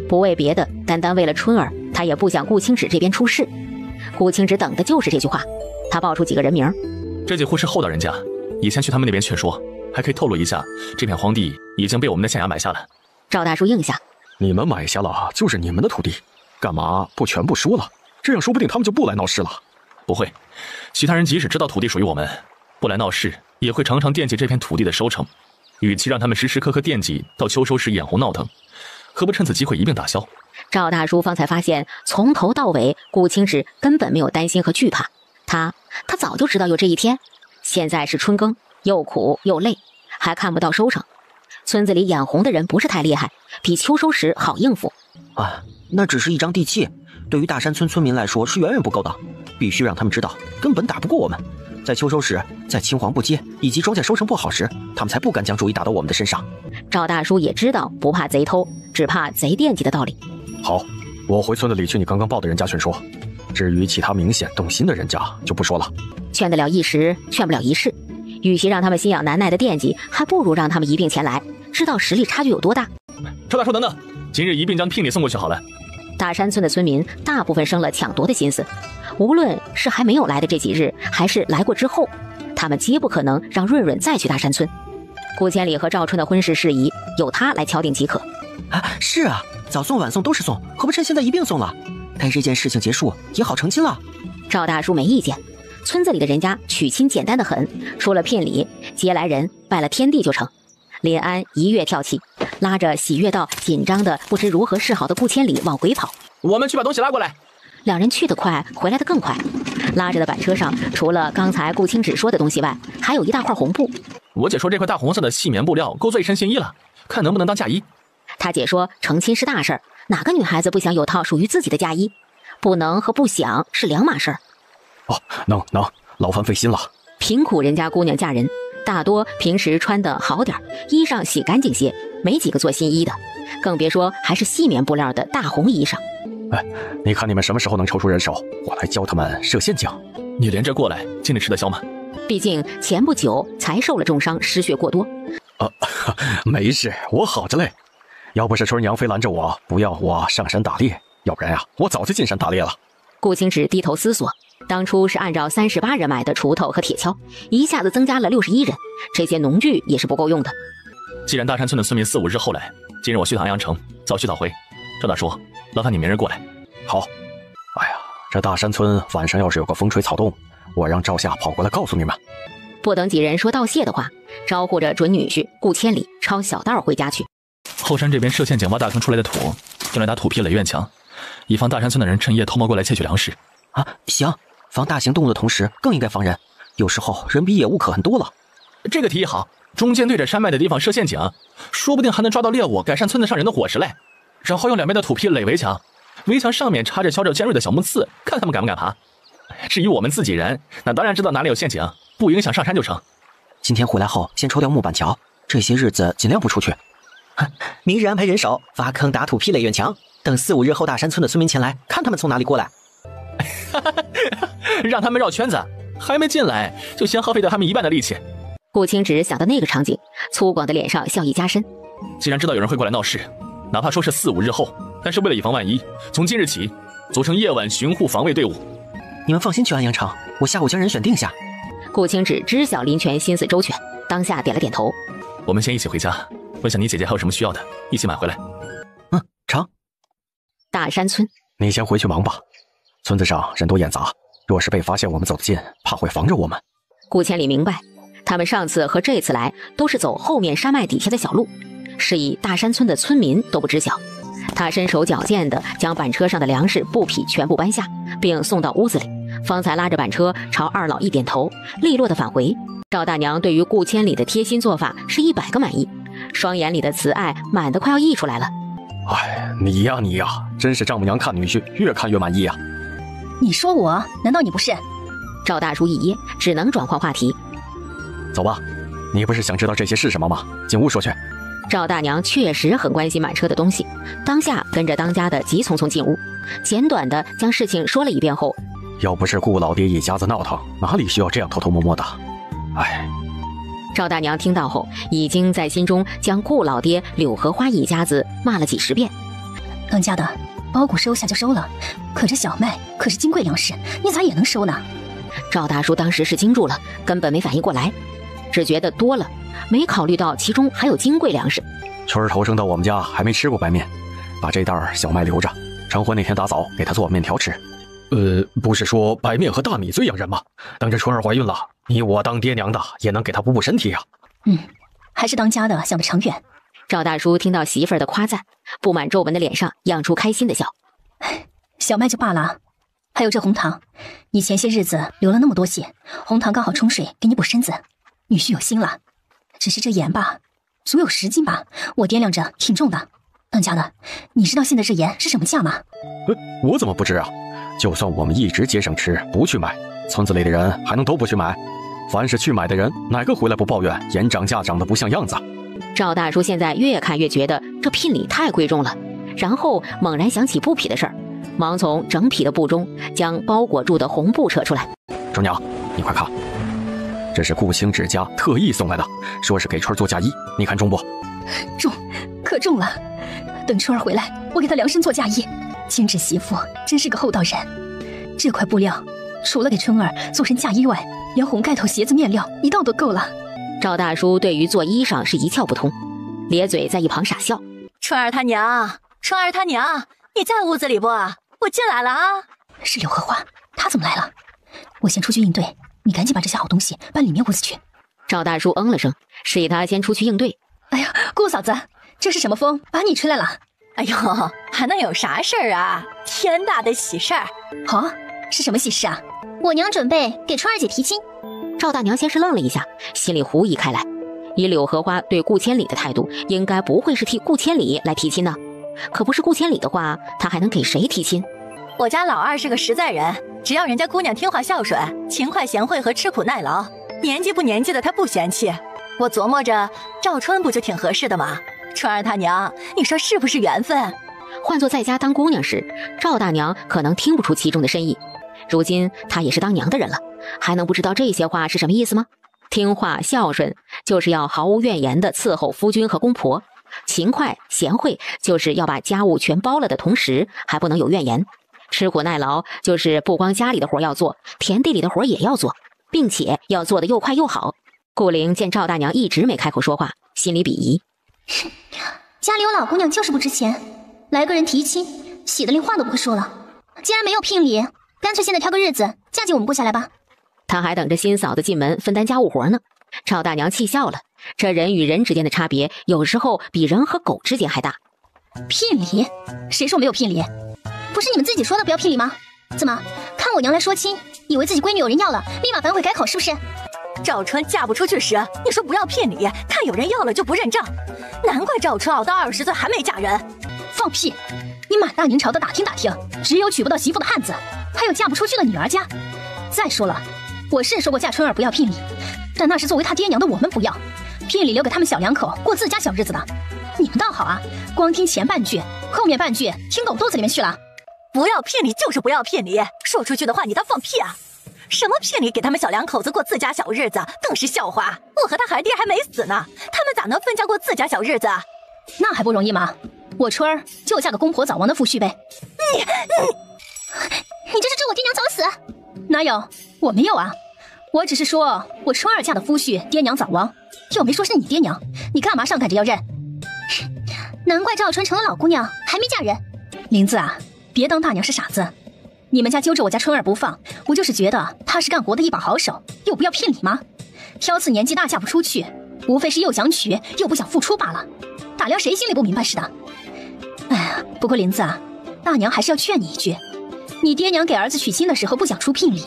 不为别的，单单为了春儿，他也不想顾青芷这边出事。顾青芷等的就是这句话，他报出几个人名。这几户是厚道人家，以前去他们那边劝说，还可以透露一下，这片荒地已经被我们的县衙买下了。赵大叔应下：你们买下了就是你们的土地，干嘛不全部说了？这样说不定他们就不来闹事了。不会，其他人即使知道土地属于我们，不来闹事，也会常常惦记这片土地的收成。与其让他们时时刻刻惦记，到秋收时眼红闹腾，何不趁此机会一并打消？赵大叔方才发现，从头到尾，顾青芷根本没有担心和惧怕。他早就知道有这一天。现在是春耕，又苦又累，还看不到收成。村子里眼红的人不是太厉害，比秋收时好应付。那只是一张地契，对于大山村村民来说是远远不够的，必须让他们知道，根本打不过我们。在秋收时，在青黄不接以及庄稼收成不好时，他们才不敢将主意打到我们的身上。赵大叔也知道不怕贼偷，只怕贼惦记的道理。好，我回村子里去你刚刚报的人家劝说，至于其他明显动心的人家就不说了。劝得了一时，劝不了一世。与其让他们心痒难耐的惦记，还不如让他们一并前来，知道实力差距有多大。赵大叔等等，今日一并将聘礼送过去好了。大山村的村民大部分生了抢夺的心思，无论是还没有来的这几日，还是来过之后，他们皆不可能让润润再去大山村。顾千里和赵春的婚事事宜由他来敲定即可。是啊，早送晚送都是送，何不趁现在一并送了？待这件事情结束，也好成亲了。赵大叔没意见，村子里的人家娶亲简单的很，说了聘礼，接来人，拜了天地就成。林安一跃跳起，拉着喜悦到紧张的不知如何是好的顾千里往回跑。我们去把东西拉过来。两人去得快，回来得更快。拉着的板车上，除了刚才顾清芷说的东西外，还有一大块红布。我姐说这块大红色的细棉布料够做一身新衣了，看能不能当嫁衣。他姐说成亲是大事儿，哪个女孩子不想有套属于自己的嫁衣？不能和不想是两码事儿。能，劳烦费心了。贫苦人家姑娘嫁人，大多平时穿的好点，衣裳洗干净些，没几个做新衣的，更别说还是细棉布料的大红衣裳。你看你们什么时候能抽出人手，我来教他们设陷阱。你连着过来，心里吃得消吗？毕竟前不久才受了重伤，失血过多。没事，我好着嘞。要不是春娘非拦着我，不要我上山打猎，要不然呀，我早就进山打猎了。顾清芷低头思索，当初是按照38人买的锄头和铁锹，一下子增加了61人，这些农具也是不够用的。既然大山村的村民4、5日后来，今日我去趟安阳城，早去早回。赵大叔，劳烦你明日过来。好。这大山村晚上要是有个风吹草动，我让赵夏跑过来告诉你们。不等几人说道谢的话，招呼着准女婿顾千里抄小道回家去。后山这边设陷阱挖大坑出来的土，用来打土坯垒院墙，以防大山村的人趁夜偷摸过来窃取粮食。行，防大型动物的同时，更应该防人。有时候人比野物可恨多了。这个提议好，中间对着山脉的地方设陷阱，说不定还能抓到猎物，改善村子上人的伙食嘞。然后用两边的土坯垒围墙，围墙上面插着削着尖锐的小木刺，看他们敢不敢爬。至于我们自己人，那当然知道哪里有陷阱，不影响上山就成。今天回来后先抽掉木板桥，这些日子尽量不出去。明日安排人手挖坑打土坯垒院墙，等4、5日后大山村的村民前来，看他们从哪里过来。让他们绕圈子，还没进来就先耗费掉他们一半的力气。顾清芷想到那个场景，粗犷的脸上笑意加深。既然知道有人会过来闹事，哪怕说是4、5日后，但是为了以防万一，从今日起组成夜晚巡护防卫队伍。你们放心去安阳城，我下午将人选定下。顾清芷知晓林泉心思周全，当下点了点头。我们先一起回家，问下你姐姐还有什么需要的，一起买回来。成。大山村，你先回去忙吧。村子上人多眼杂，若是被发现我们走得近，怕会防着我们。顾千里明白，他们上次和这次来都是走后面山脉底下的小路，是以大山村的村民都不知晓。他身手矫健地将板车上的粮食布匹全部搬下，并送到屋子里，方才拉着板车朝二老一点头，利落地返回。赵大娘对于顾千里的贴心做法是100个满意，双眼里的慈爱满得快要溢出来了。你呀，真是丈母娘看女婿越看越满意啊。你说我，难道你不是？赵大叔一噎，只能转换话题。走吧，你不是想知道这些是什么吗？进屋说去。赵大娘确实很关心满车的东西，当下跟着当家的急匆匆进屋，简短的将事情说了一遍后，要不是顾老爹一家子闹腾，哪里需要这样偷偷摸摸的？赵大娘听到后，已经在心中将顾老爹、柳荷花一家子骂了几10遍。当家的，包谷收下就收了，可这小麦可是金贵粮食，你咋也能收呢？赵大叔当时是惊住了，根本没反应过来，只觉得多了，没考虑到其中还有金贵粮食。春儿头生到我们家还没吃过白面，把这袋小麦留着，成婚那天打枣给他做面条吃。不是说白面和大米最养人吗？等着春儿怀孕了，你我当爹娘的也能给她补补身体呀。还是当家的想得长远。赵大叔听到媳妇儿的夸赞，布满皱纹的脸上漾出开心的笑。小麦就罢了，还有这红糖，你前些日子流了那么多血，红糖刚好冲水，给你补身子。女婿有心了，只是这盐吧，足有10斤吧，我掂量着挺重的。当家的，你知道现在这盐是什么价吗？我怎么不知啊？就算我们一直节省吃，不去买，村子里的人还能都不去买？凡是去买的人，哪个回来不抱怨盐涨价涨得不像样子？赵大叔现在越看越觉得这聘礼太贵重了，然后猛然想起布匹的事儿，忙从整匹的布中将包裹住的红布扯出来。春娘，你快看，这是顾清芷家特意送来的，说是给春儿做嫁衣，你看中不？重，可重了。等春儿回来，我给她量身做嫁衣。金枝媳妇真是个厚道人。这块布料，除了给春儿做成嫁衣外，连红盖头、鞋子、面料一道都够了。赵大叔对于做衣裳是一窍不通，咧嘴在一旁傻笑。春儿他娘，春儿他娘，你在屋子里不？我进来了啊。是柳荷花，她怎么来了？我先出去应对，你赶紧把这些好东西搬里面屋子去。赵大叔嗯了声，示意他先出去应对。哎呀，顾嫂子，这是什么风把你吹来了？哎呦，还能有啥事儿啊？天大的喜事儿！哦，是什么喜事啊？我娘准备给春儿姐提亲。赵大娘先是愣了一下，心里狐疑开来。以柳荷花对顾千里的态度，应该不会是替顾千里来提亲呢。可不是顾千里的话，他还能给谁提亲？我家老二是个实在人，只要人家姑娘听话孝顺、勤快贤惠和吃苦耐劳，年纪不年纪的他不嫌弃。我琢磨着赵春不就挺合适的吗？春儿他娘，你说是不是缘分？换作在家当姑娘时，赵大娘可能听不出其中的深意。如今她也是当娘的人了，还能不知道这些话是什么意思吗？听话孝顺就是要毫无怨言地伺候夫君和公婆，勤快贤惠就是要把家务全包了的同时还不能有怨言，吃苦耐劳就是不光家里的活要做，田地里的活也要做，并且要做得又快又好。顾灵见赵大娘一直没开口说话，心里鄙夷。家里有老姑娘就是不值钱，来个人提亲，喜得连话都不会说了。既然没有聘礼，干脆现在挑个日子嫁进我们顾家来吧。他还等着新嫂子进门分担家务活呢。赵大娘气笑了，这人与人之间的差别，有时候比人和狗之间还大。聘礼？谁说没有聘礼？不是你们自己说的不要聘礼吗？怎么看我娘来说亲，以为自己闺女有人要了，立马反悔改口是不是？赵春嫁不出去时，你说不要聘礼，看有人要了就不认账，难怪赵春熬到20岁还没嫁人。放屁！你满大宁朝的打听打听，只有娶不到媳妇的汉子，还有嫁不出去的女儿家。再说了，我是说过嫁春儿不要聘礼，但那是作为他爹娘的我们不要，聘礼留给他们小两口过自家小日子的。你们倒好啊，光听前半句，后面半句听狗肚子里面去了。不要聘礼就是不要聘礼，说出去的话你当放屁啊！什么聘礼给他们小两口子过自家小日子，更是笑话。我和他孩爹还没死呢，他们咋能分家过自家小日子？那还不容易吗？我春儿就嫁个公婆早亡的夫婿呗。你这是祝我爹娘早死？哪有，我没有啊，我只是说我春儿嫁的夫婿爹娘早亡，又没说是你爹娘，你干嘛上赶着要认？难怪赵春成了老姑娘还没嫁人。林子啊，别当大娘是傻子，你们家揪着我家春儿不放，不就是觉得她是干活的一把好手，又不要聘礼吗？挑次年纪大嫁不出去，无非是又想娶又不想付出罢了，打量谁心里不明白似的。哎呀，不过林子啊，大娘还是要劝你一句，你爹娘给儿子娶亲的时候不想出聘礼，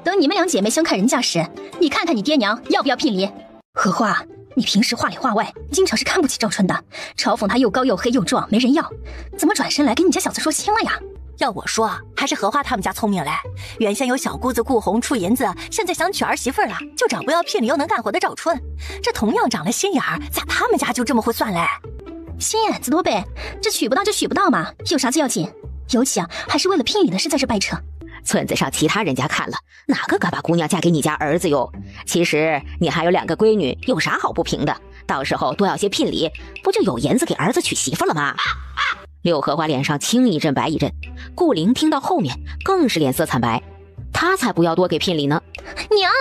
等你们两姐妹相看人家时，你看看你爹娘要不要聘礼。荷花，你平时话里话外经常是看不起赵春的，嘲讽她又高又黑又壮没人要，怎么转身来给你家小子说亲了呀？要我说，还是荷花他们家聪明嘞。原先有小姑子顾红出银子，现在想娶儿媳妇了，就找不要聘礼又能干活的赵春。这同样长了心眼儿，咋他们家就这么会算嘞？心眼子多呗，这娶不到就娶不到嘛，有啥子要紧？尤其啊，还是为了聘礼的事在这掰扯。村子上其他人家看了，哪个敢把姑娘嫁给你家儿子哟？其实你还有2个闺女，有啥好不平的？到时候多要些聘礼，不就有银子给儿子娶媳妇了吗？柳荷花脸上青一阵白一阵，顾灵听到后面更是脸色惨白，她才不要多给聘礼呢。娘！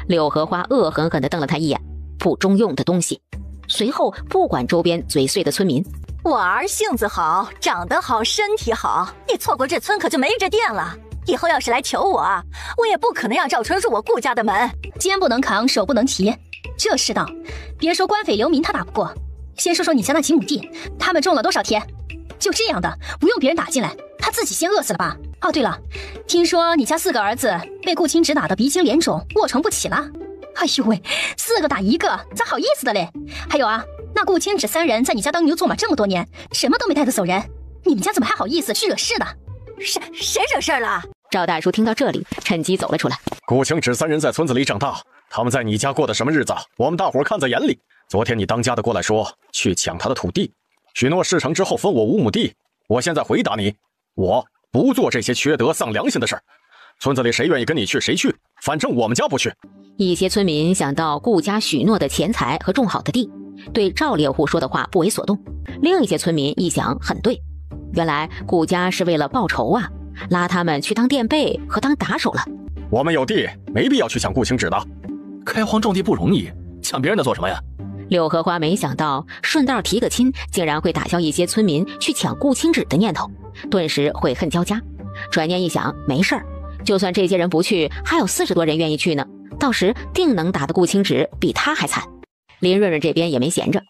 柳荷花恶狠狠地瞪了他一眼，不中用的东西。随后不管周边嘴碎的村民，我儿性子好，长得好，身体好，你错过这村可就没这店了。以后要是来求我，我也不可能让赵春入我顾家的门。肩不能扛，手不能提，这世道，别说官匪流民他打不过，先说说你家那几亩地，他们种了多少田？就这样的，不用别人打进来，他自己先饿死了吧？哦，对了，听说你家4个儿子被顾青直打得鼻青脸肿，卧床不起了。哎呦喂，4个打1个，咋好意思的嘞？还有啊，那顾青只3人在你家当牛做马这么多年，什么都没带得走人，你们家怎么还好意思去惹事的？谁惹事了？赵大叔听到这里，趁机走了出来。顾青只3人在村子里长大，他们在你家过的什么日子，我们大伙看在眼里。昨天你当家的过来说去抢他的土地，许诺事成之后分我5亩地。我现在回答你，我不做这些缺德丧良心的事儿。村子里谁愿意跟你去谁去，反正我们家不去。一些村民想到顾家许诺的钱财和种好的地，对赵猎户说的话不为所动。另一些村民一想很对，原来顾家是为了报仇啊，拉他们去当垫背和当打手了。我们有地，没必要去抢顾青纸的。开荒种地不容易，抢别人的做什么呀？柳荷花没想到顺道提个亲，竟然会打消一些村民去抢顾青纸的念头，顿时悔恨交加。转念一想，没事儿，就算这些人不去，还有40多人愿意去呢，到时定能打得顾青纸比他还惨。林润润这边也没闲着，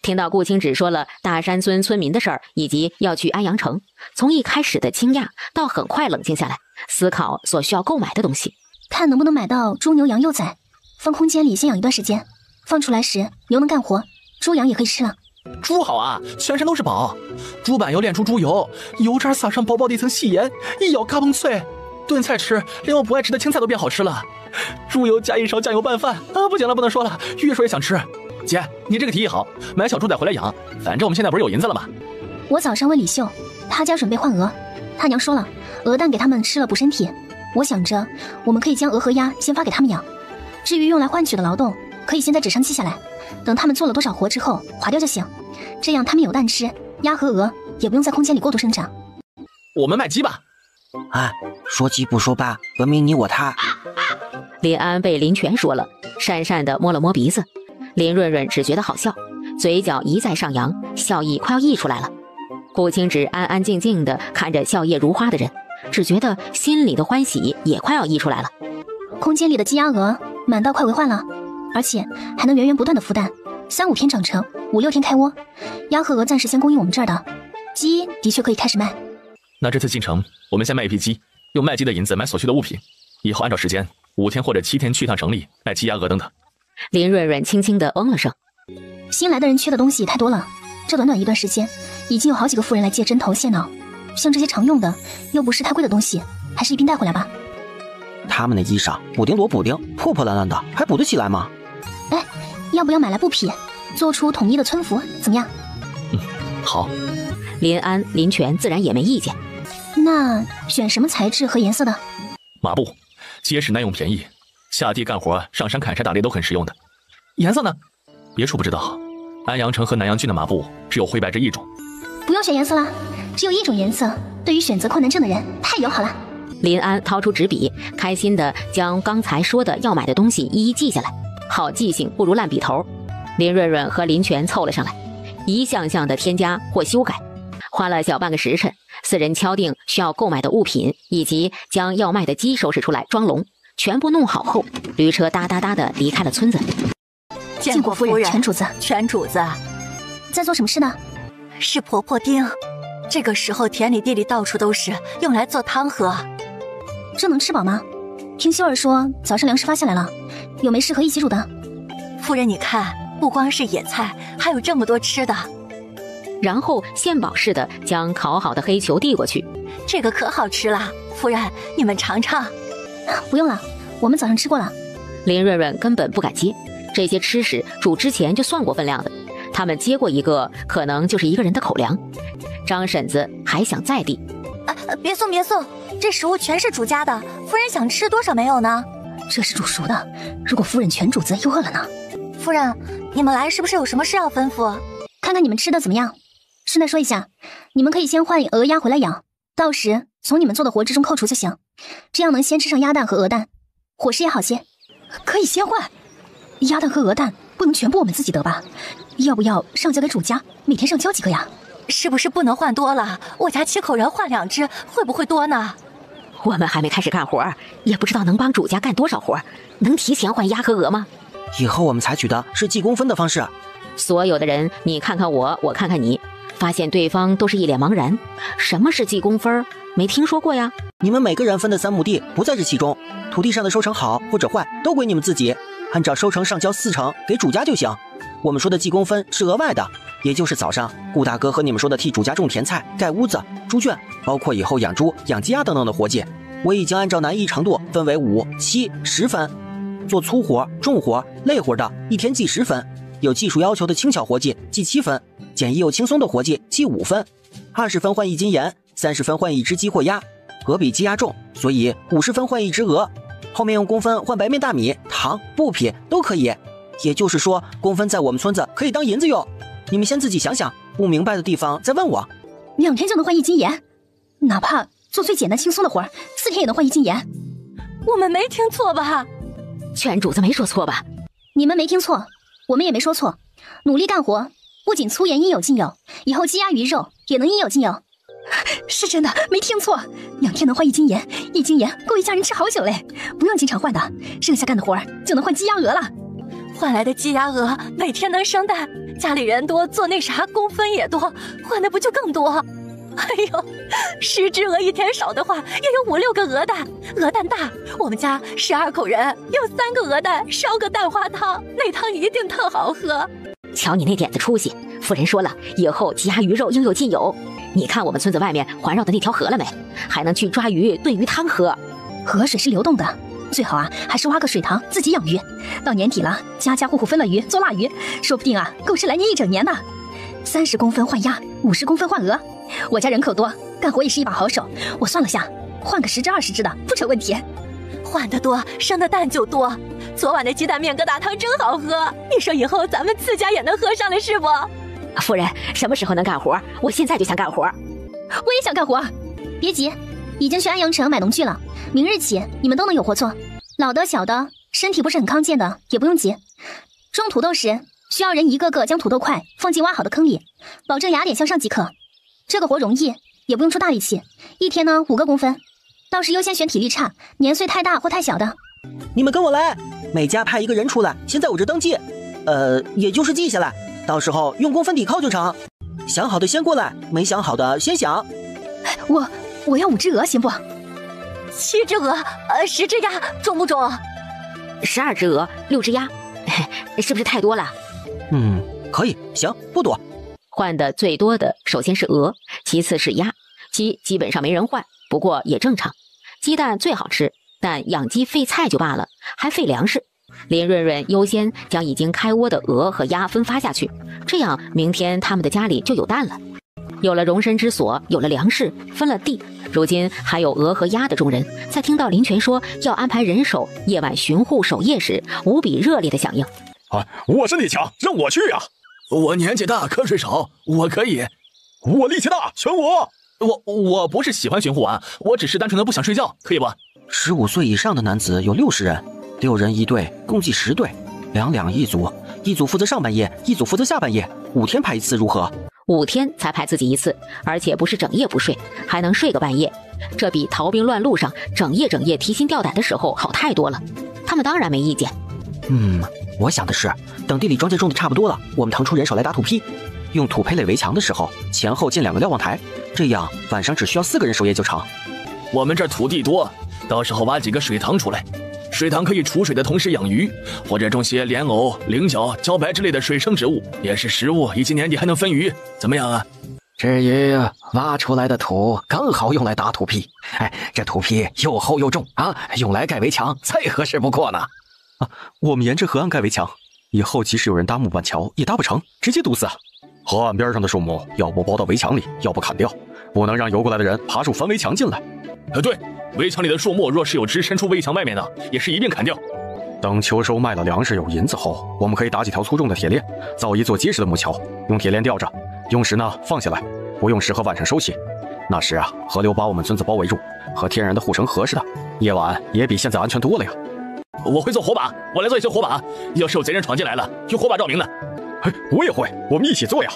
听到顾青纸说了大山村村民的事儿，以及要去安阳城，从一开始的惊讶到很快冷静下来，思考所需要购买的东西，看能不能买到猪牛羊幼崽，放空间里先养一段时间，放出来时牛能干活，猪羊也可以吃了。猪好啊，全身都是宝，猪板油炼出猪油，油渣撒上薄薄的一层细盐，一咬嘎嘣脆，炖菜吃，连我不爱吃的青菜都变好吃了。猪油加一勺酱油拌饭啊！不行了，不能说了，越说越想吃。姐，你这个提议好，买小猪仔回来养，反正我们现在不是有银子了吗？我早上问李秀，他家准备换鹅，他娘说了，鹅蛋给他们吃了补身体。我想着，我们可以将鹅和鸭先发给他们养，至于用来换取的劳动，可以先在纸上记下来，等他们做了多少活之后划掉就行，这样他们有蛋吃，鸭和鹅也不用在空间里过度生长。我们卖鸡吧。哎，说鸡不说八，文明你我他。林安被林泉说了，讪讪地摸了摸鼻子。林润润只觉得好笑，嘴角一再上扬，笑意快要溢出来了。顾青芷安安静静地看着笑靥如花的人，只觉得心里的欢喜也快要溢出来了。空间里的鸡鸭鹅满到快为患了，而且还能源源不断的孵蛋，3、5天长成，5、6天开窝。鸭和鹅暂时先供应我们这儿的，鸡的确可以开始卖。那这次进城，我们先卖一批鸡，用卖鸡的银子买所需的物品，以后按照时间5天或者7天去一趟城里卖鸡鸭鹅等等。林润润轻轻地嗯了声。新来的人缺的东西太多了，这短短一段时间，已经有好几个妇人来借针头线脑，像这些常用的又不是太贵的东西，还是一并带回来吧。他们的衣裳补丁摞补丁，破破烂烂的，还补得起来吗？哎，要不要买来布匹，做出统一的村服，怎么样？好。林安、林泉自然也没意见。那选什么材质和颜色的？麻布，结实耐用便宜，下地干活、上山砍柴打猎都很实用的。颜色呢？别处不知道，安阳城和南阳郡的麻布只有灰白这一种。不用选颜色啦，只有一种颜色，对于选择困难症的人太友好了。林安掏出纸笔，开心地将刚才说的要买的东西一一记下来。好记性不如烂笔头。林润润和林泉凑了上来，一项项的添加或修改，花了小半个时辰，4人敲定需要购买的物品，以及将要卖的鸡收拾出来装笼，全部弄好后，驴车哒哒哒地离开了村子。见过夫人，全主子。全主子在做什么事呢？是婆婆丁。这个时候田里地里到处都是，用来做汤喝。这能吃饱吗？听秀儿说早上粮食发下来了，有没适合一起煮的？夫人你看，不光是野菜，还有这么多吃的。然后献宝似的将烤好的黑球递过去。这个可好吃了，夫人你们尝尝。不用了，我们早上吃过了。林润润根本不敢接，这些吃食煮之前就算过分量的，他们接过一个可能就是一个人的口粮。张婶子还想再递。别送别送，这食物全是主家的，夫人想吃多少没有呢？这是煮熟的，如果夫人全主子又饿了呢？夫人，你们来是不是有什么事要吩咐？看看你们吃的怎么样。顺带说一下，你们可以先换鹅鸭回来养，到时从你们做的活之中扣除就行，这样能先吃上鸭蛋和鹅蛋，伙食也好些。可以先换鸭蛋和鹅蛋，不能全部我们自己得吧？要不要上交给主家，每天上交几个呀？是不是不能换多了？我家7口人换2只，会不会多呢？我们还没开始干活，也不知道能帮主家干多少活，能提前换鸭和鹅吗？以后我们采取的是计工分的方式。所有的人，你看看我，我看看你，发现对方都是一脸茫然。什么是计工分？没听说过呀。你们每个人分的3亩地不在这其中，土地上的收成好或者坏都归你们自己，按照收成上交4成给主家就行。我们说的计工分是额外的，也就是早上顾大哥和你们说的替主家种田菜、盖屋子、猪圈，包括以后养猪、养鸡鸭等等的活计，我已经按照难易程度分为5、7、10分。做粗活、重活、累活的1天记10分，有技术要求的轻巧活计记7分，简易又轻松的活计记5分。20分换1斤盐，30分换1只鸡或鸭，鹅比鸡鸭重，所以50分换1只鹅。后面用工分换白面大米、糖、布匹都可以。也就是说，工分在我们村子可以当银子用。你们先自己想想，不明白的地方再问我。2天就能换1斤盐，哪怕做最简单轻松的活儿，4天也能换1斤盐。我们没听错吧？全主子没说错吧？你们没听错，我们也没说错。努力干活，不仅粗盐应有尽有，以后鸡鸭鱼肉也能应有尽有。是真的，没听错。2天能换1斤盐，1斤盐够一家人吃好久嘞，不用经常换的，剩下干的活儿就能换鸡鸭鹅了。换来的鸡鸭鹅每天能生蛋，家里人多做那啥工分也多，换的不就更多？哎呦，10只鹅1天少的话，也有5、6个鹅蛋，鹅蛋大。我们家12口人，有3个鹅蛋，烧个蛋花汤，那汤一定特好喝。瞧你那点子出息，夫人说了，以后鸡鸭鱼肉应有尽有。你看我们村子外面环绕的那条河了没？还能去抓鱼炖鱼汤喝。河水是流动的，最好还是挖个水塘自己养鱼。到年底了，家家户户分了鱼做腊鱼，说不定够吃来年1整年呢。30公分换鸭，50公分换鹅。我家人口多，干活也是一把好手。我算了下，换个10只20只的不成问题。换得多，生的蛋就多。昨晚的鸡蛋面疙瘩汤真好喝，你说以后咱们自家也能喝上了是不？夫人什么时候能干活？我现在就想干活。我也想干活。别急，已经去安阳城买农具了，明日起你们都能有活做。老的小的，身体不是很康健的也不用急。种土豆时需要人一个个将土豆块放进挖好的坑里，保证雅典向上即可。这个活容易，也不用出大力气，1天呢5个工分。倒是优先选体力差、年岁太大或太小的。你们跟我来，每家派1个人出来，先在我这登记，也就是记下来，到时候用工分抵扣就成。想好的先过来，没想好的先想。我要5只鹅行不？7只鹅，10只鸭，中不中？12只鹅，6只鸭，是不是太多了？可以，行，不多。换的最多的首先是鹅，其次是鸭，鸡基本上没人换，不过也正常。鸡蛋最好吃，但养鸡费菜就罢了，还费粮食。林润润优先将已经开窝的鹅和鸭分发下去，这样明天他们的家里就有蛋了。有了容身之所，有了粮食，分了地，如今还有鹅和鸭的众人，在听到林泉说要安排人手夜晚巡护守夜时，无比热烈的响应。我身体强，让我去呀！我年纪大，瞌睡少，我可以。我力气大，选我。我不是喜欢巡护啊，我只是单纯的不想睡觉，可以不？15岁以上的男子有60人，6人一队，共计10队，2两一组，一组负责上半夜，一组负责下半夜，5天排1次，如何？5天才排自己1次，而且不是整夜不睡，还能睡个半夜，这比逃兵乱路上整夜提心吊胆的时候好太多了。他们当然没意见。我想的是，等地里庄稼种的差不多了，我们腾出人手来打土坯。用土坯垒围墙的时候，前后建2个瞭望台，这样晚上只需要4个人守夜就成。我们这儿土地多，到时候挖几个水塘出来，水塘可以储水的同时养鱼，或者种些莲藕、菱角、茭白之类的水生植物，也是食物，以及年底还能分鱼，怎么样啊？至于挖出来的土，刚好用来打土坯。这土坯又厚又重啊，用来盖围墙再合适不过呢。我们沿着河岸盖围墙，以后即使有人搭木板桥也搭不成，直接堵死。河岸边上的树木，要不包到围墙里，要不砍掉，不能让游过来的人爬树翻围墙进来。对，围墙里的树木若是有枝伸出围墙外面的，也是一并砍掉。等秋收卖了粮食有银子后，我们可以打几条粗重的铁链，造一座结实的木桥，用铁链吊着，用时呢放下来，不用适合晚上收起。那时啊，河流把我们村子包围住，和天然的护城河似的，夜晚也比现在安全多了呀。我会做火把，我来做一些火把，要是有贼人闯进来了，用火把照明的。我也会，我们一起做呀。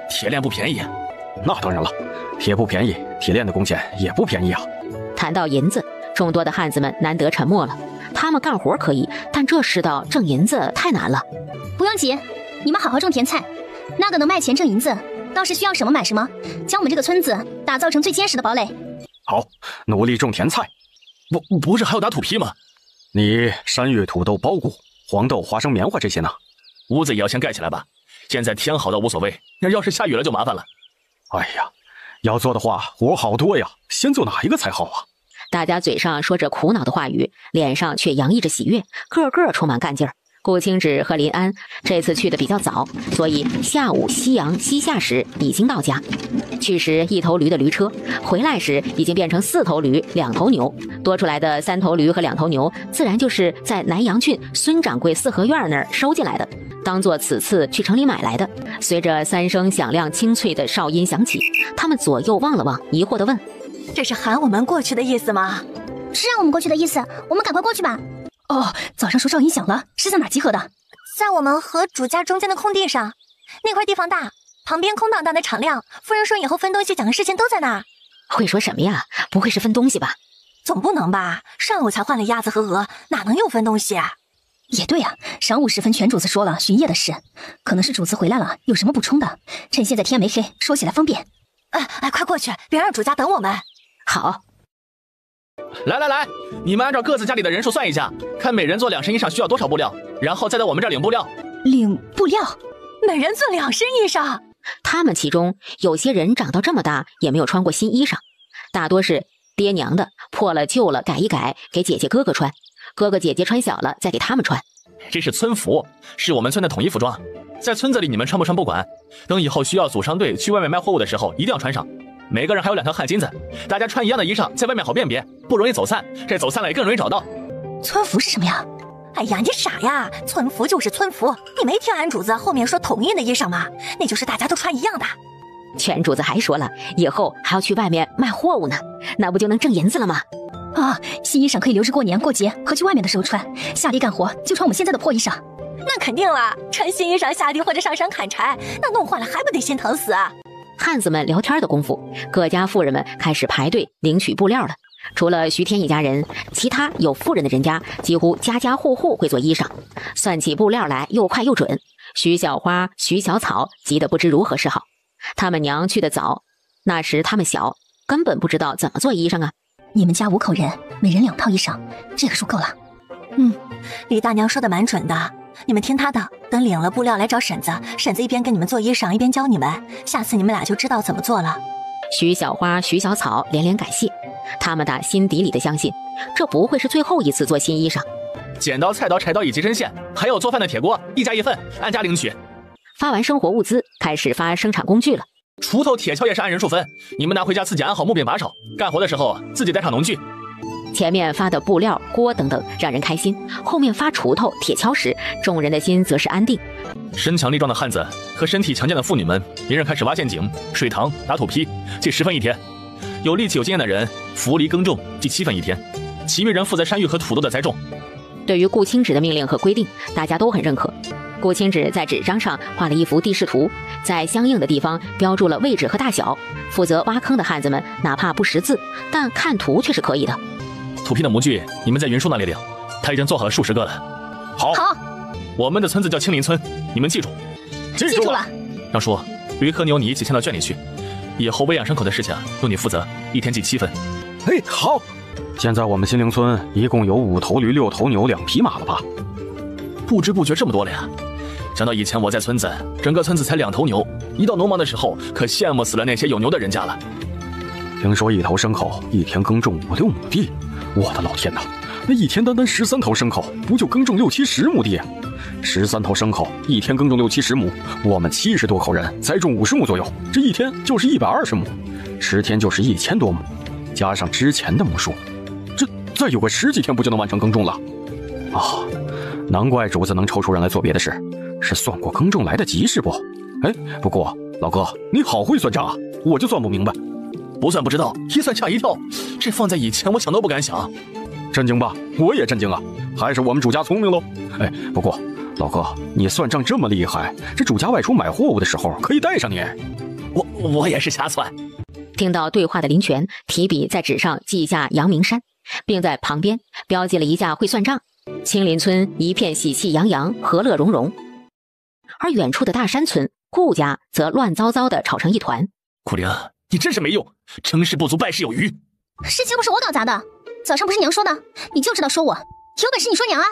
铁链不便宜，那当然了，铁不便宜，铁链的工钱也不便宜啊。谈到银子，众多的汉子们难得沉默了。他们干活可以，但这世道挣银子太难了。不用急，你们好好种甜菜，那个能卖钱挣银子，倒是需要什么买什么，将我们这个村子打造成最坚实的堡垒。好，努力种甜菜。不是还要打土坯吗？你山芋、土豆、苞谷、黄豆、花生、棉花这些呢？屋子也要先盖起来吧，现在天好倒无所谓，要是下雨了就麻烦了。哎呀，要做的话活好多呀，先做哪一个才好啊？大家嘴上说着苦恼的话语，脸上却洋溢着喜悦，个个充满干劲儿。顾清芷和林安这次去的比较早，所以下午夕阳西下时已经到家。去时1头驴的驴车，回来时已经变成4头驴2头牛，多出来的3头驴和2头牛自然就是在南阳郡孙掌柜4合院那儿收进来的。当做此次去城里买来的。随着3声响亮清脆的哨音响起，他们左右望了望，疑惑地问：这是喊我们过去的意思吗？是让我们过去的意思，我们赶快过去吧。哦，早上说哨音响了，是在哪集合的？在我们和主家中间的空地上，那块地方大，旁边空荡荡的敞亮。夫人说以后分东西讲的事情都在那儿。会说什么呀？不会是分东西吧？总不能吧？上午才换了鸭子和鹅，哪能有分东西啊？也对啊，晌午时分全主子说了巡夜的事，可能是主子回来了，有什么补充的，趁现在天没黑，说起来方便。快过去，别让主家等我们。好。来，你们按照各自家里的人数算一下，看每人做2身衣裳需要多少布料，然后再在我们这儿领布料。领布料？每人做2身衣裳。他们其中有些人长到这么大也没有穿过新衣裳，大多是爹娘的，破了旧了改一改，给姐姐哥哥穿，哥哥姐姐穿小了再给他们穿。这是村服，是我们村的统一服装，在村子里你们穿不穿不管，等以后需要组商队去外面卖货物的时候一定要穿上。每个人还有2条汗巾子，大家穿一样的衣裳，在外面好辨别，不容易走散，这走散了也更容易找到。村服是什么呀？哎呀，你傻呀！村服就是村服，你没听俺主子后面说统一的衣裳吗？那就是大家都穿一样的。全主子还说了，以后还要去外面卖货物呢，那不就能挣银子了吗？啊，新衣裳可以留着过年过节和去外面的时候穿，下地干活就穿我们现在的破衣裳。那肯定啦，穿新衣裳下地或者上山砍柴，那弄坏了还不得心疼死啊！汉子们聊天的功夫，各家妇人们开始排队领取布料了。除了徐天一家人，其他有妇人的人家几乎家家户户会做衣裳，算起布料来又快又准。徐小花、徐小草急得不知如何是好。他们娘去得早，那时他们小，根本不知道怎么做衣裳啊。你们家5口人，每人2套衣裳，这个数够了。李大娘说的蛮准的，你们听她的，等领了布料来找婶子，婶子一边跟你们做衣裳，一边教你们，下次你们俩就知道怎么做了。徐小花、徐小草连连感谢，他们打心底里的相信，这不会是最后一次做新衣裳。剪刀、菜刀、柴刀以及针线，还有做饭的铁锅，1家1份，按家领取。发完生活物资，开始发生产工具了。锄头、铁锹也是按人数分，你们拿回家自己安好木柄把手，干活的时候自己带上农具。前面发的布料、锅等等让人开心，后面发锄头、铁锹时，众人的心则是安定。身强力壮的汉子和身体强健的妇女们，一人开始挖陷阱、水塘、打土坯，计10分一天；有力气有经验的人扶犁耕种，计7分一天；其余人负责山芋和土豆的栽种。对于顾清止的命令和规定，大家都很认可。顾清止在纸张上画了一幅地势图，在相应的地方标注了位置和大小。负责挖坑的汉子们哪怕不识字，但看图却是可以的。土坯的模具你们在云叔那里领，他已经做好了数10个了。好，我们的村子叫青林村，你们记住。记住了。让叔，驴和牛你一起牵到圈里去，以后喂养牲口的事情由你负责，1天计7分。好。现在我们新陵村一共有5头驴、6头牛、2匹马了吧？不知不觉这么多了呀！想到以前我在村子，整个村子才2头牛，一到农忙的时候，可羡慕死了那些有牛的人家了。听说1头牲口1天耕种5、6亩地，我的老天哪！那1天单13头牲口，不就耕种6、70亩地？13头牲口1天耕种6、70亩，我们70多口人栽种50亩左右，这1天就是120亩，10天就是1000多亩，加上之前的亩数，这再有个10几天不就能完成耕种了？难怪主子能抽出人来做别的事，是算过耕种来得及是不？不过老哥你好会算账啊，我就算不明白。不算不知道，一算吓一跳，这放在以前我想都不敢想。震惊吧？我也震惊啊，还是我们主家聪明喽。不过老哥你算账这么厉害，这主家外出买货物的时候可以带上你。我也是瞎算。听到对话的林泉提笔在纸上记下阳明山，并在旁边标记了一架会算账。青林村一片喜气洋洋，和乐融融，而远处的大山村顾家则乱糟糟的吵成一团。苦灵，你真是没用，成事不足败事有余。事情不是我搞砸的，早上不是娘说的，你就知道说我，有本事你说娘啊！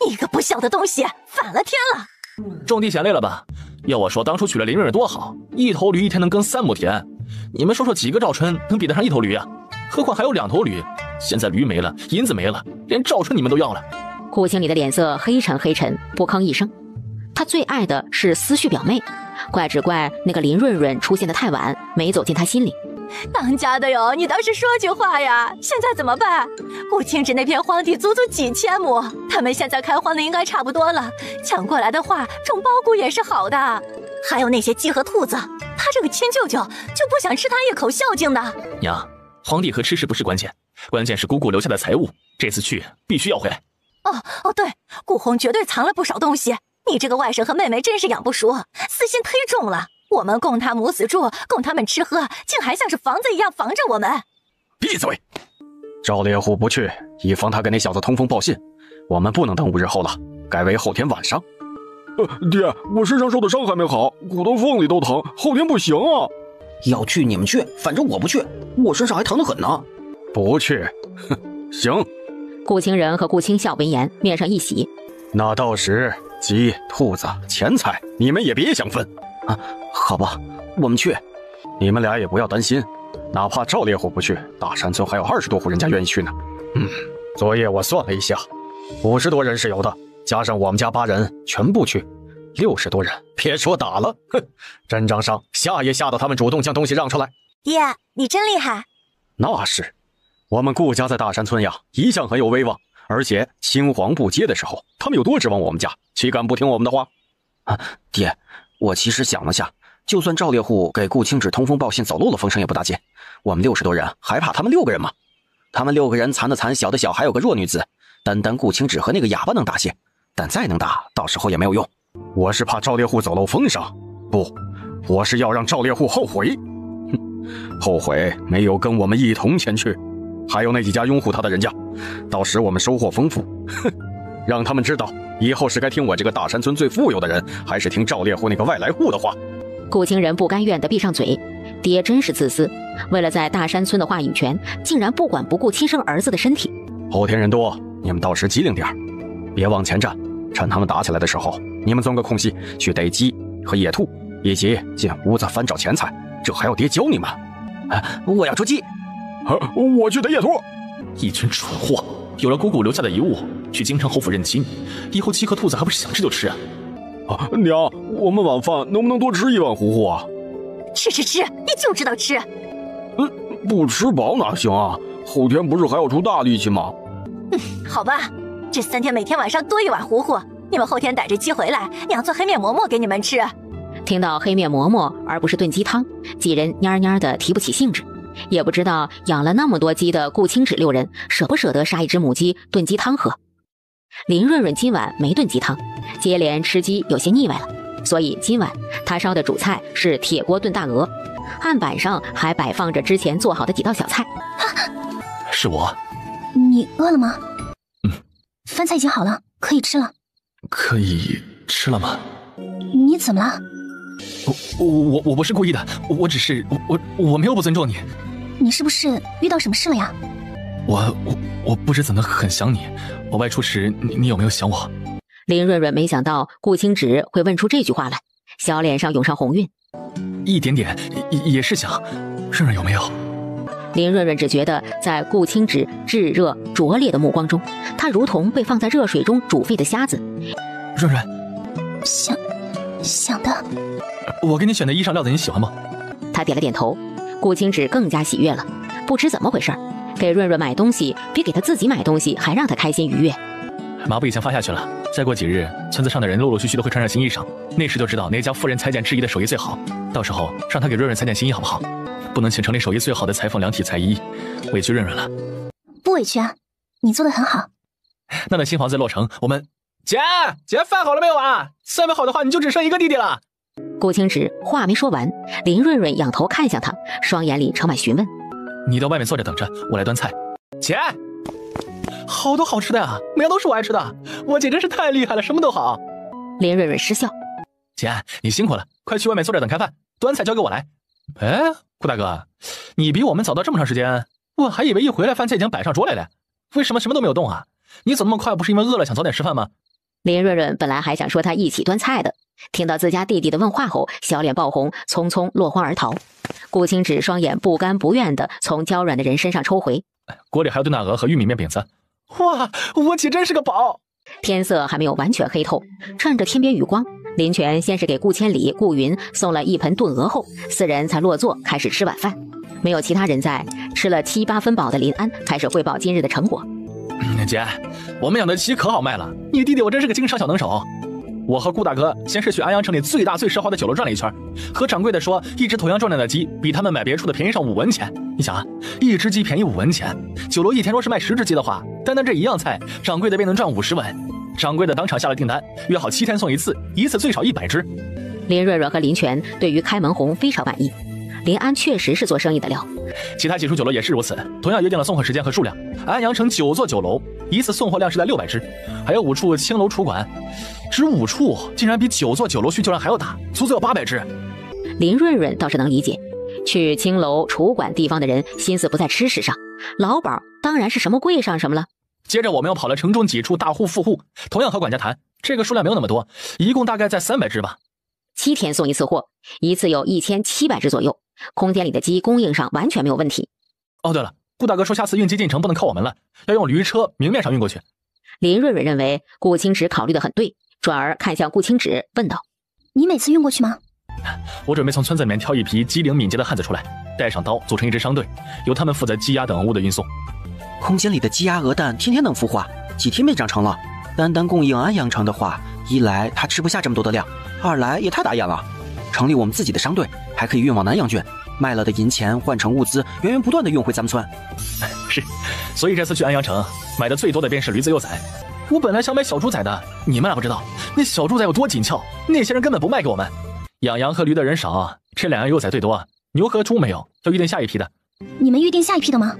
你个不孝的东西，反了天了！种地嫌累了吧？要我说，当初娶了林瑞多好，1头驴1天能耕3亩田，你们说说几个赵春能比得上1头驴啊？何况还有2头驴，现在驴没了，银子没了，连赵春你们都要了。顾经理的脸色黑沉黑沉，不吭一声。他最爱的是思绪表妹，怪只怪那个林润润出现的太晚，没走进他心里。当家的哟，你倒是说句话呀！现在怎么办？顾清直那片荒地足足几千亩，他们现在开荒的应该差不多了。抢过来的话，种苞谷也是好的。还有那些鸡和兔子，他这个亲舅舅就不想吃他一口孝敬的。娘，荒地和吃食不是关键，关键是姑姑留下的财物，这次去必须要回来。对，顾红绝对藏了不少东西。你这个外甥和妹妹真是养不熟，私心忒重了。我们供他母子住，供他们吃喝，竟还像是房子一样防着我们。闭嘴！赵烈虎不去，以防他跟那小子通风报信。我们不能等5日后了，改为后天晚上。爹，我身上受的伤还没好，骨头缝里都疼，后天不行啊。要去你们去，反正我不去，我身上还疼得很呢。不去，哼，行。顾清人和顾清笑闻言，面上一喜。那到时鸡、兔子、钱财，你们也别想分啊！好吧，我们去。你们俩也不要担心，哪怕赵烈虎不去，大山村还有20多户人家愿意去呢。昨夜我算了一下，50多人是有的，加上我们家8人，全部去60多人。别说打了，哼，真章上吓也吓到他们主动将东西让出来。爹，你真厉害。那是，我们顾家在大山村呀，一向很有威望，而且青黄不接的时候，他们有多指望我们家，岂敢不听我们的话？爹，我其实想了下，就算赵烈户给顾清芷通风报信走漏了风声也不大惊，我们60多人还怕他们6个人吗？他们6个人残的残，小的小，还有个弱女子，单顾清芷和那个哑巴能打些，但再能打，到时候也没有用。我是怕赵烈户走漏风声，不，我是要让赵烈户后悔。后悔没有跟我们一同前去，还有那几家拥护他的人家，到时我们收获丰富。让他们知道以后是该听我这个大山村最富有的人，还是听赵烈户那个外来户的话。顾清人不甘愿地闭上嘴，爹真是自私，为了在大山村的话语权，竟然不管不顾亲生儿子的身体。后天人多，你们到时机灵点，别往前站，趁他们打起来的时候，你们钻个空隙去逮鸡和野兔，以及进屋子翻找钱财，这还要爹教你们。我要捉鸡，我去逮野兔。一群蠢货，有了姑姑留下的遗物，去京城侯府认亲，以后鸡和兔子还不是想吃就吃啊？娘，我们晚饭能不能多吃1碗糊糊啊？吃，你就知道吃。不吃饱哪行啊？后天不是还要出大力气吗？好吧，这3天每天晚上多1碗糊糊，你们后天逮着鸡回来，娘做黑面馍馍给你们吃。听到黑面馍馍而不是炖鸡汤，几人蔫蔫的提不起兴致，也不知道养了那么多鸡的顾清芷6人舍不舍得杀一只母鸡炖鸡汤喝。林润润今晚没炖鸡汤，接连吃鸡有些腻歪了，所以今晚他烧的主菜是铁锅炖大鹅，案板上还摆放着之前做好的几道小菜。是我。你饿了吗？饭菜已经好了，可以吃了。可以吃了吗？你怎么了？我不是故意的，我只是我没有不尊重你。你是不是遇到什么事了呀？我不知怎的很想你，我外出时你有没有想我？林润润没想到顾清芷会问出这句话来，小脸上涌上红晕。一点点，也是想。润润有没有？林润润只觉得在顾清芷炙热灼烈的目光中，她如同被放在热水中煮沸的虾子。润润，想的。我给你选的衣裳料子你喜欢吗？他点了点头。顾清芷更加喜悦了，不知怎么回事，给润润买东西比给他自己买东西还让他开心愉悦。麻布已经发下去了，再过几日村子上的人陆陆续续都会穿上新衣裳，那时就知道哪家夫人裁剪制衣的手艺最好，到时候让他给润润裁剪新衣好不好？不能请城里手艺最好的裁缝量体裁衣，委屈润润了。不委屈啊，你做的很好。那等新房子落成，我们姐饭好了没有啊？再没好的话你就只剩一个弟弟了。顾清芷话没说完，林润润仰头看向他，双眼里盛满询问。你到外面坐着等着，我来端菜。姐，好多好吃的呀，每样都是我爱吃的，我姐真是太厉害了，什么都好。林润润失笑。姐，你辛苦了，快去外面坐着等开饭，端菜交给我来。哎，顾大哥，你比我们早到这么长时间，我还以为一回来饭菜已经摆上桌来了，为什么什么都没有动啊？你走那么快，不是因为饿了想早点吃饭吗？林润润本来还想说他一起端菜的，听到自家弟弟的问话后，小脸爆红，匆匆落荒而逃。顾清芷双眼不甘不愿地从娇软的人身上抽回。锅里还有炖大鹅和玉米面饼子。哇，我姐真是个宝。天色还没有完全黑透，趁着天边余光，林泉先是给顾千里、顾云送了一盆炖鹅后，4人才落座开始吃晚饭。没有其他人在，吃了7、8分饱的林安开始汇报今日的成果。姐，我们养的鸡可好卖了，你弟弟我真是个经商小能手。我和顾大哥先是去安阳城里最大最奢华的酒楼转了一圈，和掌柜的说一只同样重量的鸡比他们买别处的便宜上5文钱。你想啊，一只鸡便宜5文钱，酒楼一天若是卖10只鸡的话，单单这一样菜，掌柜的便能赚50文。掌柜的当场下了订单，约好7天送一次，一次最少100只。林瑞瑞和林泉对于开门红非常满意。林安确实是做生意的料，其他几处酒楼也是如此，同样约定了送货时间和数量。安阳城9座酒楼，一次送货量是在600只，还有5处青楼厨馆，只5处竟然比9座酒楼需求量还要大，足足有800只。林润润倒是能理解，去青楼厨馆地方的人心思不在吃食上，老鸨当然是什么贵上什么了。接着我们又跑了城中几处大户富户，同样和管家谈，这个数量没有那么多，一共大概在300只吧。7天送一次货，一次有1700只左右，空间里的鸡供应上完全没有问题。哦，对了，顾大哥说下次运鸡进城不能靠我们了，要用驴车明面上运过去。林瑞瑞认为顾清池考虑得很对，转而看向顾清池问道：你每次运过去吗？我准备从村子里面挑一批机灵敏捷的汉子出来，带上刀组成一支商队，由他们负责鸡鸭等物的运送。空间里的鸡鸭鹅蛋天天能孵化，几天便长成了。单单供应安阳城的话，一来他吃不下这么多的量，二来也太打眼了。成立我们自己的商队，还可以运往南阳郡，卖了的银钱换成物资，源源不断的运回咱们村。是，所以这次去安阳城买的最多的便是驴子幼崽。我本来想买小猪崽的，你们俩不知道那小猪崽有多紧俏，那些人根本不卖给我们。养羊和驴的人少，这2样幼崽最多，牛和猪没有，要预定下一批的。你们预定下一批的吗？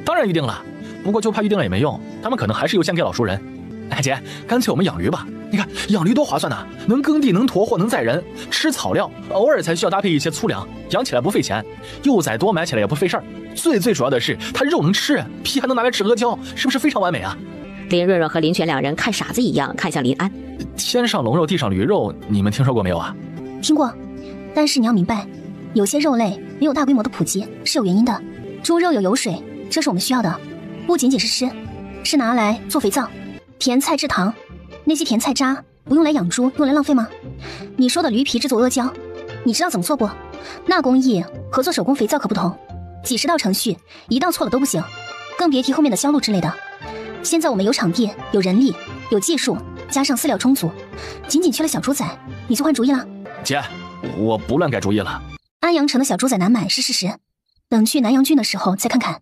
当然预定了，不过就怕预定了也没用，他们可能还是优先给老熟人。哎姐，干脆我们养驴吧，你看养驴多划算呐，能耕地，能驮货，能载人，吃草料，偶尔才需要搭配一些粗粮，养起来不费钱，幼崽多买起来也不费事儿。最主要的是它肉能吃，皮还能拿来吃阿胶，是不是非常完美啊？林润润和林泉2人看傻子一样看向林安。天上龙肉地上驴肉，你们听说过没有啊？听过，但是你要明白，有些肉类没有大规模的普及是有原因的。猪肉有油水，这是我们需要的，不仅仅是吃，是拿来做肥皂。甜菜制糖，那些甜菜渣不用来养猪，用来浪费吗？你说的驴皮制作阿胶，你知道怎么做不？那工艺和做手工肥皂可不同，几10道程序，一道错了都不行，更别提后面的销路之类的。现在我们有场地，有人力，有技术，加上饲料充足，仅仅缺了小猪仔，你就换主意了？姐，我不乱改主意了。安阳城的小猪仔难买是事实，等去南阳郡的时候再看看。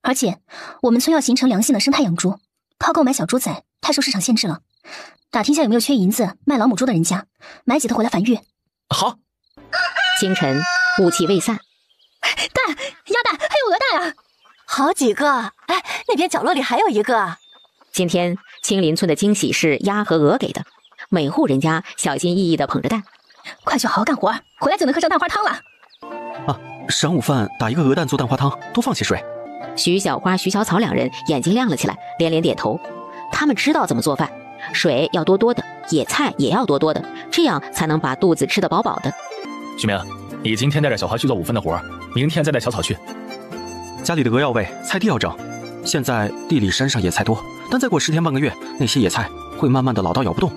而且我们村要形成良性的生态养猪，靠购买小猪仔太受市场限制了。打听下有没有缺银子卖老母猪的人家，买几头回来繁育。好。清晨，雾气未散。蛋，鸭蛋，还有鹅蛋啊！好几个，哎，那边角落里还有一个。今天青林村的惊喜是鸭和鹅给的，每户人家小心翼翼地捧着蛋。快去好好干活，回来就能喝上蛋花汤了。啊，晌午饭打一个鹅蛋做蛋花汤，多放些水。徐小花、徐小草2人眼睛亮了起来，连连点头。他们知道怎么做饭，水要多多的，野菜也要多多的，这样才能把肚子吃得饱饱的。徐明，你今天带着小花去做5分的活，明天再带小草去。家里的鹅要喂，菜地要整。现在地里山上野菜多，但再过10天半个月，那些野菜会慢慢的老到咬不动。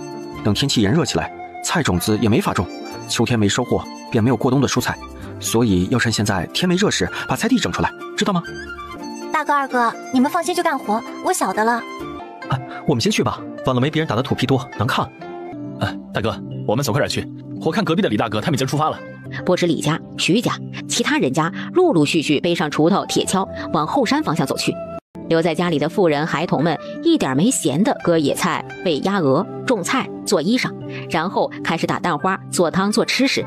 等天气炎热起来，菜种子也没法种，秋天没收获，便没有过冬的蔬菜。所以要趁现在天没热时把菜地整出来，知道吗？大哥、二哥，你们放心去干活，我晓得了。我们先去吧，忘了没别人打的土坯多，难看。大哥，我们走快点去。我看隔壁的李大哥他们已经出发了。不止李家、徐家，其他人家陆陆续续背上锄头、铁锹，往后山方向走去。留在家里的妇人、孩童们一点没闲的割野菜、喂鸭鹅、种菜、做衣裳，然后开始打蛋花、做汤、做吃食。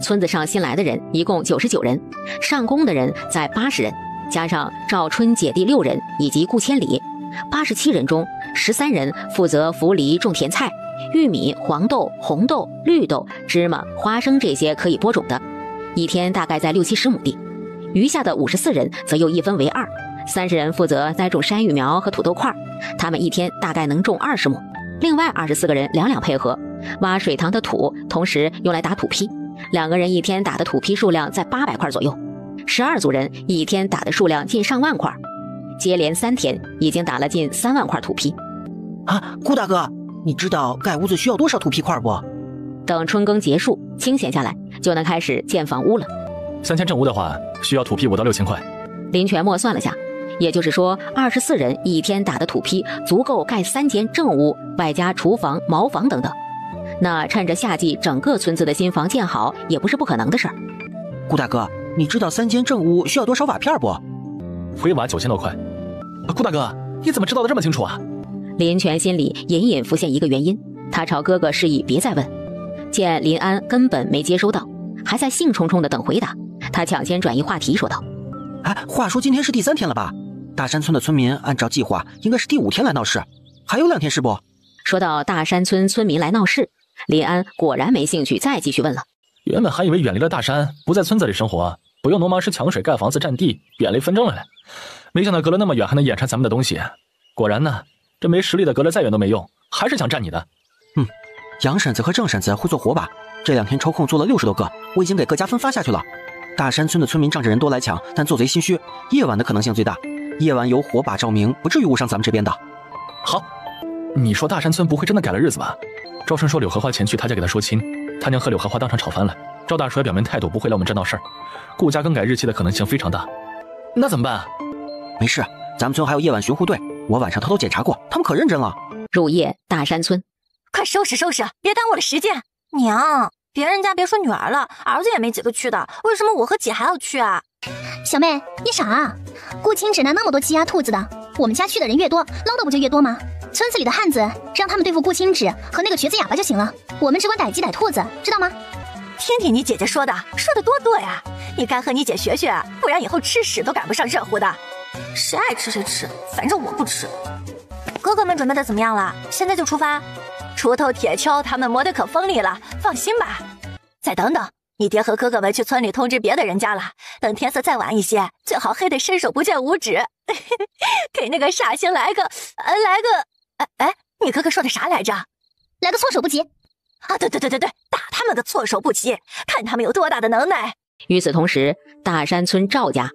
村子上新来的人一共99人，上工的人在80人，加上赵春姐弟6人以及顾千里，87人中13人负责扶犁种甜菜，玉米、黄豆、红豆、绿豆、芝麻、花生这些可以播种的，一天大概在60-70亩地。余下的54人则又一分为2，30人负责栽种山芋苗和土豆块，他们一天大概能种20亩。另外24个人两两配合，挖水塘的土，同时用来打土坯，2个人一天打的土坯数量在800块左右，12组人一天打的数量近上万块，接连3天已经打了近3万块土坯。顾大哥，你知道盖屋子需要多少土坯块不？等春耕结束，清闲下来，就能开始建房屋了。3000正屋的话，需要土坯5到6000块。林泉默算了下，也就是说，24人一天打的土坯足够盖3间正屋，外加厨房、茅房等等。那趁着夏季整个村子的新房建好，也不是不可能的事儿。顾大哥，你知道3间正屋需要多少瓦片不？灰瓦9000多块。顾大哥，你怎么知道的这么清楚啊？林泉心里隐隐浮现一个原因，他朝哥哥示意别再问。见林安根本没接收到，还在兴冲冲地等回答，他抢先转移话题说道：话说今天是第3天了吧？大山村的村民按照计划应该是第5天来闹事，还有2天是不？说到大山村村民来闹事，林安果然没兴趣再继续问了。原本还以为远离了大山，不在村子里生活，不用农忙时抢水盖房子占地，远离纷争了，没想到隔了那么远还能眼馋咱们的东西。果然呢，这没实力的隔了再远都没用，还是想占你的。杨婶子和郑婶子会做火把，这2天抽空做了60多个，我已经给各家分发下去了。大山村的村民仗着人多来抢，但做贼心虚，夜晚的可能性最大。夜晚有火把照明，不至于误伤咱们这边的。好，你说大山村不会真的改了日子吧？赵春说柳荷花前去他家给他说亲，他娘和柳荷花当场吵翻了。赵大叔也表明态度不会来我们这闹事儿，顾家更改日期的可能性非常大。那怎么办？没事，咱们村还有夜晚巡护队，我晚上偷偷检查过，他们可认真了。入夜，大山村，快收拾收拾，别耽误了时间。娘，别人家别说女儿了，儿子也没几个去的，为什么我和姐还要去啊？小妹，你傻啊？顾青只拿那么多鸡鸭兔子的，我们家去的人越多，捞的不就越多吗？村子里的汉子让他们对付顾青纸和那个瘸子哑巴就行了，我们只管逮鸡逮兔子，知道吗？听听你姐姐说的多多呀！你该和你姐学学，不然以后吃屎都赶不上热乎的。谁爱吃谁吃，反正我不吃。哥哥们准备的怎么样了？现在就出发？锄头铁锹他们磨得可锋利了，放心吧。再等等，你爹和哥哥们去村里通知别的人家了，等天色再晚一些，最好黑得伸手不见五指，给那个煞星来个，你哥哥说的啥来着？来个措手不及。啊，对，打他们个措手不及，看他们有多大的能耐。与此同时，大山村赵家，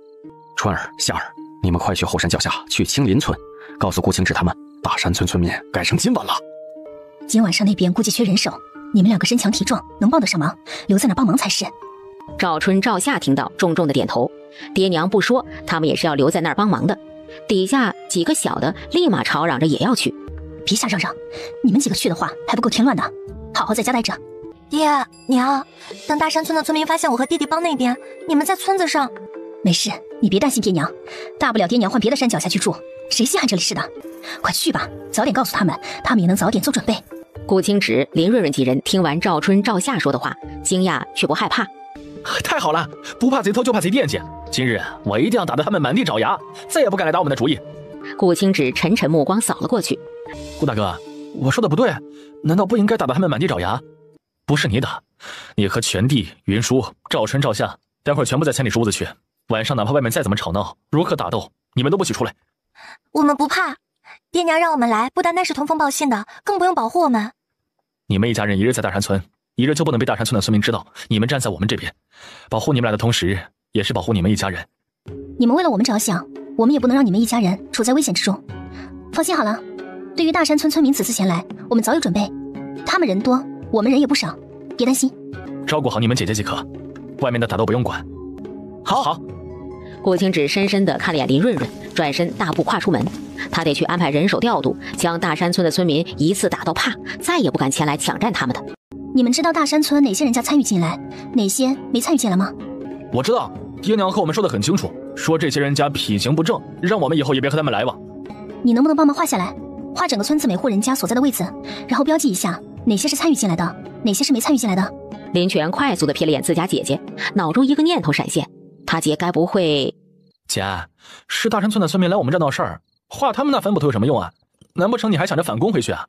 春儿、夏儿，你们快去后山脚下，去青林村，告诉顾青芷他们，大山村村民改成今晚了。今晚上那边估计缺人手，你们2个身强体壮，能帮得上忙，留在那帮忙才是。赵春、赵夏听到，重重的点头。爹娘不说，他们也是要留在那儿帮忙的。底下几个小的立马吵嚷着也要去。别瞎嚷嚷，你们几个去的话，还不够添乱的。好好在家待着。爹娘，等大山村的村民发现我和弟弟帮那边，你们在村子上。没事，你别担心爹娘，大不了爹娘换别的山脚下去住，谁稀罕这里似的。快去吧，早点告诉他们，他们也能早点做准备。顾青芷、林润润几人听完赵春、赵夏说的话，惊讶却不害怕。太好了，不怕贼偷就怕贼惦记，今日我一定要打得他们满地找牙，再也不敢来打我们的主意。顾青芷沉沉目光扫了过去。顾大哥，我说的不对，难道不应该打得他们满地找牙？不是你打，你和全弟、云舒、赵春、赵夏，待会儿全部在千里书屋子去，晚上哪怕外面再怎么吵闹，如何打斗，你们都不许出来。我们不怕，爹娘让我们来，不单单是通风报信的，更不用保护我们。你们一家人一日在大山村，一日就不能被大山村的村民知道你们站在我们这边，保护你们俩的同时，也是保护你们一家人。你们为了我们着想，我们也不能让你们一家人处在危险之中。放心好了，对于大山村村民此次前来，我们早有准备，他们人多，我们人也不少，别担心，照顾好你们姐姐即可，外面的打斗不用管。好。顾青芷深深地看了眼林润润，转身大步跨出门。他得去安排人手调度，将大山村的村民一次打到怕，再也不敢前来抢占他们的。你们知道大山村哪些人家参与进来，哪些没参与进来吗？我知道，爹娘和我们说得很清楚，说这些人家品行不正，让我们以后也别和他们来往。你能不能帮忙画下来，画整个村子每户人家所在的位子，然后标记一下哪些是参与进来的，哪些是没参与进来的？林泉快速地瞥了眼自家姐姐，脑中一个念头闪现，他姐该不会……姐，是大山村的村民来我们这闹事儿，画他们那坟圃头有什么用啊？难不成你还想着反攻回去啊？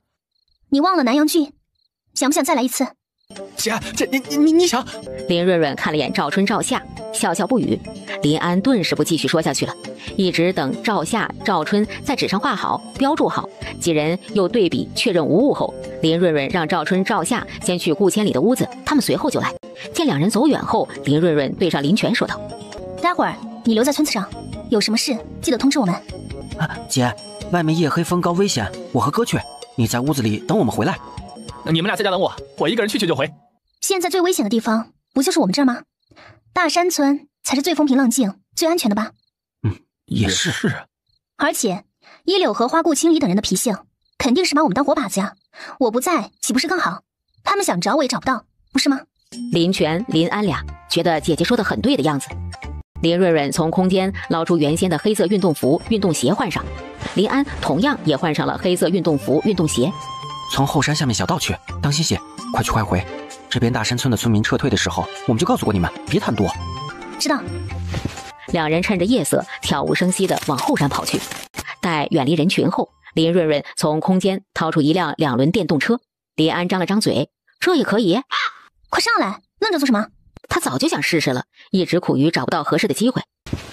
你忘了南阳郡，想不想再来一次？姐，这你想？林润润看了眼赵春、赵夏，笑笑不语。林安顿时不继续说下去了，一直等赵夏、赵春在纸上画好、标注好，几人又对比确认无误后，林润润让赵春、赵夏先去顾千里的屋子，他们随后就来。见两人走远后，林润润对上林泉说道：“待会儿你留在村子上，有什么事记得通知我们。”姐，外面夜黑风高危险，我和哥去，你在屋子里等我们回来。你们俩在家等我，我一个人去就回。现在最危险的地方不就是我们这儿吗？大山村才是最风平浪静、最安全的吧？也是。而且依柳荷花、顾清离等人的脾性，肯定是把我们当活靶子呀。我不在，岂不是更好？他们想找我也找不到，不是吗？林泉、林安俩觉得姐姐说的很对的样子。林润润从空间捞出原先的黑色运动服、运动鞋换上，林安同样也换上了黑色运动服、运动鞋。从后山下面小道去，当心些，快去快回。这边大山村的村民撤退的时候，我们就告诉过你们，别贪多。知道。两人趁着夜色，悄无声息地往后山跑去。待远离人群后，林润润从空间掏出一辆2轮电动车。林安张了张嘴，这也可以？快上来，愣着做什么？他早就想试试了，一直苦于找不到合适的机会。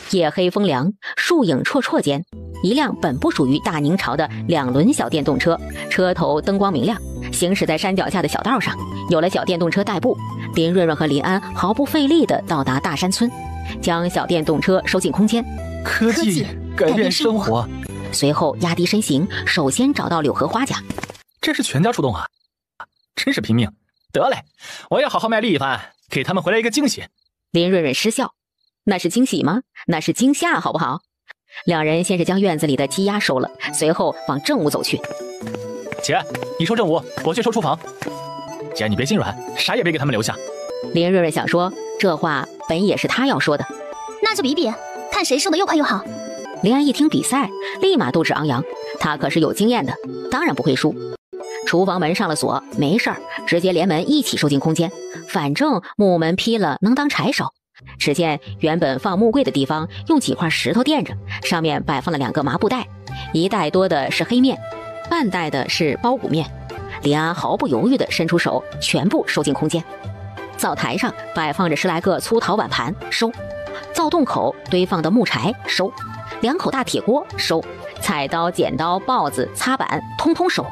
夜黑风凉，树影绰绰间，一辆本不属于大宁朝的2轮小电动车，车头灯光明亮，行驶在山脚下的小道上。有了小电动车代步，林润润和林安毫不费力地到达大山村，将小电动车收进空间。科技改变生活。随后压低身形，首先找到柳荷花家。这是全家出动啊，真是拼命。得嘞，我也好好卖力一番，给他们回来一个惊喜。林润润失笑，那是惊喜吗？那是惊吓，好不好？两人先是将院子里的鸡鸭收了，随后往正屋走去。姐，你收正屋，我去收厨房。姐，你别心软，啥也别给他们留下。林润润想说，这话本也是他要说的。那就比比，看谁收的又快又好。林安一听比赛，立马斗志昂扬，他可是有经验的，当然不会输。厨房门上了锁，没事儿，直接连门一起收进空间，反正木门劈了能当柴烧。只见原本放木柜的地方用几块石头垫着，上面摆放了2个麻布袋，一袋多的是黑面，半袋的是包谷面。林安毫不犹豫地伸出手，全部收进空间。灶台上摆放着10来个粗陶碗盘，收；灶洞口堆放的木柴，收；2口大铁锅，收；菜刀、剪刀、刨子、擦板，通通收。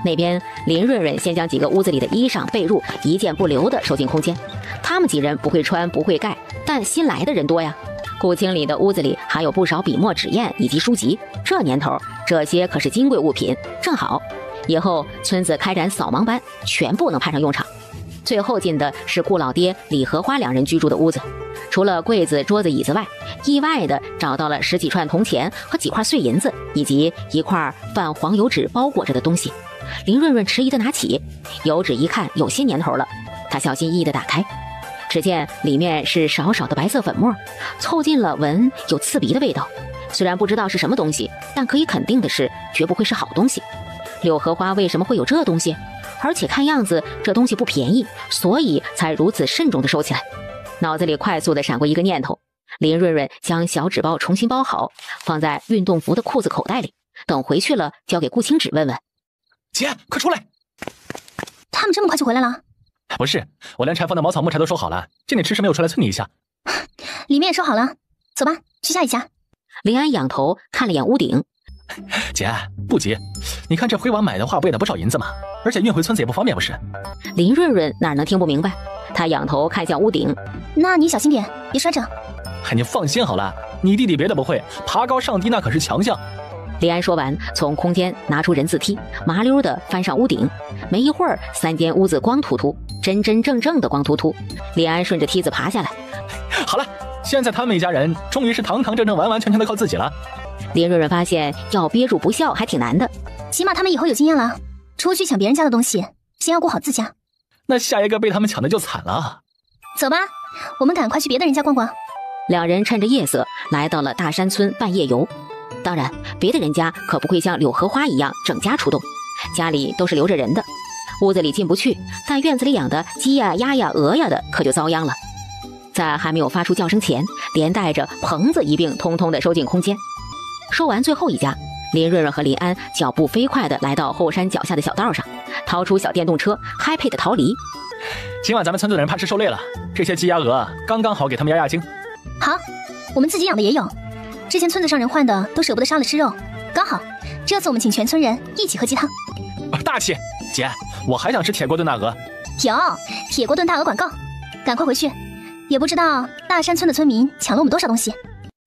那边林润润先将几个屋子里的衣裳被褥一件不留的收进空间。他们几人不会穿不会盖，但新来的人多呀。顾清理的屋子里还有不少笔墨纸砚以及书籍，这年头这些可是金贵物品，正好以后村子开展扫盲班全部能派上用场。最后进的是顾老爹李荷花2人居住的屋子，除了柜子、桌子、椅子外，意外的找到了10几串铜钱和几块碎银子，以及一块泛黄油纸包裹着的东西。林润润迟疑的拿起油纸，一看有些年头了，他小心翼翼的打开，只见里面是少少的白色粉末，凑近了闻有刺鼻的味道。虽然不知道是什么东西，但可以肯定的是绝不会是好东西。柳荷花为什么会有这东西？而且看样子这东西不便宜，所以才如此慎重的收起来。脑子里快速的闪过一个念头，林润润将小纸包重新包好，放在运动服的裤子口袋里，等回去了交给顾清纸问问。姐，快出来！他们这么快就回来了？不是，我连柴房的茅草木柴都收好了，见你吃什么又出来催你一下。里面也收好了，走吧，去下一家。林安仰头看了眼屋顶。姐，不急，你看这灰网买的话不也得不少银子吗？而且运回村子也不方便不是？林润润哪能听不明白，他仰头看向屋顶。那你小心点，别摔着。你放心好了，你弟弟别的不会，爬高上低那可是强项。林安说完，从空间拿出人字梯，麻溜的翻上屋顶。没一会儿，3间屋子光秃秃，真真正正的光秃秃。林安顺着梯子爬下来。好了，现在他们一家人终于是堂堂正正、完完全全的靠自己了。林润润发现要憋住不笑还挺难的，起码他们以后有经验了，出去抢别人家的东西，先要顾好自家。那下一个被他们抢的就惨了。走吧，我们赶快去别的人家逛逛。两人趁着夜色来到了大山村办夜游。当然，别的人家可不会像柳荷花一样整家出动，家里都是留着人的。屋子里进不去，但院子里养的鸡呀、鸭呀、鹅呀的可就遭殃了。在还没有发出叫声前，连带着棚子一并通通的收进空间。收完最后一家，林润润和林安脚步飞快的来到后山脚下的小道上，掏出小电动车，嗨配的逃离。今晚咱们村子的人怕是受累了，这些鸡鸭鹅刚刚好给他们压压惊。好，我们自己养的也有，之前村子上人换的都舍不得杀了吃肉，刚好这次我们请全村人一起喝鸡汤。大气！姐，我还想吃铁锅炖大鹅。有，铁锅炖大鹅管够。赶快回去，也不知道大山村的村民抢了我们多少东西。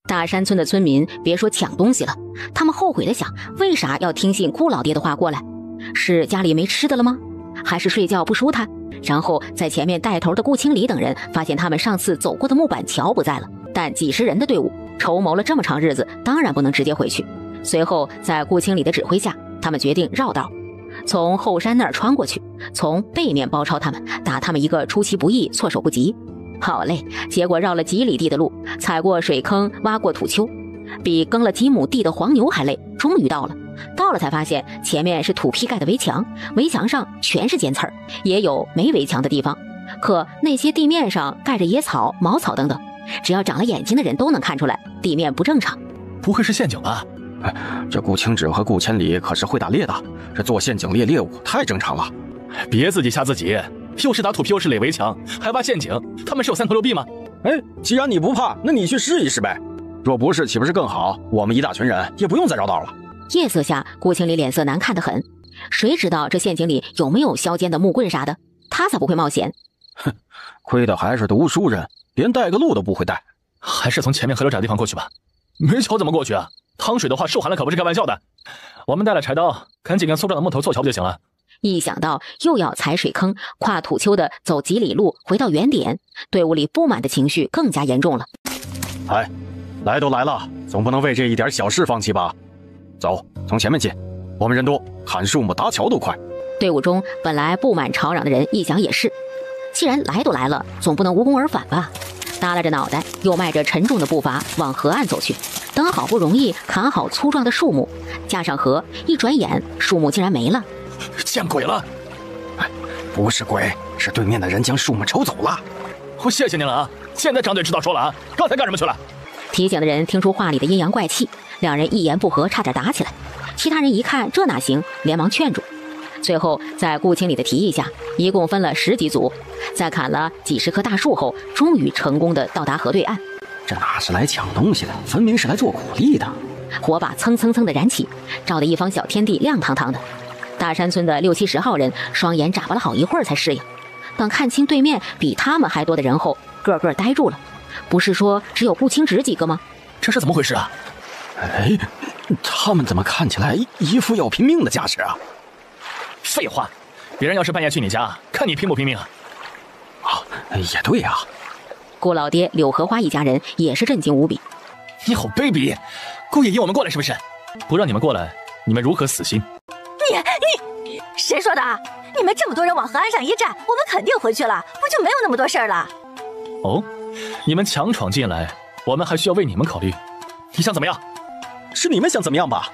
大山村的村民别说抢东西了，他们后悔的想，为啥要听信顾老爹的话过来？是家里没吃的了吗？还是睡觉不舒坦？然后在前面带头的顾清理等人发现他们上次走过的木板桥不在了，但几十人的队伍筹谋了这么长日子，当然不能直接回去。随后在顾清理的指挥下，他们决定绕道，从后山那儿穿过去，从背面包抄他们，打他们一个出其不意，措手不及。好嘞，结果绕了几里地的路，踩过水坑，挖过土丘，比耕了几亩地的黄牛还累。终于到了才发现前面是土坯盖的围墙，围墙上全是尖刺儿，也有没围墙的地方，可那些地面上盖着野草、茅草等等，只要长了眼睛的人都能看出来地面不正常。不会是陷阱吧？这顾清止和顾千里可是会打猎的，这做陷阱猎物太正常了。别自己吓自己，又是打土坯又是垒围墙，还挖陷阱，他们是有三头六臂吗？既然你不怕，那你去试一试呗。若不是，岂不是更好？我们一大群人也不用再绕道了。夜色下，顾清理脸色难看得很。谁知道这陷阱里有没有削尖的木棍啥的？他才不会冒险。哼，亏的还是读书人，连带个路都不会带。还是从前面河流窄的地方过去吧。没桥怎么过去啊？趟水的话受寒了可不是开玩笑的。我们带了柴刀，赶紧跟粗壮的木头凑桥不就行了？一想到又要踩水坑、跨土丘的走几里路回到原点，队伍里不满的情绪更加严重了。来都来了，总不能为这一点小事放弃吧？走，从前面进，我们人多，砍树木搭桥都快。队伍中本来不满吵嚷的人一想也是，既然来都来了，总不能无功而返吧？耷拉着脑袋，又迈着沉重的步伐往河岸走去。等好不容易砍好粗壮的树木，架上河，一转眼树木竟然没了。见鬼了！不是鬼，是对面的人将树木抽走了。我谢谢您了啊！现在张队知道说了啊，刚才干什么去了？提醒的人听出话里的阴阳怪气，两人一言不合，差点打起来。其他人一看这哪行，连忙劝住。最后在顾清理的提议下，一共分了10几组，在砍了几十棵大树后，终于成功的到达河对岸。这哪是来抢东西的，分明是来做苦力的。火把蹭蹭蹭的燃起，照得一方小天地亮堂堂的。大山村的60、70号人双眼眨巴了好一会儿才适应，等看清对面比他们还多的人后，个个呆住了。不是说只有顾清止几个吗？这是怎么回事啊？他们怎么看起来一副要拼命的架势啊？废话，别人要是半夜去你家，看你拼不拼命啊？也对啊。顾老爹柳荷花一家人也是震惊无比。你好卑鄙，故意引我们过来是不是？不让你们过来，你们如何死心？你谁说的？你们这么多人往河岸上一站，我们肯定回去了，不就没有那么多事儿了？哦，你们强闯进来，我们还需要为你们考虑。你想怎么样？是你们想怎么样吧？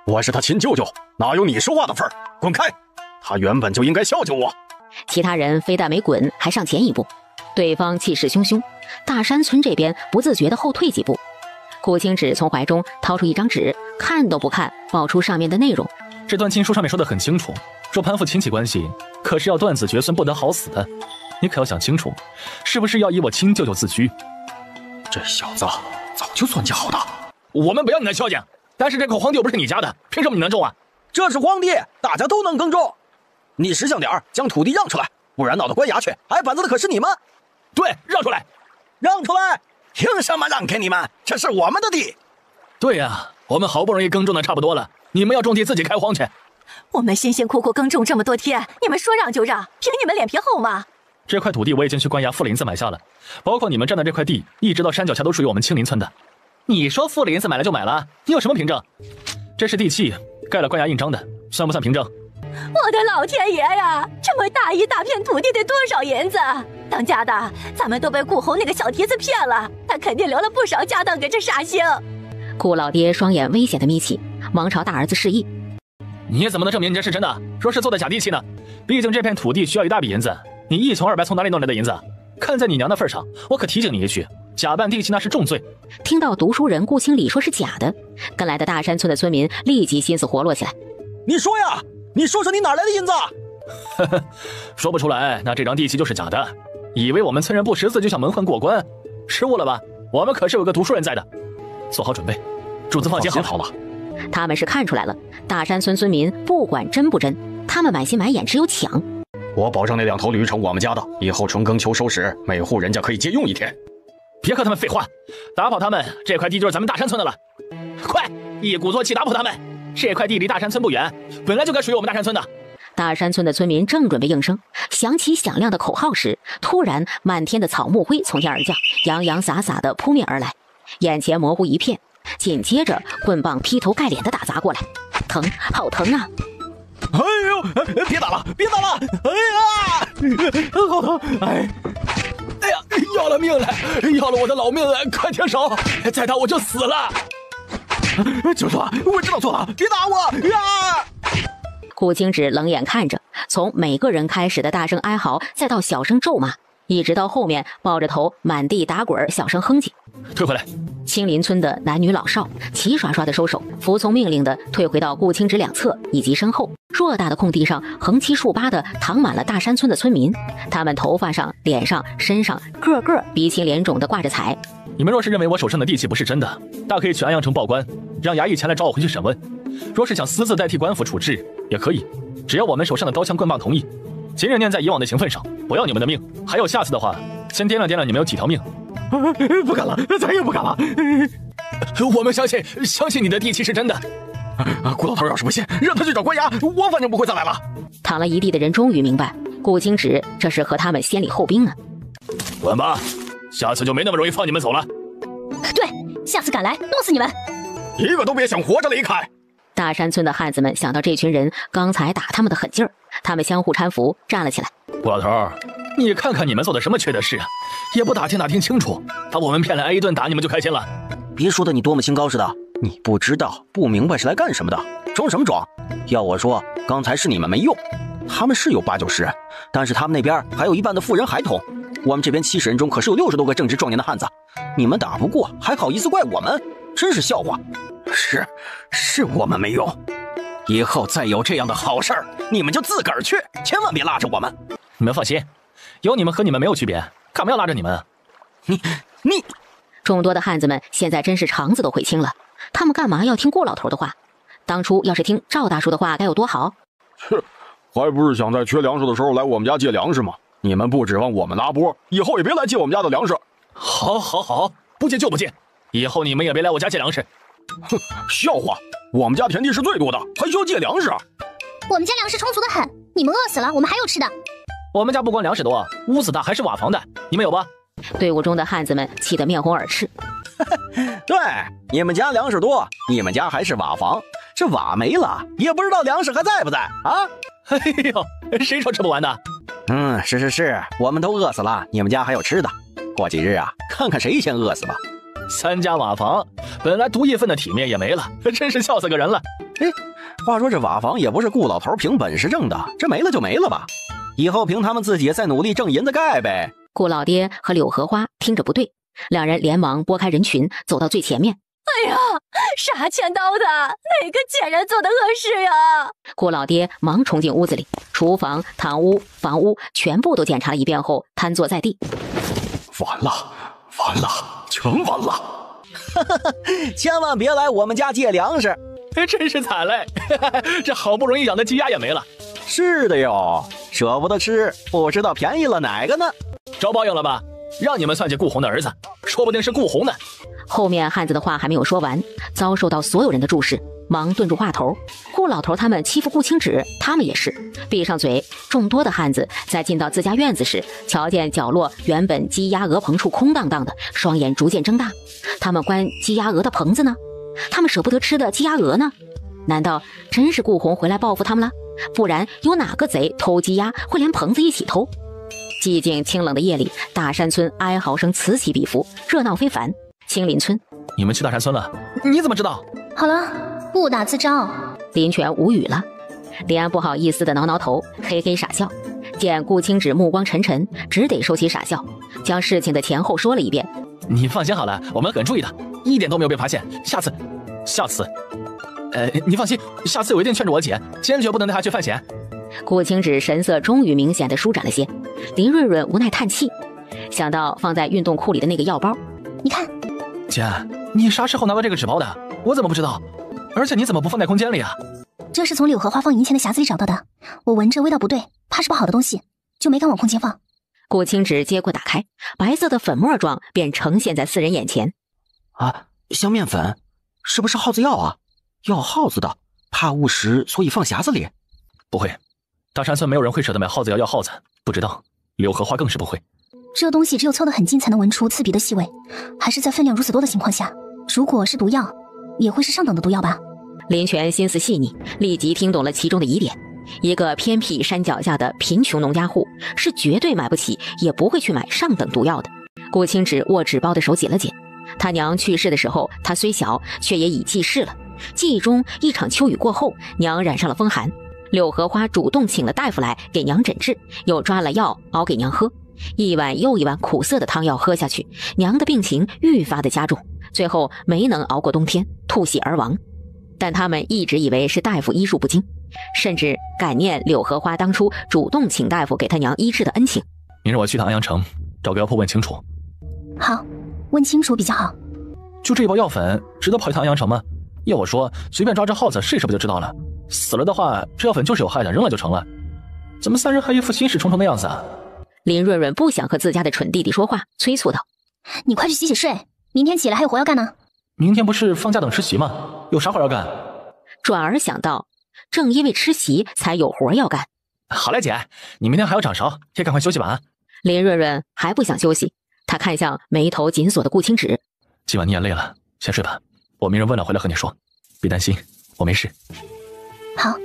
我是他亲舅舅，哪有你说话的份儿？滚开！他原本就应该孝敬我。其他人非但没滚，还上前一步。对方气势汹汹，大山村这边不自觉地后退几步。顾清止从怀中掏出一张纸，看都不看，报出上面的内容。这段经书上面说得很清楚，说攀附亲戚关系，可是要断子绝孙，不得好死的。你可要想清楚，是不是要以我亲舅舅自居？这小子早就算计好的。我们不要你的孝敬，但是这口皇帝又不是你家的，凭什么你能种啊？这是荒地，大家都能耕种。你识相点儿，将土地让出来，不然闹到官衙去，挨板子的可是你们。对，让出来，让出来！凭什么让给你们？这是我们的地。对呀，我们好不容易耕种的差不多了，你们要种地自己开荒去。我们辛辛苦苦耕种这么多天，你们说让就让，凭你们脸皮厚吗？这块土地我已经去官衙傅林子买下了，包括你们占的这块地，一直到山脚下都属于我们青林村的。你说傅林子买了就买了，你有什么凭证？这是地契，盖了官衙印章的，算不算凭证？我的老天爷呀！这么大一大片土地得多少银子？当家的，咱们都被顾侯那个小蹄子骗了，他肯定留了不少家当给这傻星。顾老爹双眼危险的眯起，忙朝大儿子示意：“你怎么能证明你这是真的？说是做的假地契呢？毕竟这片土地需要一大笔银子，你一穷二白从哪里弄来的银子？看在你娘的份上，我可提醒你一句，假办地契那是重罪。”听到读书人顾清理说是假的，跟来的大山村的村民立即心思活络起来。你说呀，你说说你哪来的银子？呵呵，说不出来，那这张地契就是假的。以为我们村人不识字就想蒙混过关，失误了吧？我们可是有个读书人在的。做好准备，主子放心好了。他们是看出来了，大山村村民不管真不真，他们买心买眼只有抢。我保证那2头驴成我们家的，以后春耕秋收时，每户人家可以借用1天。别和他们废话，打跑他们，这块地就是咱们大山村的了。快，一鼓作气打跑他们！这块地离大山村不远，本来就该属于我们大山村的。大山村的村民正准备应声，响起响亮的口号时，突然漫天的草木灰从天而降，洋洋洒洒的扑面而来，眼前模糊一片。紧接着，棍棒劈头盖脸的打砸过来，疼，好疼啊！哎呦，别打了，别打了！哎呀，好疼！哎呀，要了命了，要了我的老命了！快停手，再打我就死了！就错了，我知道错了，别打我呀！顾青芷冷眼看着，从每个人开始的大声哀嚎，再到小声咒骂，一直到后面抱着头满地打滚，小声哼唧。退回来！青林村的男女老少齐刷刷的收手，服从命令的退回到顾青芷两侧以及身后。偌大的空地上横七竖八的躺满了大山村的村民，他们头发上、脸上、身上个个鼻青脸肿的挂着彩。你们若是认为我手上的地契不是真的，大可以去安阳城报官，让衙役前来找我回去审问。若是想私自代替官府处置，也可以，只要我们手上的刀枪棍棒同意。今日念在以往的情分上，不要你们的命。还有下次的话，先掂量掂量你们有几条命。不敢了，再也不敢了。我们相信你的地契是真的。顾老头要是不信，让他去找官衙，我反正不会再来了。躺了一地的人终于明白，顾青芷这是和他们先礼后兵啊。滚吧，下次就没那么容易放你们走了。对，下次敢来，弄死你们！一个都别想活着离开。大山村的汉子们想到这群人刚才打他们的狠劲儿，他们相互搀扶站了起来。顾老头，你看看你们做的什么缺德事啊，也不打听清楚，把我们骗来挨一顿打，你们就开心了？别说的你多么清高似的，你不知道不明白是来干什么的，装什么装？要我说，刚才是你们没用，他们是有8、9十人，但是他们那边还有一半的妇人孩童，我们这边70人中可是有60多个正值壮年的汉子，你们打不过还好意思怪我们，真是笑话。是我们没用，以后再有这样的好事儿，你们就自个儿去，千万别拉着我们。你们放心，有你们和你们没有区别，干嘛要拉着你们？你众多的汉子们现在真是肠子都悔青了，他们干嘛要听顾老头的话？当初要是听赵大叔的话该有多好。还不是想在缺粮食的时候来我们家借粮食吗？你们不指望我们拉波，以后也别来借我们家的粮食。好，不借就不借，以后你们也别来我家借粮食。哼，笑话，我们家田地是最多的，还需要借粮食？我们家粮食充足的很，你们饿死了，我们还有吃的。我们家不光粮食多，屋子大还是瓦房的，你们有吧？队伍中的汉子们气得面红耳赤。对，你们家粮食多，你们家还是瓦房，这瓦没了，也不知道粮食还在不在啊？哎呦，谁说吃不完的？是，我们都饿死了，你们家还有吃的。过几日啊，看看谁先饿死吧。3家瓦房，本来独一份的体面也没了，真是笑死个人了。话说这瓦房也不是顾老头凭本事挣的，这没了就没了吧，以后凭他们自己再努力挣银子盖呗。顾老爹和柳荷花听着不对，两人连忙拨开人群，走到最前面。哎呀，杀千刀的，哪个贱人做的恶事呀？顾老爹忙冲进屋子里，厨房、堂屋、房屋全部都检查了一遍后，瘫坐在地。完了，全完了！千万别来我们家借粮食，真是惨嘞！这好不容易养的鸡鸭也没了。是的哟，舍不得吃，不知道便宜了哪个呢？招报应了吧？让你们算计顾红的儿子，说不定是顾红呢。后面汉子的话还没有说完，遭受到所有人的注视，忙顿住话头。顾老头他们欺负顾青芷，他们也是闭上嘴。众多的汉子在进到自家院子时，瞧见角落原本鸡鸭鹅棚处空荡荡的，双眼逐渐睁大。他们关鸡鸭鹅的棚子呢？他们舍不得吃的鸡鸭鹅呢？难道真是顾红回来报复他们了？不然有哪个贼偷鸡鸭会连棚子一起偷？寂静清冷的夜里，大山村哀嚎声此起彼伏，热闹非凡。青林村，你们去大山村了？你怎么知道？好了，不打自招。林泉无语了，李安不好意思的挠挠头，嘿嘿傻笑。见顾青芷目光沉沉，只得收起傻笑，将事情的前后说了一遍。你放心好了，我们很注意的，一点都没有被发现。下次，你放心，下次我一定劝着我姐，坚决不能带她去犯险。顾青芷神色终于明显的舒展了些，林润润无奈叹气，想到放在运动裤里的那个药包，你看，姐，你啥时候拿到这个纸包的？我怎么不知道？而且你怎么不放在空间里啊？这是从柳荷花放银钱的匣子里找到的，我闻着味道不对，怕是不好的东西，就没敢往空间放。顾青芷接过打开，白色的粉末状便呈现在4人眼前。啊，香面粉，是不是耗子药啊？药耗子的，怕误食，所以放匣子里。不会，大山村没有人会舍得买耗子药要耗子，不知道柳荷花更是不会。这东西只有凑得很近才能闻出刺鼻的气味，还是在分量如此多的情况下，如果是毒药，也会是上等的毒药吧？林泉心思细腻，立即听懂了其中的疑点。一个偏僻山脚下的贫穷农家户是绝对买不起，也不会去买上等毒药的。顾清芷握纸包的手紧了紧。他娘去世的时候，他虽小，却也已记事了。记忆中，一场秋雨过后，娘染上了风寒。柳荷花主动请了大夫来给娘诊治，又抓了药熬给娘喝。一碗又一碗苦涩的汤药喝下去，娘的病情愈发的加重，最后没能熬过冬天，吐血而亡。但他们一直以为是大夫医术不精，甚至感念柳荷花当初主动请大夫给他娘医治的恩情。明日我去趟安阳城，找个药铺问清楚。好，问清楚比较好。就这一包药粉，值得跑一趟安阳城吗？要我说，随便抓只耗子试试不就知道了。死了的话，这药粉就是有害的，扔了就成了。怎么三人还一副心事重重的样子啊？林润润不想和自家的蠢弟弟说话，催促道：“你快去洗洗睡，明天起来还有活要干呢。”明天不是放假等吃席吗？有啥活要干？转而想到，正因为吃席才有活要干。好嘞，姐，你明天还要掌勺，也赶快休息吧啊！林润润还不想休息，他看向眉头紧锁的顾清芷：“今晚你也累了，先睡吧。我明日问了回来和你说，别担心，我没事。”好。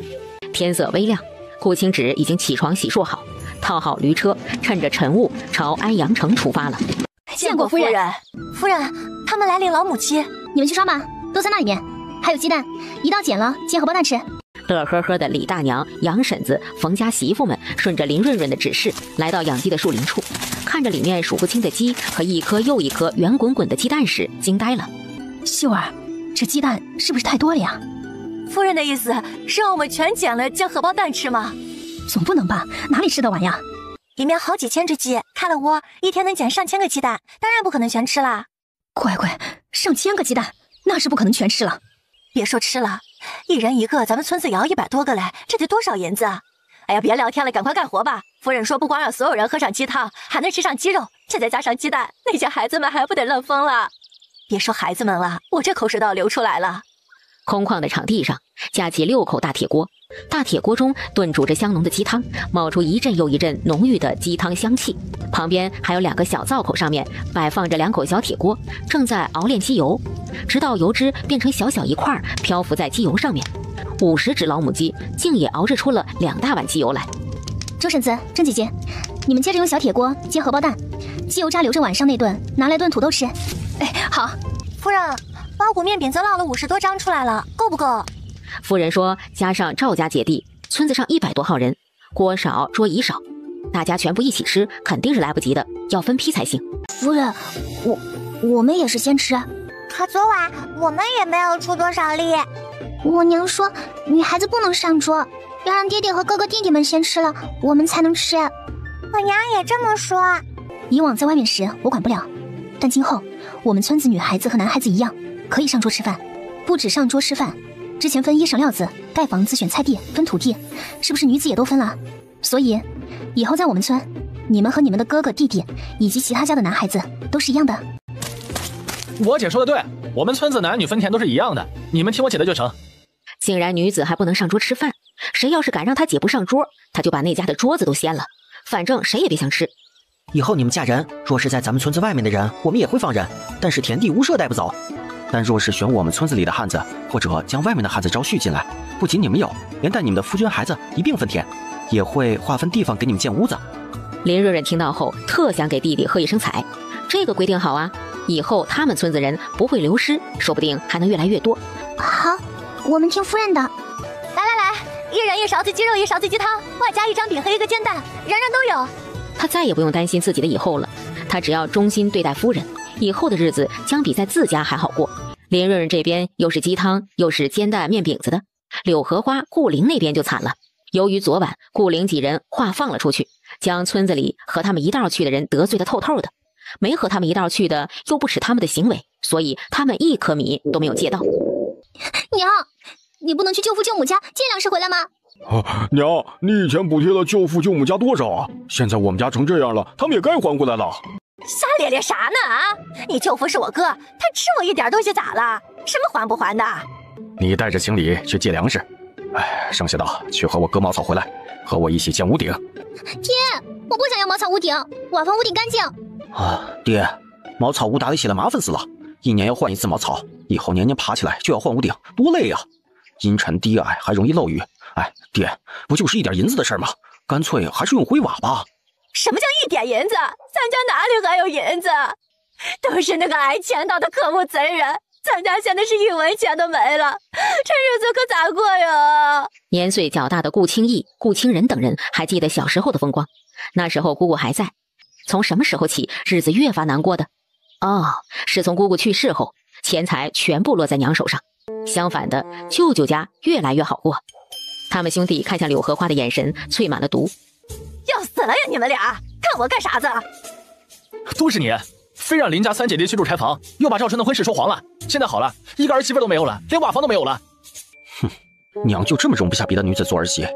天色微亮，顾清芷已经起床洗漱好，套好驴车，趁着晨雾朝安阳城出发了。见过夫人。夫人，他们来领老母鸡，你们去刷吧，都在那里面。还有鸡蛋，一到捡了煎荷包蛋吃。乐呵呵的李大娘、杨婶子、冯家媳妇们顺着林润润的指示，来到养鸡的树林处，看着里面数不清的鸡和一颗又一颗圆滚滚的鸡蛋时，惊呆了。秀儿，这鸡蛋是不是太多了呀？夫人的意思是让我们全捡了煎荷包蛋吃吗？总不能吧，哪里吃得完呀？里面好几千只鸡，开了窝，一天能捡上千个鸡蛋，当然不可能全吃啦。乖，上千个鸡蛋，那是不可能全吃了。别说吃了，一人一个，咱们村子也要100多个嘞，这得多少银子啊！哎呀，别聊天了，赶快干活吧。夫人说不光让所有人喝上鸡汤，还能吃上鸡肉，这再加上鸡蛋，那些孩子们还不得乐疯了？别说孩子们了，我这口水都要流出来了。空旷的场地上架起6口大铁锅，大铁锅中炖煮着香浓的鸡汤，冒出一阵又一阵浓郁的鸡汤香气。旁边还有2个小灶口，上面摆放着2口小铁锅，正在熬炼鸡油，直到油脂变成小小一块，漂浮在鸡油上面。50只老母鸡竟也熬制出了2大碗鸡油来。周婶子、郑姐姐，你们接着用小铁锅煎荷包蛋，鸡油渣留着晚上那顿拿来炖土豆吃。哎，好。夫人，包谷面饼子烙了50多张出来了，够不够？夫人说，加上赵家姐弟，村子上100多号人，锅少桌椅少，大家全部一起吃肯定是来不及的，要分批才行。夫人，我们也是先吃。可昨晚我们也没有出多少力。我娘说女孩子不能上桌，要让爹爹和哥哥弟弟们先吃了，我们才能吃。我娘也这么说。以往在外面时我管不了，但今后我们村子女孩子和男孩子一样，可以上桌吃饭。不止上桌吃饭，之前分衣裳料子、盖房子、选菜地、分土地，是不是女子也都分了？所以以后在我们村，你们和你们的哥哥弟弟以及其他家的男孩子都是一样的。我姐说的对，我们村子男女分田都是一样的，你们听我姐的就成。竟然女子还不能上桌吃饭，谁要是敢让她姐不上桌，她就把那家的桌子都掀了，反正谁也别想吃。以后你们嫁人，若是在咱们村子外面的人，我们也会放人，但是田地无赦带不走。但若是选我们村子里的汉子，或者将外面的汉子招婿进来，不仅你们有，连带你们的夫君孩子一并分田，也会划分地方给你们建屋子。林润润听到后，特想给弟弟喝一声彩。这个规定好啊，以后他们村子人不会流失，说不定还能越来越多。好，我们听夫人的。来，一人1勺子鸡肉，1勺子鸡汤，外加1张饼和1个煎蛋，人人都有。他再也不用担心自己的以后了，他只要忠心对待夫人，以后的日子将比在自家还好过。林润润这边又是鸡汤又是煎蛋面饼子的，柳荷花、顾灵那边就惨了。由于昨晚顾灵几人话放了出去，将村子里和他们一道去的人得罪得透透的，没和他们一道去的又不耻他们的行为，所以他们1颗米都没有借到。娘，你不能去舅父舅母家借粮食回来吗？娘，你以前补贴了舅父舅母家多少啊？现在我们家成这样了，他们也该还回来了。瞎咧咧啥呢啊！你舅父是我哥，他吃我一点东西咋了？什么还不还的？你带着行李去借粮食，剩下的去和我割茅草回来，和我一起建屋顶。爹，我不想要茅草屋顶，瓦房屋顶干净。啊，爹，茅草屋打理起来麻烦死了，1年要换1次茅草，以后年年爬起来就要换屋顶，多累呀！阴沉低矮还容易漏雨。哎，爹，不就是一点银子的事吗？干脆还是用灰瓦吧。什么叫一点银子？咱家哪里还有银子？都是那个挨钱刀的可恶贼人，咱家现在是1文钱都没了，这日子可咋过呀？年岁较大的顾清义、顾清仁等人还记得小时候的风光，那时候姑姑还在。从什么时候起，日子越发难过的？哦，是从姑姑去世后，钱财全部落在娘手上。相反的，舅舅家越来越好过。他们兄弟看向柳荷花的眼神淬满了毒。要死了呀你们俩！看我干啥子？都是你，非让林家3姐弟去住柴房，又把赵春的婚事说黄了。现在好了，一个儿媳妇都没有了，连瓦房都没有了。哼，娘就这么容不下别的女子做儿媳？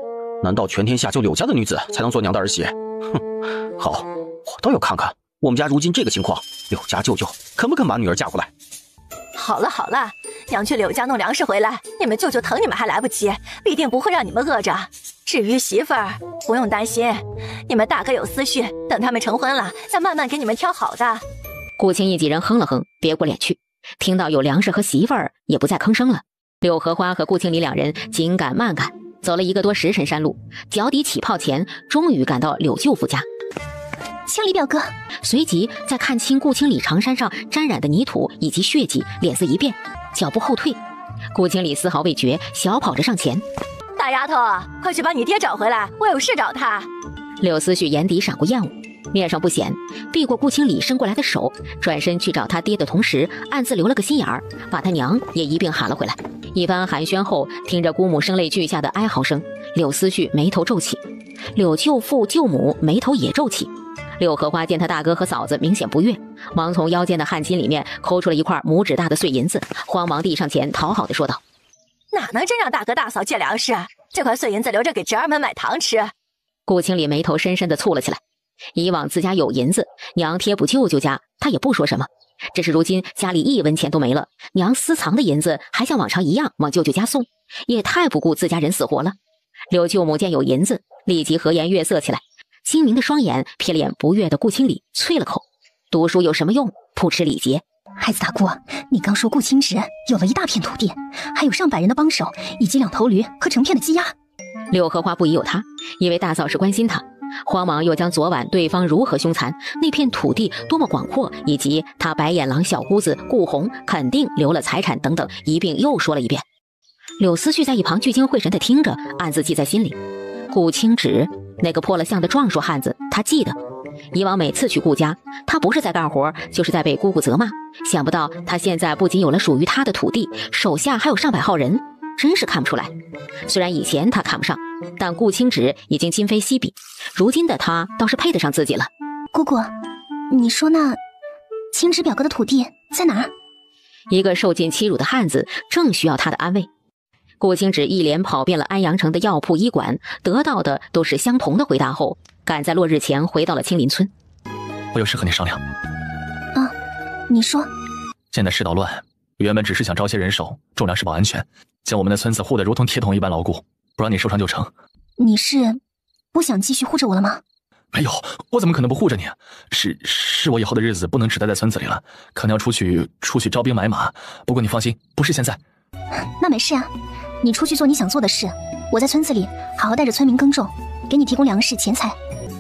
难道全天下就柳家的女子才能做娘的儿媳？哼，好，我倒要看看我们家如今这个情况，柳家舅舅肯不肯把女儿嫁过来？好了好了，娘去柳家弄粮食回来，你们舅舅疼你们还来不及，必定不会让你们饿着。至于媳妇儿，不用担心，你们大哥有思绪，等他们成婚了，再慢慢给你们挑好的。顾清义几人哼了哼，别过脸去。听到有粮食和媳妇儿，也不再吭声了。柳荷花和顾清离两人紧赶慢赶，走了1个多时辰山路，脚底起泡前，终于赶到柳舅父家。清理表哥，随即在看清顾清理长衫上沾染的泥土以及血迹，脸色一变，脚步后退。顾清理丝毫未觉，小跑着上前：“大丫头，快去把你爹找回来，我有事找他。”柳思绪眼底闪过厌恶，面上不显，避过顾清理伸过来的手，转身去找他爹的同时，暗自留了个心眼儿，把他娘也一并喊了回来。一番寒暄后，听着姑母声泪俱下的哀嚎声，柳思绪眉头皱起，柳舅父舅母眉头也皱起。柳荷花见他大哥和嫂子明显不悦，忙从腰间的汗巾里面抠出了一块拇指大的碎银子，慌忙递上前，讨好的说道：“哪能真让大哥大嫂借粮食？这块碎银子留着给侄儿们买糖吃。”顾清理眉头深深的蹙了起来。以往自家有银子，娘贴补舅舅家，他也不说什么。只是如今家里1文钱都没了，娘私藏的银子还像往常一样往舅舅家送，也太不顾自家人死活了。柳舅母见有银子，立即和颜悦色起来，精明的双眼瞥了眼不悦的顾清理，啐了口：“读书有什么用？不吃礼节。”孩子大姑，你刚说顾清直有了1大片土地，还有上百人的帮手，以及2头驴和成片的鸡鸭。柳荷花不疑有他，以为大嫂是关心他，慌忙又将昨晚对方如何凶残，那片土地多么广阔，以及他白眼狼小姑子顾红肯定留了财产等等，一并又说了一遍。柳思绪在一旁聚精会神地听着，暗自记在心里。顾清直那个破了相的壮硕汉子，他记得。以往每次去顾家，他不是在干活，就是在被姑姑责骂。想不到他现在不仅有了属于他的土地，手下还有上百号人，真是看不出来。虽然以前他看不上，但顾清直已经今非昔比，如今的他倒是配得上自己了。姑姑，你说那清直表哥的土地在哪儿？一个受尽欺辱的汉子正需要他的安慰。顾清直一连跑遍了安阳城的药铺医馆，得到的都是相同的回答后，赶在落日前回到了青林村。我有事和你商量。啊，你说。现在世道乱，原本只是想招些人手，种粮食保安全，将我们的村子护得如同铁桶一般牢固，不让你受伤就成。你是不想继续护着我了吗？没有，我怎么可能不护着你？是我以后的日子不能只待在村子里了，可能要出去招兵买马。不过你放心，不是现在。那没事啊，你出去做你想做的事，我在村子里好好带着村民耕种，给你提供粮食钱财。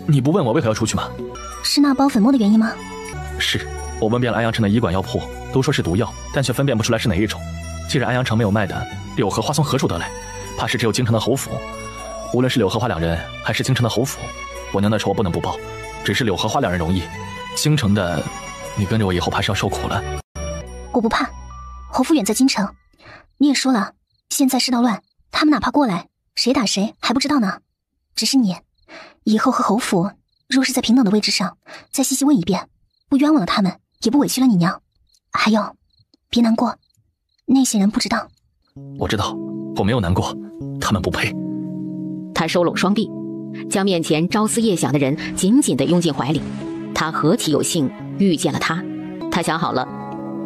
你不问我为何要出去吗？是那包粉末的原因吗？是，我问遍了安阳城的医馆药铺，都说是毒药，但却分辨不出来是哪一种。既然安阳城没有卖的，柳荷花从何处得来？怕是只有京城的侯府。无论是柳荷花2人，还是京城的侯府，我娘的仇我不能不报。只是柳荷花2人容易，京城的，你跟着我以后怕是要受苦了。我不怕，侯府远在京城。你也说了，现在世道乱，他们哪怕过来，谁打谁还不知道呢。只是你，以后和侯府若是在平等的位置上，再细细问一遍，不冤枉了他们，也不委屈了你娘。还有，别难过，那些人不知道。我知道，我没有难过，他们不配。他收拢双臂，将面前朝思夜想的人紧紧地拥进怀里。他何其有幸遇见了他。他想好了，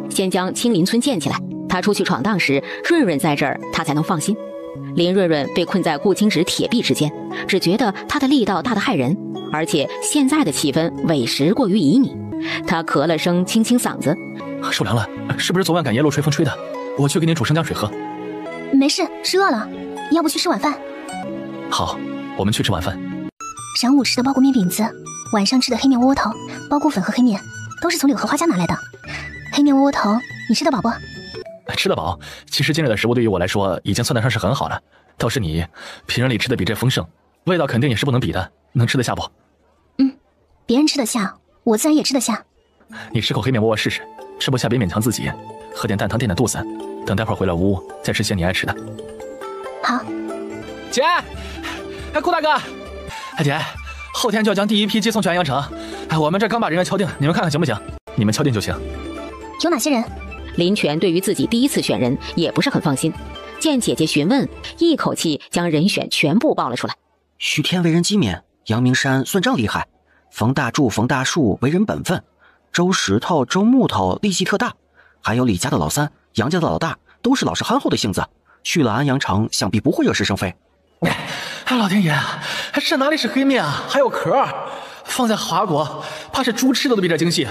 先将青林村建起来，他出去闯荡时，润润在这儿，他才能放心。林润润被困在顾青芷铁壁之间，只觉得他的力道大得骇人，而且现在的气氛委实过于旖旎。他咳了声，清清嗓子：“受凉了，是不是昨晚赶夜路吹风吹的？我去给你煮生姜水喝。”没事，是饿了，要不去吃晚饭？好，我们去吃晚饭。晌午吃的包谷面饼子，晚上吃的黑面窝窝头、包谷粉和黑面，都是从柳荷花家拿来的。黑面窝窝头，你吃得饱不？吃得饱。其实今日的食物对于我来说已经算得上是很好了，倒是你平日里吃的比这丰盛，味道肯定也是不能比的，能吃得下不？别人吃得下，我自然也吃得下。你吃口黑面窝窝试试，吃不下别勉强自己，喝点淡汤垫垫肚子，等待会儿回了屋再吃些你爱吃的。好。姐，顾大哥，姐，后天就要将第一批接送去安阳城，我们这刚把人员敲定，你们看看行不行？你们敲定就行。有哪些人？林泉对于自己第一次选人也不是很放心，见姐姐询问，一口气将人选全部报了出来。徐天为人机敏，杨明山算账厉害，冯大柱、冯大树为人本分，周石头、周木头力气特大，还有李家的老三、杨家的老大，都是老实憨厚的性子，去了安阳城想必不会惹是生非。老天爷，这哪里是黑面啊，还有壳，放在华国怕是猪吃的都比这精细。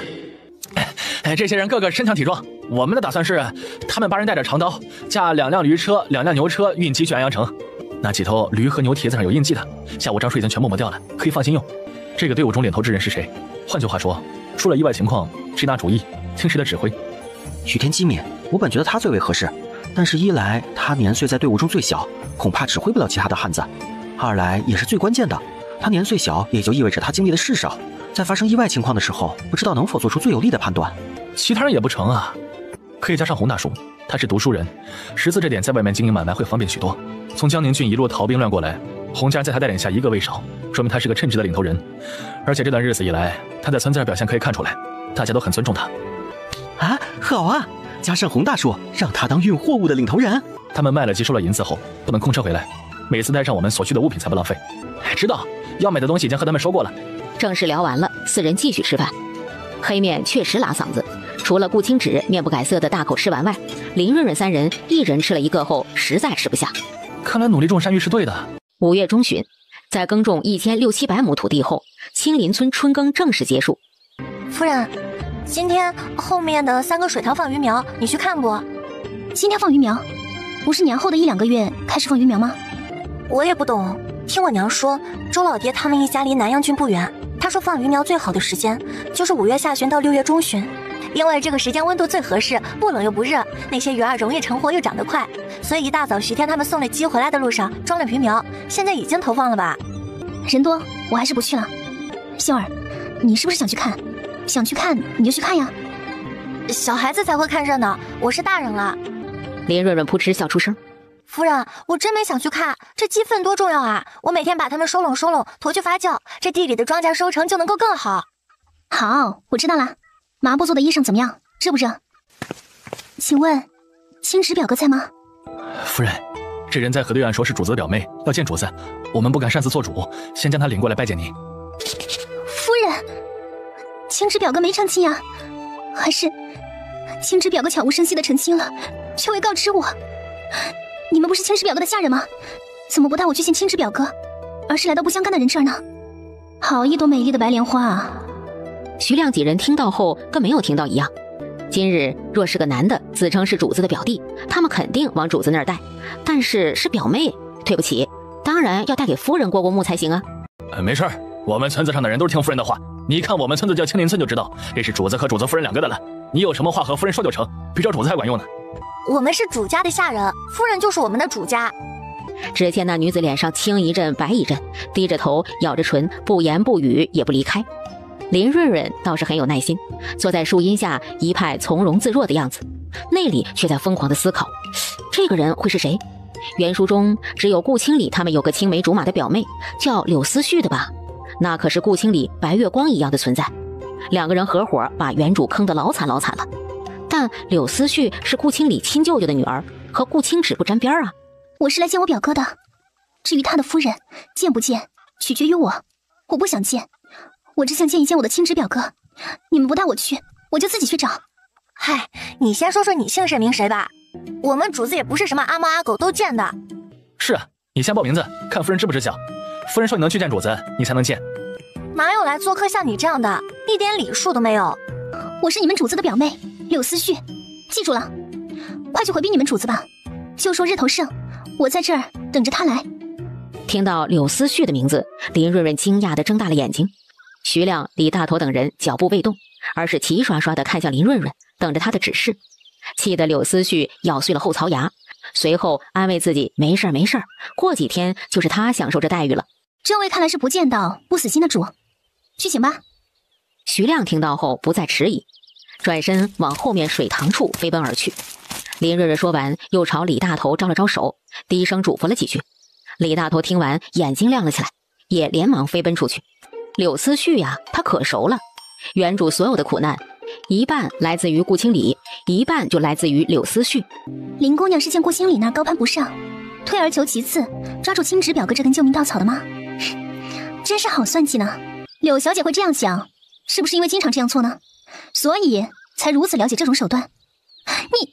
这些人个个身强体壮，我们的打算是他们8人带着长刀，驾2辆驴车、2辆牛车运骑去安阳城。那几头驴和牛蹄子上有印记的，下午张叔已经全部抹掉了，可以放心用。这个队伍中领头之人是谁？换句话说，出了意外情况，谁拿主意，听谁的指挥？徐天机敏，我本觉得他最为合适，但是一来他年岁在队伍中最小，恐怕指挥不了其他的汉子；二来也是最关键的，他年岁小，也就意味着他经历的事少，在发生意外情况的时候，不知道能否做出最有利的判断。其他人也不成啊，可以加上洪大叔，他是读书人，识字这点在外面经营买卖会方便许多。从江宁郡一路逃兵乱过来，洪家在他带领下一个未少，说明他是个称职的领头人。而且这段日子以来，他在村子上表现可以看出来，大家都很尊重他。啊，好啊，加上洪大叔，让他当运货物的领头人。他们卖了及收了银子后，不能空车回来，每次带上我们所需的物品才不浪费。知道，要买的东西已经和他们说过了。正事聊完了，4人继续吃饭。黑面确实拉嗓子，除了顾青芷面不改色的大口吃完外，林润润3人一人吃了一个后，实在吃不下。看来努力种山芋是对的。5月中旬，在耕种1600-700亩土地后，青林村春耕正式结束。夫人，今天后面的3个水塘放鱼苗，你去看不？今天放鱼苗，不是年后的1、2个月开始放鱼苗吗？我也不懂，听我娘说，周老爹他们一家离南阳郡不远，他说放鱼苗最好的时间就是5月下旬到6月中旬，因为这个时间温度最合适，不冷又不热，那些鱼儿容易成活又长得快，所以一大早徐天他们送了鸡回来的路上装了鱼苗，现在已经投放了吧？人多，我还是不去了。秀儿，你是不是想去看？想去看你就去看呀。小孩子才会看热闹，我是大人了。林润润扑哧笑出声。夫人，我真没想去看，这鸡粪多重要啊！我每天把它们收拢，驮去发酵，这地里的庄稼收成就能够更好。好，我知道了。麻布做的衣裳怎么样？热不热？请问，青芷表哥在吗？夫人，这人在河对岸说是主子的表妹，要见主子，我们不敢擅自做主，先将她领过来拜见您。夫人，青芷表哥没成亲呀？还是青芷表哥悄无声息的成亲了，却未告知我？你们不是青芷表哥的下人吗？怎么不带我去见青芷表哥，而是来到不相干的人这儿呢？好一朵美丽的白莲花啊！徐亮几人听到后跟没有听到一样。今日若是个男的自称是主子的表弟，他们肯定往主子那儿带，但是是表妹，对不起，当然要带给夫人过目才行啊。没事儿，我们村子上的人都是听夫人的话，你看我们村子叫青林村就知道，这是主子和主子夫人2个的了，你有什么话和夫人说就成，比找主子还管用呢。我们是主家的下人，夫人就是我们的主家。只见那女子脸上青一阵白一阵，低着头咬着唇，不言不语也不离开。林润润倒是很有耐心，坐在树荫下一派从容自若的样子，内里却在疯狂的思考，这个人会是谁？原书中只有顾清理他们有个青梅竹马的表妹叫柳思绪的吧，那可是顾清理白月光一样的存在，2个人合伙把原主坑得老惨老惨了。但柳思绪是顾清理亲舅舅的女儿，和顾清芷不沾边啊。我是来见我表哥的，至于他的夫人见不见取决于我，我不想见，我只想见一见我的青芷表哥。你们不带我去，我就自己去找。嗨，你先说说你姓谁名谁吧，我们主子也不是什么阿猫阿狗都见的。是啊，你先报名字，看夫人知不知晓。夫人说你能去见主子，你才能见。哪有来做客像你这样的，一点礼数都没有。我是你们主子的表妹柳思绪，记住了，快去回避你们主子吧。就说日头盛，我在这儿等着他来。听到柳思绪的名字，林润润惊讶地睁大了眼睛。徐亮、李大头等人脚步未动，而是齐刷刷地看向林润润，等着他的指示。气得柳思绪咬碎了后槽牙，随后安慰自己没事儿没事儿，过几天就是他享受这待遇了。这位看来是不见到不死心的主，去请吧。徐亮听到后不再迟疑，转身往后面水塘处飞奔而去。林润润说完，又朝李大头招了招手，低声嘱咐了几句。李大头听完，眼睛亮了起来，也连忙飞奔出去。柳思绪呀，他可熟了，原主所有的苦难，一半来自于顾清理，一半就来自于柳思绪。林姑娘是见顾清理那儿高攀不上，退而求其次，抓住青直表哥这根救命稻草的吗？真是好算计呢。柳小姐会这样想，是不是因为经常这样做呢？所以才如此了解这种手段。你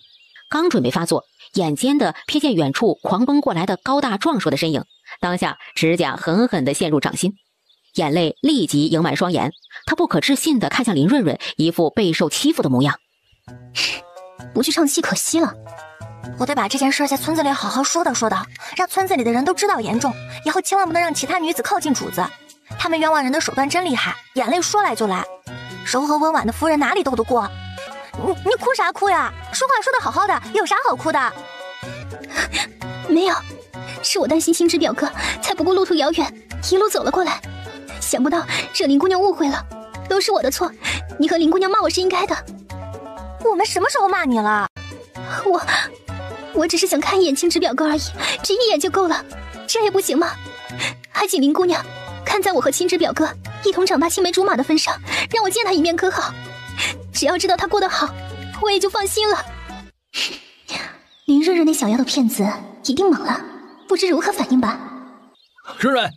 刚准备发作，眼尖的瞥见远处狂奔过来的高大壮硕的身影，当下指甲狠狠地陷入掌心，眼泪立即盈满双眼。他不可置信地看向林润润，一副备受欺负的模样。不去唱戏可惜了。我得把这件事在村子里好好说道说道，让村子里的人都知道严重，以后千万不能让其他女子靠近主子。他们冤枉人的手段真厉害，眼泪说来就来。柔和温婉的夫人哪里斗得过？你哭啥哭呀？说话说得好好的，有啥好哭的？没有，是我担心青直表哥，才不顾路途遥远，一路走了过来。想不到惹林姑娘误会了，都是我的错。你和林姑娘骂我是应该的。我们什么时候骂你了？我只是想看一眼青直表哥而已，这一眼就够了，这也不行吗？还请林姑娘看在我和青直表哥一同长大青梅竹马的份上，让我见他一面可好？只要知道他过得好，我也就放心了。林润润那小丫头片子一定懵了，不知如何反应吧。润润，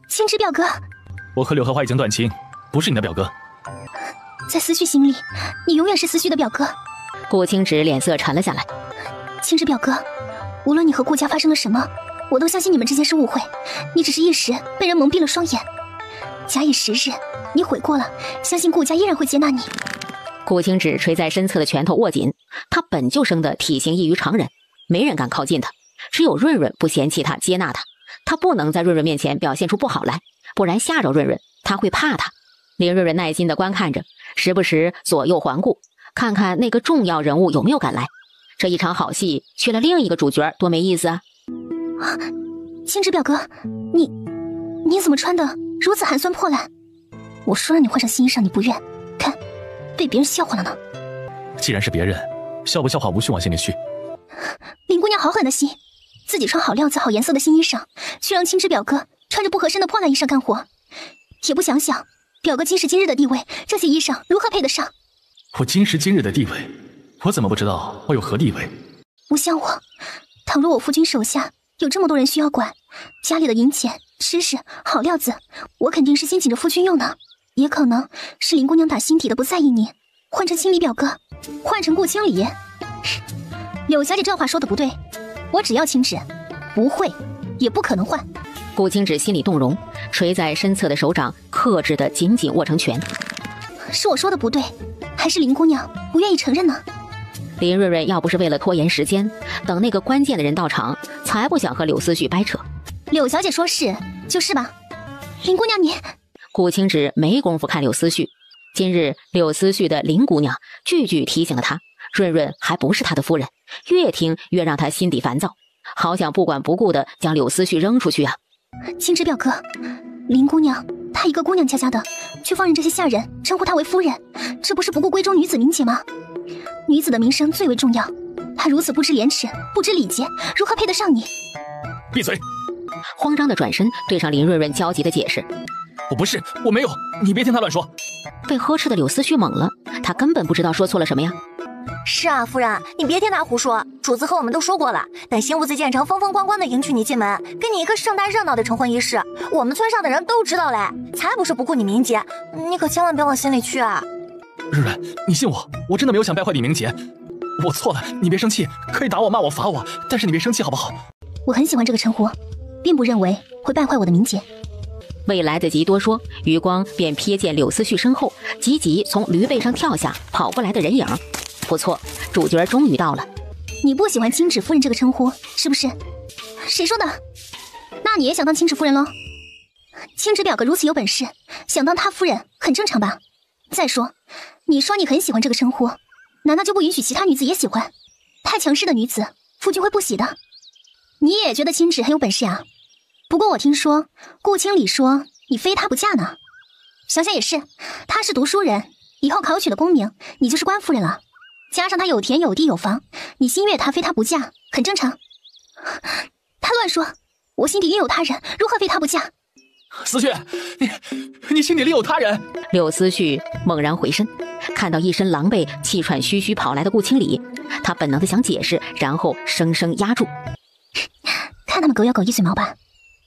青直表哥，我和柳荷花已经断亲，不是你的表哥。在思绪心里，你永远是思绪的表哥。顾青直脸色沉了下来。青直表哥，无论你和顾家发生了什么，我都相信你们之间是误会，你只是一时被人蒙蔽了双眼。假以时日，你悔过了，相信顾家依然会接纳你。顾青直垂在身侧的拳头握紧，他本就生的体型异于常人，没人敢靠近他，只有润润不嫌弃他，接纳他。他不能在润润面前表现出不好来，不然吓着润润，他会怕他。林润润耐心地观看着，时不时左右环顾，看看那个重要人物有没有赶来。这一场好戏缺了另一个主角，多没意思啊！青直表哥，你怎么穿的如此寒酸破烂？我说让你换上新衣裳，你不愿，看被别人笑话了呢。既然是别人，笑不笑话无需往心里去。林姑娘好狠的心，自己穿好料子好颜色的新衣裳，却让青直表哥穿着不合身的破烂衣裳干活，也不想想表哥今时今日的地位，这些衣裳如何配得上？我今时今日的地位，我怎么不知道我有何地位？不像我，倘若我夫君手下有这么多人需要管，家里的银钱、吃食、好料子，我肯定是先紧着夫君用的。也可能是林姑娘打心底的不在意你，换成清理表哥，换成顾清理。柳小姐这话说的不对，我只要青直，不会也不可能换。顾青直心里动容，垂在身侧的手掌克制的紧紧握成拳。是我说的不对，还是林姑娘不愿意承认呢？林润润要不是为了拖延时间，等那个关键的人到场，才不想和柳思绪掰扯。柳小姐说是就是吧？林姑娘你……顾青直没工夫看柳思绪，今日柳思绪的林姑娘句句提醒了他，润润还不是他的夫人，越听越让他心底烦躁，好想不管不顾的将柳思绪扔出去啊！青直表哥，林姑娘她一个姑娘家的，却放任这些下人称呼她为夫人，这不是不顾闺中女子名节吗？女子的名声最为重要，她如此不知廉耻，不知礼节，如何配得上你？闭嘴！慌张的转身对上林润润焦急的解释：我不是，我没有，你别听他乱说。被呵斥的柳思绪懵了，他根本不知道说错了什么呀。是啊，夫人，你别听他胡说，主子和我们都说过了，等新屋子建成，风风光光的迎娶你进门，给你一个盛大热闹的成婚仪式，我们村上的人都知道嘞，才不是不顾你名节，你可千万别往心里去啊。润润，你信我，我真的没有想败坏你名节，我错了，你别生气，可以打我骂我罚我，但是你别生气好不好？我很喜欢这个称呼，并不认为会败坏我的名节。未来得及多说，余光便瞥见柳思绪身后急急从驴背上跳下跑过来的人影。不错，主角终于到了。你不喜欢清旨夫人这个称呼，是不是？谁说的？那你也想当清旨夫人喽？清旨表哥如此有本事，想当他夫人很正常吧？再说，你说你很喜欢这个称呼，难道就不允许其他女子也喜欢？太强势的女子，夫君会不喜的。你也觉得清旨很有本事呀？不过我听说顾清礼说你非他不嫁呢。想想也是，他是读书人，以后考取了功名，你就是官夫人了。加上他有田有地有房，你心悦他非他不嫁，很正常。他乱说，我心底另有他人，如何非他不嫁？思绪，你心底另有他人？柳思绪猛然回身，看到一身狼狈、气喘吁吁跑来的顾清礼，他本能的想解释，然后生生压住。看他们狗咬狗一嘴毛吧，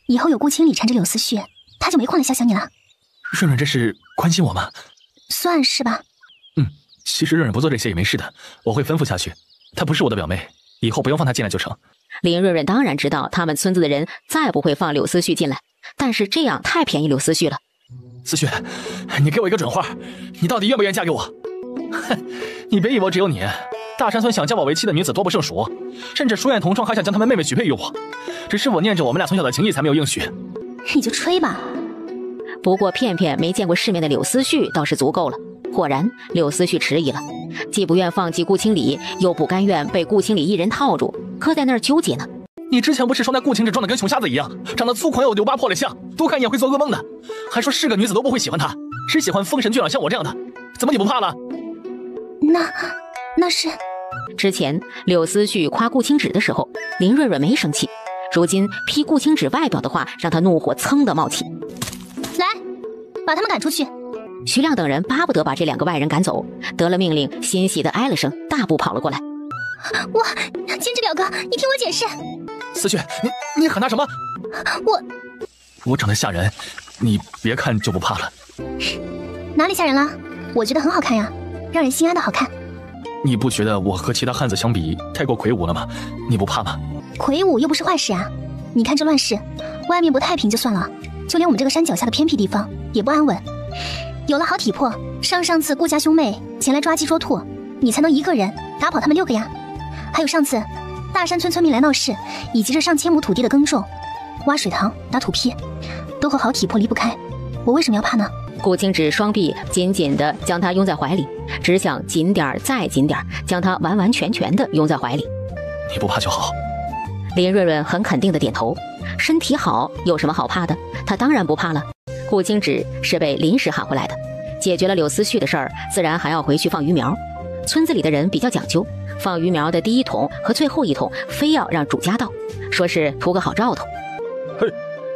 以后有顾清礼缠着柳思绪，他就没空来消消你了。润润这是关心我吗？算是吧。其实润润不做这些也没事的，我会吩咐下去。她不是我的表妹，以后不用放她进来就成。林润润当然知道他们村子的人再不会放柳思绪进来，但是这样太便宜柳思绪了。思绪，你给我一个准话，你到底愿不愿意嫁给我？哼，你别以为只有你，大山村想将我为妻的女子多不胜数，甚至舒燕同窗还想将他们妹妹许配于我，只是我念着我们俩从小的情谊才没有应许。你就吹吧。不过片片没见过世面的柳思绪倒是足够了。果然，柳思绪迟疑了，既不愿放弃顾清礼，又不甘愿被顾清礼一人套住，搁在那儿纠结呢。你之前不是说那顾清志装得跟熊瞎子一样，长得粗犷又98破了相，多看一眼会做噩梦的，还说是个女子都不会喜欢他，只喜欢风神俊朗像我这样的，怎么你不怕了？那是之前柳思绪夸顾清芷的时候，林润润没生气，如今批顾清芷外表的话，让他怒火噌的冒起。来，把他们赶出去。徐亮等人巴不得把这两个外人赶走，得了命令，欣喜的哀了声，大步跑了过来。清芷表哥，你听我解释。思绪，你喊他什么？我长得吓人，你别看就不怕了。哪里吓人了？我觉得很好看呀，让人心安的好看。你不觉得我和其他汉子相比太过魁梧了吗？你不怕吗？魁梧又不是坏事啊。你看这乱世，外面不太平就算了，就连我们这个山脚下的偏僻地方也不安稳。有了好体魄，上次顾家兄妹前来抓鸡捉兔，你才能一个人打跑他们6个呀。还有上次大山村村民来闹事，以及这上千亩土地的耕种、挖水塘、打土坯，都和好体魄离不开。我为什么要怕呢？顾清芷双臂紧紧地将他拥在怀里，只想紧点再紧点，将他完完全全地拥在怀里。你不怕就好。林润润很肯定地点头，身体好有什么好怕的？他当然不怕了。顾清芷是被临时喊回来的，解决了柳思绪的事儿，自然还要回去放鱼苗。村子里的人比较讲究，放鱼苗的第一桶和最后一桶非要让主家倒，说是图个好兆头。嘿，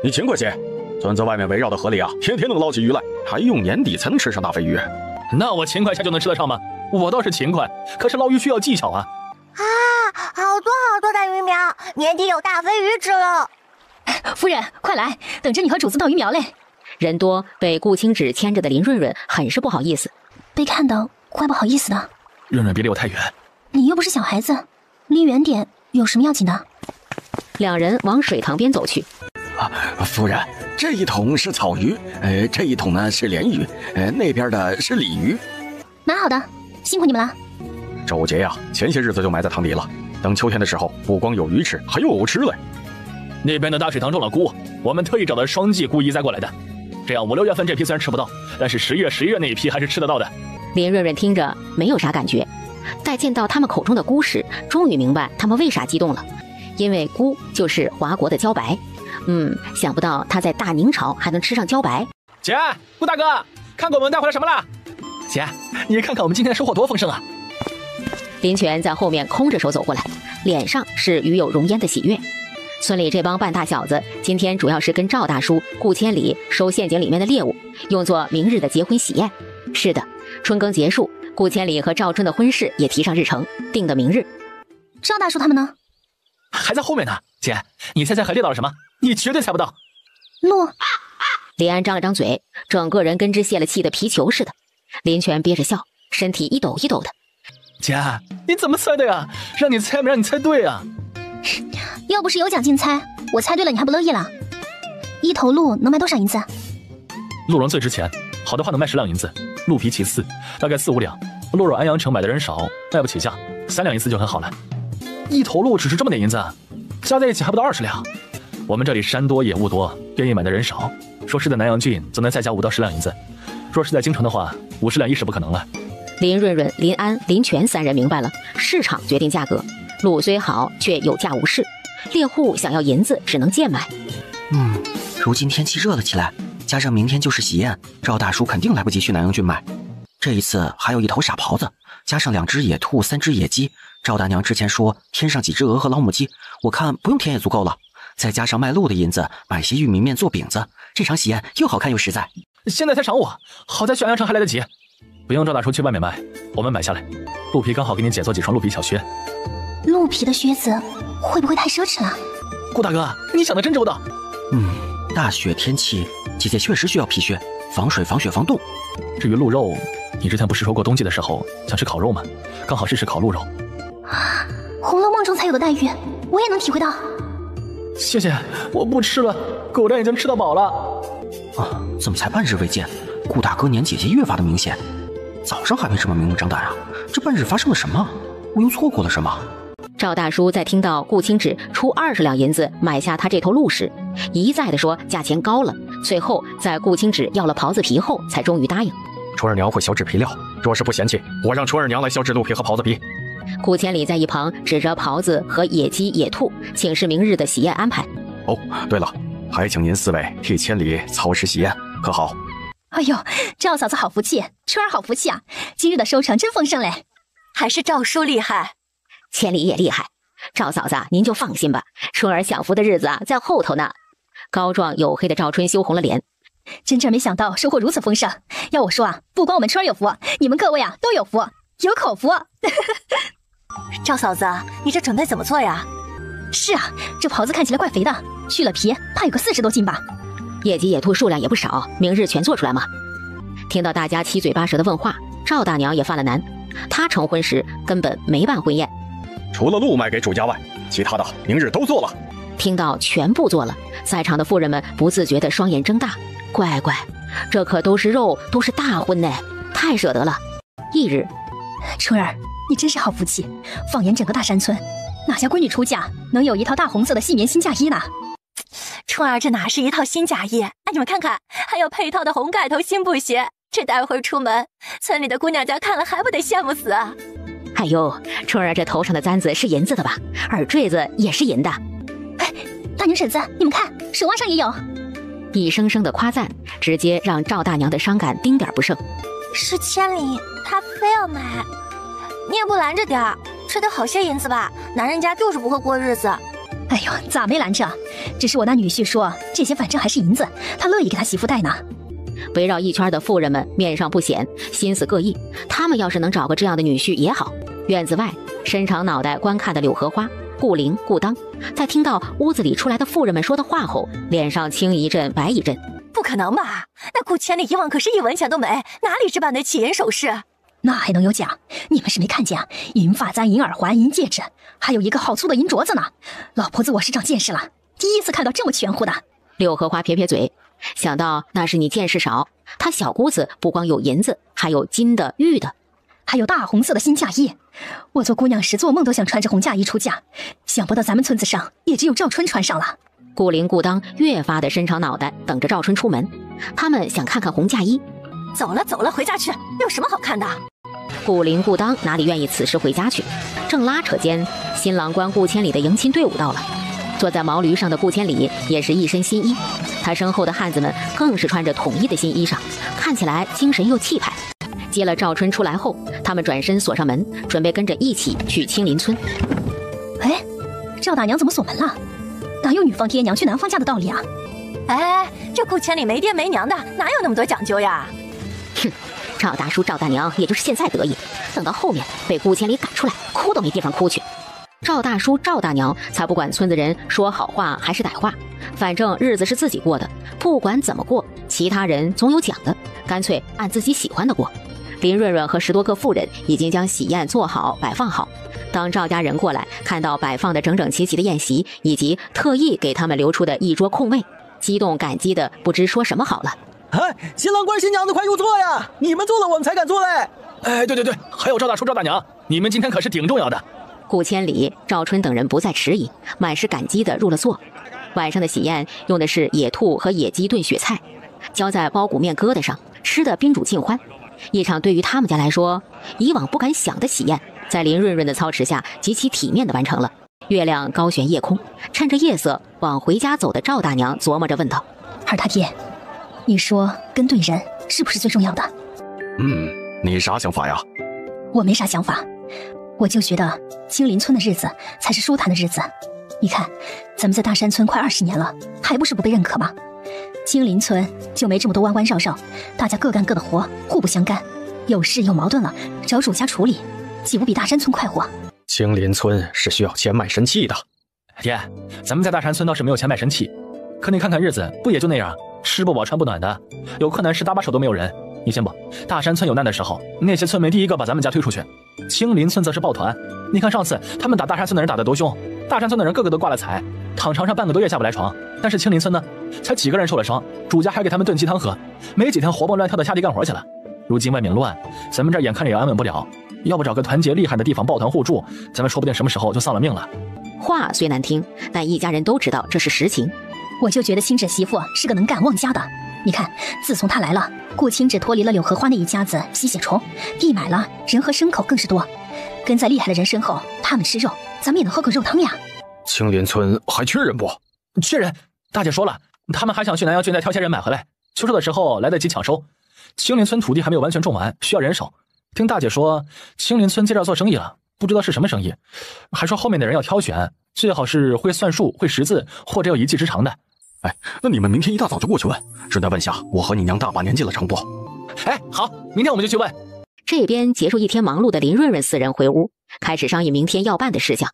你勤快些，村子外面围绕的河里啊，天天能捞起鱼来，还用年底才能吃上大飞鱼。那我勤快下就能吃得上吗？我倒是勤快，可是捞鱼需要技巧啊。好多好多的鱼苗，年底有大飞鱼吃了。夫人，快来，等着你和主子倒鱼苗嘞。人多被顾清芷牵着的林润润很是不好意思，被看到怪不好意思的。润润别离我太远，你又不是小孩子，离远点有什么要紧的？两人往水塘边走去。夫人，这一桶是草鱼，这一桶呢是鲢鱼，那边的是鲤鱼。蛮好的，辛苦你们了。周杰呀，前些日子就埋在塘底了，等秋天的时候，不光有鱼吃，还有藕吃嘞。那边的大水塘种了菇，我们特意找了双季菇移栽过来的，这样5、6月份这批虽然吃不到，但是10月、11月那一批还是吃得到的。林润润听着没有啥感觉，待见到他们口中的菇时，终于明白他们为啥激动了，因为菇就是华国的茭白。想不到他在大明朝还能吃上茭白。姐，顾大哥，看我们带回来什么了？姐，你看看我们今天的收获多丰盛啊！林泉在后面空着手走过来，脸上是与有容焉的喜悦。村里这帮半大小子今天主要是跟赵大叔、顾千里收陷阱里面的猎物，用作明日的结婚喜宴。是的，春耕结束，顾千里和赵春的婚事也提上日程，定的明日。赵大叔他们呢？还在后面呢。姐，你猜猜还猎到了什么？你绝对猜不到。鹿。林安张了张嘴，整个人跟只泄了气的皮球似的。林泉憋着笑，身体一抖一抖的。姐，你怎么猜的呀？让你猜没让你猜对啊？要不是有奖竞猜，我猜对了你还不乐意了？一头鹿能卖多少银子？鹿茸最值钱，好的话能卖10两银子，鹿皮其次，大概4、5两。鹿肉安阳城买的人少，卖不起价，3两银子就很好了。一头鹿只是这么点银子，加在一起还不到20两。我们这里山多野物多，便宜买的人少。说是在南阳郡，则能再加5到10两银子；若是在京城的话，50两亦是不可能了。林润润、林安、林泉3人明白了，市场决定价格，鹿虽好，却有价无市。猎户想要银子，只能贱买。如今天气热了起来，加上明天就是喜宴，赵大叔肯定来不及去南阳郡买。这一次还有一头傻狍子，加上2只野兔、3只野鸡。赵大娘之前说添上几只鹅和老母鸡，我看不用添也足够了。再加上卖鹿的银子，买些玉米面做饼子，这场喜宴又好看又实在。现在才赏我，好在去安阳城还来得及。不用赵大叔去外面卖，我们买下来。鹿皮刚好给你姐做几双鹿皮小靴。鹿皮的靴子会不会太奢侈了？顾大哥，你想得真周到。大雪天气，姐姐确实需要皮靴，防水、防雪、防冻。至于鹿肉，你之前不是说过冬季的时候想吃烤肉吗？刚好试试烤鹿肉。《红楼梦》中才有的待遇，我也能体会到。谢谢，我不吃了，狗蛋已经吃到饱了。怎么才半日未见，顾大哥撵姐姐越发的明显。早上还没这么明目张胆啊，这半日发生了什么？我又错过了什么？赵大叔在听到顾清芷出20两银子买下他这头鹿时，一再的说价钱高了，最后在顾清芷要了狍子皮后，才终于答应。春儿娘会削制皮料，若是不嫌弃，我让春儿娘来削制鹿皮和狍子皮。顾千里在一旁指着狍子和野鸡、野兔，请示明日的喜宴安排。对了，还请您4位替千里操持喜宴，可好？哎呦，赵嫂子好福气，春儿好福气啊！今日的收成真丰盛嘞，还是赵叔厉害。千里也厉害，赵嫂子您就放心吧，春儿享福的日子在后头呢。高壮黝黑的赵春羞红了脸，真正没想到收获如此丰盛。要我说不光我们春儿有福，你们各位都有福，有口福。赵嫂子，你这准备怎么做呀？是啊，这狍子看起来怪肥的，去了皮怕有个40多斤吧。野鸡野兔数量也不少，明日全做出来嘛。听到大家七嘴八舌的问话，赵大娘也犯了难。她成婚时根本没办婚宴，除了鹿卖给主家外，其他的明日都做了。听到全部做了，在场的妇人们不自觉的双眼睁大。乖乖，这可都是肉，都是大婚呢，太舍得了。翌日，春儿，你真是好福气，放眼整个大山村，哪家闺女出嫁能有一套大红色的细棉新嫁衣呢？春儿，这哪是一套新嫁衣？你们看看，还有配套的红盖头新布鞋，这待会儿出门，村里的姑娘家看了还不得羡慕死啊！哎呦，春儿这头上的簪子是银子的吧？耳坠子也是银的。大娘婶子，你们看，手腕上也有。一声声的夸赞，直接让赵大娘的伤感丁点不剩。是千里，他非要买，你也不拦着点儿，这得好些银子吧？男人家就是不会过日子。哎呦，咋没拦着？只是我那女婿说，这些反正还是银子，他乐意给他媳妇带呢。围绕一圈的妇人们面上不显，心思各异。他们要是能找个这样的女婿也好。院子外，伸长脑袋观看的柳荷花、顾灵、顾当，在听到屋子里出来的妇人们说的话后，脸上青一阵白一阵。不可能吧？那顾千里以往可是1文钱都没，哪里置办得起银首饰？那还能有假？你们是没看见啊？银发簪、银耳环、银戒指，还有一个好粗的银镯子呢。老婆子，我是长见识了，第一次看到这么全乎的。柳荷花撇撇嘴，想到那是你见识少。她小姑子不光有银子，还有金的、玉的，还有大红色的新嫁衣。我做姑娘时做梦都想穿着红嫁衣出嫁，想不到咱们村子上也只有赵春穿上了。顾灵、顾当越发的伸长脑袋等着赵春出门，他们想看看红嫁衣。走了走了，回家去，有什么好看的？顾灵、顾当哪里愿意此时回家去？正拉扯间，新郎官顾千里的迎亲队伍到了。坐在毛驴上的顾千里也是一身新衣，他身后的汉子们更是穿着统一的新衣裳，看起来精神又气派。接了赵春出来后，他们转身锁上门，准备跟着一起去青林村。哎，赵大娘怎么锁门了？哪有女方爹娘去男方家的道理啊？哎，这顾千里没爹没娘的，哪有那么多讲究呀？哼，赵大叔赵大娘也就是现在得意，等到后面被顾千里赶出来，哭都没地方哭去。赵大叔赵大娘才不管村子人说好话还是歹话，反正日子是自己过的，不管怎么过，其他人总有讲的，干脆按自己喜欢的过。林润润和10多个妇人已经将喜宴做好摆放好。当赵家人过来，看到摆放的整整齐齐的宴席，以及特意给他们留出的一桌空位，激动感激的不知说什么好了。新郎官新娘子快入座呀！你们坐了，我们才敢坐嘞。对，还有赵大叔、赵大娘，你们今天可是挺重要的。顾千里、赵春等人不再迟疑，满是感激的入了座。晚上的喜宴用的是野兔和野鸡炖雪菜，浇在包谷面疙瘩上，吃的宾主尽欢。一场对于他们家来说以往不敢想的喜宴，在林润润的操持下极其体面的完成了。月亮高悬夜空，趁着夜色往回家走的赵大娘琢磨着问道：二大爹，你说跟对人是不是最重要的？你啥想法呀？我没啥想法，我就觉得青林村的日子才是舒坦的日子。你看咱们在大山村快20年了，还不是不被认可吗？青林村就没这么多弯弯绕绕，大家各干各的活，互不相干，有事有矛盾了找主家处理，岂不比大山村快活？青林村是需要钱买神器的。爹，咱们在大山村倒是没有钱买神器，可你看看日子不也就那样，吃不饱穿不暖的，有困难时搭把手都没有人。你信不？大山村有难的时候，那些村民第一个把咱们家推出去，青林村则是抱团。你看上次他们打大山村的人打得多凶，大山村的人个个都挂了彩，躺床上半个多月下不来床。但是青林村呢，才几个人受了伤，主家还给他们炖鸡汤喝，没几天活蹦乱跳的下地干活去了。如今外面乱，咱们这儿眼看着也安稳不了，要不找个团结厉害的地方抱团互助，咱们说不定什么时候就丧了命了。话虽难听，但一家人都知道这是实情。我就觉得青芷媳妇是个能干旺家的。你看，自从她来了，顾青芷脱离了柳荷花那一家子吸血虫，地买了，人和牲口更是多。跟在厉害的人身后，他们吃肉，咱们也能喝口肉汤呀。青林村还缺人不？缺人，大姐说了，他们还想去南阳郡再挑些人买回来，秋收的时候来得及抢收。青林村土地还没有完全种完，需要人手。听大姐说，青林村接着做生意了，不知道是什么生意，还说后面的人要挑选，最好是会算数、会识字，或者有一技之长的。那你们明天一大早就过去问，顺带问下我和你娘大把年纪了成不？好，明天我们就去问。这边结束一天忙碌的林润润4人回屋，开始商议明天要办的事项。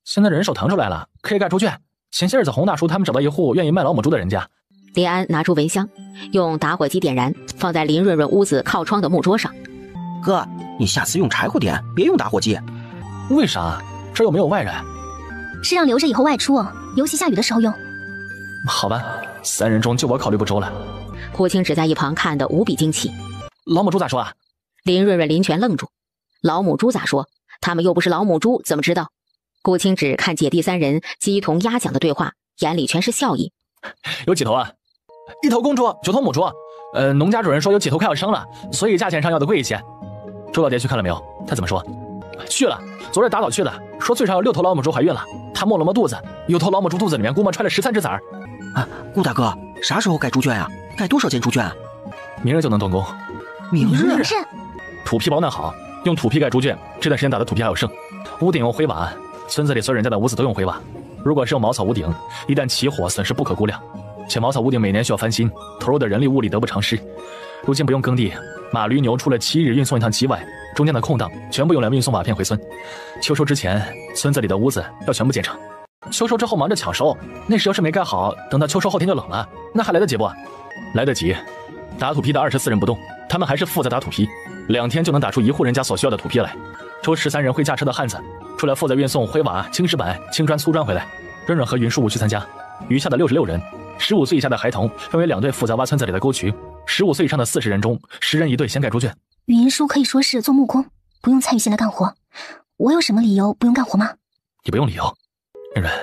现在人手腾出来了，可以盖猪圈。前些日子洪大叔他们找到一户愿意卖老母猪的人家。林安拿出蚊香，用打火机点燃，放在林润润屋子靠窗的木桌上。哥，你下次用柴火点，别用打火机。为啥？这又没有外人。是让留着以后外出，尤其下雨的时候用。好吧，3人中就我考虑不周了。顾青只在一旁看得无比惊奇。老母猪咋说啊？林润润、林泉愣住。老母猪咋说？他们又不是老母猪，怎么知道？顾青只看姐弟3人鸡同鸭讲的对话，眼里全是笑意。有几头啊？1头公猪，9头母猪。农家主人说有几头快要生了，所以价钱上要的贵一些。周老爹去看了没有？他怎么说？去了，昨日打早去的，说最少有6头老母猪怀孕了。他摸了摸肚子，有头老母猪肚子里面估摸揣了13只崽儿。顾大哥，啥时候盖猪圈啊？盖多少间猪圈？明日就能动工。明日？是。土坯包那好，用土坯盖猪圈。这段时间打的土坯还有剩。屋顶用灰瓦，村子里所有人家的屋子都用灰瓦。如果是用茅草屋顶，一旦起火，损失不可估量。且茅草屋顶每年需要翻新，投入的人力物力得不偿失。如今不用耕地，马驴牛除了7日运送一趟鸡外，中间的空档全部用来运送瓦片回村。秋收之前，村子里的屋子要全部建成。秋收之后忙着抢收，那时要是没盖好，等到秋收后天就冷了，那还来得及不？来得及。打土坯的24人不动，他们还是负责打土坯，2天就能打出1户人家所需要的土坯来。抽13人会驾车的汉子出来负责运送灰瓦、青石板、青砖、粗砖回来。润润和云舒无需参加，余下的66人，15岁以下的孩童分为2队负责挖村子里的沟渠，15岁以上的40人中10人一队先盖猪圈。云舒可以说是做木工，不用参与现在干活。我有什么理由不用干活吗？你不用理由。润润，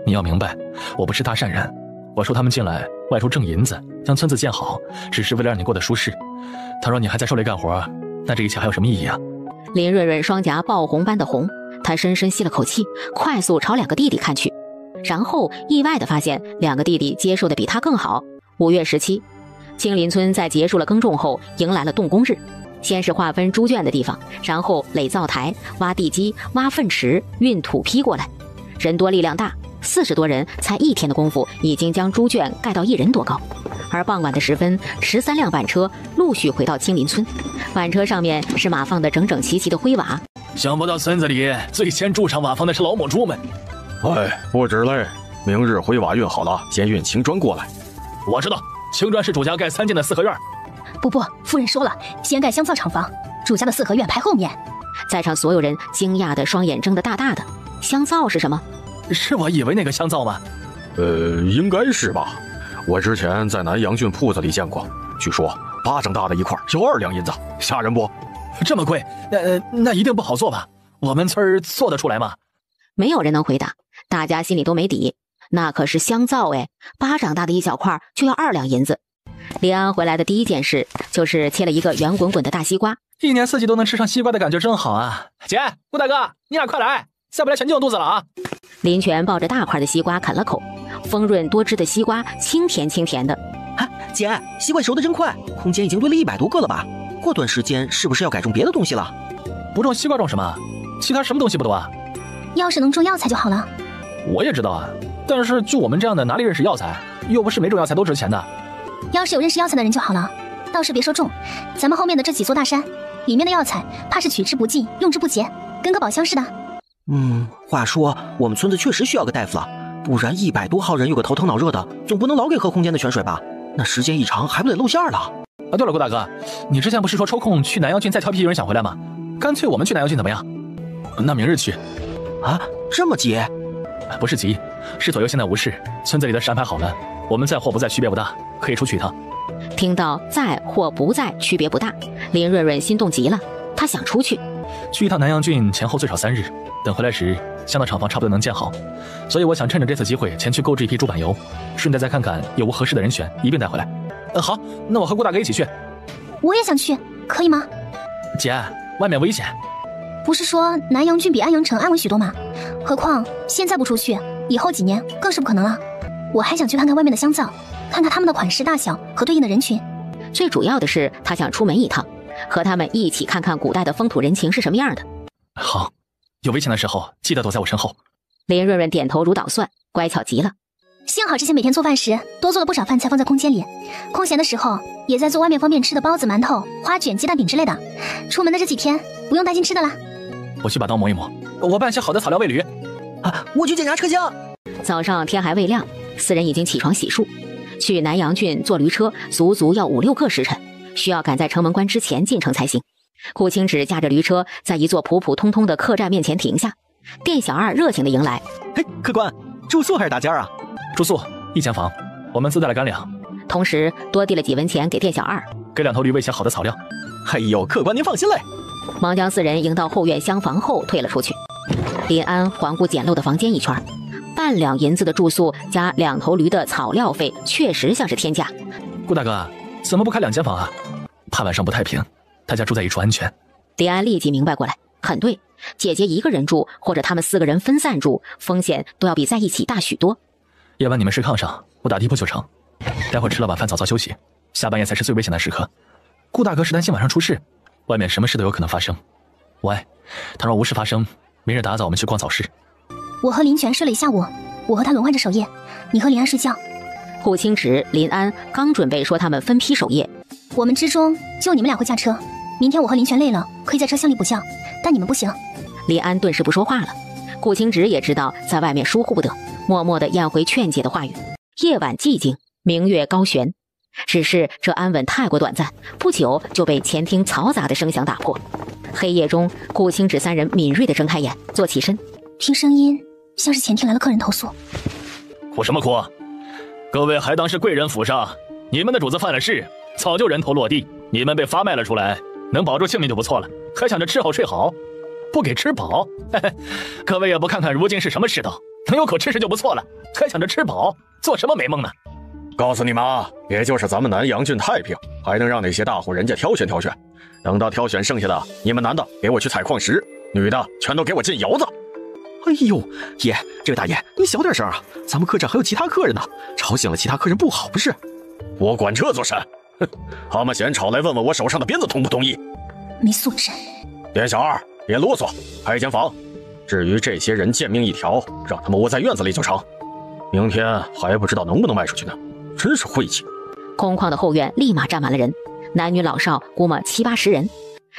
你要明白，我不是大善人。我收他们进来，外出挣银子，将村子建好，只是为了让你过得舒适。倘若你还在手里干活，那这一切还有什么意义啊？林润润双颊爆红般的红，她深深吸了口气，快速朝2个弟弟看去，然后意外地发现2个弟弟接受的比他更好。5月17，青林村在结束了耕种后，迎来了动工日。先是划分猪圈的地方，然后垒灶台、挖地基、挖粪池、运土坯过来。人多力量大，40多人才1天的功夫，已经将猪圈盖到1人多高。而傍晚的时分，13辆板车陆续回到青林村，板车上面是码放的整整齐齐的灰瓦。想不到村子里最先住上瓦房的是老母猪们。不止嘞，明日灰瓦运好了，先运青砖过来。我知道，青砖是主家盖3间的4合院。不，夫人说了，先盖香皂厂房。主家的四合院排后面。在场所有人惊讶的双眼睁得大大的。香皂是什么？是我以为那个香皂吗？应该是吧。我之前在南阳郡铺子里见过，据说巴掌大的一块要2两银子，吓人不？这么贵？那一定不好做吧？我们村做得出来吗？没有人能回答，大家心里都没底。那可是香皂哎，巴掌大的一小块就要2两银子。林安回来的第一件事就是切了一个圆滚滚的大西瓜。一年四季都能吃上西瓜的感觉真好啊！姐，顾大哥，你俩快来，再不来全进我肚子了啊！林泉抱着大块的西瓜啃了口，丰润多汁的西瓜清甜清甜的。啊，姐，西瓜熟得真快，空间已经堆了100多个了吧？过段时间是不是要改种别的东西了？不种西瓜种什么？其他什么东西不多啊？要是能种药材就好了。我也知道啊，但是就我们这样的哪里认识药材？又不是每种药材都值钱的。要是有认识药材的人就好了。倒是别说种，咱们后面的这几座大山里面的药材，怕是取之不尽，用之不竭，跟个宝箱似的。话说我们村子确实需要个大夫了，不然100多号人有个头疼脑热的，总不能老给喝空间的泉水吧？那时间一长还不得露馅了？啊，对了，顾大哥，你之前不是说抽空去南阳郡再调皮有人想回来吗？干脆我们去南阳郡怎么样？那明日去。啊，这么急？不是急，是左右现在无事，村子里的事安排好了，我们在或不在区别不大，可以出去一趟。听到在或不在区别不大，林润润心动极了，他想出去。去一趟南阳郡前后最少3日，等回来时香的厂房差不多能建好，所以我想趁着这次机会前去购置一批猪板油，顺带再看看有无合适的人选，一并带回来。好，那我和顾大哥一起去。我也想去，可以吗？姐，外面危险。不是说南阳郡比安阳城安稳许多吗？何况现在不出去，以后几年更是不可能了。我还想去看看外面的香皂，看看他们的款式大小和对应的人群。最主要的是他想出门一趟，和他们一起看看古代的风土人情是什么样的。好，有危险的时候记得躲在我身后。林润润点头如捣蒜，乖巧极了。幸好之前每天做饭时多做了不少饭菜放在空间里，空闲的时候也在做外面方便吃的包子、馒头、花卷、鸡蛋饼之类的。出门的这几天不用担心吃的啦。我去把刀磨一磨，我办些好的草料喂驴。我去检查车厢。早上天还未亮，4人已经起床洗漱。去南阳郡坐驴车足足要5、6个时辰，需要赶在城门关之前进城才行。顾清芷驾着驴车在一座普普通通的客栈面前停下，店小二热情地迎来。嘿，客官，住宿还是打尖啊？住宿1间房，我们自带了干粮，同时多递了几文钱给店小二，给2头驴喂些好的草料。哎呦，客官您放心嘞。忙将4人迎到后院厢房后退了出去。林安环顾简陋的房间一圈，半两银子的住宿加2头驴的草料费，确实像是天价。顾大哥，怎么不开2间房啊？怕晚上不太平，大家住在一处安全。林安立即明白过来，很对，姐姐一个人住，或者他们4个人分散住，风险都要比在一起大许多。夜晚你们睡炕上，我打地铺就成。待会儿吃了晚饭早早休息，下半夜才是最危险的时刻。顾大哥是担心晚上出事，外面什么事都有可能发生。喂，倘若无事发生，明日打早我们去逛早市。我和林泉睡了一下午，我和他轮换着守夜，你和林安睡觉。顾清芷、林安刚准备说他们分批守夜，我们之中就你们俩会驾车，明天我和林泉累了可以在车厢里补觉，但你们不行。林安顿时不说话了。顾清芷也知道在外面疏忽不得，默默地咽回劝解的话语。夜晚寂静，明月高悬，只是这安稳太过短暂，不久就被前厅嘈杂的声响打破。黑夜中，顾清芷3人敏锐地睁开眼，坐起身。听声音像是前厅来了客人投诉。哭什么哭？各位还当是贵人府上，你们的主子犯了事，早就人头落地，你们被发卖了出来，能保住性命就不错了，还想着吃好睡好，不给吃饱。嘿嘿，各位也不看看如今是什么世道，能有口吃食就不错了，还想着吃饱，做什么美梦呢？告诉你们啊，也就是咱们南阳郡太平，还能让那些大户人家挑选挑选。等到挑选剩下的，你们男的给我去采矿石，女的全都给我进窑子。哎呦，爷，这位大爷，你小点声啊！咱们客栈还有其他客人呢，吵醒了其他客人不好，不是？我管这做甚？哼，他们嫌吵来问问我手上的鞭子同不同意？没素质！店小二，别啰嗦，开间房。至于这些人贱命一条，让他们窝在院子里就成。明天还不知道能不能卖出去呢，真是晦气。空旷的后院立马站满了人，男女老少估摸7、80人。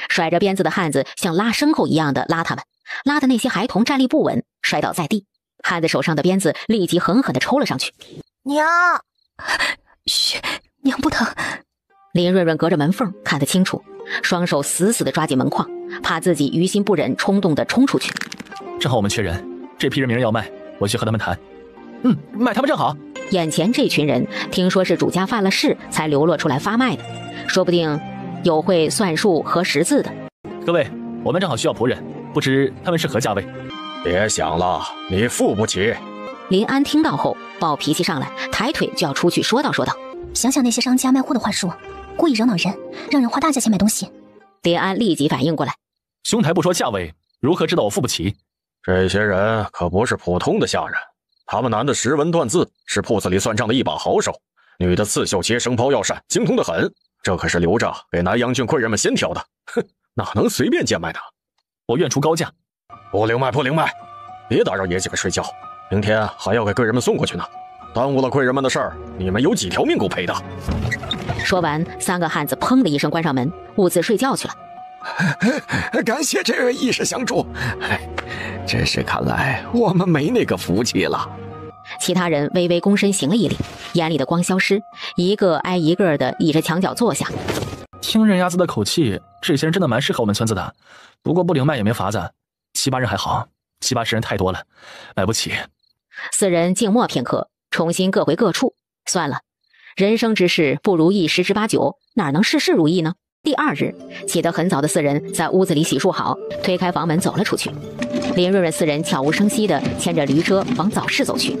甩着鞭子的汉子像拉牲口一样的拉他们，拉的那些孩童站立不稳，摔倒在地。汉子手上的鞭子立即狠狠地抽了上去。娘，嘘，娘不疼。林润润隔着门缝看得清楚，双手死死地抓紧门框，怕自己于心不忍，冲动地冲出去。正好我们缺人，这批人没人要卖，我去和他们谈。卖他们正好。眼前这群人听说是主家犯了事才流落出来发卖的，说不定有会算数和识字的。各位，我们正好需要仆人，不知他们是何价位？别想了，你付不起。林安听到后暴脾气上来，抬腿就要出去，说道：想想那些商家卖货的话术，故意惹恼人，让人花大价钱买东西。林安立即反应过来，兄台不说价位，如何知道我付不起？这些人可不是普通的下人，他们男的识文断字，是铺子里算账的一把好手，女的刺绣结生抛药膳，精通得很，这可是留着给南阳郡贵人们先挑的，哼，哪能随便贱卖呢？我愿出高价。不灵卖，别打扰爷几个睡觉，明天还要给贵人们送过去呢，耽误了贵人们的事儿，你们有几条命够赔的？说完，3个汉子砰的一声关上门，兀自睡觉去了。感谢这位义士相助，真是看来我们没那个福气了。其他人微微躬身行了一礼，眼里的光消失，一个挨一个的倚着墙角坐下。听人牙子的口气，这些人真的蛮适合我们村子的，不过不灵卖也没法子，7、8人还好，7、80人太多了，买不起。4人静默片刻，重新各回各处。算了，人生之事不如意10之8九，哪能事事如意呢？第2日起得很早的4人在屋子里洗漱好，推开房门走了出去。林润润4人悄无声息地牵着驴车往早市走去，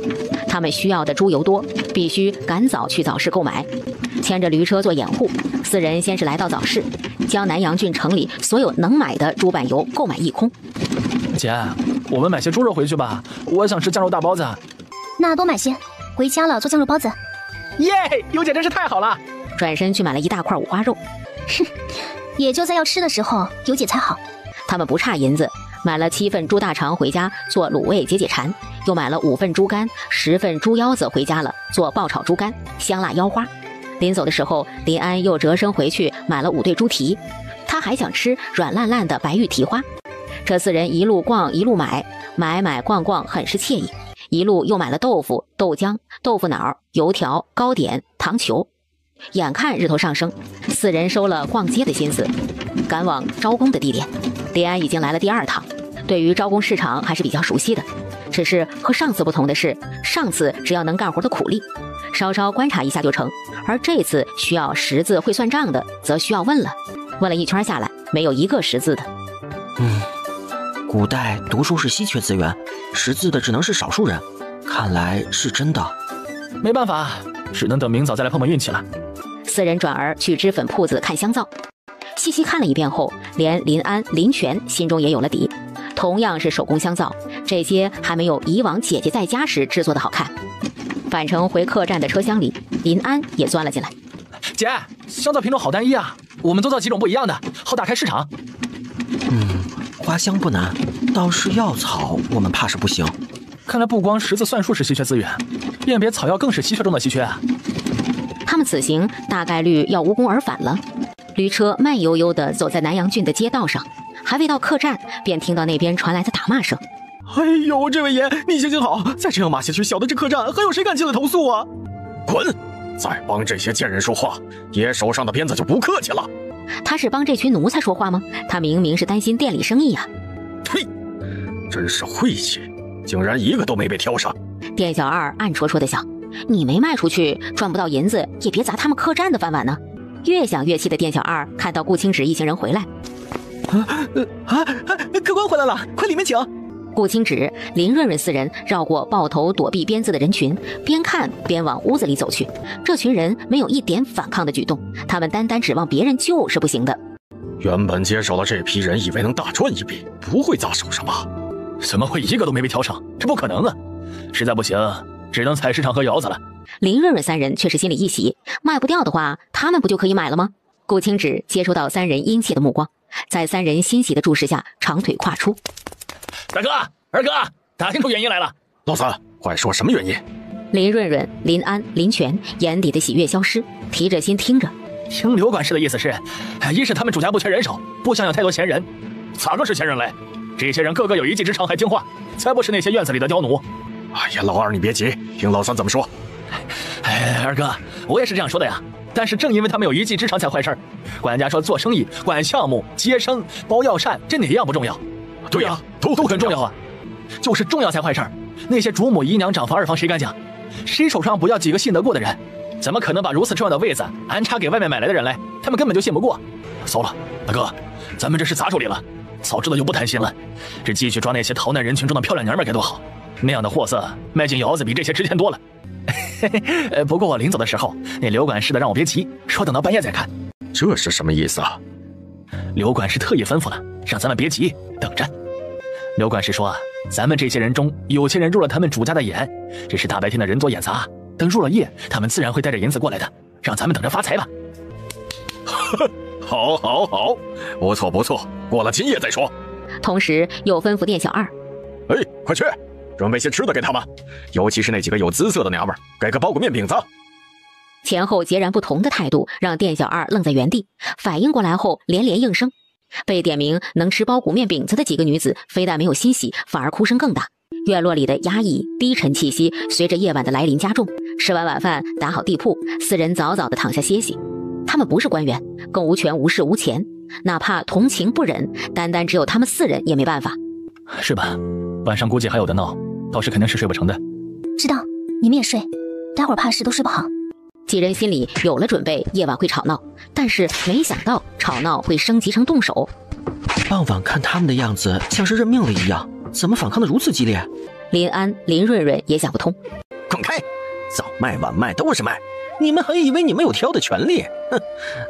他们需要的猪油多，必须赶早去早市购买。牵着驴车做掩护，4人先是来到早市，将南阳郡城里所有能买的猪板油购买一空。姐，我们买些猪肉回去吧，我想吃酱肉大包子。那多买些，回家了做酱肉包子。耶，尤姐真是太好了！转身去买了一大块五花肉。哼，也就在要吃的时候，尤姐才好。他们不差银子，买了7份猪大肠回家做卤味解馋，又买了5份猪肝、10份猪腰子回家了做爆炒猪肝、香辣腰花。临走的时候，林安又折身回去买了5对猪蹄，他还想吃软烂烂的白玉蹄花。这4人一路逛一路买，买逛很是惬意。一路又买了豆腐、豆浆、豆腐脑、油条、糕点、糖球。眼看日头上升，4人收了逛街的心思，赶往招工的地点。林安已经来了第2趟，对于招工市场还是比较熟悉的。只是和上次不同的是，上次只要能干活的苦力，稍稍观察一下就成，而这次需要识字会算账的，则需要问了。问了一圈下来，没有一个识字的。古代读书是稀缺资源，识字的只能是少数人，看来是真的。没办法，只能等明早再来碰碰运气了。4人转而去脂粉铺子看香皂，细细看了一遍后，连林安、林泉心中也有了底。同样是手工香皂，这些还没有以往姐姐在家时制作的好看。返程回客栈的车厢里，林安也钻了进来。姐，香皂品种好单一啊，我们多造几种不一样的，好打开市场。花香不难，倒是药草我们怕是不行。看来不光识字算术是稀缺资源，辨别草药更是稀缺中的稀缺啊。他们此行大概率要无功而返了。驴车慢悠悠地走在南阳郡的街道上，还未到客栈，便听到那边传来的打骂声。哎呦，这位爷，你行行好，再这样骂下去，小的这客栈还有谁敢进来投诉啊？滚！再帮这些贱人说话，爷手上的鞭子就不客气了。他是帮这群奴才说话吗？他明明是担心店里生意啊。呸！真是晦气，竟然一个都没被挑上。店小二暗戳戳的想，你没卖出去，赚不到银子，也别砸他们客栈的饭碗呢。越想越气的店小二看到顾清芷一行人回来，客官回来了，快里面请。顾清芷、林润润4人绕过抱头躲避鞭子的人群，边看边往屋子里走去。这群人没有一点反抗的举动，他们单单指望别人救是不行的。原本接手了这批人，以为能大赚一笔，不会砸手上吧？怎么会一个都没被挑上？这不可能啊！实在不行，只能采市场和窑子了。林润润3人却是心里一喜，卖不掉的话，他们不就可以买了吗？顾清芷接收到3人殷切的目光，在3人欣喜的注视下，长腿跨出。大哥、二哥，打听出原因来了。老三，快说什么原因？林润润、林安、林泉眼底的喜悦消失，提着心听着。听刘管事的意思是，一是他们主家不缺人手，不想养太多闲人。咋个是闲人嘞？这些人个个有一技之长，还听话，才不是那些院子里的刁奴。哎呀，老二你别急，听老三怎么说。二哥，我也是这样说的呀。但是正因为他们有一技之长才坏事。管家说做生意、管项目、接生、包药膳，这哪样不重要？对呀，都很重要啊，就是重要才坏事。那些主母、姨娘、长房、二房谁敢讲？谁手上不要几个信得过的人？怎么可能把如此重要的位子安插给外面买来的人来？他们根本就信不过。糟了，大哥，咱们这是砸手里了。早知道就不贪心了，这继续抓那些逃难人群中的漂亮娘们该多好。那样的货色卖进窑子比这些值钱多了。不过我临走的时候，那刘管事的让我别急，说等到半夜再看。这是什么意思啊？刘管事特意吩咐了，让咱们别急，等着。刘管事说，咱们这些人中有些人入了他们主家的眼，这是大白天的人多眼杂，等入了夜，他们自然会带着银子过来的，让咱们等着发财吧。好，不错，过了今夜再说。同时又吩咐店小二，哎，快去准备些吃的给他们，尤其是那几个有姿色的娘们，给个包谷面饼子。前后截然不同的态度让店小二愣在原地，反应过来后连连应声。被点名能吃包谷面饼子的几个女子非但没有欣喜，反而哭声更大。院落里的压抑低沉气息随着夜晚的来临加重。吃完晚饭，打好地铺，四人早早的躺下歇息。他们不是官员，更无权无势无钱，哪怕同情不忍，单只有他们4人也没办法。是吧？晚上估计还有的闹，倒是肯定是睡不成的。知道，你们也睡，待会儿怕是都睡不好。几人心里有了准备，夜晚会吵闹，但是没想到吵闹会升级成动手。傍晚看他们的样子，像是认命了一样，怎么反抗得如此激烈？林安、林润润也想不通。滚开！早卖晚卖都是卖，你们还以为你们有挑的权利？哼！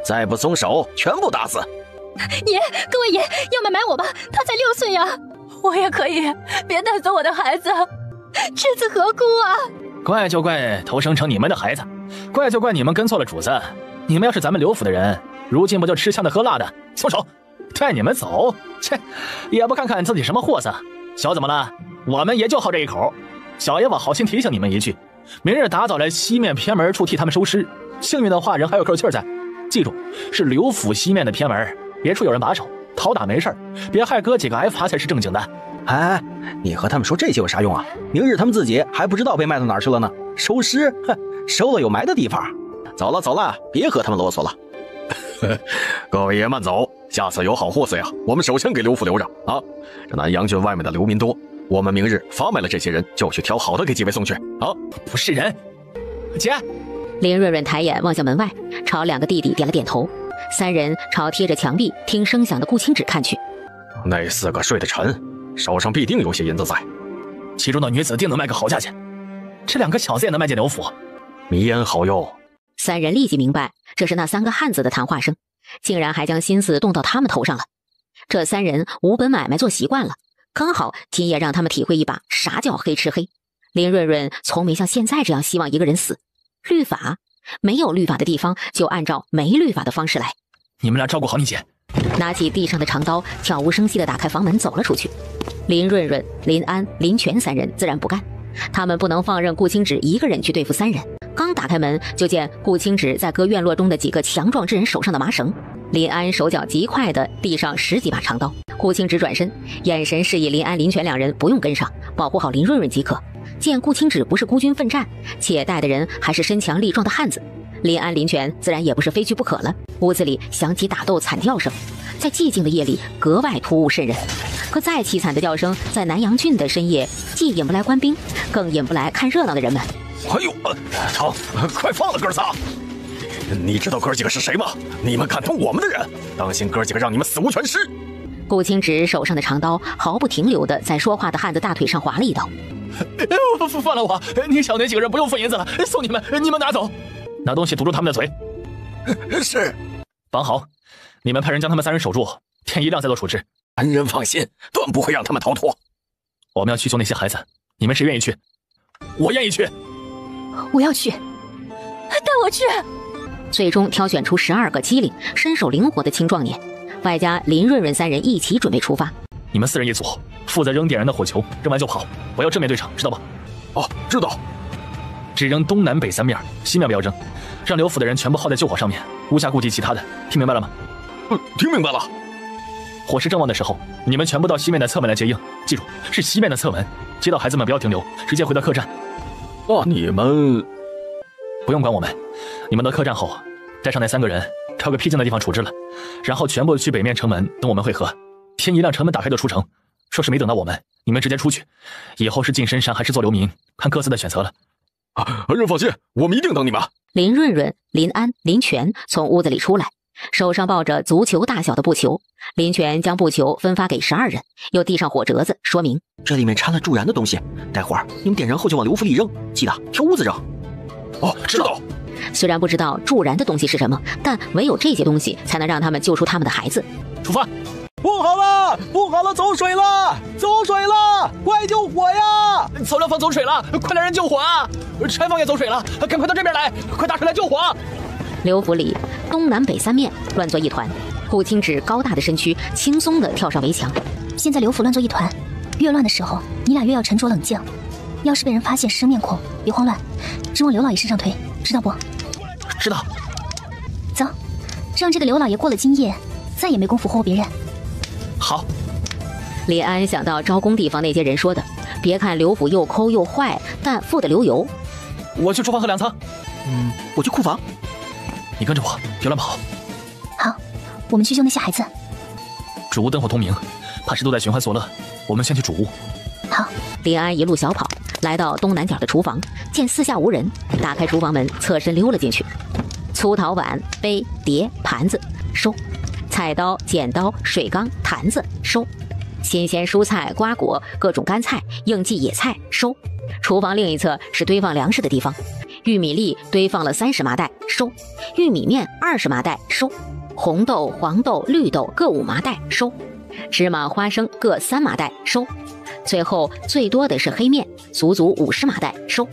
再不松手，全部打死！爷，各位爷，要买我吧，他才6岁呀！我也可以，别带走我的孩子，这次何辜啊？怪就怪投生成你们的孩子，怪就怪你们跟错了主子。你们要是咱们刘府的人，如今不就吃香的喝辣的？松手！带你们走？切，也不看看自己什么货色。小怎么了？我们也就好这一口。小爷我好心提醒你们一句，明日打早来西面偏门处替他们收尸。幸运的话，人还有口气在。记住，是刘府西面的偏门，别处有人把守，讨打没事，别害哥几个挨罚才是正经的。哎，你和他们说这些有啥用啊？明日他们自己还不知道被卖到哪儿去了呢。收尸，哼，收了有埋的地方。走了，别和他们啰嗦了。各位爷慢走，下次有好货色呀，我们首先给刘府留着啊。这南阳郡外面的流民多，我们明日发卖了这些人，就去挑好的给几位送去啊。不是人，姐。林润润抬眼望向门外，朝2个弟弟点了点头。3人朝贴着墙壁听声响的顾清芷看去。那4个睡得沉，手上必定有些银子在，其中的女子定能卖个好价钱。这2个小子也能卖进刘府，迷烟好哟。 3人立即明白，这是那3个汉子的谈话声，竟然还将心思动到他们头上了。这3人无本买卖做习惯了，刚好今夜让他们体会一把啥叫黑吃黑。林润润从没像现在这样希望一个人死。律法没有律法的地方，就按照没律法的方式来。你们俩照顾好你姐。拿起地上的长刀，悄无声息地打开房门走了出去。林润润、林安、林全3人自然不干，他们不能放任顾清芷一个人去对付3人。刚打开门，就见顾清芷在割院落中的几个强壮之人手上的麻绳。林安手脚极快地递上10几把长刀，顾清芷转身，眼神示意林安、林全2人不用跟上，保护好林润润即可。见顾清芷不是孤军奋战，且带的人还是身强力壮的汉子，林安、林全自然也不是非去不可了。屋子里响起打斗惨叫声，在寂静的夜里格外突兀瘆人。可再凄惨的叫声，在南阳郡的深夜，既引不来官兵，更引不来看热闹的人们。哎呦，疼！快放了哥仨！你知道哥几个是谁吗？你们敢动我们的人，当心哥几个让你们死无全尸！顾清芷手上的长刀毫不停留地在说话的汉子大腿上划了一刀。放了我！你小那几个人不用付银子了，送你们，你们拿走。拿东西堵住他们的嘴。是。绑好，你们派人将他们3人守住，天一亮再做处置。安人放心，断不会让他们逃脱。我们要去救那些孩子，你们谁愿意去？我愿意去。我要去。带我去。最终挑选出12个机灵、身手灵活的青壮年，外加林润润3人一起准备出发。你们4人一组，负责扔点燃的火球，扔完就跑，不要正面对场，知道吧？哦，知道。只扔东南北3面，西面不要扔，让刘府的人全部耗在救火上面，无暇顾及其他的，听明白了吗？听明白了。火势正旺的时候，你们全部到西面的侧门来接应，记住是西面的侧门。接到孩子们不要停留，直接回到客栈。你们不用管我们，你们到客栈后，带上那3个人，找个僻静的地方处置了，然后全部去北面城门等我们会合。天一亮，城门打开就出城。说是没等到我们，你们直接出去，以后是进深山还是做流民，看各自的选择了。恩人放心，我们一定等你们。林润润、林安、林泉从屋子里出来，手上抱着足球大小的布球。林泉将布球分发给12人，又递上火折子，说明这里面掺了助燃的东西，待会儿你们点燃后就往刘府里扔，记得挑屋子扔。哦，知道。虽然不知道助燃的东西是什么，但唯有这些东西才能让他们救出他们的孩子。出发！不好了，不好了，走水了，走水了，快救火呀！曹良坊走水了，快来人救火啊！柴房也走水了，赶快到这边来，快打水来救火！刘府里东南北3面乱作一团，顾清芷高大的身躯轻松地跳上围墙。现在刘府乱作一团，越乱的时候，你俩越要沉着冷静。要是被人发现生面孔，别慌乱，只往刘老爷身上推，知道不？知道。走，让这个刘老爷过了今夜，再也没工夫祸别人。好。李安想到招工地方那些人说的，别看刘府又抠又坏，但富得流油。我去厨房和粮仓。我去库房。你跟着我，别乱跑。好，我们去救那些孩子。主屋灯火通明，怕是都在寻欢作乐。我们先去主屋。好。李安一路小跑，来到东南角的厨房，见四下无人，打开厨房门，侧身溜了进去。粗陶碗、杯、碟、盘子收，菜刀、剪刀、水缸、坛子收，新鲜蔬菜、瓜果、各种干菜、应季野菜收。厨房另一侧是堆放粮食的地方，玉米粒堆放了30麻袋收，玉米面20麻袋收，红豆、黄豆、绿豆各5麻袋收，芝麻、花生各3麻袋收。最后最多的是黑面，足足50麻袋收。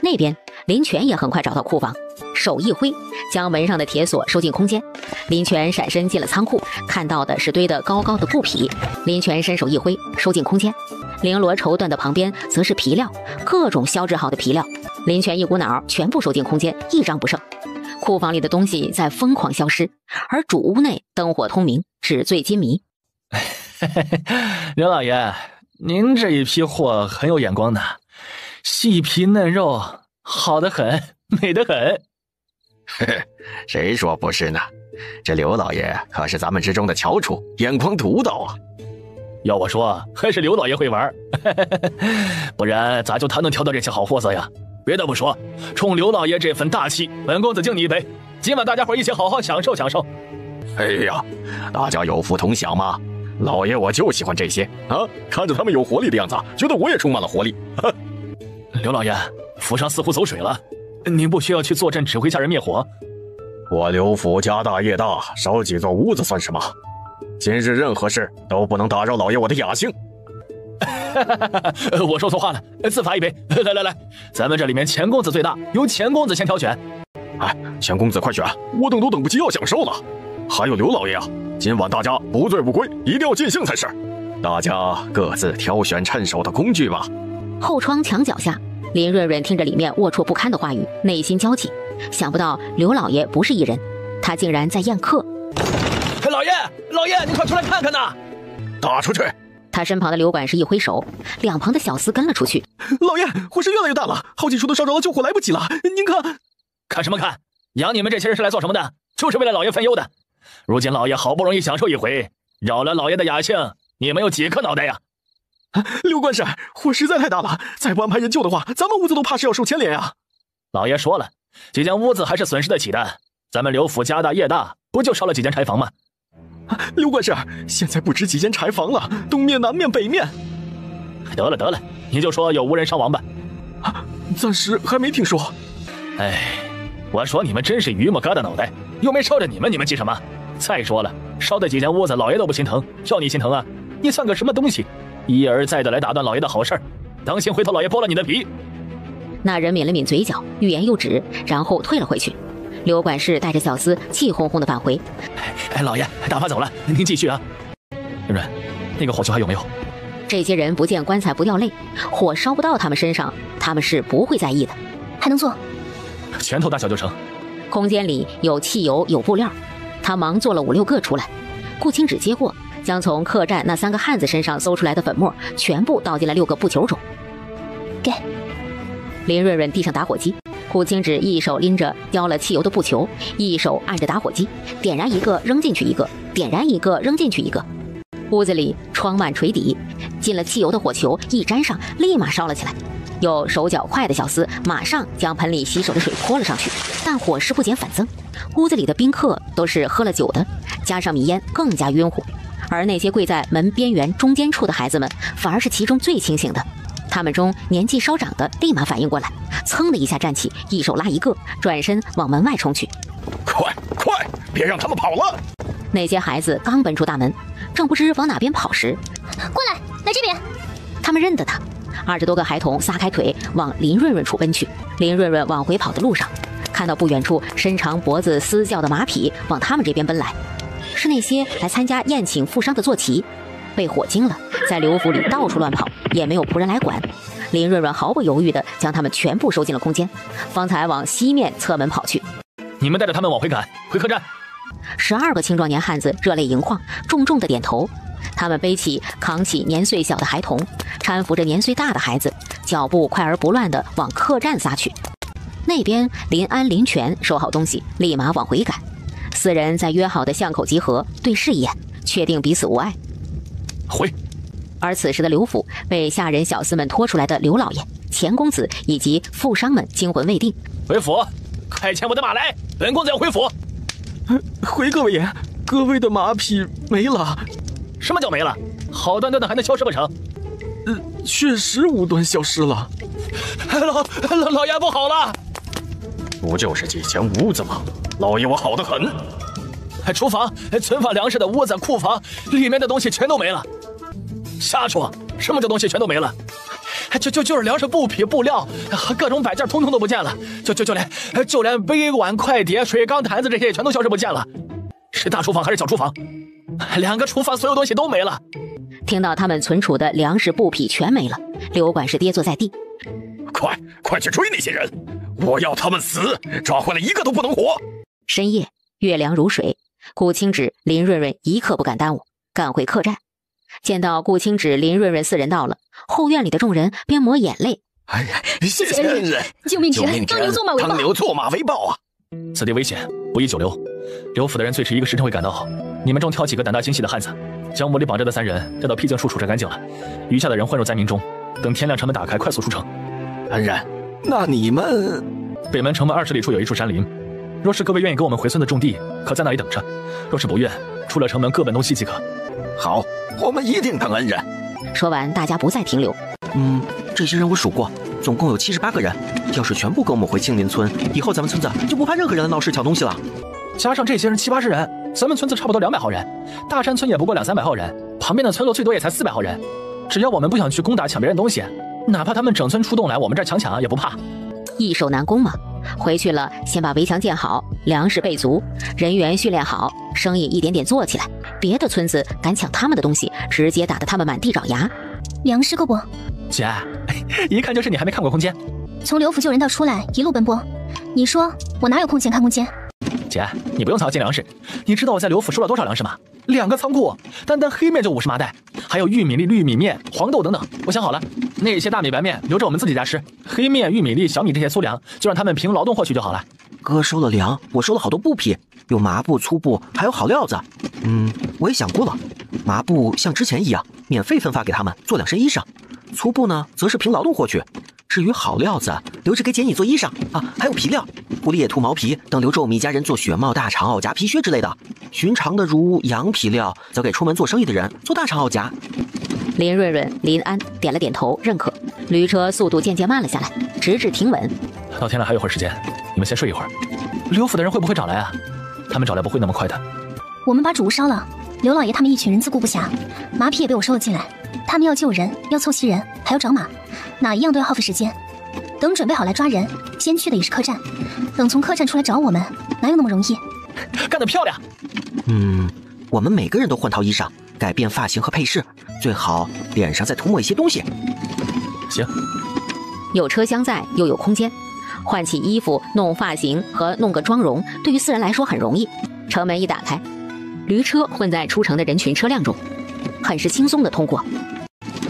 那边林泉也很快找到库房，手一挥，将门上的铁锁收进空间。林泉闪身进了仓库，看到的是堆得高高的布匹。林泉伸手一挥，收进空间。绫罗绸缎的旁边则是皮料，各种销制好的皮料。林泉一股脑全部收进空间，一张不剩。库房里的东西在疯狂消失，而主屋内灯火通明，纸醉金迷。刘老爷，您这一批货很有眼光的，细皮嫩肉，好得很，美得很。嘿嘿，谁说不是呢？这刘老爷可是咱们之中的翘楚，眼光独到啊！要我说，还是刘老爷会玩，不然咋就他能挑到这些好货色呀？别的不说，冲刘老爷这份大气，本公子敬你一杯。今晚大家伙一起好好享受享受。哎呀，大家有福同享嘛！老爷我就喜欢这些啊，看着他们有活力的样子，觉得我也充满了活力。刘老爷，府上似乎走水了，您不需要去坐镇指挥下人灭火？我刘府家大业大，少几座屋子算什么？今日任何事都不能打扰老爷我的雅兴。我说错话了，自罚一杯。来，咱们这里面钱公子最大，由钱公子先挑选。哎，钱公子快选，我等都等不及要享受了。还有刘老爷啊，今晚大家不醉不归，一定要尽兴才是。大家各自挑选趁手的工具吧。后窗墙角下，林润润听着里面龌龊不堪的话语，内心焦急。想不到刘老爷不是一人，他竟然在宴客。老爷，你快出来看看呐！打出去！他身旁的刘管事一挥手，两旁的小厮跟了出去。老爷，火势越来越大了，好几处都烧着了，救火来不及了。您看，看什么看？养你们这些人是来做什么的？就是为了老爷分忧的。如今老爷好不容易享受一回，扰了老爷的雅兴，你们有几颗脑袋呀？刘管事，火实在太大了，再不安排人救的话，咱们屋子都怕是要受牵连呀。老爷说了，几间屋子还是损失得起的。咱们刘府家大业大，不就烧了几间柴房吗？刘管事，现在不止几间柴房了，东面、南面、北面。得了，你就说有无人伤亡吧。暂时还没听说。哎，我说你们真是榆木疙瘩脑袋，又没烧着你们急什么？再说了，烧的几间屋子，老爷都不心疼，要你心疼啊？你算个什么东西？一而再的来打断老爷的好事儿，当心回头老爷剥了你的皮。那人抿了抿嘴角，欲言又止，然后退了回去。刘管事带着小厮气哄哄地返回。老爷，大发走了，您继续啊。润润，那个火球还有没有？这些人不见棺材不掉泪，火烧不到他们身上，他们是不会在意的。还能做？拳头大小就成。空间里有汽油，有布料，他忙做了5、6个出来。顾清芷接过，将从客栈那3个汉子身上搜出来的粉末全部倒进了6个布球中。给。林润润递上打火机，顾清芷一手拎着浇了汽油的布球，一手按着打火机，点燃一个扔进去一个，点燃一个扔进去一个。屋子里窗幔垂底，进了汽油的火球一沾上，立马烧了起来。有手脚快的小厮马上将盆里洗手的水泼了上去，但火势不减反增。屋子里的宾客都是喝了酒的，加上米烟更加晕乎，而那些跪在门边缘中间处的孩子们反而是其中最清醒的。他们中年纪稍长的立马反应过来，噌的一下站起，一手拉一个，转身往门外冲去。快，别让他们跑了！那些孩子刚奔出大门，正不知往哪边跑时，过来，来这边！他们认得他，20多个孩童撒开腿往林润润处奔去。林润润往回跑的路上，看到不远处伸长脖子嘶叫的马匹往他们这边奔来，是那些来参加宴请富商的坐骑。被火惊了，在刘府里到处乱跑，也没有仆人来管。林润润毫不犹豫地将他们全部收进了空间，方才往西面侧门跑去。你们带着他们往回赶，回客栈。12个青壮年汉子热泪盈眶，重重的点头。他们背起扛起年岁小的孩童，搀扶着年岁大的孩子，脚步快而不乱地往客栈撒去。那边林安、林泉收好东西，立马往回赶。4人在约好的巷口集合，对视一眼，确定彼此无碍。回。而此时的刘府被下人小厮们拖出来的刘老爷、钱公子以及富商们惊魂未定。回府，快牵我的马来，本公子要回府。回各位爷，各位的马匹没了。什么叫没了？好端端的还能消失不成？确实无端消失了。老爷不好了！不就是几间屋子吗？老爷我好得很。厨房、存放粮食的屋子、库房里面的东西全都没了。瞎说！什么叫东西全都没了？就是粮食、布匹、布料，各种摆件通通都不见了。就连杯碗筷碟、水缸坛子这些也全都消失不见了。是大厨房还是小厨房？2个厨房所有东西都没了。听到他们存储的粮食布匹全没了，刘管事跌坐在地。快去追那些人！我要他们死，抓回来一个都不能活。深夜，月亮如水，顾清芷、林润润一刻不敢耽误，赶回客栈。见到顾清芷、林润润4人到了，后院里的众人边抹眼泪。哎呀，谢谢恩人！救命之恩，当牛做马为报啊！此地危险，不宜久留。刘府的人最迟1个时辰会赶到。你们中挑几个胆大精细的汉子，将屋里绑着的3人带到僻静处处置干净了，余下的人混入灾民中，等天亮城门打开，快速出城。恩人，那你们北门城门20里处有一处山林，若是各位愿意给我们回村子种地，可在那里等着；若是不愿，出了城门各奔东西即可。好，我们一定等恩人。说完，大家不再停留。这些人我数过，总共有78个人。要是全部跟我们回青林村，以后咱们村子就不怕任何人来闹事抢东西了。加上这些人70、80人，咱们村子差不多200号人，大山村也不过200-300号人，旁边的村落最多也才400号人。只要我们不想去攻打抢别人东西，哪怕他们整村出动来我们这儿抢也不怕。易守难攻嘛，回去了先把围墙建好，粮食备足，人员训练好，生意一点点做起来。别的村子敢抢他们的东西，直接打得他们满地找牙。粮食够不？姐，一看就是你还没看过空间。从刘府救人到出来，一路奔波，你说我哪有空闲看空间？姐，你不用操心粮食，你知道我在刘府收了多少粮食吗？2个仓库，单黑面就50麻袋，还有玉米粒、玉米面、黄豆等等。我想好了，那些大米、白面留着我们自己家吃，黑面、玉米粒、小米这些粗粮就让他们凭劳动获取就好了。哥收了粮，我收了好多布匹，有麻布、粗布，还有好料子。我也想过了，麻布像之前一样免费分发给他们做2身衣裳，粗布呢则是凭劳动获取。至于好料子，留着给姐你做衣裳啊，还有皮料，狐狸、野兔毛皮等留着我们一家人做雪帽、大长袄夹、皮靴之类的。寻常的如羊皮料，则给出门做生意的人做大长袄夹。林润润、林安点了点头，认可。驴车速度渐渐慢了下来，直至停稳。到天亮还有会儿时间，你们先睡一会儿。刘府的人会不会找来啊？他们找来不会那么快的。我们把主屋烧了，刘老爷他们一群人自顾不暇，马匹也被我收了进来。他们要救人，要凑齐人，还要找马，哪一样都要耗费时间。等准备好来抓人，先去的也是客栈。等从客栈出来找我们，哪有那么容易？干得漂亮！我们每个人都换套衣裳，改变发型和配饰，最好脸上再涂抹一些东西。行。有车厢在，又有空间，换起衣服、弄发型和弄个妆容，对于4人来说很容易。城门一打开，驴车混在出城的人群车辆中，很是轻松地通过。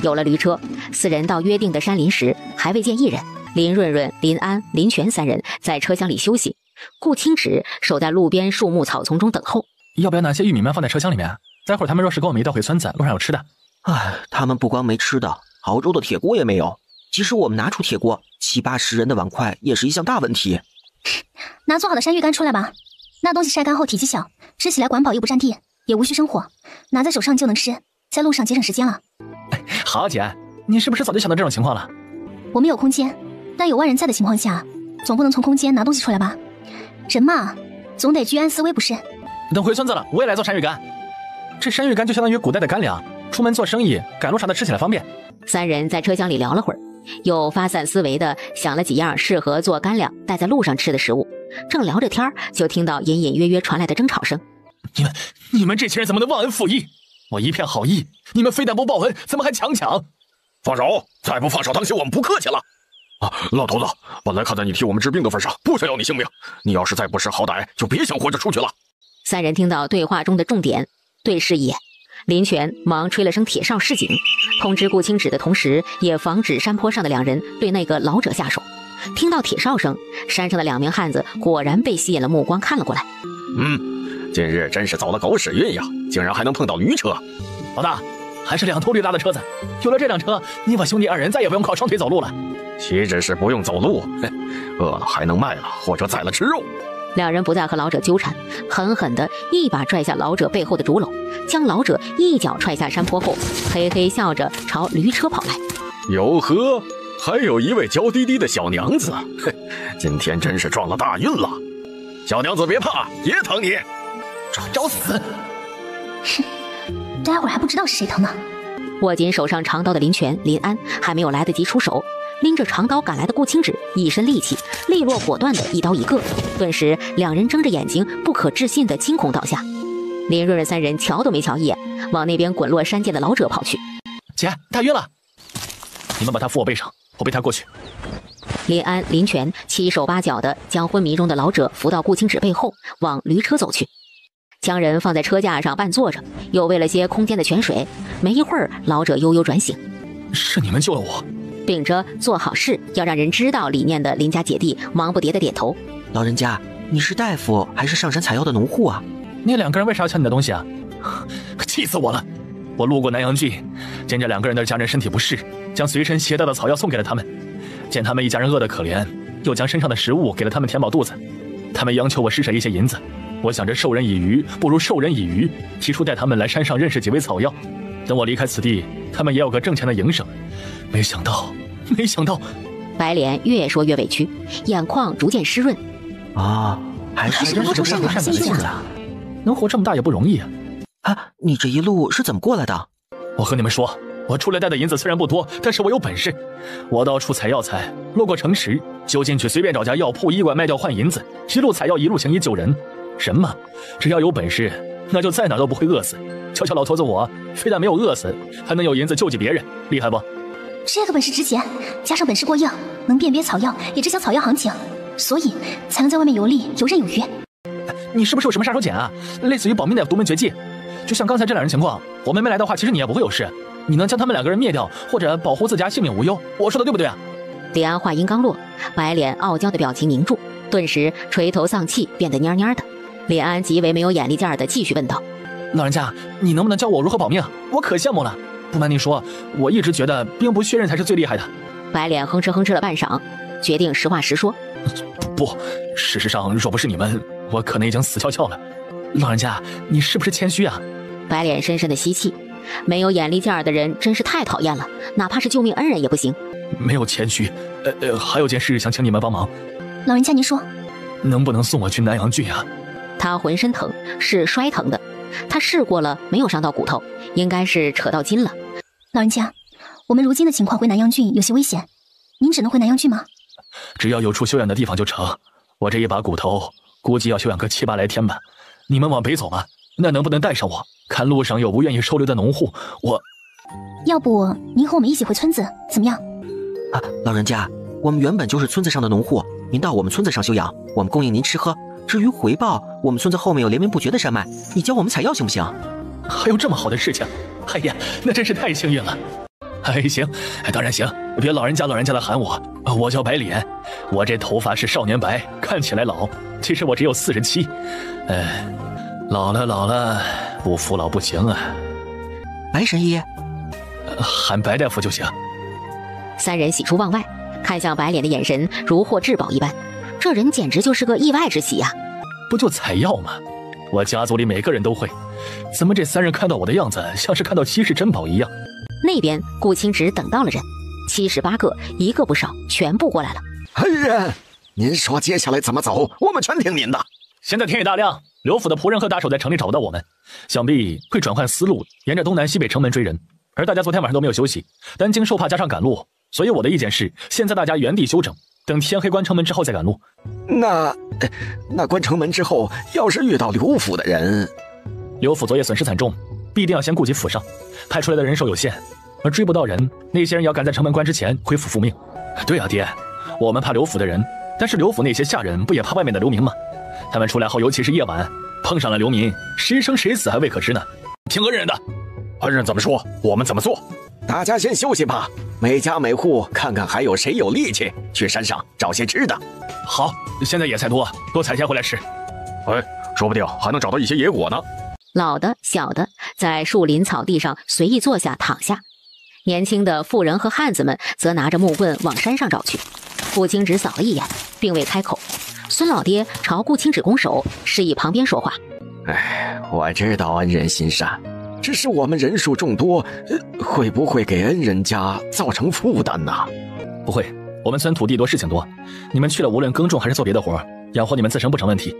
有了驴车，4人到约定的山林时，还未见一人，林润润、林安、林泉三人在车厢里休息，顾清芷守在路边树木草丛中等候。要不要拿些玉米面放在车厢里面？待会儿他们若是跟我们一道回村子，路上有吃的。哎，他们不光没吃的，熬粥的铁锅也没有。即使我们拿出铁锅，7、80人的碗筷也是一项大问题。拿做好的山芋干出来吧，那东西晒干后体积小，吃起来管饱又不占地，也无需生火，拿在手上就能吃，在路上节省时间了。好姐，你是不是早就想到这种情况了？我们有空间，但有外人在的情况下，总不能从空间拿东西出来吧？人嘛，总得居安思危不是？等回村子了，我也来做山芋干。这山芋干就相当于古代的干粮，出门做生意赶路上的吃起来方便。三人在车厢里聊了会儿，又发散思维的想了几样适合做干粮带在路上吃的食物。正聊着天，就听到隐隐约约传来的争吵声。你们这群人怎么能忘恩负义？我一片好意，你们非但不报恩，怎么还强抢？放手！再不放手，当心我们不客气了。老头子，本来看在你替我们治病的份上，不想要你性命。你要是再不识好歹，就别想活着出去了。三人听到对话中的重点，对视一眼。林泉忙吹了声铁哨示警，通知顾清芷的同时，也防止山坡上的两人对那个老者下手。听到铁哨声，山上的2名汉子果然被吸引了目光看了过来。今日真是走了狗屎运呀，竟然还能碰到驴车。老大，还是2头驴拉的车子，有了这辆车，你我兄弟2人再也不用靠双腿走路了。岂止是不用走路，饿了还能卖了，或者宰了吃肉。两人不再和老者纠缠，狠狠地一把拽下老者背后的竹篓，将老者一脚踹下山坡后，嘿嘿笑着朝驴车跑来。哟呵，还有一位娇滴滴的小娘子，今天真是撞了大运了。小娘子别怕，爷疼你。找死！待会儿还不知道是谁疼呢。握紧手上长刀的林泉、林安还没有来得及出手，拎着长刀赶来的顾清芷一身力气，利落果断的一刀一个，顿时2人睁着眼睛，不可置信的惊恐倒下。林润润3人瞧都没瞧一眼，往那边滚落山涧的老者跑去。姐，他晕了，你们把他扶我背上，我背他过去。林安、林泉7手8脚的将昏迷中的老者扶到顾清芷背后，往驴车走去。将人放在车架上半坐着，又喂了些空间的泉水。没一会儿，老者悠悠转醒。是你们救了我。秉着做好事要让人知道理念的林家姐弟忙不迭的点头。老人家，你是大夫还是上山采药的农户啊？那2个人为啥要抢你的东西啊？气死我了！我路过南阳郡，见这2个人的家人身体不适，将随身携带的草药送给了他们。见他们一家人饿得可怜，又将身上的食物给了他们填饱肚子。他们央求我施舍一些银子，我想着授人以鱼不如授人以渔，提出带他们来山上认识几味草药。等我离开此地，他们也有个挣钱的营生。没想到，白脸越说越委屈，眼眶逐渐湿润。还是个善良的性子，能活这么大也不容易啊！你这一路是怎么过来的？我和你们说，我出来带的银子虽然不多，但是我有本事。我到处采药材，路过城池，就进去随便找家药铺、医馆卖掉换银子，一路采药一路行医救人。人嘛，只要有本事，那就在哪都不会饿死。瞧老头子我，非但没有饿死，还能有银子救济别人，厉害不？这个本事值钱，加上本事过硬，能辨别草药，也知晓草药行情，所以才能在外面游历，游刃有余。你是不是有什么杀手锏啊？类似于保命的独门绝技？就像刚才这2人情况，我们没来的话，其实你也不会有事。你能将他们2个人灭掉，或者保护自家性命无忧，我说的对不对啊？李安话音刚落，白脸傲娇的表情凝住，顿时垂头丧气，变得蔫蔫的。李安极为没有眼力劲儿的继续问道：老人家，你能不能教我如何保命？我可羡慕了。不瞒您说，我一直觉得兵不血刃才是最厉害的。白脸哼哧哼哧了半晌，决定实话实说。不，事实上若不是你们，我可能已经死翘翘了。老人家，你是不是谦虚啊？白脸深深的吸气，没有眼力劲儿的人真是太讨厌了，哪怕是救命恩人也不行。没有谦虚，还有件事想请你们帮忙。老人家您说，能不能送我去南阳郡啊？他浑身疼，是摔疼的。他试过了，没有伤到骨头，应该是扯到筋了。老人家，我们如今的情况回南阳郡有些危险，您只能回南阳郡吗？只要有处休养的地方就成。我这一把骨头估计要休养个7、8来天吧。你们往北走吧，那能不能带上我？看路上有不愿意收留的农户，要不您和我们一起回村子怎么样？老人家，我们原本就是村子上的农户，您到我们村子上休养，我们供应您吃喝。至于回报，我们村子后面有连绵不绝的山脉，你教我们采药行不行？还有这么好的事情，哎呀，那真是太幸运了。行，当然行，别老人家的喊我，我叫白脸，我这头发是少年白，看起来老，其实我只有47。老了，不服老不行啊。白神医，喊白大夫就行。三人喜出望外，看向白脸的眼神如获至宝一般，这人简直就是个意外之喜呀！不就采药吗？我家族里每个人都会，怎么这3人看到我的样子，像是看到稀世珍宝一样？那边顾清直等到了人，78个，一个不少，全部过来了。恩人，您说接下来怎么走，我们全听您的。现在天也大亮，刘府的仆人和打手在城里找不到我们，想必会转换思路，沿着东南西北城门追人。而大家昨天晚上都没有休息，担惊受怕加上赶路，所以我的意见是，现在大家原地休整，等天黑关城门之后再赶路。那关城门之后，要是遇到刘府的人，刘府昨夜损失惨重，必定要先顾及府上，派出来的人手有限，而追不到人，那些人要赶在城门关之前恢复复命。对啊，爹，我们怕刘府的人，但是刘府那些下人不也怕外面的流民吗？他们出来后，尤其是夜晚碰上了流民，谁生谁死还未可知呢。听恩人的，恩人怎么说，我们怎么做。大家先休息吧，每家每户看看还有谁有力气，去山上找些吃的。好，现在野菜多采些回来吃。说不定还能找到一些野果呢。老的小的在树林草地上随意坐下躺下，年轻的妇人和汉子们则拿着木棍往山上找去。顾清直扫了一眼，并未开口。孙老爹朝顾清直拱手，示意旁边说话。我知道恩人心善，只是我们人数众多，会不会给恩人家造成负担呢？不会，我们村土地多事情多，你们去了无论耕种还是做别的活，养活你们自身不成问题。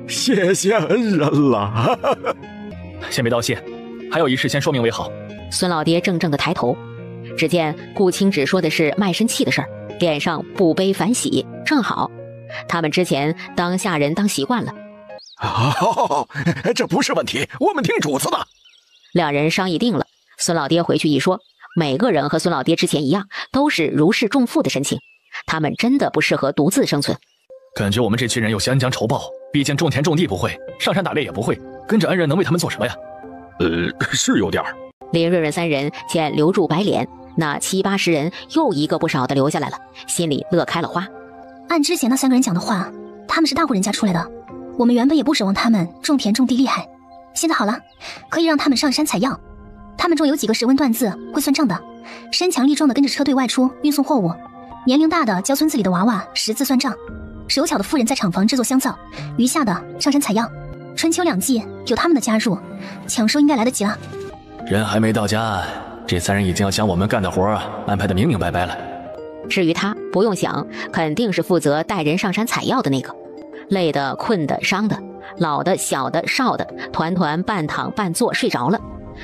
谢谢恩人了。先别道谢，还有一事先说明为好。孙老爹怔怔地抬头，只见顾清直说的是卖身契的事儿，脸上不悲反喜，正好他们之前当下人当习惯了。这不是问题，我们听主子的。两人商议定了，孙老爹回去一说，每个人和孙老爹之前一样，都是如释重负的神情。他们真的不适合独自生存。感觉我们这群人有相将仇报，毕竟种田种地不会，上山打猎也不会，跟着恩人能为他们做什么呀？是有点儿。林润润三人见留住白脸，那7、80人又一个不少的留下来了，心里乐开了花。按之前那3个人讲的话，他们是大户人家出来的，我们原本也不指望他们种田种地厉害，现在好了，可以让他们上山采药。他们中有几个识文断字会算账的，身强力壮的跟着车队外出运送货物，年龄大的教村子里的娃娃识字算账，手巧的妇人在厂房制作香皂，余下的上山采药。春秋2季有他们的加入，抢收应该来得及了。人还没到家，这3人已经要将我们干的活安排得明明白白了。至于他，不用想，肯定是负责带人上山采药的那个。累的、困的、伤的，老的、小的、少的，团团半躺半坐睡着了。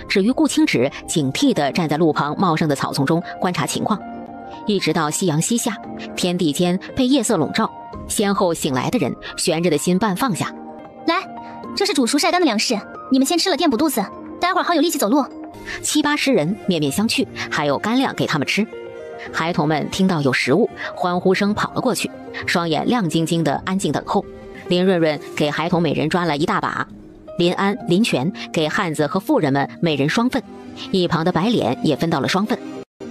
至于顾清直，警惕地站在路旁茂盛的草丛中观察情况，一直到夕阳西下，天地间被夜色笼罩，先后醒来的人悬着的心半放下。来，这是煮熟晒干的粮食，你们先吃了垫补肚子，待会儿好有力气走路。7、80人面面相觑，还有干粮给他们吃。孩童们听到有食物，欢呼声跑了过去，双眼亮晶晶的安静等候。林润润给孩童每人抓了1大把，林安、林泉给汉子和妇人们每人双份，一旁的白脸也分到了双份。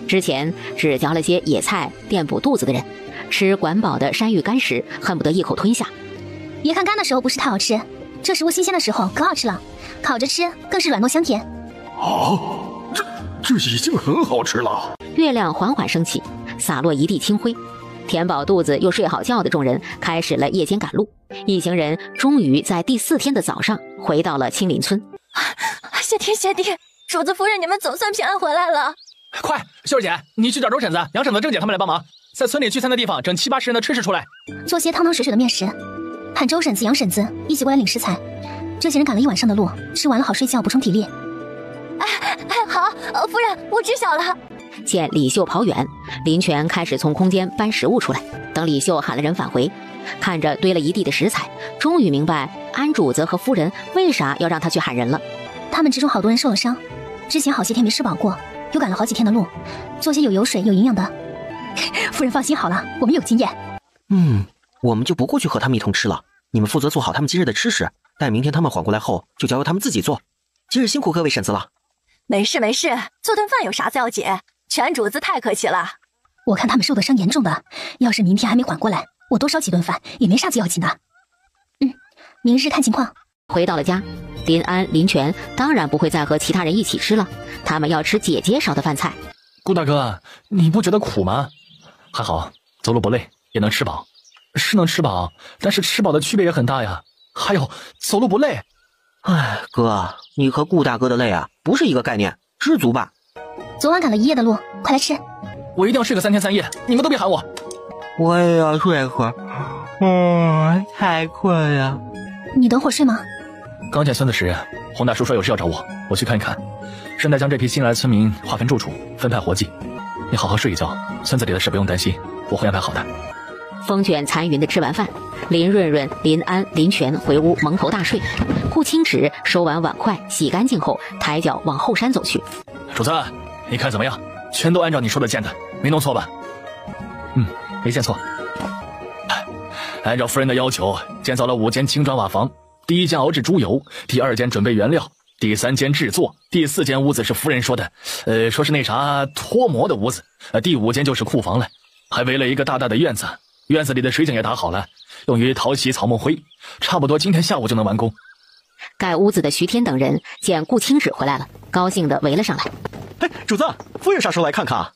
之前只嚼了些野菜垫补肚子的人，吃管饱的山芋干时恨不得一口吞下。别看干的时候不是太好吃，这食物新鲜的时候可好吃了，烤着吃更是软糯香甜。这已经很好吃了。月亮缓缓升起，洒落一地清辉。填饱肚子又睡好觉的众人开始了夜间赶路。一行人终于在第4天的早上回到了青林村。谢天谢地，主子夫人你们总算平安回来了。快，秀儿姐，你去找周婶子、杨婶子、郑姐他们来帮忙，在村里聚餐的地方整7、80人的吃食出来，做些汤汤水水的面食，喊周婶子、杨婶子一起过来领食材。这些人赶了一晚上的路，吃完了好睡觉补充体力。好，夫人，我知晓了。见李秀跑远，林泉开始从空间搬食物出来。等李秀喊了人返回，看着堆了一地的食材，终于明白安主子和夫人为啥要让他去喊人了。他们之中好多人受了伤，之前好些天没吃饱过，又赶了好几天的路，做些有油水有营养的。夫人放心好了，我们有经验。我们就不过去和他们一同吃了，你们负责做好他们今日的吃食，待明天他们缓过来后，就交由他们自己做。今日辛苦各位婶子了。没事没事，做顿饭有啥子要紧？全主子太客气了。我看他们受的伤严重的，要是明天还没缓过来，我多烧几顿饭也没啥子要紧的。明日看情况。回到了家，林安、林泉当然不会再和其他人一起吃了，他们要吃姐姐烧的饭菜。顾大哥，你不觉得苦吗？还好，走路不累，也能吃饱。是能吃饱，但是吃饱的区别也很大呀。还有，走路不累。哎，哥，你和顾大哥的累啊，不是一个概念，知足吧。昨晚赶了一夜的路，快来吃。我一定要睡个3天3夜，你们都别喊我。我也要睡会儿，太困了。你等会儿睡吗？刚见孙子时，洪大叔说有事要找我，我去看一看，顺带将这批新来的村民划分住处，分派活计。你好好睡一觉，村子里的事不用担心，我会安排好的。风卷残云的吃完饭，林润润、林安、林泉回屋蒙头大睡。顾清芷收完碗筷，洗干净后，抬脚往后山走去。主子，你看怎么样？全都按照你说的建的，没弄错吧？没建错。按照夫人的要求，建造了5间青砖瓦房。第1间熬制猪油，第2间准备原料，第3间制作，第4间屋子是夫人说的，说是那啥脱模的屋子，第5间就是库房了，还围了一个大大的院子，院子里的水井也打好了，用于淘洗草木灰，差不多今天下午就能完工。盖屋子的徐天等人见顾清芷回来了，高兴地围了上来。主子，夫人啥时候来看看啊？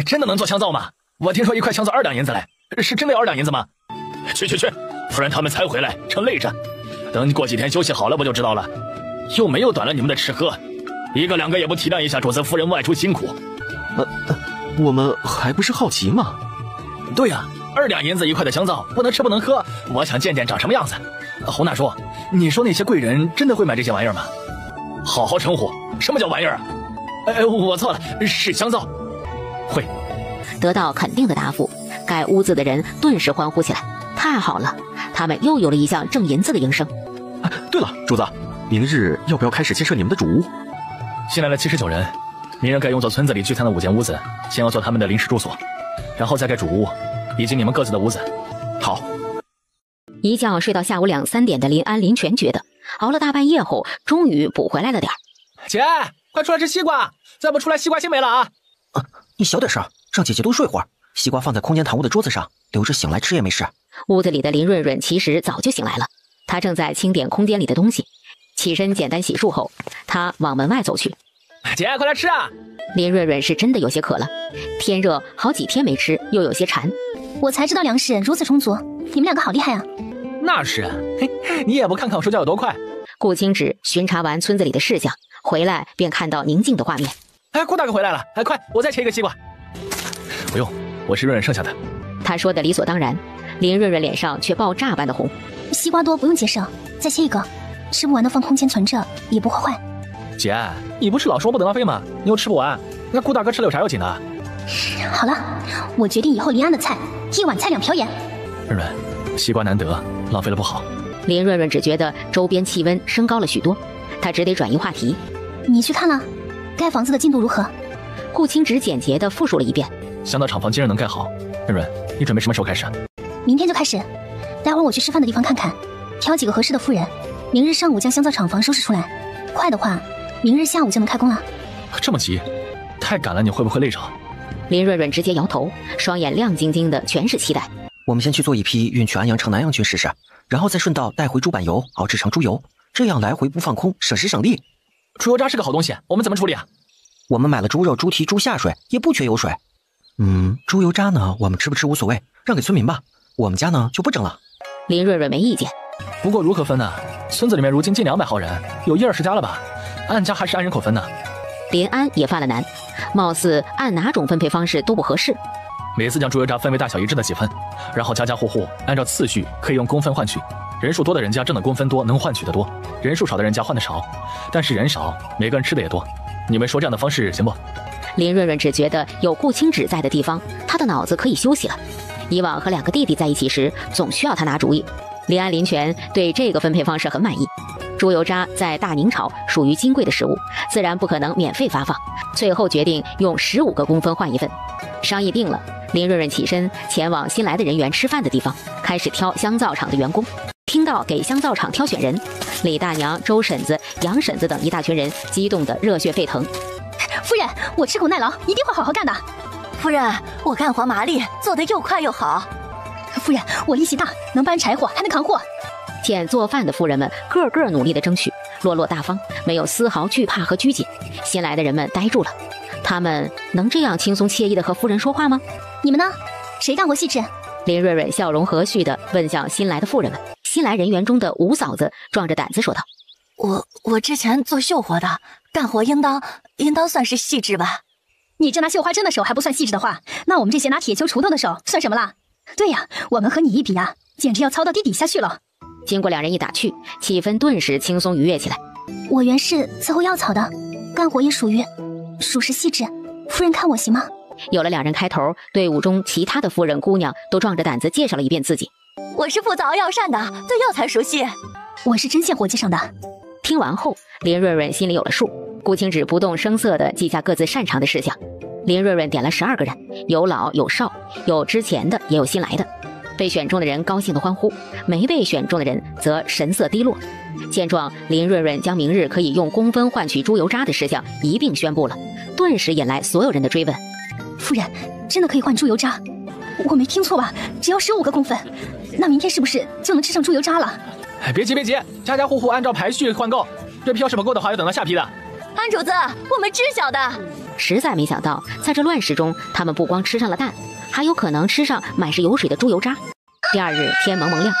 真的能做香皂吗？我听说1块香皂2两银子嘞，是真的要2两银子吗？去，夫人他们才回来，正累着。等过几天休息好了，不就知道了。又没有短了你们的吃喝，1个2个也不体谅一下主子夫人外出辛苦。我们还不是好奇吗？对呀，2两银子1块的香皂，不能吃不能喝，我想见见长什么样子。洪大叔，你说那些贵人真的会买这些玩意儿吗？好好称呼，什么叫玩意儿啊？我错了，是香皂。会。得到肯定的答复，盖屋子的人顿时欢呼起来。太好了，他们又有了一项挣银子的营生。对了，主子，明日要不要开始建设你们的主屋？新来了79人，明日该用作村子里聚餐的5间屋子，先要做他们的临时住所，然后再盖主屋，以及你们各自的屋子。好。一觉睡到下午2、3点的林安、林泉觉得熬了大半夜后，终于补回来了点。姐，快出来吃西瓜，再不出来西瓜先没了啊！你小点声，让姐姐多睡会儿。西瓜放在空间堂屋的桌子上，留着醒来吃也没事。屋子里的林润润其实早就醒来了，她正在清点空间里的东西。起身简单洗漱后，她往门外走去。姐，快来吃啊！林润润是真的有些渴了，天热好几天没吃，又有些馋。我才知道粮食如此充足，你们2个好厉害啊！那是，你也不看看我睡觉有多快。顾清芷巡查完村子里的事项，回来便看到宁静的画面。顾大哥回来了，快，我再切一个西瓜。不用，我是润润剩下的。他说的理所当然，林润润脸上却爆炸般的红。西瓜多，不用节省，再切一个，吃不完的放空间存着，也不会坏。姐，你不是老说不得浪费吗？你又吃不完，那顾大哥吃了有啥要紧的？好了，我决定以后林安的菜1碗菜2瓢盐。润润，西瓜难得，浪费了不好。林润润只觉得周边气温升高了许多，他只得转移话题。你去看了，盖房子的进度如何？顾清芷简洁地复述了一遍。香皂厂房今日能盖好。润润，你准备什么时候开始？明天就开始。待会儿我去吃饭的地方看看，挑几个合适的妇人，明日上午将香皂厂房收拾出来。快的话，明日下午就能开工了。这么急？太赶了，你会不会累着？林润润直接摇头，双眼亮晶晶的，全是期待。我们先去做一批运去安阳城南阳郡试试，然后再顺道带回猪板油熬制成猪油，这样来回不放空，省时省力。猪油渣是个好东西，我们怎么处理啊？我们买了猪肉、猪蹄、猪下水，也不缺油水。猪油渣呢，我们吃不吃无所谓，让给村民吧。我们家呢就不整了。林润润没意见。不过如何分呢？村子里面如今近200号人，有10-20家了吧？按家还是按人口分呢？林安也犯了难，貌似按哪种分配方式都不合适。每次将猪油渣分为大小一致的几份，然后家家户户按照次序可以用公分换取。人数多的人家挣的公分多，能换取的多；人数少的人家换的少，但是人少，每个人吃的也多。你们说这样的方式行不？林润润只觉得有顾清芷在的地方，他的脑子可以休息了。以往和2个弟弟在一起时，总需要他拿主意。林安、林泉对这个分配方式很满意。猪油渣在大宁朝属于金贵的食物，自然不可能免费发放，最后决定用15个公分换1份。商议定了，林润润起身前往新来的人员吃饭的地方，开始挑香皂厂的员工。听到给香皂厂挑选人，李大娘、周婶子、杨婶子等一大群人激动得热血沸腾。夫人，我吃苦耐劳，一定会好好干的。夫人，我干活麻利，做得又快又好。夫人，我力气大，能搬柴火，还能扛货。见做饭的妇人们个个努力地争取，落落大方，没有丝毫惧怕和拘谨。新来的人们呆住了，他们能这样轻松惬意地和夫人说话吗？你们呢？谁干活细致？林瑞瑞笑容和煦地问向新来的妇人们。新来人员中的吴嫂子壮着胆子说道：我之前做绣活的，干活应当算是细致吧。你这拿绣花针的手还不算细致的话，那我们这些拿铁锹锄头的手算什么啦？对呀，我们和你一比啊，简直要操到地底下去了。经过两人一打趣，气氛顿时轻松愉悦起来。我原是伺候药草的，干活也属实细致。夫人看我行吗？有了两人开头，队伍中其他的夫人姑娘都壮着胆子介绍了一遍自己。我是负责熬药膳的，对药材熟悉。我是针线活计上的。听完后，林瑞瑞心里有了数。顾清芷不动声色地记下各自擅长的事项。林瑞瑞点了12个人，有老有少，有之前的也有新来的。被选中的人高兴地欢呼，没被选中的人则神色低落。见状，林瑞瑞将明日可以用公分换取猪油渣的事项一并宣布了，顿时引来所有人的追问。夫人，真的可以换猪油渣？我没听错吧？只要15个公分，那明天是不是就能吃上猪油渣了？别急，家家户户按照排序换购，这批要是不够的话，要等到下批的。安主子，我们知晓的。实在没想到，在这乱世中，他们不光吃上了蛋，还有可能吃上满是油水的猪油渣。第二日天蒙蒙亮，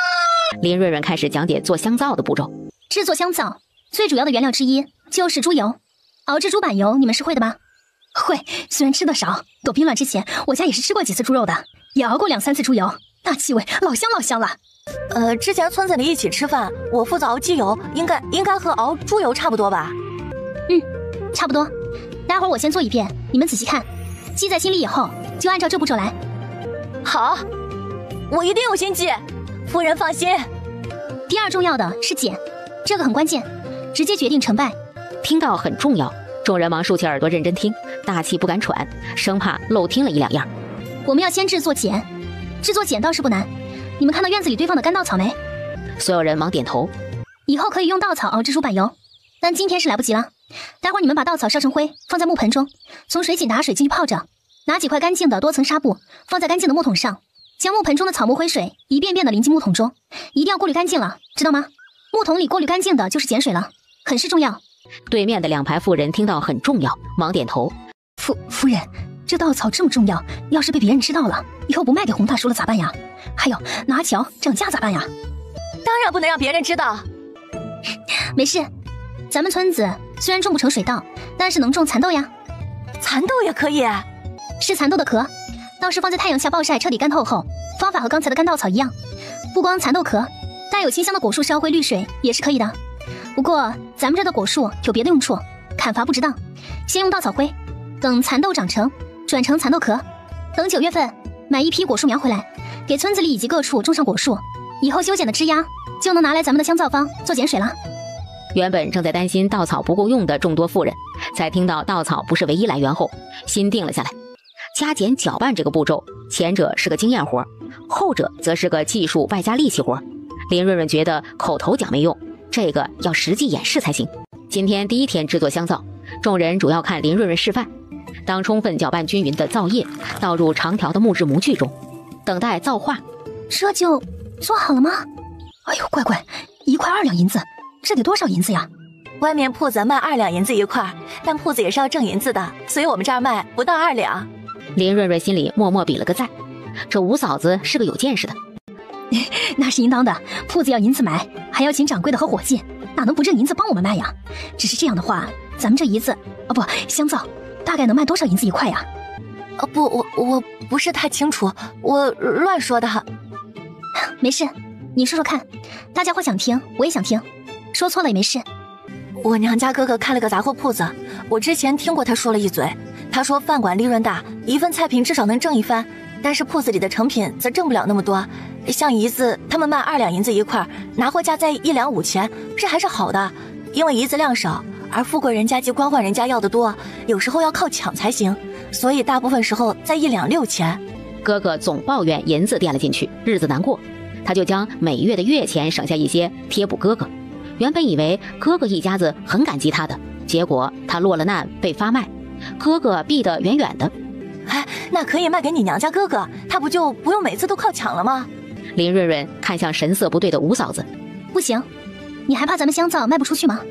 林瑞瑞开始讲解做香皂的步骤。制作香皂最主要的原料之一就是猪油，熬制猪板油你们是会的吗？会，虽然吃得少，躲兵乱之前我家也是吃过几次猪肉的，也熬过2、3次猪油，那气味老香了。之前村子里一起吃饭，我负责熬鸡油，应该和熬猪油差不多吧？差不多。待会儿我先做一遍，你们仔细看，记在心里以后就按照这步骤来。好，我一定有心记，夫人放心。第二重要的是碱，这个很关键，直接决定成败。听到很重要，众人忙竖起耳朵认真听，大气不敢喘，生怕漏听了1、2样。我们要先制作碱，制作碱倒是不难。你们看到院子里堆放的干稻草没？所有人忙点头。以后可以用稻草熬制猪板油，但今天是来不及了。待会儿你们把稻草烧成灰，放在木盆中，从水井打水进去泡着，拿几块干净的多层纱布放在干净的木桶上，将木盆中的草木灰水一遍遍的淋进木桶中，一定要过滤干净了，知道吗？木桶里过滤干净的就是碱水了，很是重要。对面的2排妇人听到很重要，忙点头。夫人，这稻草这么重要，要是被别人知道了，以后不卖给洪大叔了咋办呀？还有拿桥涨价咋办呀？当然不能让别人知道。没事，咱们村子虽然种不成水稻，但是能种蚕豆呀。蚕豆也可以？是蚕豆的壳，到时放在太阳下暴晒，彻底干透后，方法和刚才的干稻草一样。不光蚕豆壳，带有清香的果树烧灰滤水也是可以的。不过咱们这的果树有别的用处，砍伐不值当，先用稻草灰，等蚕豆长成，转成蚕豆壳，等9月份买一批果树苗回来，给村子里以及各处种上果树，以后修剪的枝丫就能拿来咱们的香皂坊做碱水了。原本正在担心稻草不够用的众多妇人，在听到稻草不是唯一来源后，心定了下来。加减搅拌这个步骤，前者是个经验活，后者则是个技术外加力气活。林润润觉得口头讲没用，这个要实际演示才行。今天第1天制作香皂，众人主要看林润润示范。当充分搅拌均匀的皂液倒入长条的木质模具中，等待皂化。这就做好了吗？哎呦，乖乖，1块2两银子，这得多少银子呀？外面铺子卖2两银子1块，但铺子也是要挣银子的，所以我们这儿卖不到2两。林润润心里默默比了个赞，这吴嫂子是个有见识的。那是应当的，铺子要银子买，还要请掌柜的和伙计，哪能不挣银子帮我们卖呀？只是这样的话，咱们这一子香皂大概能卖多少银子1块呀？我不是太清楚，我乱说的。没事，你说说看，大家伙想听，我也想听，说错了也没事。我娘家哥哥开了个杂货铺子，我之前听过他说了一嘴，他说饭馆利润大，一份菜品至少能挣1番，但是铺子里的成品则挣不了那么多。像姨子他们卖2两银子1块，拿货价在1两5钱，这还是好的，因为姨子量少，而富贵人家及官宦人家要的多，有时候要靠抢才行，所以大部分时候在1两6钱。哥哥总抱怨银子垫了进去，日子难过，他就将每月的月钱省下一些贴补哥哥。原本以为哥哥一家子很感激他的，结果他落了难被发卖，哥哥避得远远的。哎，那可以卖给你娘家哥哥，他不就不用每次都靠抢了吗？林润润看向神色不对的吴嫂子，不行，你还怕咱们香皂卖不出去吗？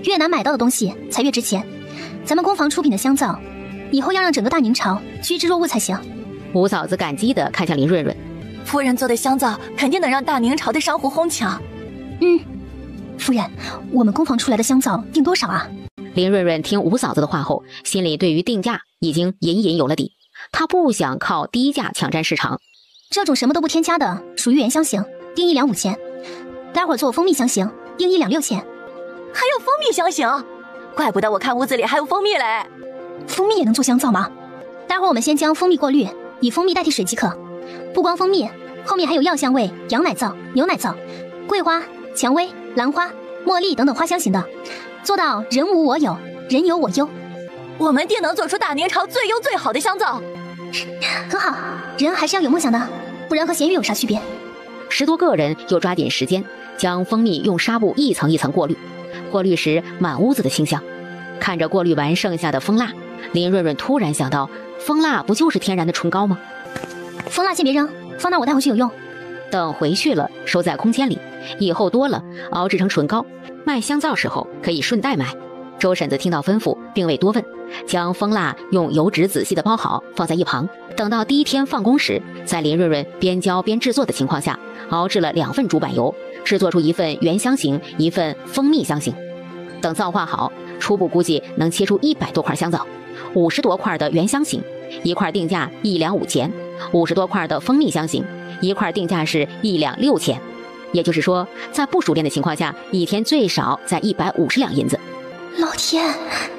越难买到的东西才越值钱，咱们工坊出品的香皂，以后要让整个大宁朝趋之若鹜才行。吴嫂子感激地看向林润润，夫人做的香皂肯定能让大宁朝的商户哄抢。夫人，我们工坊出来的香皂定多少啊？林润润听吴嫂子的话后，心里对于定价已经隐隐有了底，她不想靠低价抢占市场。这种什么都不添加的属于原香型，定1两5千。待会儿做蜂蜜香型，定1两6千。还有蜂蜜香型，怪不得我看屋子里还有蜂蜜嘞。蜂蜜也能做香皂吗？待会儿我们先将蜂蜜过滤，以蜂蜜代替水即可。不光蜂蜜，后面还有药香味、羊奶皂、牛奶皂、桂花、蔷薇、兰花、茉莉等等花香型的，做到人无我有，人有我优。我们定能做出大宁朝最优最好的香皂。很好，人还是要有梦想的，不然和咸鱼有啥区别？10多个人又抓紧时间将蜂蜜用纱布一层一层过滤，过滤时满屋子的清香。看着过滤完剩下的蜂蜡，林润润突然想到，蜂蜡不就是天然的唇膏吗？蜂蜡先别扔，放那我带回去有用。等回去了收在空间里，以后多了熬制成唇膏，卖香皂时候可以顺带卖。周婶子听到吩咐并未多问，将蜂蜡用油纸仔细的包好放在一旁，等到第一天放工时，在林润润边教边制作的情况下，熬制了2份主板油，制作出1份原香型，1份蜂蜜香型。等造化好，初步估计能切出100多块香皂，50多块的原香型，1块定价1两5钱，50多块的蜂蜜香型，1块定价是1两6钱。也就是说，在不熟练的情况下，一天最少在150两银子。老天，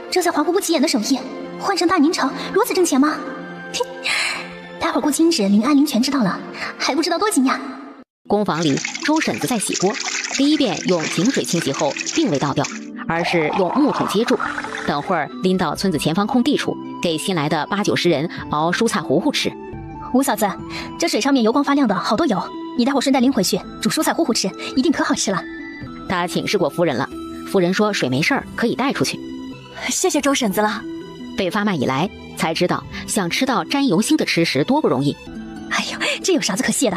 这在华国不起眼的手艺，换成大宁朝如此挣钱吗？待会儿顾清旨、临安、临泉知道了，还不知道多惊讶。工坊里，周婶子在洗锅，第一遍用井水清洗后，并未倒掉，而是用木桶接住，等会儿拎到村子前方空地处，给新来的8、90人熬蔬菜糊糊吃。吴嫂子，这水上面油光发亮的好多油，你待会儿顺带拎回去煮蔬菜糊糊吃，一定可好吃了。他请示过夫人了，夫人说水没事儿，可以带出去。谢谢周婶子了。被发卖以来，才知道想吃到沾油腥的吃食多不容易。哎呦，这有啥子可谢的？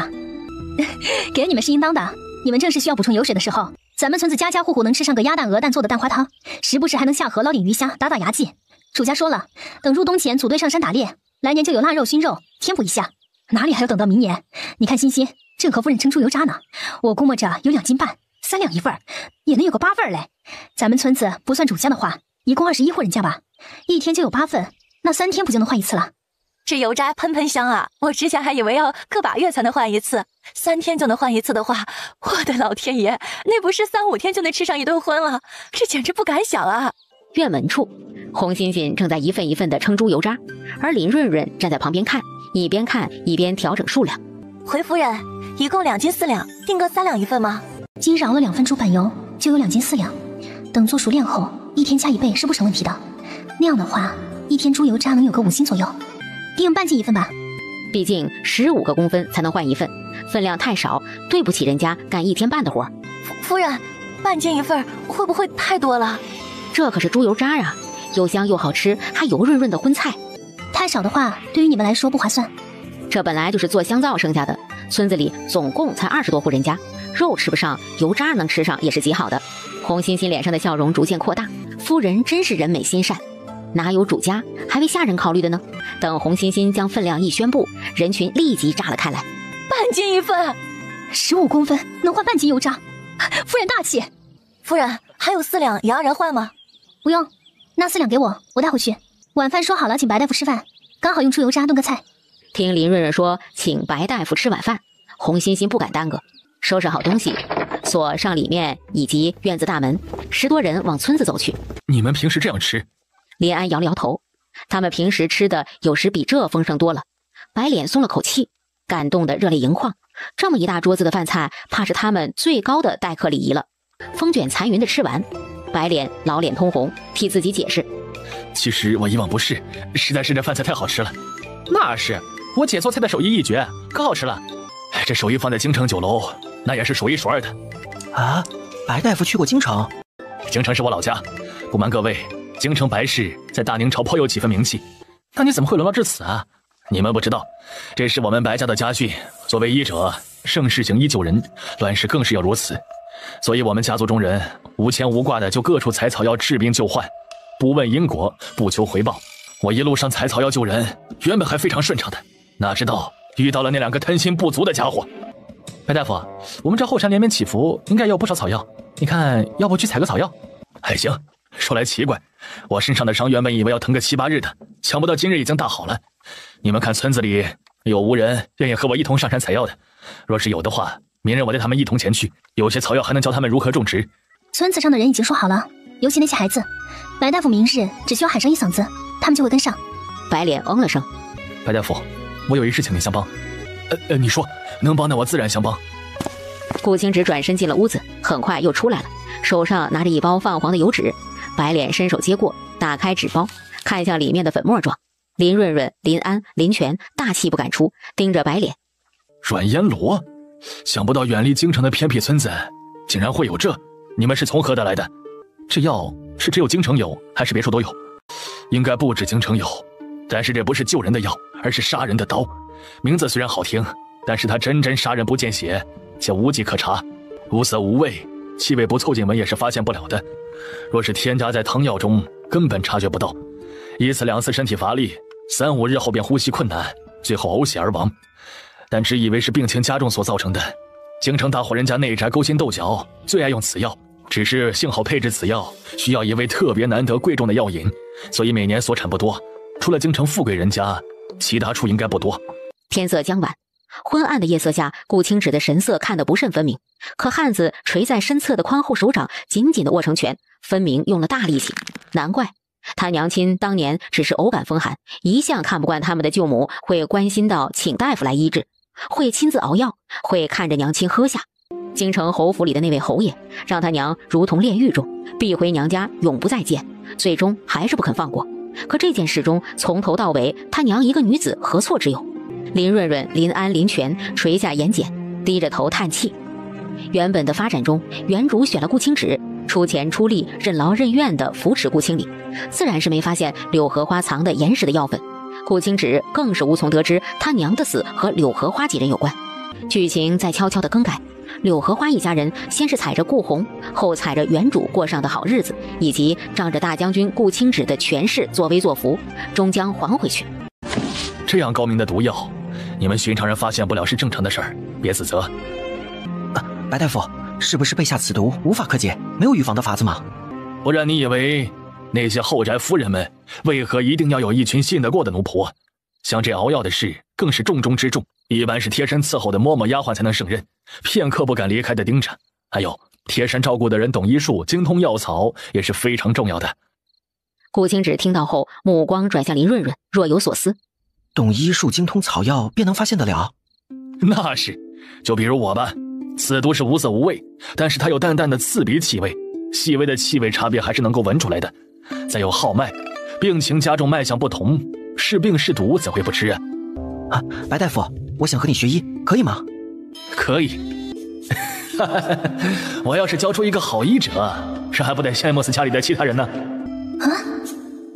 给了你们是应当的，你们正是需要补充油水的时候，咱们村子家家户户能吃上个鸭蛋鹅蛋做的蛋花汤，时不时还能下河捞点鱼虾打打牙祭。主家说了，等入冬前组队上山打猎，来年就有腊肉熏肉添补一下，哪里还要等到明年？你看欣欣正和夫人称猪油渣呢，我估摸着有2斤半，3两一份，也能有个8份嘞。咱们村子不算主家的话，一共21户人家吧，一天就有8份，那3天不就能换一次了？这油渣喷喷香啊！我之前还以为要个把月才能换一次，3天就能换一次的话，我的老天爷，那不是3、5天就能吃上一顿荤了？这简直不敢想啊！院门处，洪欣欣正在一份一份的称猪油渣，而林润润站在旁边看，一边看一边调整数量。回夫人，一共2斤4两，定个3两一份吗？今日熬了2份猪板油，就有2斤4两。等做熟练后，一天加1倍是不成问题的。那样的话，一天猪油渣能有个5斤左右。定半斤1份吧。毕竟15个工分才能换1份，分量太少，对不起人家干1天半的活。夫人，半斤1份会不会太多了？这可是猪油渣啊，又香又好吃，还油润润的荤菜。太少的话，对于你们来说不划算。这本来就是做香皂剩下的，村子里总共才20多户人家，肉吃不上，油渣能吃上也是极好的。洪欣欣脸上的笑容逐渐扩大，夫人真是人美心善，哪有主家还为下人考虑的呢？等洪欣欣将分量一宣布，人群立即炸了开来。半斤1份，15公分能换半斤油渣，夫人大气。夫人，还有4两也让人换吗？不用，那4两给我，我带回去。晚饭说好了请白大夫吃饭，刚好用出油渣炖个菜。听林润润说请白大夫吃晚饭，洪欣欣不敢耽搁，收拾好东西，锁上里面以及院子大门，10多人往村子走去。你们平时这样吃？林安摇了摇头，他们平时吃的有时比这丰盛多了。白脸松了口气，感动的热泪盈眶。这么一大桌子的饭菜，怕是他们最高的待客礼仪了。风卷残云的吃完，白脸老脸通红，替自己解释：其实我以往不是，实在是这饭菜太好吃了。那是我姐做菜的手艺一绝，可好吃了。这手艺放在京城酒楼，那也是数一数二的。啊，白大夫去过京城？京城是我老家，不瞒各位，京城白氏在大宁朝颇有几分名气。那你怎么会沦落至此啊？你们不知道，这是我们白家的家训。作为医者，盛世行医救人，乱世更是要如此。所以我们家族中人无牵无挂的就各处采草药治病救患，不问因果，不求回报。我一路上采草药救人，原本还非常顺畅的，哪知道遇到了那2个贪心不足的家伙。白大夫，我们这后山连绵起伏，应该也有不少草药，你看要不去采个草药？还行。说来奇怪，我身上的伤原本以为要疼个7、8日的，想不到今日已经大好了。你们看村子里有无人愿意和我一同上山采药的？若是有的话，明日我带他们一同前去，有些草药还能教他们如何种植。村子上的人已经说好了，尤其那些孩子，白大夫明日只需要喊上一嗓子，他们就会跟上。白脸嗯了声。白大夫，我有一事请您相帮。你说，能帮的我自然相帮。顾清直转身进了屋子，很快又出来了，手上拿着一包泛黄的油纸。白脸伸手接过，打开纸包，看向里面的粉末状。林润润、林安、林泉大气不敢出，盯着白脸。软烟罗，想不到远离京城的偏僻村子竟然会有这，你们是从何得来的？这药是只有京城有，还是别处都有？应该不止京城有，但是这不是救人的药，而是杀人的刀。名字虽然好听，但是它真杀人不见血，且无迹可查，无色无味，气味不凑近闻也是发现不了的。若是添加在汤药中，根本察觉不到。1次2次身体乏力，3、5日后便呼吸困难，最后呕血而亡。但只以为是病情加重所造成的。京城大户人家内宅勾心斗角，最爱用此药。只是幸好配制此药需要一味特别难得贵重的药引，所以每年所产不多。除了京城富贵人家，其他处应该不多。天色将晚，昏暗的夜色下，顾清芷的神色看得不甚分明。可汉子垂在身侧的宽厚手掌紧紧地握成拳，分明用了大力气。难怪他娘亲当年只是偶感风寒，一向看不惯他们的舅母会关心到请大夫来医治，会亲自熬药，会看着娘亲喝下。京城侯府里的那位侯爷让他娘如同炼狱中，必回娘家永不再见，最终还是不肯放过。可这件事中从头到尾，他娘一个女子何错之有？林润润、林安、林泉垂下眼睑，低着头叹气。原本的发展中，原主选了顾清芷，出钱出力，任劳任怨地扶持顾清理，自然是没发现柳荷花藏的严实的药粉。顾清芷更是无从得知他娘的死和柳荷花几人有关。剧情在悄悄地更改，柳荷花一家人先是踩着顾红，后踩着原主过上的好日子，以及仗着大将军顾清芷的权势作威作福，终将还回去。这样高明的毒药，你们寻常人发现不了是正常的事儿，别自责。白大夫，是不是被下此毒无法可解，没有预防的法子吗？不然你以为那些后宅夫人们为何一定要有一群信得过的奴仆？像这熬药的事更是重中之重，一般是贴身伺候的嬷嬷丫鬟才能胜任，片刻不敢离开的盯着。还有贴身照顾的人懂医术，精通药草也是非常重要的。顾清芷听到后，目光转向林润润，若有所思。懂医术精通草药便能发现得了？那是，就比如我吧，此毒是无色无味，但是它有淡淡的刺鼻气味，细微的气味差别还是能够闻出来的。再有号脉，病情加重脉象不同，是病是毒怎会不知啊？白大夫，我想和你学医，可以吗？可以。我要是教出一个好医者，是还不得羡慕死家里的其他人呢？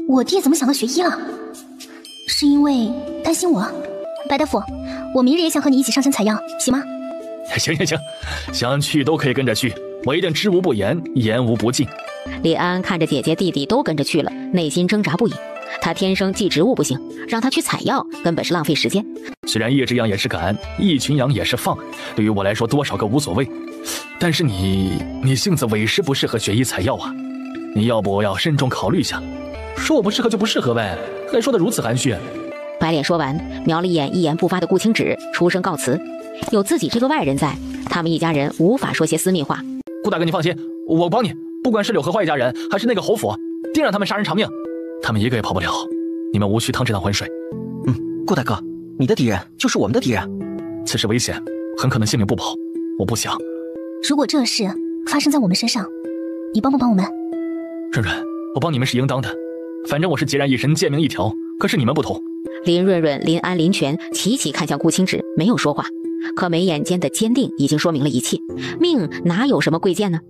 我弟怎么想到学医了？是因为担心我？白大夫，我明日也想和你一起上山采药，行吗？行，想去都可以跟着去，我一定知无不言，言无不尽。李安看着姐姐弟弟都跟着去了，内心挣扎不已。他天生记职务不行，让他去采药根本是浪费时间。虽然一只羊也是赶，一群羊也是放，对于我来说多少个无所谓。但是你性子委实不适合学医采药啊，你要不要慎重考虑一下？说我不适合就不适合呗，还说得如此含蓄。白脸说完，瞄了一眼一言不发的顾清芷，出声告辞。有自己这个外人在，他们一家人无法说些私密话。顾大哥，你放心，我帮你，不管是柳荷花一家人，还是那个侯府，定让他们杀人偿命。他们一个也跑不了，你们无需趟这趟浑水。顾大哥，你的敌人就是我们的敌人，此事危险，很可能性命不保，我不想。如果这事发生在我们身上，你帮不帮我们？润润，我帮你们是应当的，反正我是孑然一身，贱命一条。可是你们不同。林润润、林安、林泉齐齐看向顾清芷，没有说话，可眉眼间的坚定已经说明了一切。命哪有什么贵贱呢？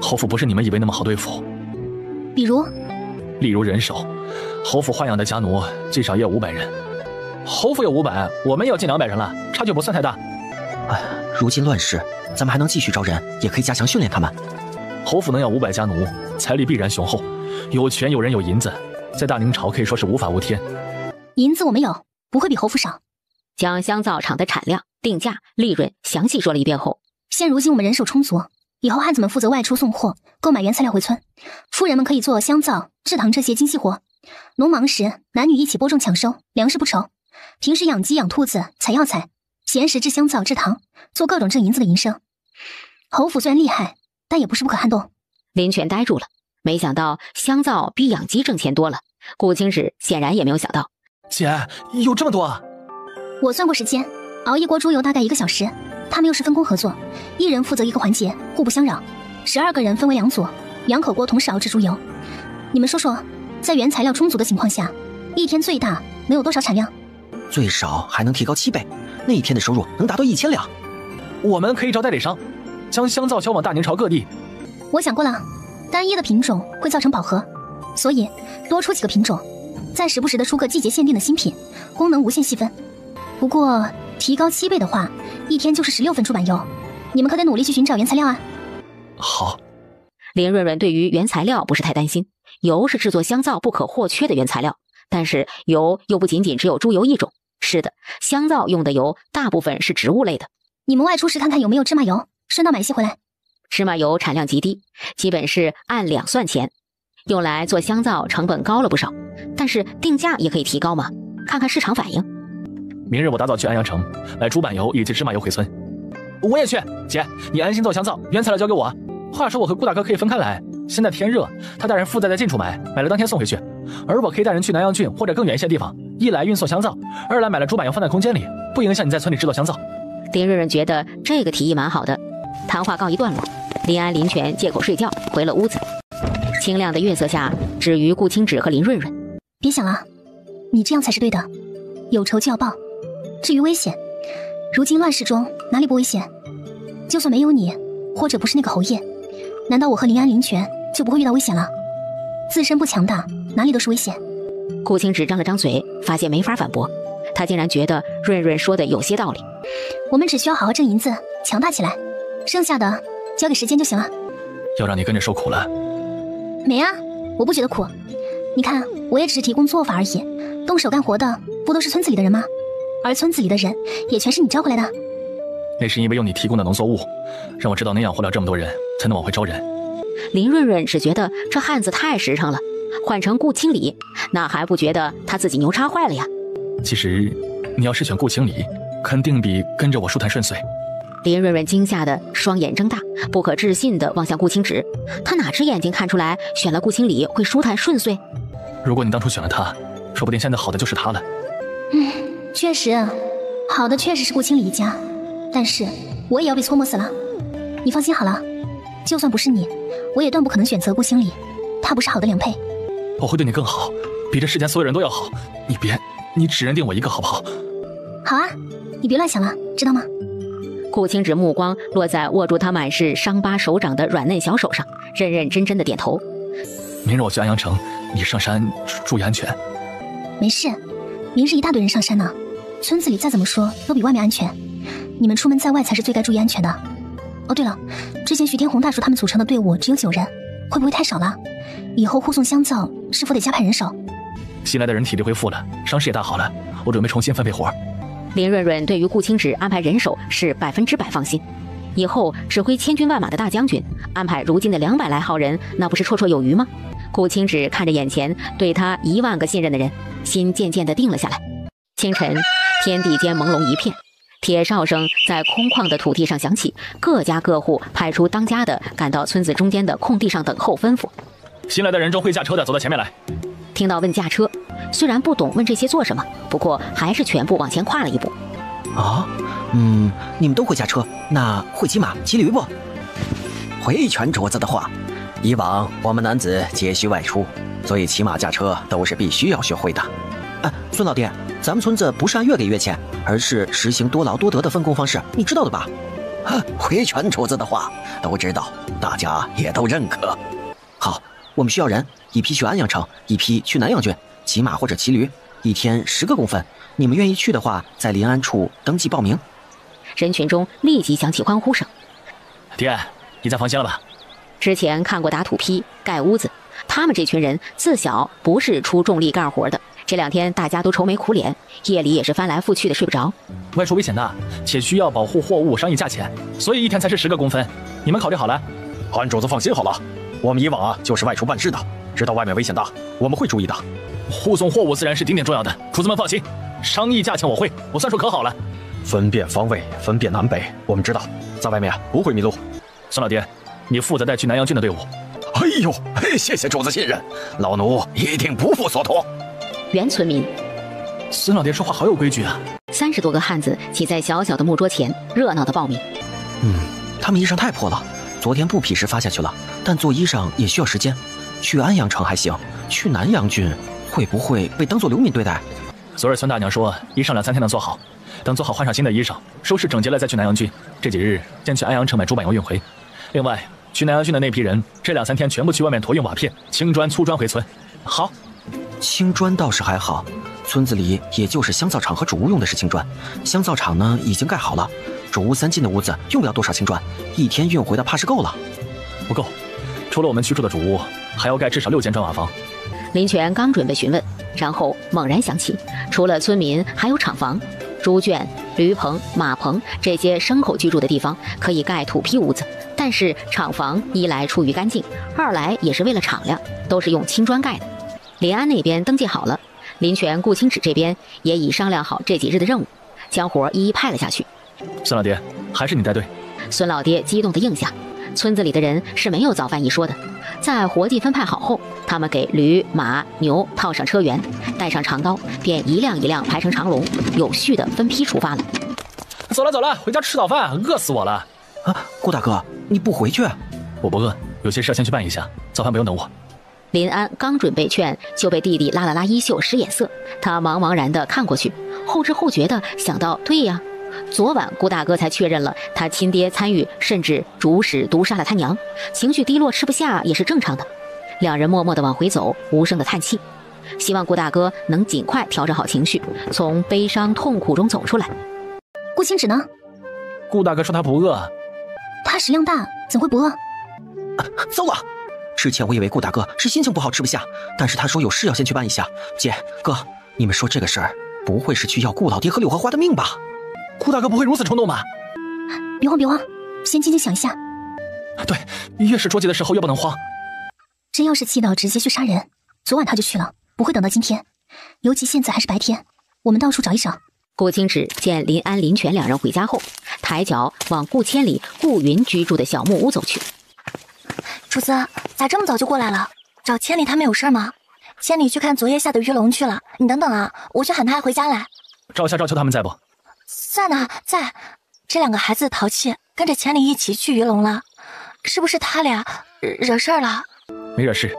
侯府不是你们以为那么好对付。比如，例如人手，侯府豢养的家奴最少也有500人，侯府有500，我们也有近200人了，差距不算太大。哎，如今乱世，咱们还能继续招人，也可以加强训练他们。侯府能养500家奴，财力必然雄厚，有权有人有银子，在大宁朝可以说是无法无天。银子我们有，不会比侯府少。将香皂厂的产量、定价、利润详细说了一遍后，现如今我们人手充足，以后汉子们负责外出送货，购买原材料回村，妇人们可以做香皂、制糖这些精细活。农忙时，男女一起播种抢收，粮食不愁。平时养鸡养兔子，采药材，闲时制香皂制糖，做各种挣银子的营生。侯府虽然厉害，但也不是不可撼动。林泉呆住了，没想到香皂比养鸡挣钱多了。顾青芷显然也没有想到，姐有这么多啊！我算过时间，熬一锅猪油大概1个小时。他们又是分工合作，一人负责一个环节，互不相扰。12个人分为2组，2口锅同时熬制猪油。你们说说，在原材料充足的情况下，一天最大能有多少产量？最少还能提高7倍，那一天的收入能达到1000两。我们可以找代理商，将香皂销往大宁朝各地。我想过了，单一的品种会造成饱和，所以多出几个品种，再时不时的出个季节限定的新品，功能无限细分。不过提高7倍的话，一天就是16份猪板油，你们可得努力去寻找原材料啊。好。林润润对于原材料不是太担心，油是制作香皂不可或缺的原材料，但是油又不仅仅只有猪油一种。是的，香皂用的油大部分是植物类的。你们外出时看看有没有芝麻油，顺道买些回来。芝麻油产量极低，基本是按两算钱，用来做香皂成本高了不少，但是定价也可以提高嘛，看看市场反应。明日我打早去安阳城买猪板油以及芝麻油回村。我也去，姐，你安心做香皂，原材料交给我。话说我和顾大哥可以分开来，现在天热，他带人负责在近处买了当天送回去，而我可以带人去南阳郡或者更远一些地方，一来运送香皂，二来买了猪板油放在空间里，不影响你在村里制作香皂。林润润觉得这个提议蛮好的。谈话告一段落，林安、林泉借口睡觉回了屋子。清亮的月色下，只余顾青芷和林润润。别想了，你这样才是对的，有仇就要报。至于危险，如今乱世中哪里不危险？就算没有你，或者不是那个侯爷，难道我和林安、林泉就不会遇到危险了？自身不强大，哪里都是危险。顾青芷张了张嘴，发现没法反驳，他竟然觉得润润说的有些道理。我们只需要好好挣银子，强大起来，剩下的交给时间就行了。要让你跟着受苦了？没啊，我不觉得苦。你看，我也只是提供做法而已，动手干活的不都是村子里的人吗？而村子里的人也全是你招回来的。那是因为用你提供的农作物，让我知道能养活了这么多人，才能往回招人。林润润只觉得这汉子太实诚了，换成顾清理，那还不觉得他自己牛叉坏了呀？其实，你要是选顾清理，肯定比跟着我舒坦顺遂。林润润惊吓的双眼睁大，不可置信的望向顾青芷。他哪只眼睛看出来选了顾清理会舒坦顺遂？如果你当初选了他，说不定现在好的就是他了。确实，好的确实是顾清理一家，但是我也要被搓磨死了。你放心好了，就算不是你，我也断不可能选择顾清理，他不是好的良配。我会对你更好，比这世间所有人都要好。你只认定我一个好不好？好啊，你别乱想了，知道吗？顾青芷目光落在握住他满是伤疤手掌的软嫩小手上，认认真真的点头。明日我去安阳城，你上山注意安全。没事，明日一大堆人上山呢，村子里再怎么说都比外面安全，你们出门在外才是最该注意安全的。哦对了，之前徐天红大叔他们组成的队伍只有9人，会不会太少了？以后护送香皂是否得加派人手？新来的人体力恢复了，伤势也大好了，我准备重新分配活。林润润对于顾青芷安排人手是100%放心，以后指挥千军万马的大将军，安排如今的200来号人，那不是绰绰有余吗？顾青芷看着眼前对他1万个信任的人，心渐渐地定了下来。清晨，天地间朦胧一片，铁哨声在空旷的土地上响起，各家各户派出当家的赶到村子中间的空地上等候吩咐。新来的人中会驾车的走到前面来。听到问驾车，虽然不懂问这些做什么，不过还是全部往前跨了一步。啊，你们都会驾车，那会骑马骑驴不？回全主子的话，以往我们男子皆需外出，所以骑马驾车都是必须要学会的。孙老弟，咱们村子不是按月给月钱，而是实行多劳多得的分工方式，你知道的吧？回全主子的话都知道，大家也都认可。好，我们需要人，一批去安阳城，一批去南阳郡，骑马或者骑驴，一天10个公分。你们愿意去的话，在临安处登记报名。人群中立即响起欢呼声。爹，你在放心了吧？之前看过打土坯、盖屋子，他们这群人自小不是出重力干活的。这2天大家都愁眉苦脸，夜里也是翻来覆去的睡不着。外出危险大，且需要保护货物商议价钱，所以一天才是10个公分。你们考虑好了？韩主子放心好了，我们以往就是外出办事的，知道外面危险大，我们会注意的。护送货物自然是顶点重要的，主子们放心，商议价钱我算数可好了。分辨方位，分辨南北，我们知道，在外面不会迷路。孙老爹，你负责带去南阳郡的队伍。哎呦，谢谢主子信任，老奴一定不负所托。原村民，孙老爹说话好有规矩啊！30多个汉子挤在小小的木桌前，热闹的报名。他们衣裳太破了，昨天布匹时发下去了，但做衣裳也需要时间。去安阳城还行，去南阳郡会不会被当作流民对待？昨日孙大娘说，衣裳2-3天能做好，等做好换上新的衣裳，收拾整洁了再去南阳郡。这几日先去安阳城买竹板油运回。另外，去南阳郡的那批人，这2-3天全部去外面驮运瓦片、青砖、粗砖回村。好。青砖倒是还好，村子里也就是香皂厂和主屋用的是青砖，香皂厂呢已经盖好了，主屋3进的屋子用不了多少青砖，一天运回的怕是够了。不够，除了我们居住的主屋，还要盖至少6间砖瓦房。林泉刚准备询问，然后猛然想起，除了村民，还有厂房、猪圈、驴棚、马棚这些牲口居住的地方可以盖土坯屋子，但是厂房一来出于干净，二来也是为了敞亮，都是用青砖盖的。临安那边登记好了，林泉、顾清止这边也已商量好这几日的任务，将活一一派了下去。孙老爹，还是你带队。孙老爹激动地应下。村子里的人是没有早饭一说的，在活计分派好后，他们给驴、马、牛套上车辕，带上长刀，便一辆一辆排成长龙，有序地分批出发了。走了，回家吃早饭，饿死我了。顾大哥，你不回去？我不饿，有些事先去办一下，早饭不用等我。林安刚准备劝，就被弟弟拉了拉衣袖，使眼色。他茫茫然地看过去，后知后觉地想到：对呀，昨晚顾大哥才确认了他亲爹参与，甚至主使毒杀了他娘，情绪低落，吃不下也是正常的。2人默默地往回走，无声地叹气，希望顾大哥能尽快调整好情绪，从悲伤痛苦中走出来。顾清止呢？顾大哥说他不饿。他食量大，怎会不饿？糟了！之前我以为顾大哥是心情不好吃不下，但是他说有事要先去办一下。姐哥，你们说这个事儿不会是去要顾老爹和柳荷花的命吧？顾大哥不会如此冲动吧？别慌，先静静想一下。对，越是着急的时候越不能慌。真要是气到直接去杀人，昨晚他就去了，不会等到今天。尤其现在还是白天，我们到处找一找。顾清止见林安、林泉2人回家后，抬脚往顾千里、顾云居住的小木屋走去。主子，咋这么早就过来了？找千里他们有事吗？千里去看昨夜下的鱼龙去了，你等等啊，我去喊他回家来。赵夏、赵秋他们在不？在呢，在。这2个孩子淘气，跟着千里一起去鱼龙了，是不是他俩惹事儿了？没惹事，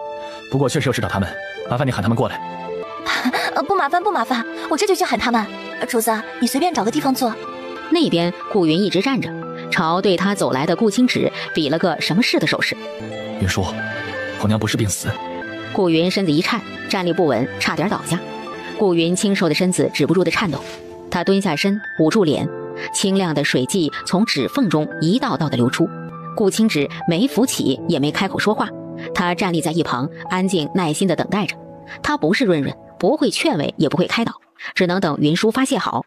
不过确实有事找他们，麻烦你喊他们过来。不麻烦，我这就去喊他们。主子，你随便找个地方坐。那边顾云一直站着，朝对他走来的顾清止比了个什么事的手势。云叔，我娘不是病死。顾云身子一颤，站立不稳，差点倒下。顾云清瘦的身子止不住的颤抖，他蹲下身，捂住脸，清亮的水迹从指缝中一道道的流出。顾清止没扶起，也没开口说话，他站立在一旁，安静耐心地等待着。他不是润润，不会劝慰，也不会开导，只能等云舒发泄好。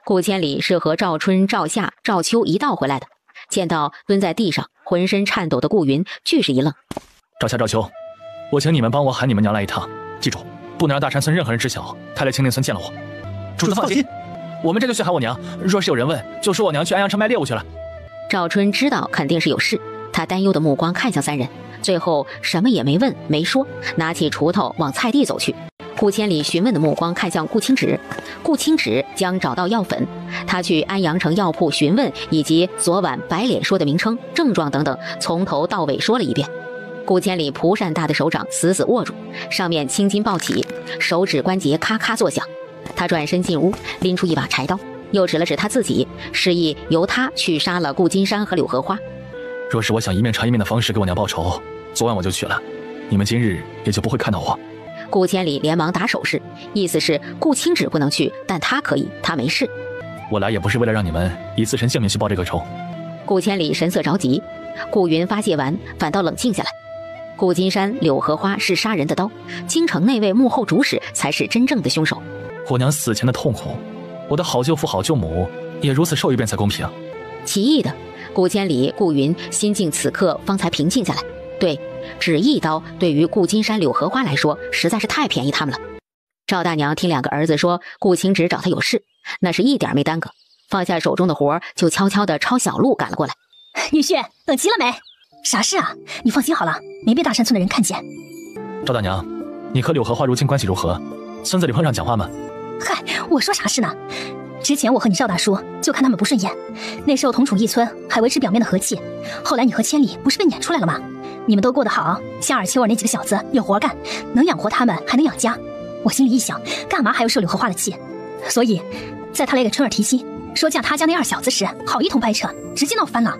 顾千里是和赵春、赵夏、赵秋一道回来的，见到蹲在地上浑身颤抖的顾云，俱是一愣。赵夏、赵秋，我请你们帮我喊你们娘来一趟，记住，不能让大山村任何人知晓他来青林村见了我。主子放心，我们这就去喊我娘，若是有人问，就说我娘去安阳城卖猎物去了。赵春知道肯定是有事，他担忧的目光看向3人，最后什么也没问没说，拿起锄头往菜地走去。顾千里询问的目光看向顾清止，顾清止将找到药粉，他去安阳城药铺询问，以及昨晚白脸说的名称、症状等等，从头到尾说了一遍。顾千里蒲扇大的手掌死死握住，上面青筋暴起，手指关节咔咔作响。他转身进屋，拎出一把柴刀，又指了指他自己，示意由他去杀了顾金山和柳荷花。若是我想一面传一面的方式给我娘报仇，昨晚我就去了，你们今日也就不会看到我。顾千里连忙打手势，意思是顾清芷不能去，但他可以，他没事。我来也不是为了让你们以自身性命去报这个仇。顾千里神色着急，顾云发泄完，反倒冷静下来。顾金山、柳荷花是杀人的刀，京城那位幕后主使才是真正的凶手。我娘死前的痛苦，我的好舅父、好舅母也如此受一遍才公平。奇异的，顾千里、顾云心境此刻方才平静下来。对，只一刀对于顾金山、柳荷花来说实在是太便宜他们了。赵大娘听两个儿子说顾清芷找他有事，那是一点没耽搁，放下手中的活就悄悄地抄小路赶了过来。女婿，等齐了没？啥事啊？你放心好了，没被大山村的人看见。赵大娘，你和柳荷花如今关系如何？村子里碰上讲话吗？嗨，我说啥事呢？之前我和你赵大叔就看他们不顺眼，那时候同处一村还维持表面的和气，后来你和千里不是被撵出来了吗？你们都过得好，像二秋儿那几个小子有活干，能养活他们还能养家。我心里一想，干嘛还要受柳荷花的气？所以在他来给春儿提亲，说嫁他家那二小子时，好一通掰扯，直接闹翻了。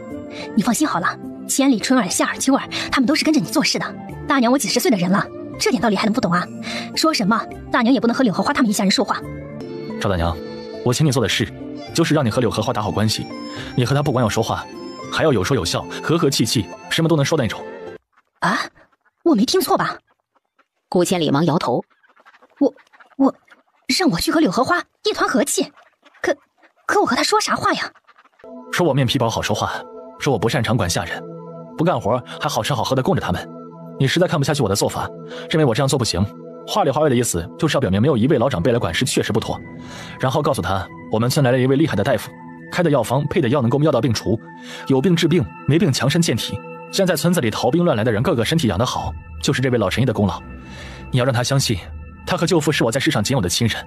你放心好了，千里、春儿、夏儿、秋儿他们都是跟着你做事的。大娘我几十岁的人了，这点道理还能不懂啊？说什么大娘也不能和柳荷花他们一家人说话。赵大娘，我请你做的事就是让你和柳荷花打好关系，你和她不光要说话，还要有说有笑，和和气气，什么都能说的那种。啊，我没听错吧？顾千里忙摇头。我让我去和柳荷花一团和气，可我和他说啥话呀？说我面皮薄好说话，说我不擅长管下人，不干活还好吃好喝的供着他们。你实在看不下去我的做法，认为我这样做不行，话里话外的意思就是要表明没有一位老长辈来管事确实不妥，然后告诉他我们村来了一位厉害的大夫，开的药方配的药能够药到病除，有病治病，没病强身健体。现在村子里逃兵乱来的人个个身体养得好，就是这位老神医的功劳。你要让他相信，他和舅父是我在世上仅有的亲人，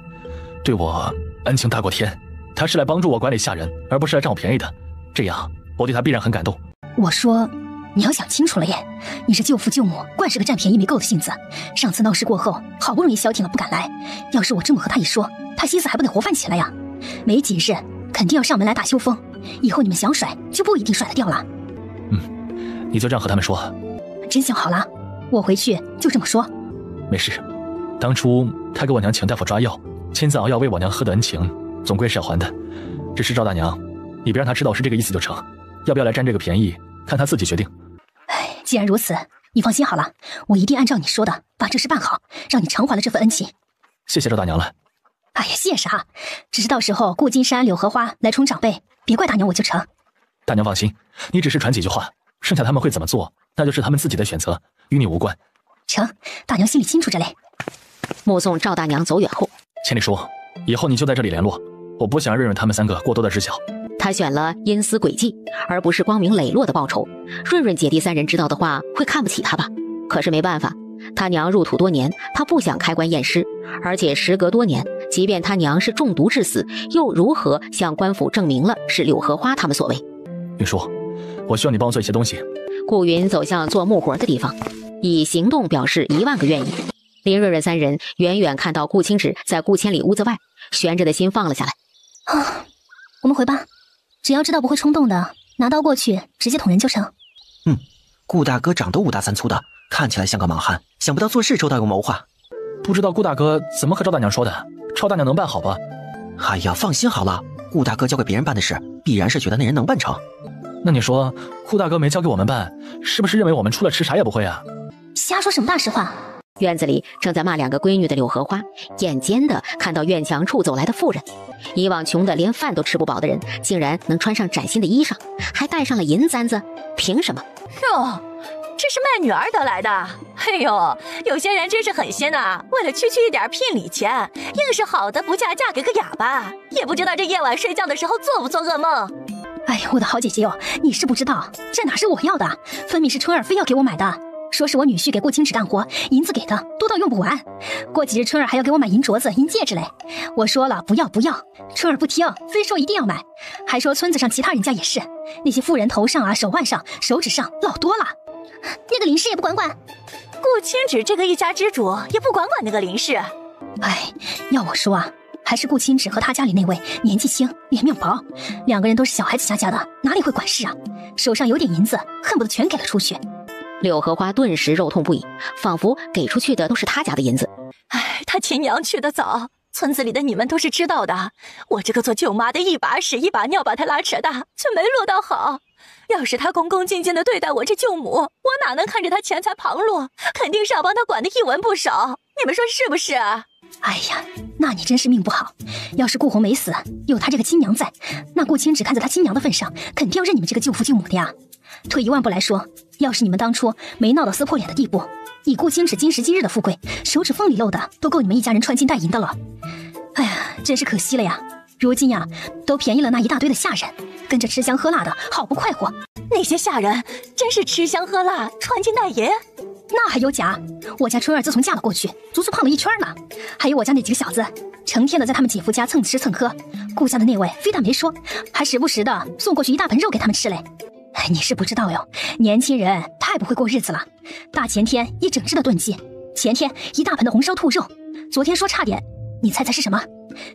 对我恩情大过天。他是来帮助我管理下人，而不是来占我便宜的，这样我对他必然很感动。我说你要想清楚了耶，你是舅父舅母惯是个占便宜没够的性子，上次闹事过后好不容易消停了不敢来，要是我这么和他一说，他心思还不得活泛起来呀？没几日肯定要上门来大修风，以后你们想甩就不一定甩得掉了。你就这样和他们说。真想好了，我回去就这么说。没事，当初他给我娘请大夫抓药，亲自熬药喂我娘喝的恩情总归是要还的。只是赵大娘，你别让他知道是这个意思就成，要不要来占这个便宜看他自己决定。既然如此，你放心好了，我一定按照你说的把这事办好，让你偿还了这份恩情。谢谢赵大娘了。哎呀，谢啥？只是到时候顾金山、柳荷花来充长辈，别怪大娘我就成。大娘放心，你只是传几句话，剩下他们会怎么做，那就是他们自己的选择，与你无关。成，大娘心里清楚着嘞。目送赵大娘走远后，千里叔，以后你就在这里联络，我不想让润润他们三个过多的知晓。他选了阴私诡计，而不是光明磊落的报仇。润润姐弟三人知道的话，会看不起他吧？可是没办法，他娘入土多年，他不想开棺验尸，而且时隔多年，即便他娘是中毒致死，又如何向官府证明了是柳荷花他们所为？云叔，我需要你帮我做一些东西。顾云走向做木活的地方，以行动表示10000个愿意。林润润三人远远看到顾清芷在顾千里屋子外，悬着的心放了下来。我们回吧，只要知道不会冲动的，拿刀过去直接捅人就成。顾大哥长得5大3粗的，看起来像个莽汉，想不到做事周到有谋划。不知道顾大哥怎么和赵大娘说的，赵大娘能办好吧？哎呀，放心好了，顾大哥交给别人办的事，必然是觉得那人能办成。那你说顾大哥没交给我们办，是不是认为我们除了吃啥也不会啊？瞎说什么大实话！院子里正在骂2个闺女的柳荷花，眼尖的看到院墙处走来的妇人，以往穷的连饭都吃不饱的人，竟然能穿上崭新的衣裳，还带上了银簪子，凭什么？哟，这是卖女儿得来的。哎呦，有些人真是狠心呐，为了区一点聘礼钱，硬是好的不嫁嫁给个哑巴，也不知道这夜晚睡觉的时候做不做噩梦。哎呀，我的好姐姐哟，你是不知道，这哪是我要的，分明是春儿非要给我买的。说是我女婿给顾清芷干活，银子给的多到用不完。过几日春儿还要给我买银镯子、银戒指嘞。我说了不要，春儿不听，非说一定要买，还说村子上其他人家也是，那些妇人头上啊、手腕上、手指上老多了。那个林氏也不管。顾清芷这个一家之主也不管那个林氏。哎，要我说啊，还是顾清芷和他家里那位年纪轻脸面薄，2个人都是小孩子家的，哪里会管事啊？手上有点银子，恨不得全给了出去。柳荷花顿时肉痛不已，仿佛给出去的都是他家的银子。哎，他亲娘去得早，村子里的你们都是知道的。我这个做舅妈的一把屎一把尿把他拉扯大，却没落到好。要是他恭恭敬敬地对待我这舅母，我哪能看着他钱财旁落？肯定是要帮他管得一文不少。你们说是不是？哎呀，那你真是命不好。要是顾红没死，有他这个亲娘在，那顾清芷看在他亲娘的份上，肯定要认你们这个舅父舅母的呀。退一万步来说，要是你们当初没闹到撕破脸的地步，以顾清芷今时今日的富贵，手指缝里漏的都够你们一家人穿金戴银的了。哎呀，真是可惜了呀！如今呀，都便宜了那一大堆的下人，跟着吃香喝辣的，好不快活。那些下人真是吃香喝辣，穿金戴银？那还有假？我家春儿自从嫁了过去，足足胖了1圈呢。还有我家那几个小子，成天的在他们姐夫家蹭吃蹭喝，顾家的那位非但没说，还时不时的送过去一大盆肉给他们吃嘞。你是不知道哟，年轻人太不会过日子了。大前天一整只的炖鸡，前天一大盆的红烧兔肉，昨天说差点，你猜猜是什么？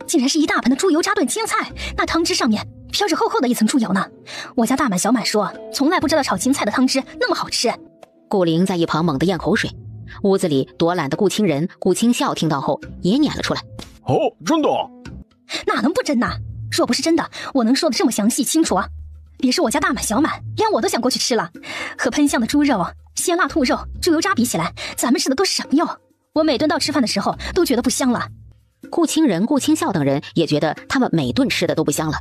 竟然是一大盆的猪油渣炖青菜，那汤汁上面飘着厚厚的一层猪油呢。我家大满小满说，从来不知道炒青菜的汤汁那么好吃。顾灵在一旁猛地咽口水，屋子里躲懒的顾清人、顾清笑听到后也撵了出来。哦，真的？哪能不真呢？若不是真的，我能说的这么详细清楚啊？别说我家大满小满，连我都想过去吃了。和喷香的猪肉、鲜辣兔肉、猪油渣比起来，咱们吃的都是什么哟？我每顿到吃饭的时候都觉得不香了。顾清人、顾清笑等人也觉得他们每顿吃的都不香了。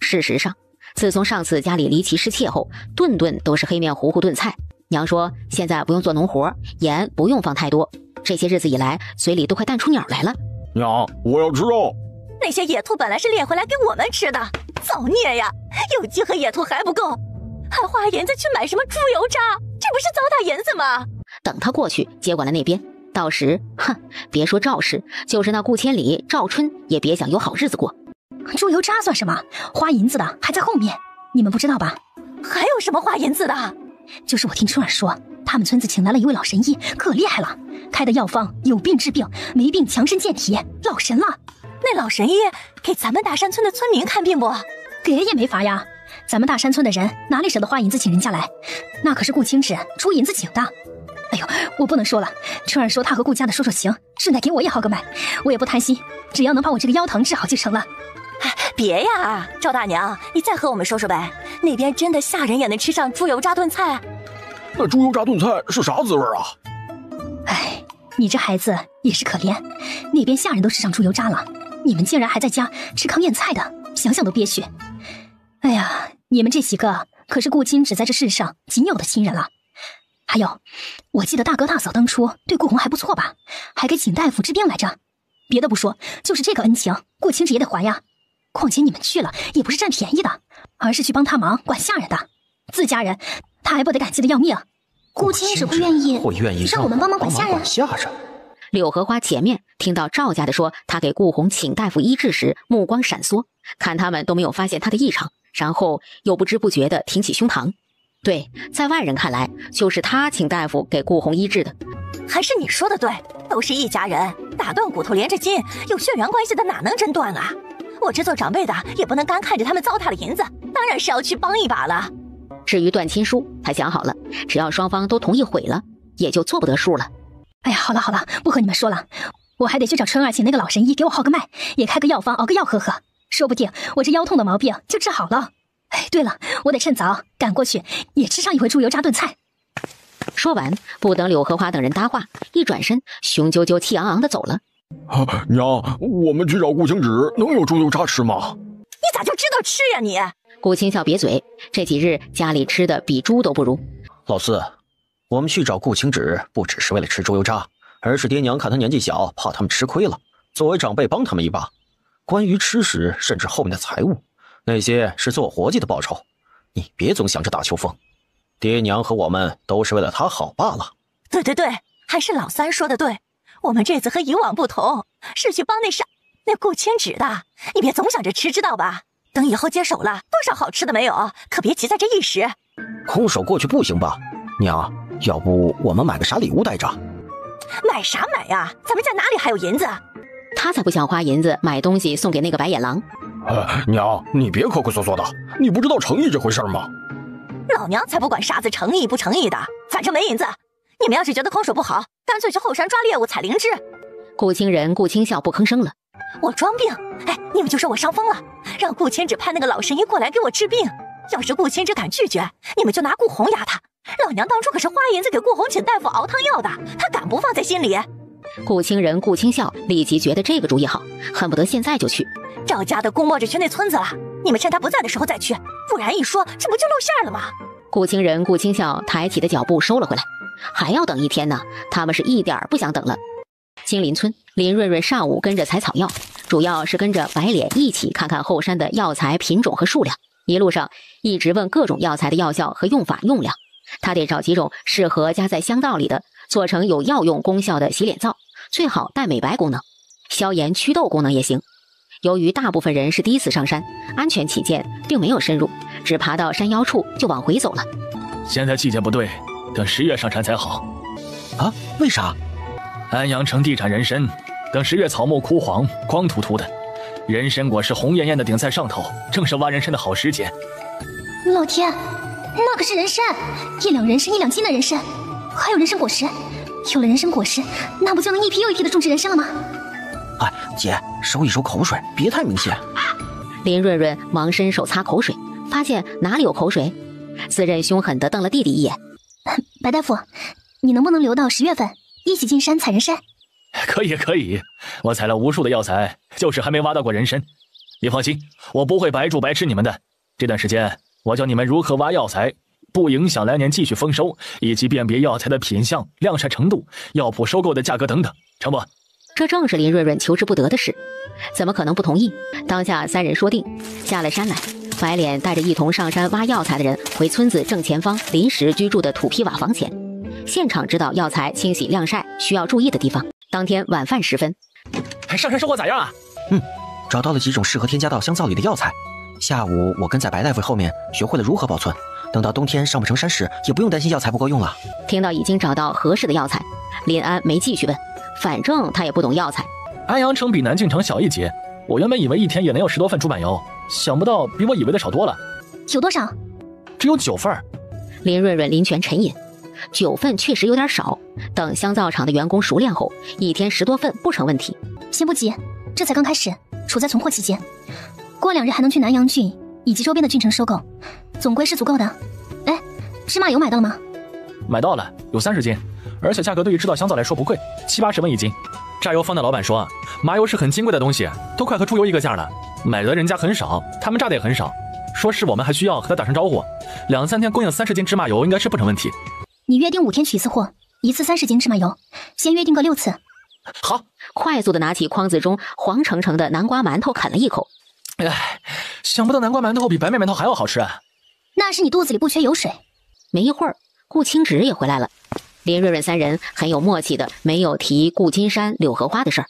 事实上，自从上次家里离奇失窃后，顿顿都是黑面糊糊炖菜。娘说现在不用做农活，盐不用放太多，这些日子以来嘴里都快淡出鸟来了。娘，我要吃肉。那些野兔本来是猎回来给我们吃的，造孽呀！有鸡和野兔还不够，还花银子去买什么猪油渣，这不是糟蹋银子吗？等他过去接管了那边，到时别说赵氏，就是那顾千里、赵春也别想有好日子过。猪油渣算什么？花银子的还在后面，你们不知道吧？还有什么花银子的？就是我听春儿说，他们村子请来了一位老神医，可厉害了，开的药方有病治病，没病强身健体，老神了。那老神医给咱们大山村的村民看病不？给也没法呀，咱们大山村的人哪里舍得花银子请人家来？那可是顾清芷出银子请的。哎呦，我不能说了，春儿说他和顾家的说说情，顺带给我也号个脉，我也不贪心，只要能把我这个腰疼治好就成了。别呀，赵大娘，你再和我们说说呗，那边真的下人也能吃上猪油渣炖菜？那猪油渣炖菜是啥滋味啊？哎，你这孩子也是可怜，那边下人都吃上猪油渣了，你们竟然还在家吃糠咽菜的，想想都憋屈。哎呀，你们这几个可是顾清芷在这世上仅有的亲人了。还有，我记得大哥大嫂当初对顾红还不错吧，还给景大夫治病来着。别的不说，就是这个恩情，顾清芷也得还呀。况且你们去了也不是占便宜的，而是去帮他忙管下人的，自家人他还不得感激的要命。顾清芷会愿意让我们帮忙管下人？柳荷花前面听到赵家的说他给顾红请大夫医治时，目光闪烁，看他们都没有发现他的异常，然后又不知不觉地挺起胸膛。对，在外人看来，就是他请大夫给顾红医治的。还是你说的对，都是一家人，打断骨头连着筋，有血缘关系的哪能真断啊？我这做长辈的也不能干看着他们糟蹋了银子，当然是要去帮一把了。至于断亲书，他想好了，只要双方都同意毁了，也就做不得数了。哎呀，好了好了，不和你们说了，我还得去找春儿请那个老神医给我号个脉，也开个药方熬个药喝喝，说不定我这腰痛的毛病就治好了。哎，对了，我得趁早赶过去，也吃上一回猪油渣炖菜。说完，不等柳荷花等人搭话，一转身，雄赳赳气昂昂地走了。娘，我们去找顾清芷，能有猪油渣吃吗？你咋就知道吃呀你？顾清笑瘪嘴，这几日家里吃的比猪都不如。老四，我们去找顾清芷，不只是为了吃猪油渣，而是爹娘看他年纪小，怕他们吃亏了，作为长辈帮他们一把。关于吃食，甚至后面的财物，那些是做活计的报酬，你别总想着打秋风。爹娘和我们都是为了他好罢了。对对对，还是老三说的对，我们这次和以往不同，是去帮那顾清芷的。你别总想着吃，知道吧？等以后接手了，多少好吃的没有，可别急在这一时。空手过去不行吧？娘，要不我们买个啥礼物带着？买啥买呀？咱们家哪里还有银子？他才不想花银子买东西送给那个白眼狼。娘，你别抠抠缩缩的，你不知道诚意这回事吗？老娘才不管啥子诚意不诚意的，反正没银子。你们要是觉得空手不好，干脆去后山抓猎物采灵芝。顾清人、顾清笑不吭声了。我装病，哎，你们就说我伤风了，让顾千芷派那个老神医过来给我治病。要是顾千芷敢拒绝，你们就拿顾红压他。老娘当初可是花银子给顾红请大夫熬汤药的，他敢不放在心里？顾清人、顾清笑立即觉得这个主意好，恨不得现在就去。赵家的公莫就去那村子了，你们趁他不在的时候再去，不然一说这不就露馅了吗？顾清人、顾清笑抬起的脚步收了回来，还要等一天呢，他们是一点不想等了。青林村，林瑞瑞上午跟着采草药，主要是跟着白脸一起看看后山的药材品种和数量，一路上一直问各种药材的药效和用法用量。他得找几种适合加在香皂里的，做成有药用功效的洗脸皂，最好带美白功能，消炎祛痘功能也行。由于大部分人是第一次上山，安全起见，并没有深入，只爬到山腰处就往回走了。现在季节不对，等10月上山才好。啊？为啥？安阳城地产人参，等10月草木枯黄，光秃秃的，人参果实红艳艳的顶在上头，正是挖人参的好时节。老天，那可是人参，1两人参1两斤的人参，还有人参果实。有了人参果实，那不就能一批又一批的种植人参了吗？哎，姐，收一收口水，别太明显。林润润忙伸手擦口水，发现哪里有口水，自认凶狠地瞪了弟弟一眼。白大夫，你能不能留到10月份一起进山采人参？可以，我采了无数的药材，就是还没挖到过人参。你放心，我不会白住白吃你们的。这段时间，我教你们如何挖药材，不影响来年继续丰收，以及辨别药材的品相、晾晒程度、药铺收购的价格等等，成不？这正是林润润求之不得的事，怎么可能不同意？当下3人说定，下了山来，白脸带着一同上山挖药材的人回村子正前方临时居住的土坯瓦房前，现场指导药材清洗晾晒需要注意的地方。当天晚饭时分，上山收获咋样啊？找到了几种适合添加到香皂里的药材。下午我跟在白大夫后面学会了如何保存，等到冬天上不成山时，也不用担心药材不够用了。听到已经找到合适的药材，林安没继续问，反正他也不懂药材。安阳城比南靖城小一截，我原本以为一天也能有10多份竹板油，想不到比我以为的少多了。有多少？只有9份。林润润林泉沉吟，9份确实有点少，等香皂厂的员工熟练后，一天10多份不成问题。先不急，这才刚开始，处在存货期间，过2日还能去南阳郡以及周边的郡城收购，总归是足够的。哎，芝麻油买到了吗？买到了，有30斤，而且价格对于制造香皂来说不贵，7、80文1斤。榨油坊的老板说，麻油是很金贵的东西，都快和猪油一个价了，买的人家很少，他们榨的也很少。说是我们还需要和他打声招呼，2、3天供应30斤芝麻油应该是不成问题。你约定5天取一次货，一次30斤芝麻油，先约定个6次。好，快速的拿起筐子中黄澄澄的南瓜馒头啃了一口。哎，想不到南瓜馒头比白面馒头还要好吃啊！那是你肚子里不缺油水。没一会儿，顾清直也回来了。林润润3人很有默契的没有提顾金山、柳荷花的事儿。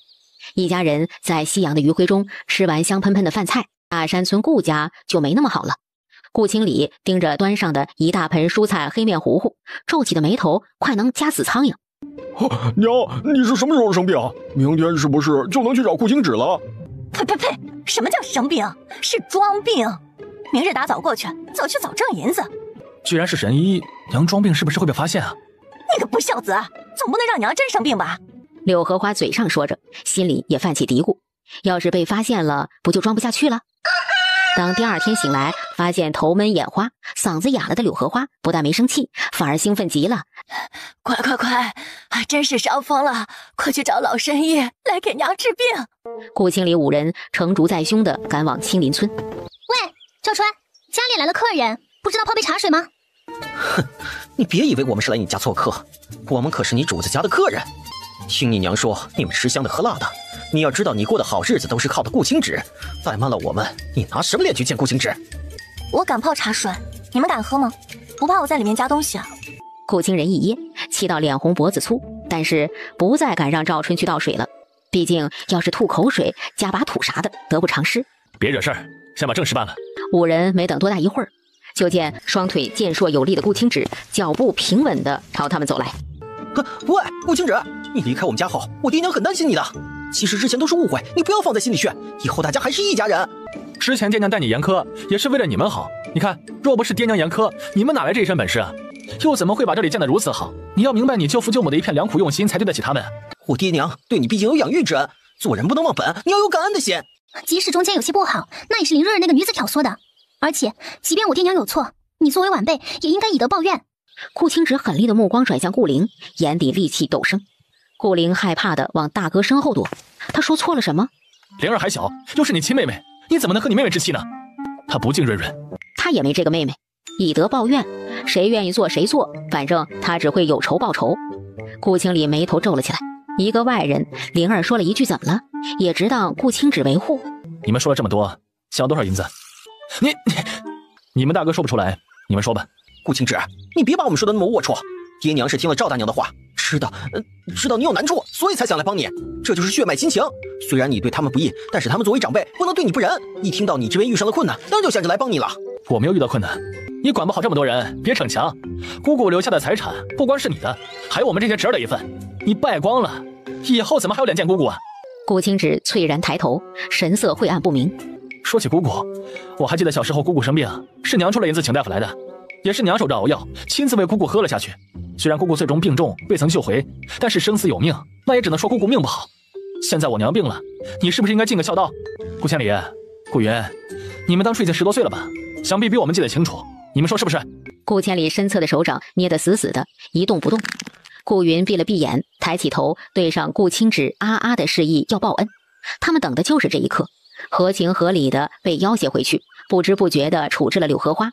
一家人在夕阳的余晖中吃完香喷喷的饭菜，大山村顾家就没那么好了。顾清理盯着端上的一大盆蔬菜黑面糊糊，皱起的眉头快能夹死苍蝇。娘，你是什么时候生病？明天是不是就能去找顾清芷了？呸！什么叫生病？是装病。明日打早过去，早去早挣银子。居然是神医，娘装病是不是会被发现啊？你个不孝子，总不能让娘真生病吧？柳荷花嘴上说着，心里也泛起嘀咕，要是被发现了，不就装不下去了？当第2天醒来，发现头闷眼花、嗓子哑了的柳荷花，不但没生气，反而兴奋极了。快！真是伤风了，快去找老神医来给娘治病。顾清理5人成竹在胸的赶往青林村。喂，赵川，家里来了客人，不知道泡杯茶水吗？哼，你别以为我们是来你家做客，我们可是你主子家的客人。听你娘说你们吃香的喝辣的，你要知道你过的好日子都是靠的顾清芷，怠慢了我们，你拿什么脸去见顾清芷？我敢泡茶水，你们敢喝吗？不怕我在里面加东西啊？顾清人一噎，气到脸红脖子粗，但是不再敢让赵春去倒水了，毕竟要是吐口水加把土啥的，得不偿失。别惹事儿，先把正事办了。 5人没等多大一会儿，就见双腿健硕有力的顾清芷脚步平稳地朝他们走来。喂，顾清芷，你离开我们家后，我爹娘很担心你的。其实之前都是误会，你不要放在心里去。以后大家还是一家人。之前爹娘带你严苛，也是为了你们好。你看，若不是爹娘严苛，你们哪来这一身本事啊？又怎么会把这里建得如此好？你要明白，你舅父舅母的一片良苦用心，才对得起他们。我爹娘对你毕竟有养育之恩，做人不能忘本，你要有感恩的心。即使中间有些不好，那也是林瑞瑞那个女子挑唆的。而且，即便我爹娘有错，你作为晚辈也应该以德报怨。顾清直狠厉的目光转向顾灵，眼底戾气陡升。顾灵害怕的往大哥身后躲。他说错了什么？灵儿还小，又是你亲妹妹，你怎么能和你妹妹置气呢？她不敬润润，他也没这个妹妹。以德报怨，谁愿意做谁做，反正他只会有仇报仇。顾清理眉头皱了起来。一个外人，灵儿说了一句怎么了，也值当顾清直维护。你们说了这么多，想要多少银子？你们大哥说不出来，你们说吧。顾清直，你别把我们说的那么龌龊。爹娘是听了赵大娘的话，知道你有难处，所以才想来帮你，这就是血脉亲情。虽然你对他们不义，但是他们作为长辈，不能对你不仁。一听到你这边遇上了困难，当然就想着来帮你了。我没有遇到困难，你管不好这么多人，别逞强。姑姑留下的财产不光是你的，还有我们这些侄儿的一份，你败光了，以后怎么还有脸见姑姑啊？顾清直翠然抬头，神色晦暗不明。说起姑姑，我还记得小时候姑姑生病，是娘出了银子请大夫来的，也是娘守着熬药，亲自为姑姑喝了下去。虽然姑姑最终病重，未曾救回，但是生死有命，那也只能说姑姑命不好。现在我娘病了，你是不是应该尽个孝道？顾千里、顾云，你们当初已经10多岁了吧？想必比我们记得清楚，你们说是不是？顾千里身侧的手掌捏得死死的，一动不动。顾云闭了闭眼，抬起头，对上顾清直啊啊的示意要报恩。他们等的就是这一刻，合情合理的被要挟回去，不知不觉的处置了柳荷花。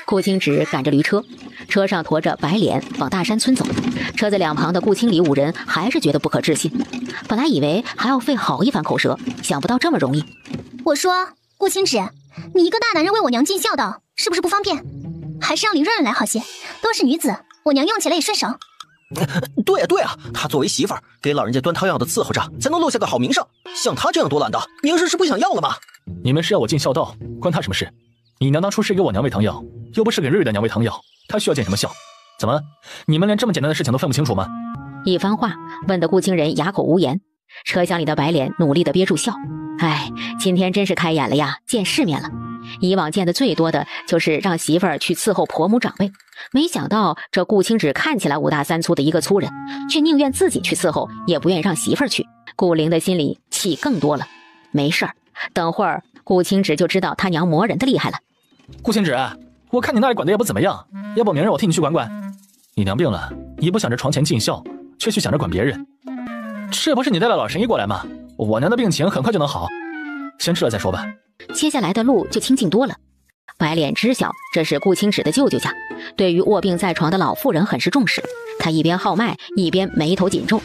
顾清直赶着驴车，车上驮着白脸往大山村走。车子两旁的顾清理五人还是觉得不可置信，本来以为还要费好一番口舌，想不到这么容易。我说顾清直，你一个大男人为我娘尽孝道，是不是不方便？还是让林润润来好些，都是女子，我娘用起来也顺手。对啊，她作为媳妇儿，给老人家端汤药的伺候着，才能落下个好名声。像她这样多懒的，名声是不想要了吗？你们是要我尽孝道，关她什么事？你娘当初是给我娘喂汤药，又不是给瑞瑞的娘喂汤药，她需要尽什么孝？怎么，你们连这么简单的事情都分不清楚吗？一番话问得顾清人哑口无言。车厢里的白脸努力地憋住笑，哎，今天真是开眼了呀，见世面了。以往见的最多的就是让媳妇儿去伺候婆母长辈，没想到这顾清直看起来5大3粗的一个粗人，却宁愿自己去伺候，也不愿意让媳妇儿去。顾灵的心里气更多了。没事儿，等会儿顾清直就知道他娘磨人的厉害了。顾清直，我看你那里管的也不怎么样，要不明日我替你去管管。你娘病了，你不想着床前尽孝，却去想着管别人，这不是你带了老神医过来吗？我娘的病情很快就能好，先吃了再说吧。接下来的路就清静多了。白脸知晓这是顾清直的舅舅家，对于卧病在床的老妇人很是重视。他一边号脉，一边眉头紧皱。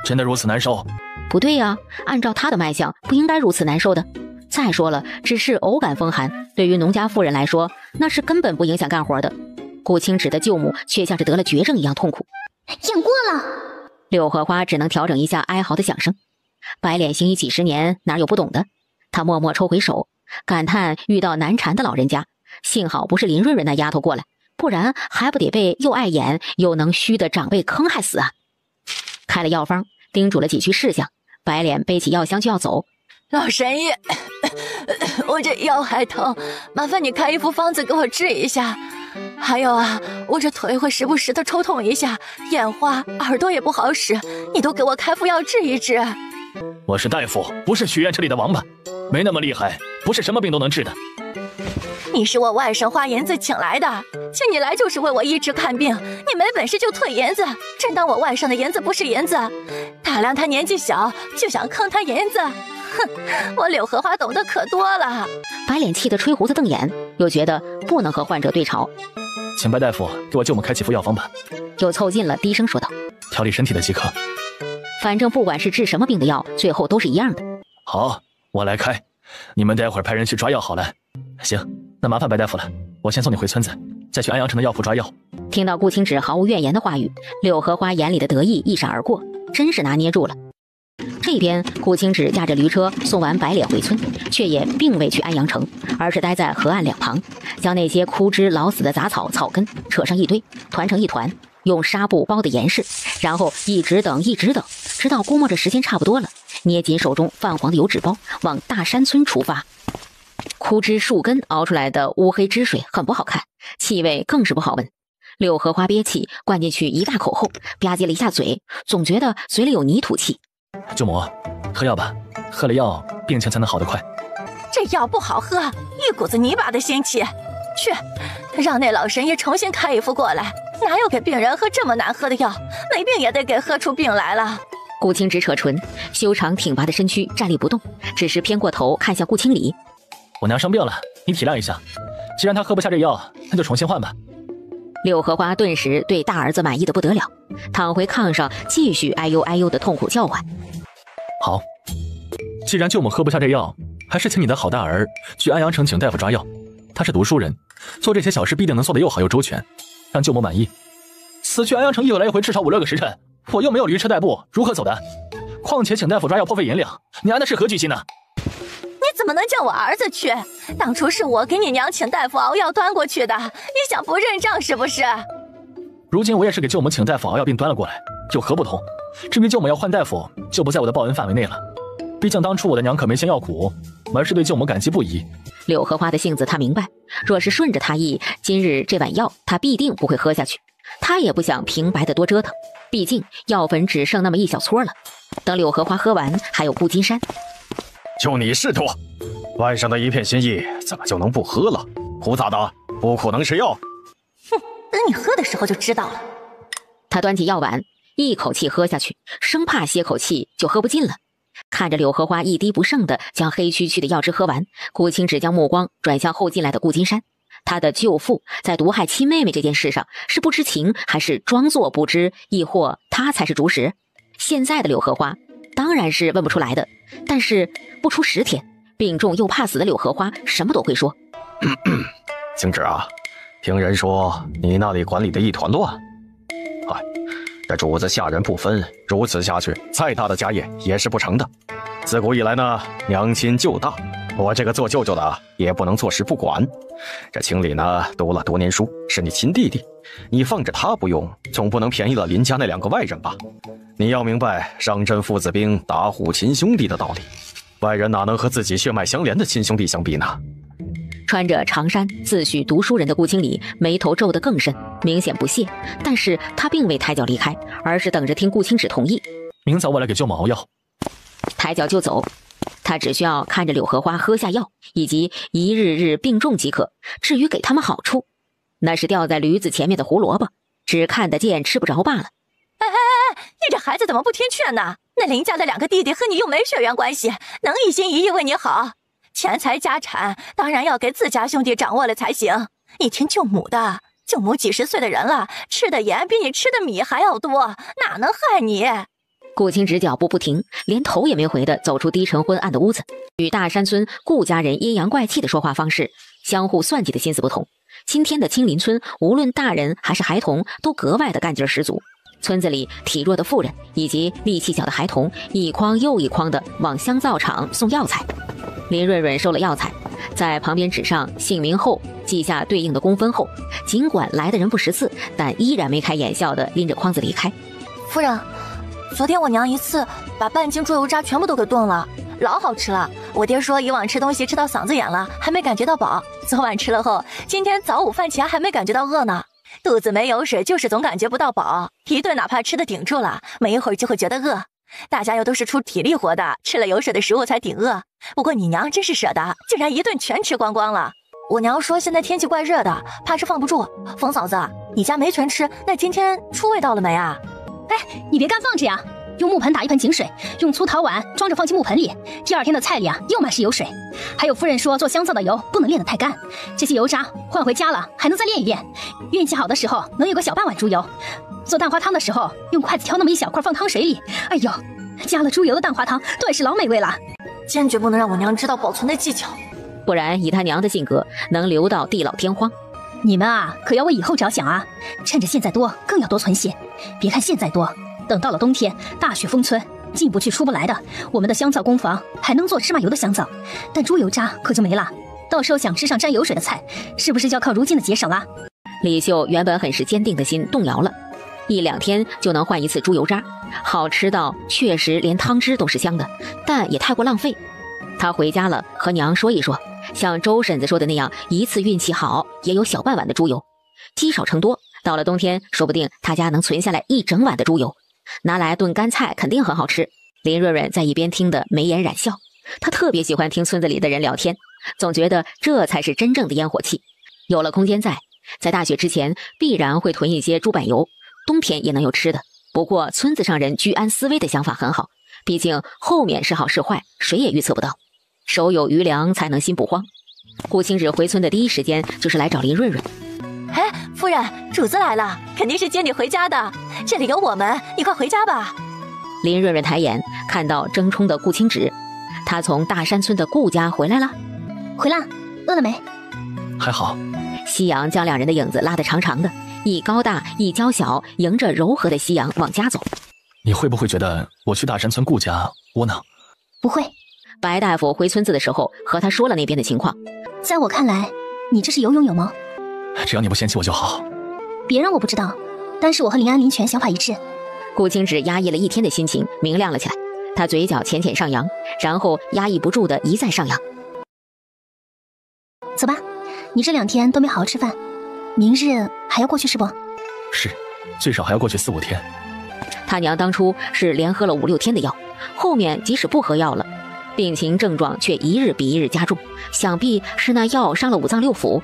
真的如此难受？不对呀，按照他的脉象，不应该如此难受的。再说了，只是偶感风寒，对于农家妇人来说，那是根本不影响干活的。顾清直的舅母却像是得了绝症一样痛苦。眼过了。柳荷花只能调整一下哀嚎的响声。白脸行医几十年，哪有不懂的？他默默抽回手，感叹遇到难缠的老人家，幸好不是林润润那丫头过来，不然还不得被又碍眼又能虚的长辈坑害死啊！开了药方，叮嘱了几句事项，白脸背起药箱就要走。老神医，我这腰还疼，麻烦你开一副方子给我治一下。还有啊，我这腿会时不时的抽痛一下，眼花，耳朵也不好使，你都给我开副药治一治。我是大夫，不是许愿池里的王八，没那么厉害，不是什么病都能治的。你是我外甥花银子请来的，请你来就是为我医治看病，你没本事就退银子，真当我外甥的银子不是银子？大梁他年纪小，就想坑他银子，哼！我柳荷花懂得可多了。白脸气得吹胡子瞪眼，又觉得不能和患者对吵。请白大夫给我舅母开几副药方吧。又凑近了，低声说道：“调理身体的即可。反正不管是治什么病的药，最后都是一样的。”好，我来开，你们待会儿派人去抓药好了。行，那麻烦白大夫了，我先送你回村子，再去安阳城的药铺抓药。听到顾清直毫无怨言的话语，柳荷花眼里的得意一闪而过，真是拿捏住了。这边顾清直驾着驴车送完白脸回村，却也并未去安阳城，而是待在河岸两旁，将那些枯枝老死的杂草草根扯上一堆，团成一团，用纱布包得严实，然后一直等，直到估摸着时间差不多了，捏紧手中泛黄的油纸包，往大山村出发。枯枝树根熬出来的乌黑汁水很不好看，气味更是不好闻。柳荷花憋气灌进去一大口后，吧唧了一下嘴，总觉得嘴里有泥土气。舅母，喝药吧，喝了药病情才能好得快。这药不好喝，一股子泥巴的腥气。去，让那老神医重新开一副过来。哪有给病人喝这么难喝的药？没病也得给喝出病来了。顾青直扯唇，修长挺拔的身躯站立不动，只是偏过头看向顾清礼。我娘生病了，你体谅一下。既然她喝不下这药，那就重新换吧。柳荷花顿时对大儿子满意的不得了，躺回炕上继续哎呦哎呦的痛苦叫唤。好，既然舅母喝不下这药，还是请你的好大儿去安阳城请大夫抓药。他是读书人，做这些小事必定能做得又好又周全，让舅母满意。此去安阳城一来一回至少5-6个时辰，我又没有驴车代步，如何走的？况且请大夫抓药破费银两，你安的是何居心呢？你怎么能叫我儿子去？当初是我给你娘请大夫熬药端过去的，你想不认账是不是？如今我也是给舅母请大夫熬药并端了过来，有何不同？至于舅母要换大夫，就不在我的报恩范围内了。毕竟当初我的娘可没嫌药苦，而是对舅母感激不已。柳荷花的性子他明白，若是顺着他意，今日这碗药他必定不会喝下去。他也不想平白的多折腾，毕竟药粉只剩那么一小撮了。等柳荷花喝完，还有顾金山。就你是多，外甥的一片心意，怎么就能不喝了？胡咋的？不苦能吃药？哼，等你喝的时候就知道了。他端起药碗，一口气喝下去，生怕歇口气就喝不进了。看着柳荷花一滴不剩的将黑黢黢的药汁喝完，顾青只将目光转向后进来的顾金山。他的舅父在毒害亲妹妹这件事上是不知情，还是装作不知，亦或他才是主使？现在的柳荷花当然是问不出来的，但是不出10天，病重又怕死的柳荷花什么都会说。青芷啊，听人说你那里管理的一团乱。哎，这主子下人不分，如此下去，再大的家业也是不成的。自古以来呢，娘亲舅大，我这个做舅舅的也不能坐视不管。这清理呢，读了多年书，是你亲弟弟，你放着他不用，总不能便宜了林家那2个外人吧？你要明白上阵父子兵，打虎亲兄弟的道理，外人哪能和自己血脉相连的亲兄弟相比呢？穿着长衫自诩读书人的顾清礼眉头皱得更深，明显不屑，但是他并未抬脚离开，而是等着听顾青芷同意。明早我来给舅母熬药。抬脚就走，他只需要看着柳荷花喝下药，以及一日日病重即可。至于给他们好处，那是掉在驴子前面的胡萝卜，只看得见吃不着罢了。你这孩子怎么不听劝呢？那林家的2个弟弟和你又没血缘关系，能一心一意为你好，钱财家产当然要给自家兄弟掌握了才行。你听舅母的，舅母几10岁的人了，吃的盐比你吃的米还要多，哪能害你？顾青芷脚步不停，连头也没回的走出低沉昏暗的屋子，与大山村顾家人阴阳怪气的说话方式，相互算计的心思不同。今天的青林村，无论大人还是孩童，都格外的干劲十足。村子里体弱的妇人以及力气小的孩童，一筐又一筐的往香皂厂送药材。林润润收了药材，在旁边纸上姓名后记下对应的工分后，尽管来的人不识字，但依然眉开眼笑的拎着筐子离开。夫人，昨天我娘一次把半斤猪油渣全部都给炖了，老好吃了。我爹说以往吃东西吃到嗓子眼了，还没感觉到饱，昨晚吃了后，今天早午饭前还没感觉到饿呢。肚子没油水，就是总感觉不到饱，一顿哪怕吃的顶住了，没一会儿就会觉得饿。大家又都是出体力活的，吃了有水的食物才顶饿。不过你娘真是舍得，竟然一顿全吃光光了。我娘说现在天气怪热的，怕是放不住。冯嫂子，你家没全吃，那今天出味道了没啊？哎，你别干放着呀，用木盆打一盆井水，用粗陶碗装着放进木盆里，第2天的菜里啊又满是油水。还有夫人说做香皂的油不能炼得太干，这些油渣换回家了还能再炼一炼，运气好的时候能有个小半碗猪油。做蛋花汤的时候用筷子挑那么一小块放汤水里，哎呦，加了猪油的蛋花汤顿时老美味了。坚决不能让我娘知道保存的技巧，不然以他娘的性格能留到地老天荒。你们啊可要为以后着想啊，趁着现在多更要多存些，别看现在多，等到了冬天大雪封村，进不去出不来的，我们的香皂工坊还能做芝麻油的香皂，但猪油渣可就没了。到时候想吃上沾油水的菜，是不是就要靠如今的节省了？李秀原本很是坚定的心动摇了。1-2天就能换一次猪油渣，好吃到确实连汤汁都是香的，但也太过浪费。他回家了，和娘说一说，像周婶子说的那样，一次运气好也有小半碗的猪油，积少成多，到了冬天说不定他家能存下来1整碗的猪油，拿来炖干菜肯定很好吃。林润润在一边听得眉眼染笑，他特别喜欢听村子里的人聊天，总觉得这才是真正的烟火气。有了空间在大雪之前必然会囤一些猪板油，冬天也能有吃的。不过村子上人居安思危的想法很好，毕竟后面是好是坏谁也预测不到，手有余粮才能心不慌。顾清芷回村的第一时间就是来找林润润。哎，夫人，主子来了，肯定是接你回家的，这里有我们，你快回家吧。林润润抬眼看到争冲的顾清芷，她从大山村的顾家回来了。回来，饿了没？还好。夕阳将两人的影子拉得长长的，一高大一娇小，迎着柔和的夕阳往家走。你会不会觉得我去大山村顾家窝囊？不会。白大夫回村子的时候和他说了那边的情况。在我看来，你这是有勇有谋。只要你不嫌弃我就好。别人我不知道，但是我和林安、林泉想法一致。顾清芷压抑了一天的心情明亮了起来，她嘴角浅浅上扬，然后压抑不住的一再上扬。走吧，你这2天都没好好吃饭，明日还要过去是不？是，最少还要过去4-5天。他娘当初是连喝了5-6天的药，后面即使不喝药了，病情症状却一日比一日加重，想必是那药伤了5脏6腑。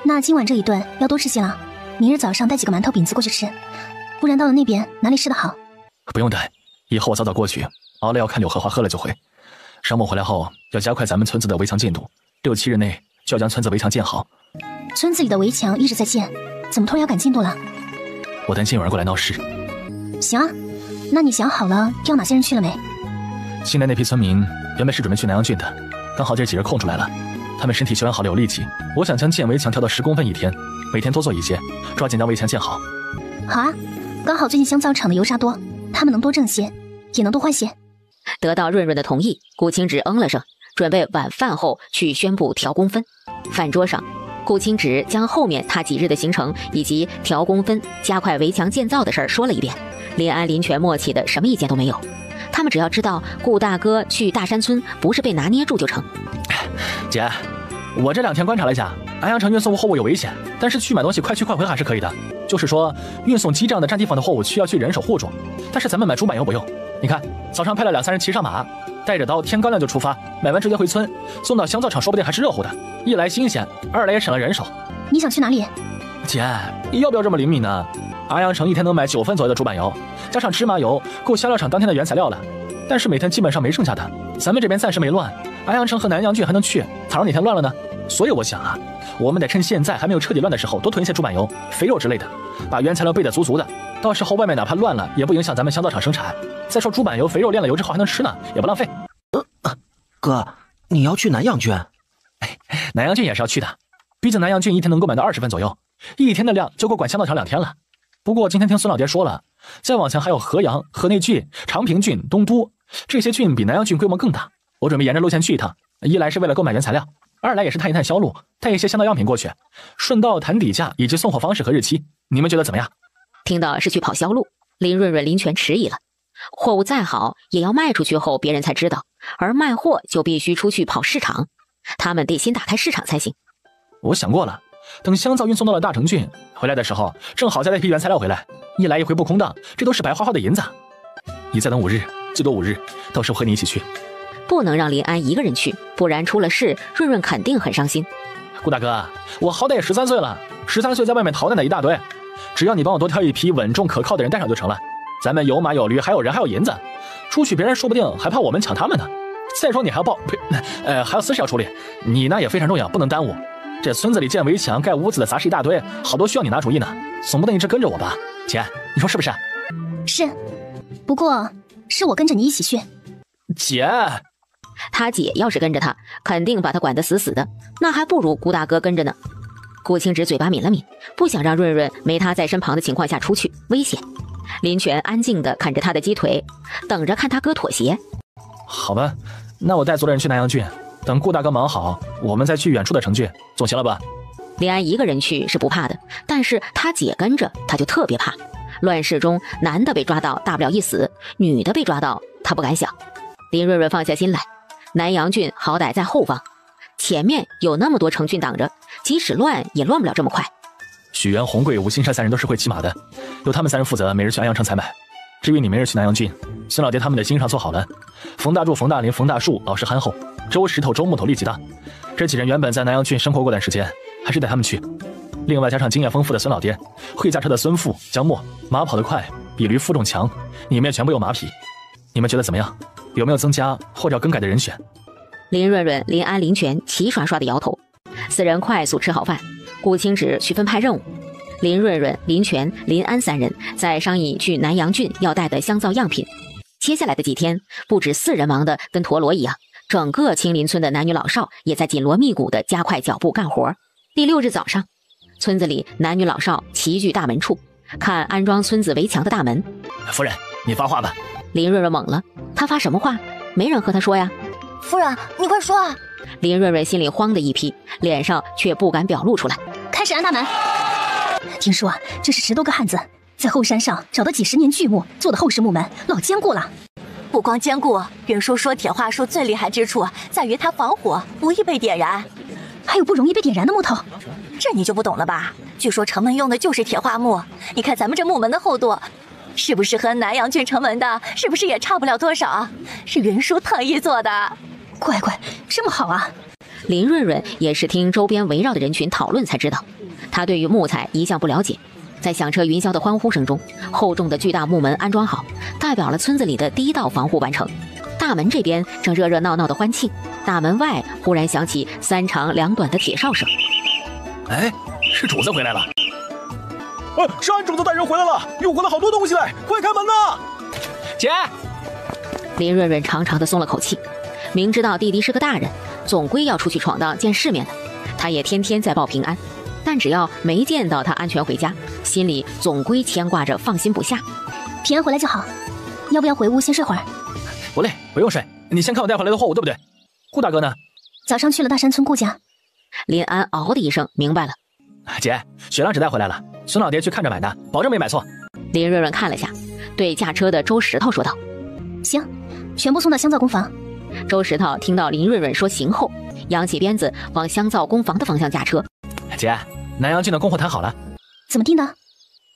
那今晚这一顿要多吃些了，明日早上带几个馒头饼子过去吃，不然到了那边哪里吃得好？不用带，以后我早早过去，熬了要看柳荷花喝了就回。商母回来后要加快咱们村子的围墙进度，6-7日内就要将村子围墙建好。村子里的围墙一直在建，怎么突然要赶进度了？我担心有人过来闹事。行啊，那你想好了调哪些人去了没？新来那批村民原本是准备去南阳郡的，刚好这几日空出来了，他们身体修养好了有力气，我想将建围墙调到10公分一天，每天多做一些，抓紧将围墙建好。好啊，刚好最近香皂厂的油渣多，他们能多挣些，也能多换些。得到润润的同意，顾清芷嗯了声，准备晚饭后去宣布调工分。饭桌上，顾清芷将后面他几日的行程以及调工分、加快围墙建造的事儿说了一遍。林安、林泉默契的什么意见都没有，他们只要知道顾大哥去大山村不是被拿捏住就成。姐，我这2天观察了一下，安阳城运送货物有危险，但是去买东西快去快回还是可以的。就是说，运送鸡这样的占地方的货物需要去人手护住，但是咱们买猪板油不用。你看，早上派了2-3人骑上马，带着刀，天刚亮就出发，买完直接回村，送到香皂厂，说不定还是热乎的。一来新鲜，二来也省了人手。你想去哪里？姐，要不要这么灵敏呢？安阳城一天能买9分左右的猪板油，加上芝麻油，够香料厂当天的原材料了。但是每天基本上没剩下的，咱们这边暂时没乱，安阳城和南阳郡还能去，倘若哪天乱了呢？所以我想啊，我们得趁现在还没有彻底乱的时候，多囤一些猪板油、肥肉之类的，把原材料备得足足的。到时候外面哪怕乱了，也不影响咱们香皂厂生产。再说猪板油、肥肉炼了油之后还能吃呢，也不浪费。哥，你要去南阳郡？南阳郡也是要去的，毕竟南阳郡一天能够买到20分左右，一天的量就够管香皂厂2天了。不过今天听孙老爹说了，再往前还有河阳、河内郡、长平郡、东都，这些郡比南阳郡规模更大。我准备沿着路线去一趟，一来是为了购买原材料，二来也是探一探销路，带一些香皂样品过去，顺道谈底价以及送货方式和日期。你们觉得怎么样？听到是去跑销路，林润润、林泉迟疑了。货物再好，也要卖出去后别人才知道，而卖货就必须出去跑市场，他们得先打开市场才行。我想过了，等香皂运送到了大成郡，回来的时候正好再带批原材料回来，一来一回不空档，这都是白花花的银子。你再等5日，最多5日，到时候和你一起去。不能让林安一个人去，不然出了事，润润肯定很伤心。顾大哥，我好歹也13岁了，13岁在外面逃难的一大堆，只要你帮我多挑一批稳重可靠的人带上就成了。咱们有马有驴，还有人还有银子，出去别人说不定还怕我们抢他们呢。再说你还要还有私事要处理，你那也非常重要，不能耽误。这村子里建围墙、盖屋子的杂事一大堆，好多需要你拿主意呢，总不能一直跟着我吧？姐，你说是不是？是，不过是我跟着你一起去。姐，他姐要是跟着他，肯定把他管得死死的，那还不如顾大哥跟着呢。顾清芷嘴巴抿了抿，不想让润润没他在身旁的情况下出去，危险。林泉安静地看着他的鸡腿，等着看他哥妥协。好吧，那我带族人去南阳郡，等顾大哥忙好，我们再去远处的城郡，总行了吧？林安一个人去是不怕的，但是他姐跟着他就特别怕。乱世中，男的被抓到大不了一死，女的被抓到他不敢想。林润润放下心来，南阳郡好歹在后方，前面有那么多城郡挡着，即使乱也乱不了这么快。许元、洪贵、吴兴山3人都是会骑马的，由他们3人负责每日去安阳城采买。至于你每日去南阳郡，孙老爹他们的经上做好了。冯大柱、冯大林、冯大树老实憨厚，周石头、周木头力气大，这几人原本在南阳郡生活过段时间，还是带他们去。另外加上经验丰富的孙老爹，会驾车的孙父江默，马跑得快，比驴负重强，里面全部有马匹。你们觉得怎么样？有没有增加或者更改的人选？林润润、林安、林权齐刷刷的摇头。4人快速吃好饭，顾清旨去分派任务。林润润、林权、林安3人在商议去南阳郡要带的香皂样品。接下来的几天，不止4人忙得跟陀螺一样，整个青林村的男女老少也在紧锣密鼓地加快脚步干活。第6日早上，村子里男女老少齐聚大门处，看安装村子围墙的大门。夫人，你发话吧。林润润懵了，他发什么话？没人和他说呀。夫人，你快说啊！林润润心里慌的一批，脸上却不敢表露出来。开始安大门。听说这是10多个汉子在后山上找到几10年巨木做的后室木门，老坚固了。不光坚固，袁叔说铁桦树最厉害之处在于它防火，不易被点燃。还有不容易被点燃的木头，这你就不懂了吧？据说城门用的就是铁桦木，你看咱们这木门的厚度，是不是和南阳郡城门的，是不是也差不了多少？是袁叔特意做的。乖乖，这么好啊！林润润也是听周边围绕的人群讨论才知道，他对于木材一向不了解。在响彻云霄的欢呼声中，厚重的巨大木门安装好，代表了村子里的第1道防护完成。大门这边正热热闹闹的欢庆，大门外忽然响起3长2短的铁哨声。哎，是主子回来了。山主子带人回来了，又回来好多东西来，快开门呐！姐，林润润长长的松了口气，明知道弟弟是个大人，总归要出去闯荡见世面的。他也天天在报平安，但只要没见到他安全回家，心里总归牵挂着放心不下。平安回来就好，要不要回屋先睡会儿？不累，不用睡，你先看我带回来的货物，对不对？顾大哥呢？早上去了大山村顾家。林安嗷的一声明白了。姐，雪浪纸带回来了，孙老爹去看着买的，保证没买错。林润润看了下，对驾车的周石头说道：行，全部送到香皂工房。周石头听到林润润说行后，扬起鞭子往香皂工房的方向驾车。姐，南阳郡的供货谈好了。怎么定的？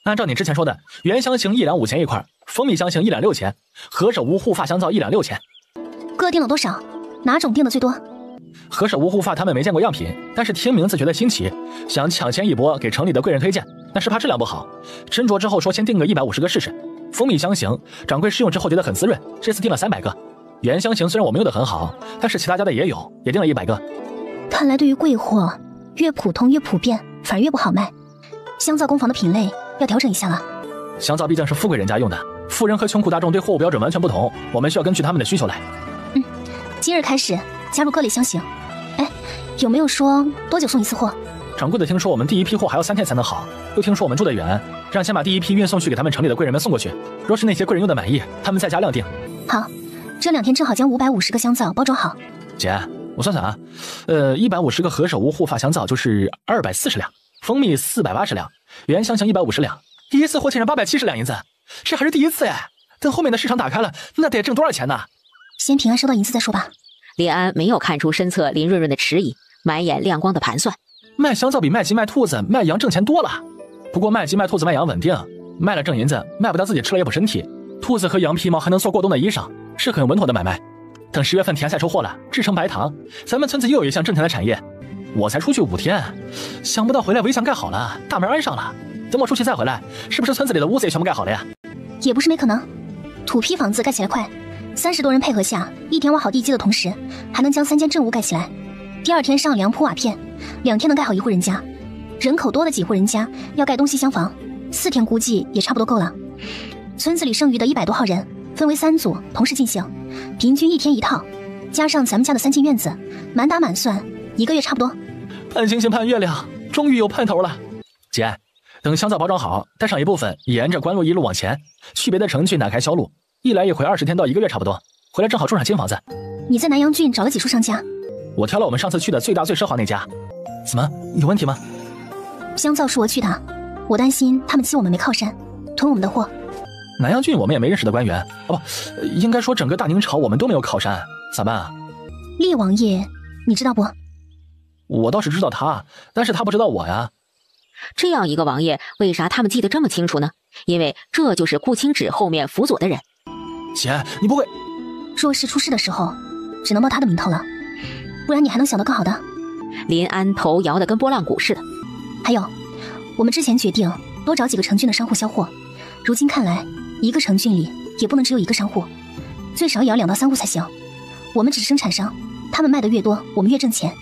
按照你之前说的，原香型1两5钱一块，蜂蜜香型1两6钱，何首乌护发香皂1两6钱。各定了多少？哪种定的最多？何首乌护发他们没见过样品，但是听名字觉得新奇，想抢先一波给城里的贵人推荐，但是怕质量不好，斟酌之后说先定个150个试试。蜂蜜香型掌柜试用之后觉得很滋润，这次定了300个。原香型虽然我们用的很好，但是其他家的也有，也定了100个。看来对于贵货，越普通越普遍，反而越不好卖。香皂工房的品类要调整一下了。香皂毕竟是富贵人家用的，富人和穷苦大众对货物标准完全不同，我们需要根据他们的需求来。今日开始加入各类香型。哎，有没有说多久送一次货？掌柜的听说我们第一批货还要3天才能好，又听说我们住得远，让先把第一批运送去给他们城里的贵人们送过去。若是那些贵人用的满意，他们再加量定。好，这2天正好将550个香皂包装好。姐，我算算啊，150个何首乌护发香皂就是240两，蜂蜜480两，原香型150两，第一次货欠着870两银子，这还是第一次哎。等后面的市场打开了，那得挣多少钱呢？先平安收到银子再说吧。林安没有看出身侧林润润的迟疑，满眼亮光的盘算。卖香皂比卖鸡卖兔子卖羊挣钱多了，不过卖鸡卖兔子卖羊稳定，卖了挣银子，卖不到自己吃了也补身体。兔子和羊皮毛还能做过冬的衣裳，是很稳妥的买卖。等10月份田菜收获了，制成白糖，咱们村子又有一项挣钱的产业。我才出去5天，想不到回来围墙盖好了，大门安上了。等我出去再回来，是不是村子里的屋子也全部盖好了呀？也不是没可能，土坯房子盖起来快，30多人配合下，一天挖好地基的同时，还能将3间正屋盖起来。第2天上梁铺瓦片，2天能盖好1户人家。人口多的几户人家要盖东西厢房，4天估计也差不多够了。村子里剩余的100多号人分为3组同时进行，平均1天1套，加上咱们家的3进院子，满打满算1个月差不多。盼星星盼月亮，终于有盼头了。姐，等香皂包装好，带上一部分，沿着官路一路往前，去别的城郡打开销路，一来一回20天到1个月差不多，回来正好住上新房子。你在南阳郡找了几处商家？我挑了我们上次去的最大最奢华那家。怎么，有问题吗？香皂是我去的，我担心他们欺我们没靠山，囤我们的货。南阳郡我们也没认识的官员，哦不，应该说整个大宁朝我们都没有靠山，咋办啊？厉王爷，你知道不？我倒是知道他，但是他不知道我呀。这样一个王爷，为啥他们记得这么清楚呢？因为这就是顾清止后面辅佐的人。姐，你不会……若是出事的时候，只能报他的名头了，不然你还能想到更好的？林安头摇得跟拨浪鼓似的。还有，我们之前决定多找几个城郡的商户销货，如今看来，一个城郡里也不能只有一个商户，最少也要2到3户才行。我们只是生产商，他们卖的越多，我们越挣钱。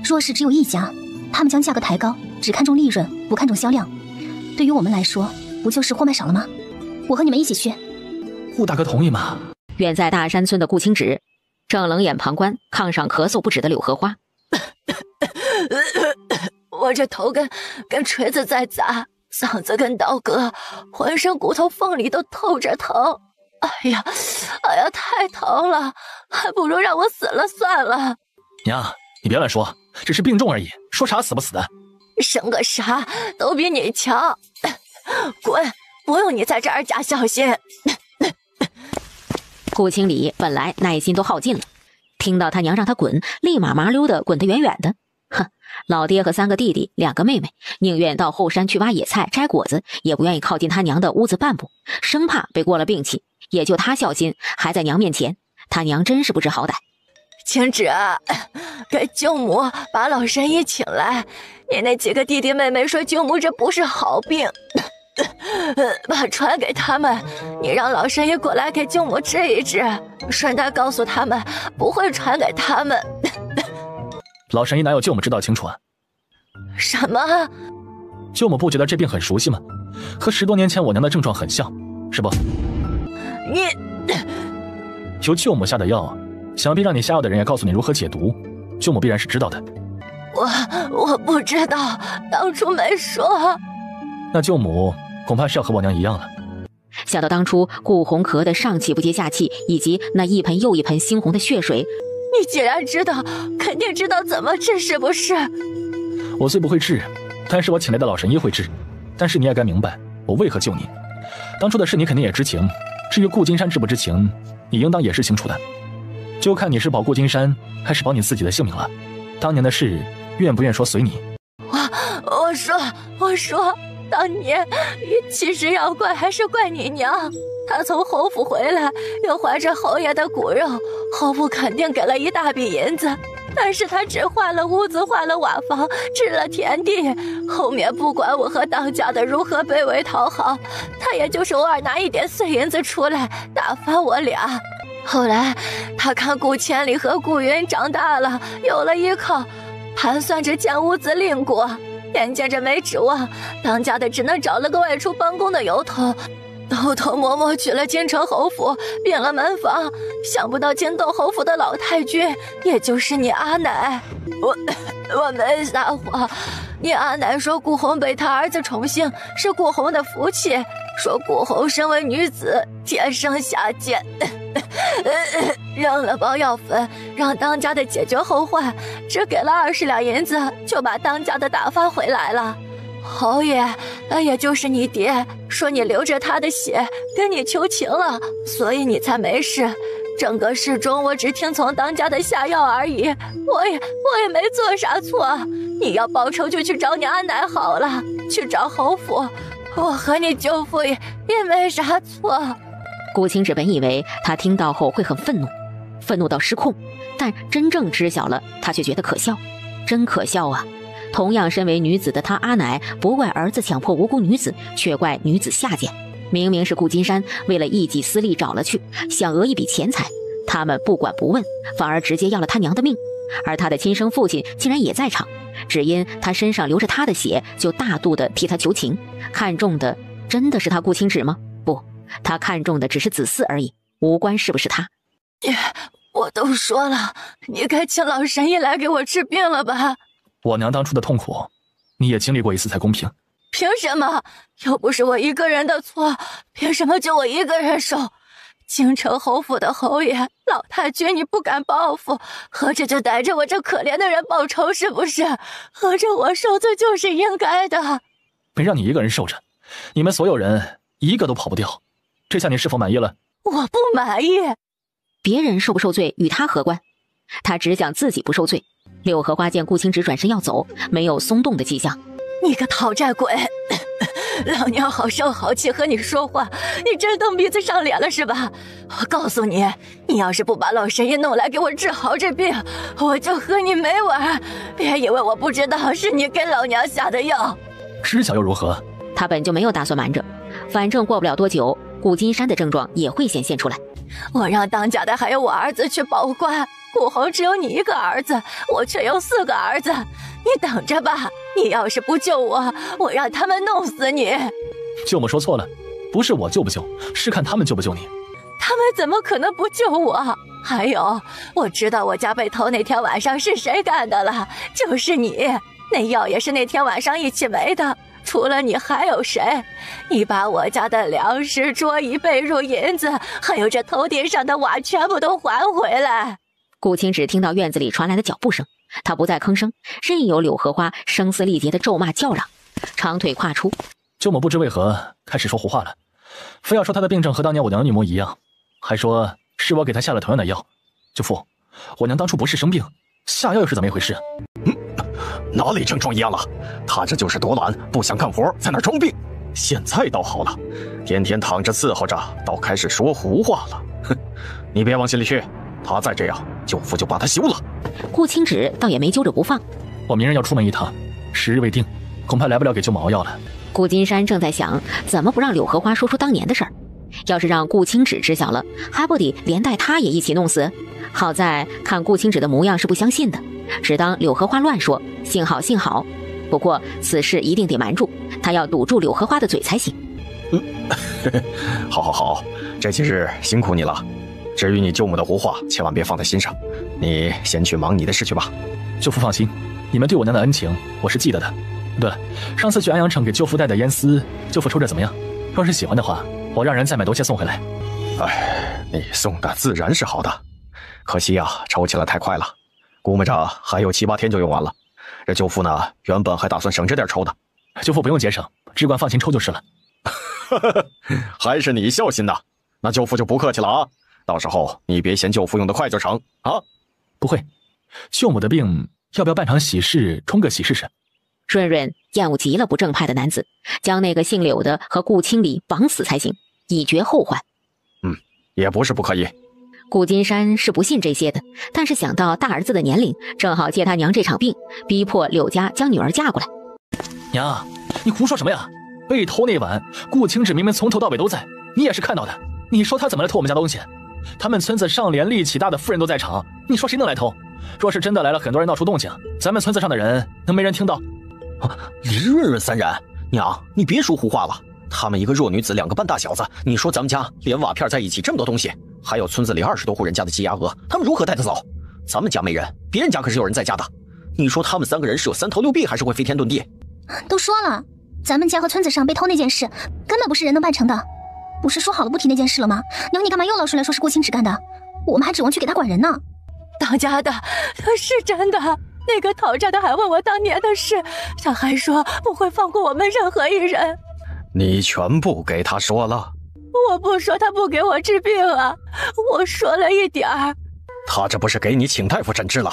若是只有一家，他们将价格抬高，只看重利润，不看重销量，对于我们来说，不就是货卖少了吗？我和你们一起去。顾大哥同意吗？远在大山村的顾清止正冷眼旁观炕上咳嗽不止的柳荷花。我这头跟锤子在砸，嗓子跟刀割，浑身骨头缝里都透着疼。哎呀，太疼了，还不如让我死了算了。娘，你别乱说，只是病重而已，说啥死不死的。生个啥都比你强，滚！不用你在这儿假小心。顾清礼本来耐心都耗尽了，听到他娘让他滚，立马麻溜的滚得远远的。哼，老爹和3个弟弟2个妹妹，宁愿到后山去挖野菜摘果子，也不愿意靠近他娘的屋子半步，生怕被过了病气。也就他孝心，还在娘面前，他娘真是不知好歹。清止，给舅母把老神医请来。你那几个弟弟妹妹说舅母这不是好病，把传给他们，你让老神医过来给舅母治一治，顺带告诉他们不会传给他们。老神医哪有舅母知道清楚啊？什么？舅母不觉得这病很熟悉吗？和10多年前我娘的症状很像，是不？你由舅母下的药，想必让你下药的人也告诉你如何解毒，舅母必然是知道的。我不知道，当初没说。那舅母恐怕是要和我娘一样了。想到当初顾红咳得上气不接下气，以及那一盆又一盆猩红的血水，你既然知道，肯定知道怎么治，是不是？我虽不会治，但是我请来的老神医会治。但是你也该明白我为何救你，当初的事你肯定也知情，至于顾金山知不知情，你应当也是清楚的，就看你是保顾金山还是保你自己的性命了。当年的事愿不愿说随你。我说当年其实要怪还是怪你娘，她从侯府回来又怀着侯爷的骨肉，侯府肯定给了一大笔银子，但是她只换了屋子，换了瓦房，置了田地，后面不管我和当家的如何卑微讨好，她也就是偶尔拿一点碎银子出来打发我俩。后来她看顾千里和顾云长大了，有了依靠，盘算着建屋子另过，眼见着没指望，当家的只能找了个外出帮工的由头，偷偷摸摸去了京城侯府，并了门房。想不到惊动侯府的老太君，也就是你阿奶。我没撒谎，你阿奶说顾红被他儿子宠幸是顾红的福气，说顾红身为女子天生下贱，扔了包药粉让当家的解决后患，只给了20两银子就把当家的打发回来了。侯爷，也就是你爹，说你流着他的血跟你求情了，所以你才没事。整个事中我只听从当家的下药而已，我也没做啥错。你要报仇就去找你阿奶好了，去找侯府，我和你舅父也没啥错。顾清止本以为他听到后会很愤怒，愤怒到失控，但真正知晓了，他却觉得可笑，真可笑啊！同样身为女子的他阿奶，不怪儿子强迫无辜女子，却怪女子下贱。明明是顾金山为了一己私利找了去，想讹一笔钱财，他们不管不问，反而直接要了他娘的命。而他的亲生父亲竟然也在场，只因他身上流着他的血，就大度的替他求情。看中的真的是他顾清止吗？不，他看中的只是子嗣而已，无关是不是他。我都说了，你该请老神医来给我治病了吧。我娘当初的痛苦，你也经历过一次才公平。凭什么？又不是我一个人的错，凭什么就我一个人受？京城侯府的侯爷、老太君，你不敢报复，合着就逮着我这可怜的人报仇是不是？合着我受罪就是应该的。没让你一个人受着，你们所有人一个都跑不掉。这下你是否满意了？我不满意。别人受不受罪与他何关？他只想自己不受罪。柳荷花见顾青芷转身要走，没有松动的迹象。你个讨债鬼！老娘好声好气和你说话，你真蹬鼻子上脸了是吧？我告诉你，你要是不把老神医弄来给我治好这病，我就和你没完！别以为我不知道是你给老娘下的药。知晓又如何？他本就没有打算瞒着，反正过不了多久，顾金山的症状也会显现出来。我让当家的还有我儿子去报官，顾侯只有你一个儿子，我却有4个儿子。你等着吧，你要是不救我，我让他们弄死你。舅母说错了，不是我救不救，是看他们救不救你。他们怎么可能不救我？还有，我知道我家被偷那天晚上是谁干的了，就是你。那药也是那天晚上一起没的，除了你还有谁？你把我家的粮食、桌椅、被褥、银子，还有这头顶上的瓦全部都还回来。顾青芷听到院子里传来的脚步声，他不再吭声，任由柳荷花声嘶力竭的咒骂叫嚷，长腿跨出。舅母不知为何开始说胡话了，非要说她的病症和当年我娘一模一样，还说是我给她下了同样的药。舅父，我娘当初不是生病，下药又是怎么一回事？哪里症状一样了？他这就是多懒，不想干活，在那儿装病。现在倒好了，天天躺着伺候着，倒开始说胡话了。哼，你别往心里去，他再这样，舅父就把他休了。顾青芷倒也没揪着不放。我明日要出门一趟，时日未定，恐怕来不了给舅母熬药了。顾金山正在想怎么不让柳荷花说出当年的事儿，要是让顾青芷知晓了，还不得连带他也一起弄死？好在看顾青芷的模样是不相信的，只当柳荷花乱说，幸好幸好。不过此事一定得瞒住，他要堵住柳荷花的嘴才行。好，这些日辛苦你了。至于你舅母的胡话，千万别放在心上。你先去忙你的事去吧。舅父放心，你们对我娘的恩情我是记得的。对了，上次去安阳城给舅父带的烟丝，舅父抽着怎么样？若是喜欢的话，我让人再买多些送回来。你送的自然是好的，可惜啊，抽起来太快了，估摸着还有7、8天就用完了。这舅父呢，原本还打算省着点抽的。舅父不用节省，只管放心抽就是了。还是你孝心呐，那舅父就不客气了啊。到时候你别嫌舅父用得快就成啊。不会，舅母的病要不要办场喜事，冲个喜事神？润润厌恶极了不正派的男子，将那个姓柳的和顾清礼绑死才行，以绝后患。也不是不可以。顾金山是不信这些的，但是想到大儿子的年龄正好借他娘这场病，逼迫柳家将女儿嫁过来。娘，你胡说什么呀？被偷那晚，顾青芷明明从头到尾都在，你也是看到的。你说他怎么来偷我们家东西？他们村子上连力气大的妇人都在场，你说谁能来偷？若是真的来了很多人闹出动静，咱们村子上的人能没人听到？林润润三人，娘，你别说胡话了。他们一个弱女子，2个半大小子，你说咱们家连瓦片在一起这么多东西，还有村子里20多户人家的鸡鸭鹅，他们如何带得走？咱们家没人，别人家可是有人在家的。你说他们3个人是有3头6臂，还是会飞天遁地？都说了，咱们家和村子上被偷那件事，根本不是人能办成的。不是说好了不提那件事了吗？娘，你干嘛又捞出来说是顾青芷干的？我们还指望去给他管人呢。当家的，是真的。那个讨债的还问我当年的事，他还说不会放过我们任何一人。你全部给他说了？我不说他不给我治病啊，我说了一点儿。他这不是给你请大夫诊治了，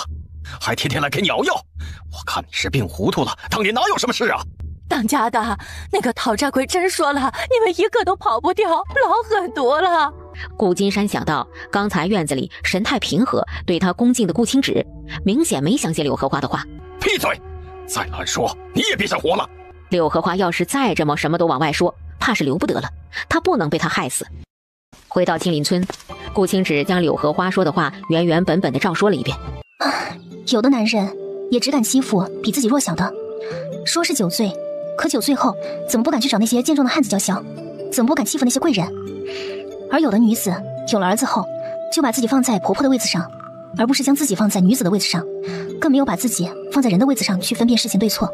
还天天来给你熬药？我看你是病糊涂了，当年哪有什么事啊？当家的，那个讨债鬼真说了，你们一个都跑不掉，老狠毒了。顾金山想到刚才院子里神态平和对他恭敬的顾青芷，明显没相信柳荷花的话。闭嘴，再乱说你也别想活了。柳荷花要是再这么什么都往外说，怕是留不得了，他不能被他害死。回到青林村，顾青芷将柳荷花说的话原原本本的照说了一遍。有的男人也只敢欺负比自己弱小的，说是9岁，可9岁后怎么不敢去找那些健壮的汉子叫嚣？怎么不敢欺负那些贵人？而有的女子有了儿子后，就把自己放在婆婆的位子上，而不是将自己放在女子的位子上，更没有把自己放在人的位子上去分辨事情对错。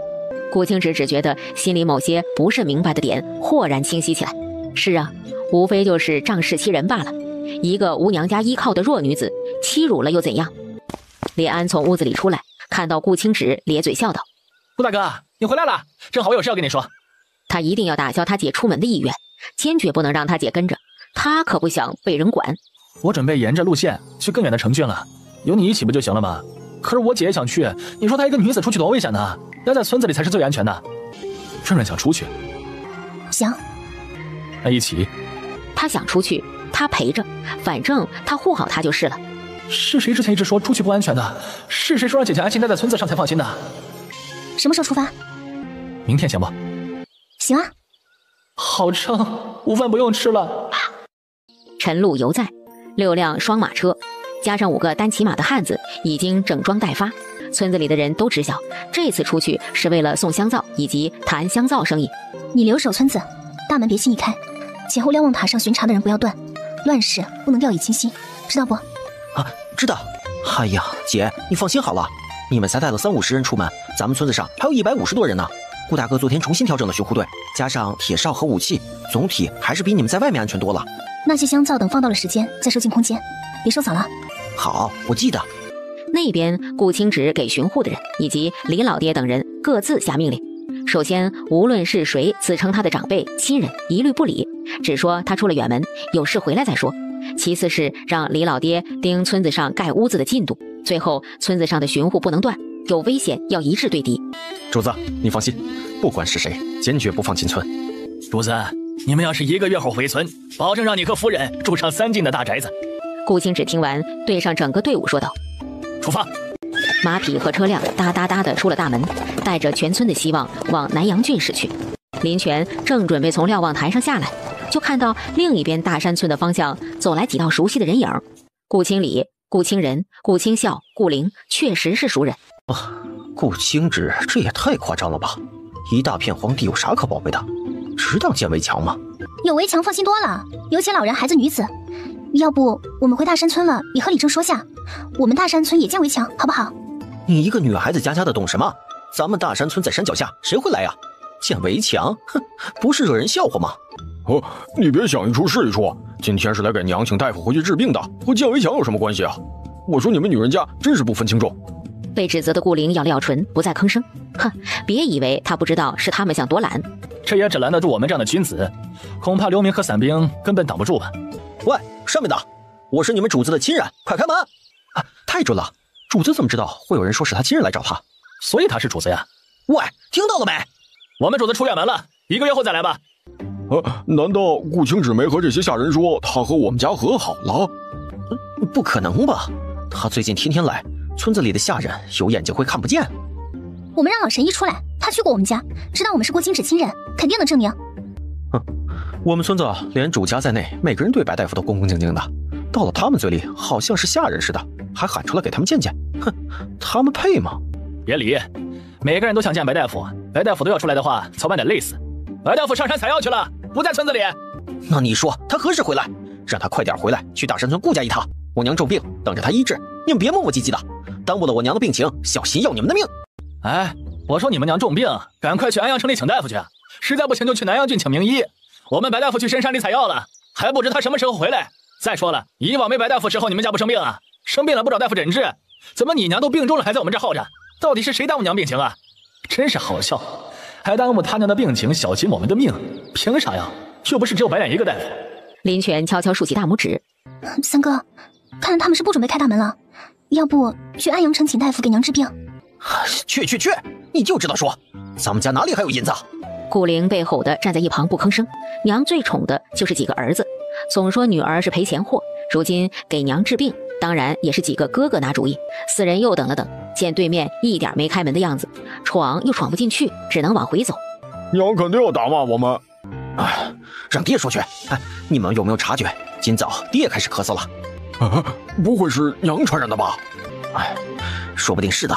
顾青芷只觉得心里某些不是明白的点豁然清晰起来。是啊，无非就是仗势欺人罢了。一个无娘家依靠的弱女子，欺辱了又怎样？李安从屋子里出来，看到顾青芷，咧嘴笑道：“顾大哥，你回来了，正好我有事要跟你说。”他一定要打消他姐出门的意愿，坚决不能让他姐跟着，他可不想被人管。我准备沿着路线去更远的城郡了，有你一起不就行了吗？可是我姐也想去，你说她一个女子出去多危险呢？待在村子里才是最安全的。润润想出去，行，那一起。他想出去，他陪着，反正他护好他就是了。是谁之前一直说出去不安全的？是谁说让姐姐安心待在村子上才放心的？什么时候出发？明天行不？行啊。好撑，午饭不用吃了。晨露犹在，6辆双马车加上5个单骑马的汉子已经整装待发。村子里的人都知晓，这次出去是为了送香皂以及谈香皂生意。你留守村子，大门别轻易开，前后瞭望塔上巡查的人不要断，乱事不能掉以轻心，知道不？啊，知道。哎呀，姐，你放心好了，你们才带了30-50人出门，咱们村子上还有150多人呢。顾大哥昨天重新调整了巡护队，加上铁哨和武器，总体还是比你们在外面安全多了。那些香皂等放到了时间再收进空间，别收早了。好，我记得。那边顾清直给巡护的人以及李老爹等人各自下命令。首先，无论是谁自称他的长辈亲人，一律不理，只说他出了远门，有事回来再说。其次是让李老爹盯村子上盖屋子的进度。最后，村子上的巡护不能断，有危险要一致对敌。主子，你放心，不管是谁，坚决不放进村。主子，你们要是1个月后回村，保证让你和夫人住上3进的大宅子。顾清直听完，对上整个队伍说道：“出发！”马匹和车辆哒哒哒的出了大门，带着全村的希望往南阳郡驶去。林泉正准备从瞭望台上下来，就看到另一边大山村的方向走来几道熟悉的人影。顾清礼、顾清仁、顾清孝、顾灵，确实是熟人。顾清直，这也太夸张了吧！一大片荒地有啥可宝贝的？只当建围墙吗？有围墙放心多了，有些老人、孩子、女子。要不我们回大山村了，也和李正说下，我们大山村也建围墙，好不好？你一个女孩子家的懂什么？咱们大山村在山脚下，谁会来呀？建围墙，哼，不是惹人笑话吗？哦，你别想一出是一出，今天是来给娘请大夫回去治病的，和建围墙有什么关系啊？我说你们女人家真是不分轻重。被指责的顾灵咬了咬唇，不再吭声。哼，别以为他不知道是他们想躲懒，这也只拦得住我们这样的君子，恐怕流民和散兵根本挡不住吧。喂，上面的，我是你们主子的亲人，快开门！啊，太准了，主子怎么知道会有人说是他亲人来找他？所以他是主子呀。喂，听到了没？我们主子出远门了，1个月后再来吧。难道顾清直没和这些下人说他和我们家和好了？不可能吧，他最近天天来，村子里的下人有眼睛会看不见。我们让老神医出来，他去过我们家，知道我们是顾清直亲人，肯定能证明。我们村子连主家在内，每个人对白大夫都恭恭敬敬的，到了他们嘴里好像是下人似的，还喊出来给他们见见。哼，他们配吗？别理，每个人都想见白大夫，白大夫都要出来的话，早晚得累死。白大夫上山采药去了，不在村子里。那你说他何时回来？让他快点回来，去大山村顾家一趟。我娘重病，等着他医治，你们别磨磨唧唧的，耽误了我娘的病情，小心要你们的命。哎，我说你们娘重病，赶快去安阳城里请大夫去，实在不行就去南阳郡请名医。我们白大夫去深山里采药了，还不知他什么时候回来。再说了，以往没白大夫时候，你们家不生病啊？生病了不找大夫诊治，怎么你娘都病重了还在我们这耗着？到底是谁耽误娘病情啊？真是好笑，还耽误他娘的病情，小心我们的命，凭啥呀？又不是只有白眼一个大夫。林泉悄悄竖起大拇指。三哥，看来他们是不准备开大门了，要不去安阳城请大夫给娘治病？去，你就知道说，咱们家哪里还有银子？顾灵被吼得站在一旁不吭声。娘最宠的就是几个儿子，总说女儿是赔钱货，如今给娘治病，当然也是几个哥哥拿主意。四人又等了等，见对面一点没开门的样子，闯又闯不进去，只能往回走。娘肯定要打骂我们。哎，让爹说去。哎，你们有没有察觉，今早爹开始咳嗽了？不会是娘传染的吧？哎，说不定是的。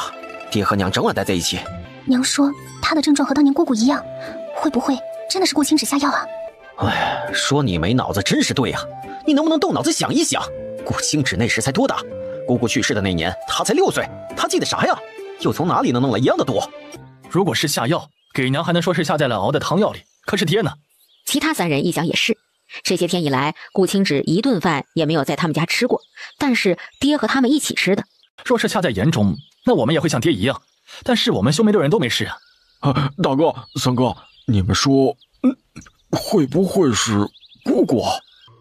爹和娘整晚待在一起。娘说他的症状和当年姑姑一样，会不会真的是顾清直下药啊？哎，说你没脑子真是对呀，你能不能动脑子想一想？顾清直那时才多大？姑姑去世的那年他才6岁，他记得啥呀？又从哪里能弄来一样的毒？如果是下药，给娘还能说是下在了熬的汤药里，可是爹呢？其他3人一想也是，这些天以来，顾清直一顿饭也没有在他们家吃过，但是爹和他们一起吃的。若是下在盐中，那我们也会像爹一样，但是我们兄妹6人都没事啊。大哥、三哥，你们说，会不会是姑姑？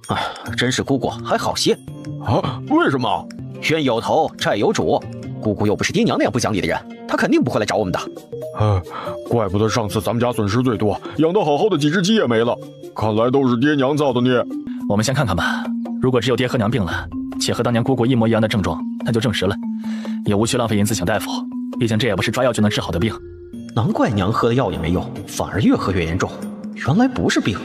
哎，真是姑姑还好些啊？为什么？冤有头债有主，姑姑又不是爹娘那样不讲理的人，她肯定不会来找我们的。怪不得上次咱们家损失最多，养得好好的几只鸡也没了，看来都是爹娘造的孽。我们先看看吧，如果只有爹和娘病了，且和当年姑姑一模一样的症状，那就证实了，也无需浪费银子请大夫，毕竟这也不是抓药就能治好的病。难怪娘喝了药也没用，反而越喝越严重，原来不是病，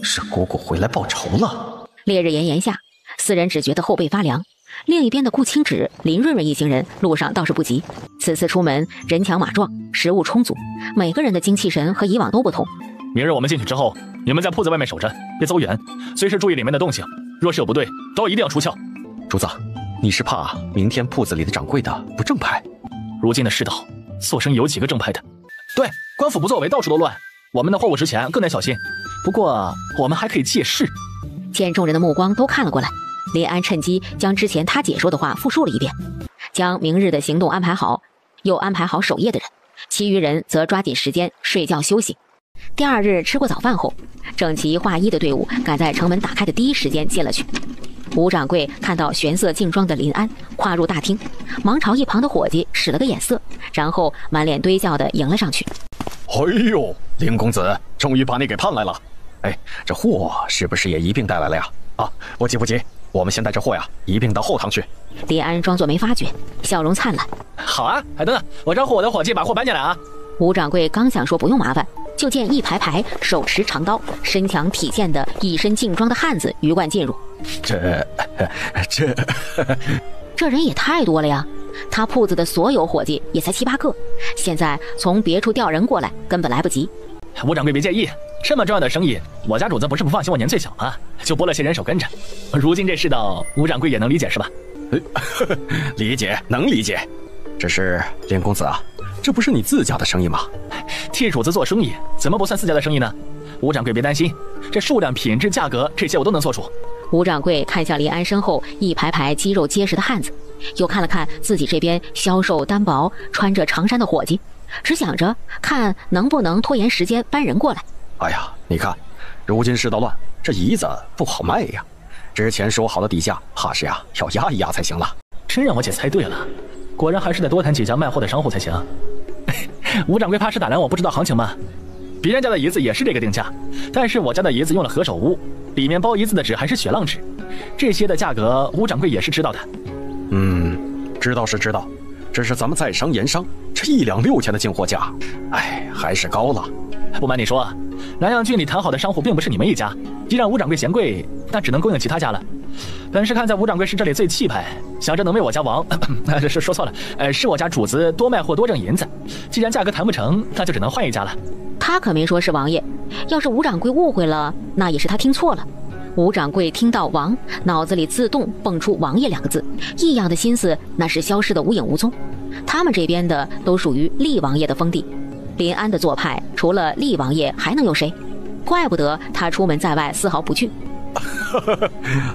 是姑姑回来报仇了。烈日炎炎下，四人只觉得后背发凉。另一边的顾清芷、林润润一行人路上倒是不急，此次出门人强马壮，食物充足，每个人的精气神和以往都不同。明日我们进去之后，你们在铺子外面守着，别走远，随时注意里面的动静，若是有不对，都一定要出鞘。主子，你是怕明天铺子里的掌柜的不正派？如今的世道，做生意有几个正派的？对，官府不作为，到处都乱，我们的货物值钱，更得小心。不过我们还可以借势。见众人的目光都看了过来，林安趁机将之前他姐说的话复述了一遍，将明日的行动安排好，又安排好守夜的人，其余人则抓紧时间睡觉休息。第二日吃过早饭后，整齐划一的队伍赶在城门打开的第一时间进了去。吴掌柜看到玄色劲装的林安跨入大厅，忙朝一旁的伙计使了个眼色，然后满脸堆笑的迎了上去。哎呦，林公子终于把你给盼来了。哎，这货是不是也一并带来了呀？啊，不急不急，我们先带着货呀一并到后堂去。林安装作没发觉，笑容灿烂。好啊，等等，我招呼我的伙计把货搬进来啊。吴掌柜刚想说不用麻烦，就见一排排手持长刀、身强体健的一身劲装的汉子鱼贯进入。这人也太多了呀！他铺子的所有伙计也才7、8个，现在从别处调人过来根本来不及。吴掌柜别介意，这么重要的生意，我家主子不是不放心我年岁小吗？就拨了些人手跟着。如今这世道，吴掌柜也能理解是吧？理解，能理解。只是林公子啊，这不是你自家的生意吗？替主子做生意，怎么不算自家的生意呢？吴掌柜别担心，这数量、品质、价格这些我都能做出。吴掌柜看向林安身后一排排肌肉结实的汉子，又看了看自己这边消瘦单薄、穿着长衫的伙计，只想着看能不能拖延时间搬人过来。哎呀，你看，如今世道乱，这姨子不好卖呀。之前说好的底价，怕是呀要压一压才行了。真让我姐猜对了，果然还是得多谈几家卖货的商户才行。吴掌柜怕是打量我不知道行情吗？别人家的姨子也是这个定价，但是我家的姨子用了何首乌，里面包姨子的纸还是雪浪纸，这些的价格吴掌柜也是知道的。知道是知道，只是咱们在商言商，这1两6钱的进货价，哎，还是高了。不瞒你说，南阳郡里谈好的商户并不是你们一家，既然吴掌柜嫌贵，那只能供应其他家了。本是看在吴掌柜是这里最气派，想着能为我家王，是说错了，是我家主子多卖货多挣银子。既然价格谈不成，那就只能换一家了。他可没说是王爷，要是吴掌柜误会了，那也是他听错了。吴掌柜听到王，脑子里自动蹦出王爷2个字，异样的心思那是消失的无影无踪。他们这边的都属于厉王爷的封地，临安的做派除了厉王爷还能有谁？怪不得他出门在外丝毫不惧。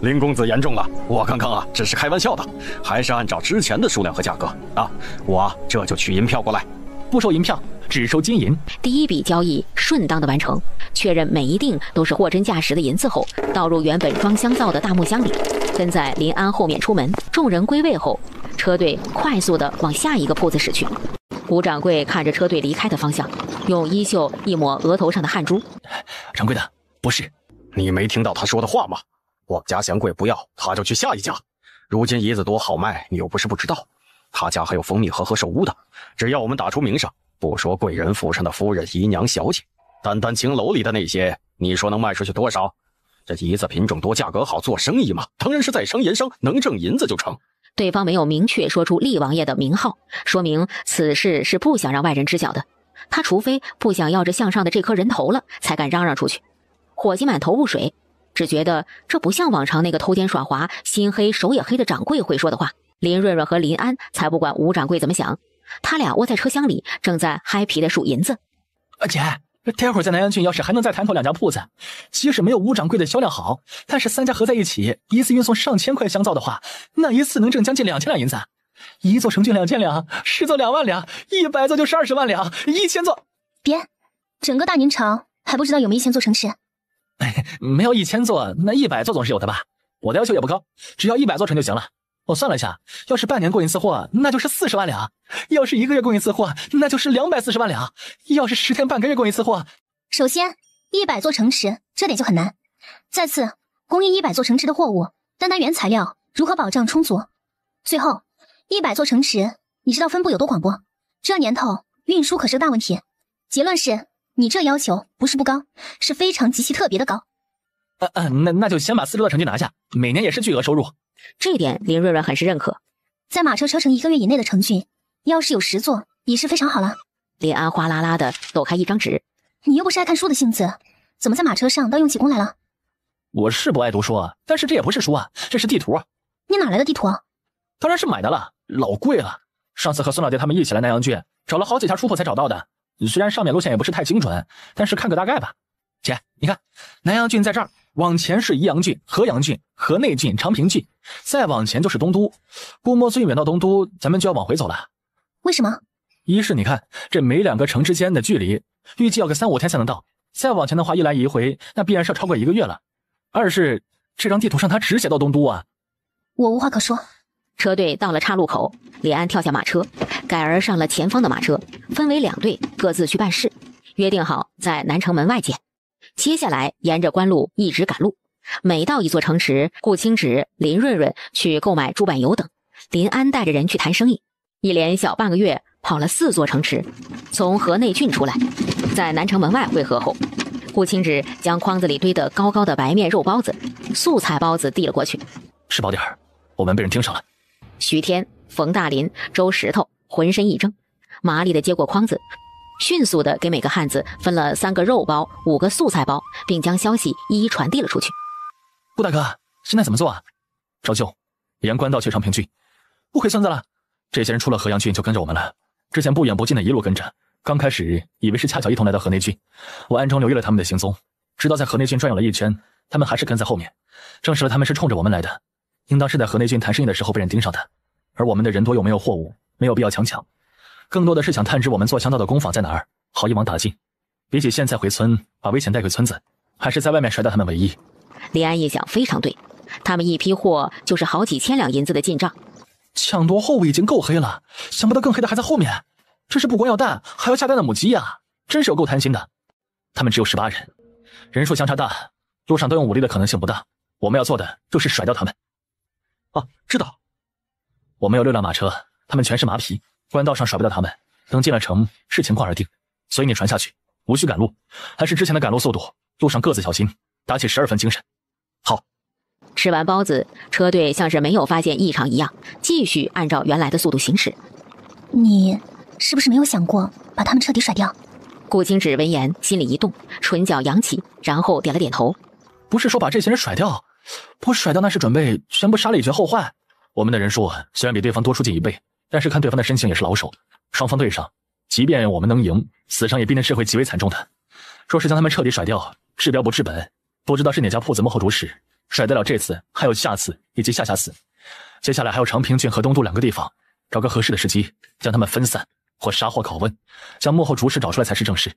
林公子言重了，我刚刚啊只是开玩笑的，还是按照之前的数量和价格啊，我这就取银票过来。不收银票，只收金银。第一笔交易顺当的完成，确认每一锭都是货真价实的银子后，倒入原本装香皂的大木箱里，跟在林安后面出门。众人归位后，车队快速的往下一个铺子驶去。吴掌柜看着车队离开的方向，用衣袖一抹额头上的汗珠。掌柜的，不是，你没听到他说的话吗？我家嫌贵不要，他就去下一家。如今姨子多好卖，你又不是不知道。他家还有蜂蜜和何首乌的，只要我们打出名声，不说贵人府上的夫人、姨娘、小姐，单单青楼里的那些，你说能卖出去多少？这姨子品种多，价格好，做生意嘛，当然是在商言商，能挣银子就成。对方没有明确说出厉王爷的名号，说明此事是不想让外人知晓的。他除非不想要这项上的这颗人头了，才敢嚷嚷出去。伙计满头雾水，只觉得这不像往常那个偷奸耍滑、心黑手也黑的掌柜会说的话。林润润和林安才不管吴掌柜怎么想，他俩窝在车厢里，正在嗨皮的数银子。姐，待会儿在南阳郡要是还能再谈妥2家铺子，即使没有吴掌柜的销量好，但是3家合在一起，一次运送上千块香皂的话，那一次能挣将近2000两银子。1座成郡2000两，10座2万两，100座就是20万两，1000座。别，整个大宁城还不知道有没有1000座城池。没有1000座，那100座总是有的吧？我的要求也不高，只要100座成就行了。我算了一下，要是半年供一次货，那就是40万两；要是1个月供一次货，那就是240万两；要是10天半个月供一次货，首先100座城池这点就很难，再次供应100座城池的货物，单原材料如何保障充足？最后100座城池，你知道分布有多广不？这年头运输可是个大问题。结论是你这要求不是不高，是非常极其特别的高。那就先把40座成绩拿下，每年也是巨额收入。这点林润润很是认可。在马车车程1个月以内的城郡，要是有10座已是非常好了。林安哗啦啦的抖开一张纸，你又不是爱看书的性子，怎么在马车上倒用起功来了？我是不爱读书啊，但是这也不是书啊，这是地图啊。你哪来的地图啊？当然是买的了，老贵了。上次和孙老爹他们一起来南阳郡，找了好几家书铺才找到的。虽然上面路线也不是太精准，但是看个大概吧。姐，你看，南阳郡在这儿，往前是宜阳郡、河阳郡、河内郡、长平郡，再往前就是东都。估摸最远到东都，咱们就要往回走了。为什么？一是你看，这每2个城之间的距离，预计要个3、5天才能到。再往前的话，一来一回，那必然是要超过1个月了。二是这张地图上它只写到东都啊。我无话可说。车队到了岔路口，李安跳下马车，改而上了前方的马车，分为2队，各自去办事，约定好在南城门外见。接下来沿着官路一直赶路，每到一座城池，顾清止、林润润去购买猪板油等，林安带着人去谈生意。一连小半个月跑了4座城池，从河内郡出来，在南城门外汇合后，顾清止将筐子里堆得高高的白面肉包子、素菜包子递了过去。吃饱点儿，我们被人盯上了。徐天、冯大林、周石头浑身一怔，麻利地接过筐子，迅速地给每个汉子分了3个肉包、5个素菜包，并将消息一一传递了出去。顾大哥，现在怎么做啊？赵舅，沿官道去长平郡，不亏孙子了。这些人出了河阳郡就跟着我们了，之前不远不近的一路跟着，刚开始以为是恰巧一同来到河内郡，我暗中留意了他们的行踪，直到在河内郡转悠了一圈，他们还是跟在后面，证实了他们是冲着我们来的，应当是在河内郡谈生意的时候被人盯上的。而我们的人多又没有货物，没有必要强抢，更多的是想探知我们做强盗的工坊在哪儿，好一网打尽。比起现在回村把危险带回村子，还是在外面甩掉他们为宜。李安一想非常对，他们一批货就是好几千两银子的进账，抢夺货物已经够黑了，想不到更黑的还在后面。这是不光要蛋，还要下蛋的母鸡呀，真是有够贪心的。他们只有18人，人数相差大，路上动用武力的可能性不大，我们要做的就是甩掉他们。知道。我们有6辆马车，他们全是马匹，官道上甩不掉他们，等进了城视情况而定。所以你传下去，无需赶路，还是之前的赶路速度，路上各自小心，打起12分精神。好。吃完包子，车队像是没有发现异常一样，继续按照原来的速度行驶。你是不是没有想过把他们彻底甩掉？顾清止闻言心里一动，唇角扬起，然后点了点头。不是说把这些人甩掉，不甩掉那是准备全部杀了以绝后患。我们的人数虽然比对方多出近1倍，但是看对方的身形也是老手，双方对上，即便我们能赢，死伤也必定是会极为惨重的。若是将他们彻底甩掉，治标不治本，不知道是哪家铺子幕后主使，甩得了这次，还有下次以及下下次。接下来还有长平郡和东都2个地方，找个合适的时机将他们分散，或杀或拷问，将幕后主使找出来才是正事。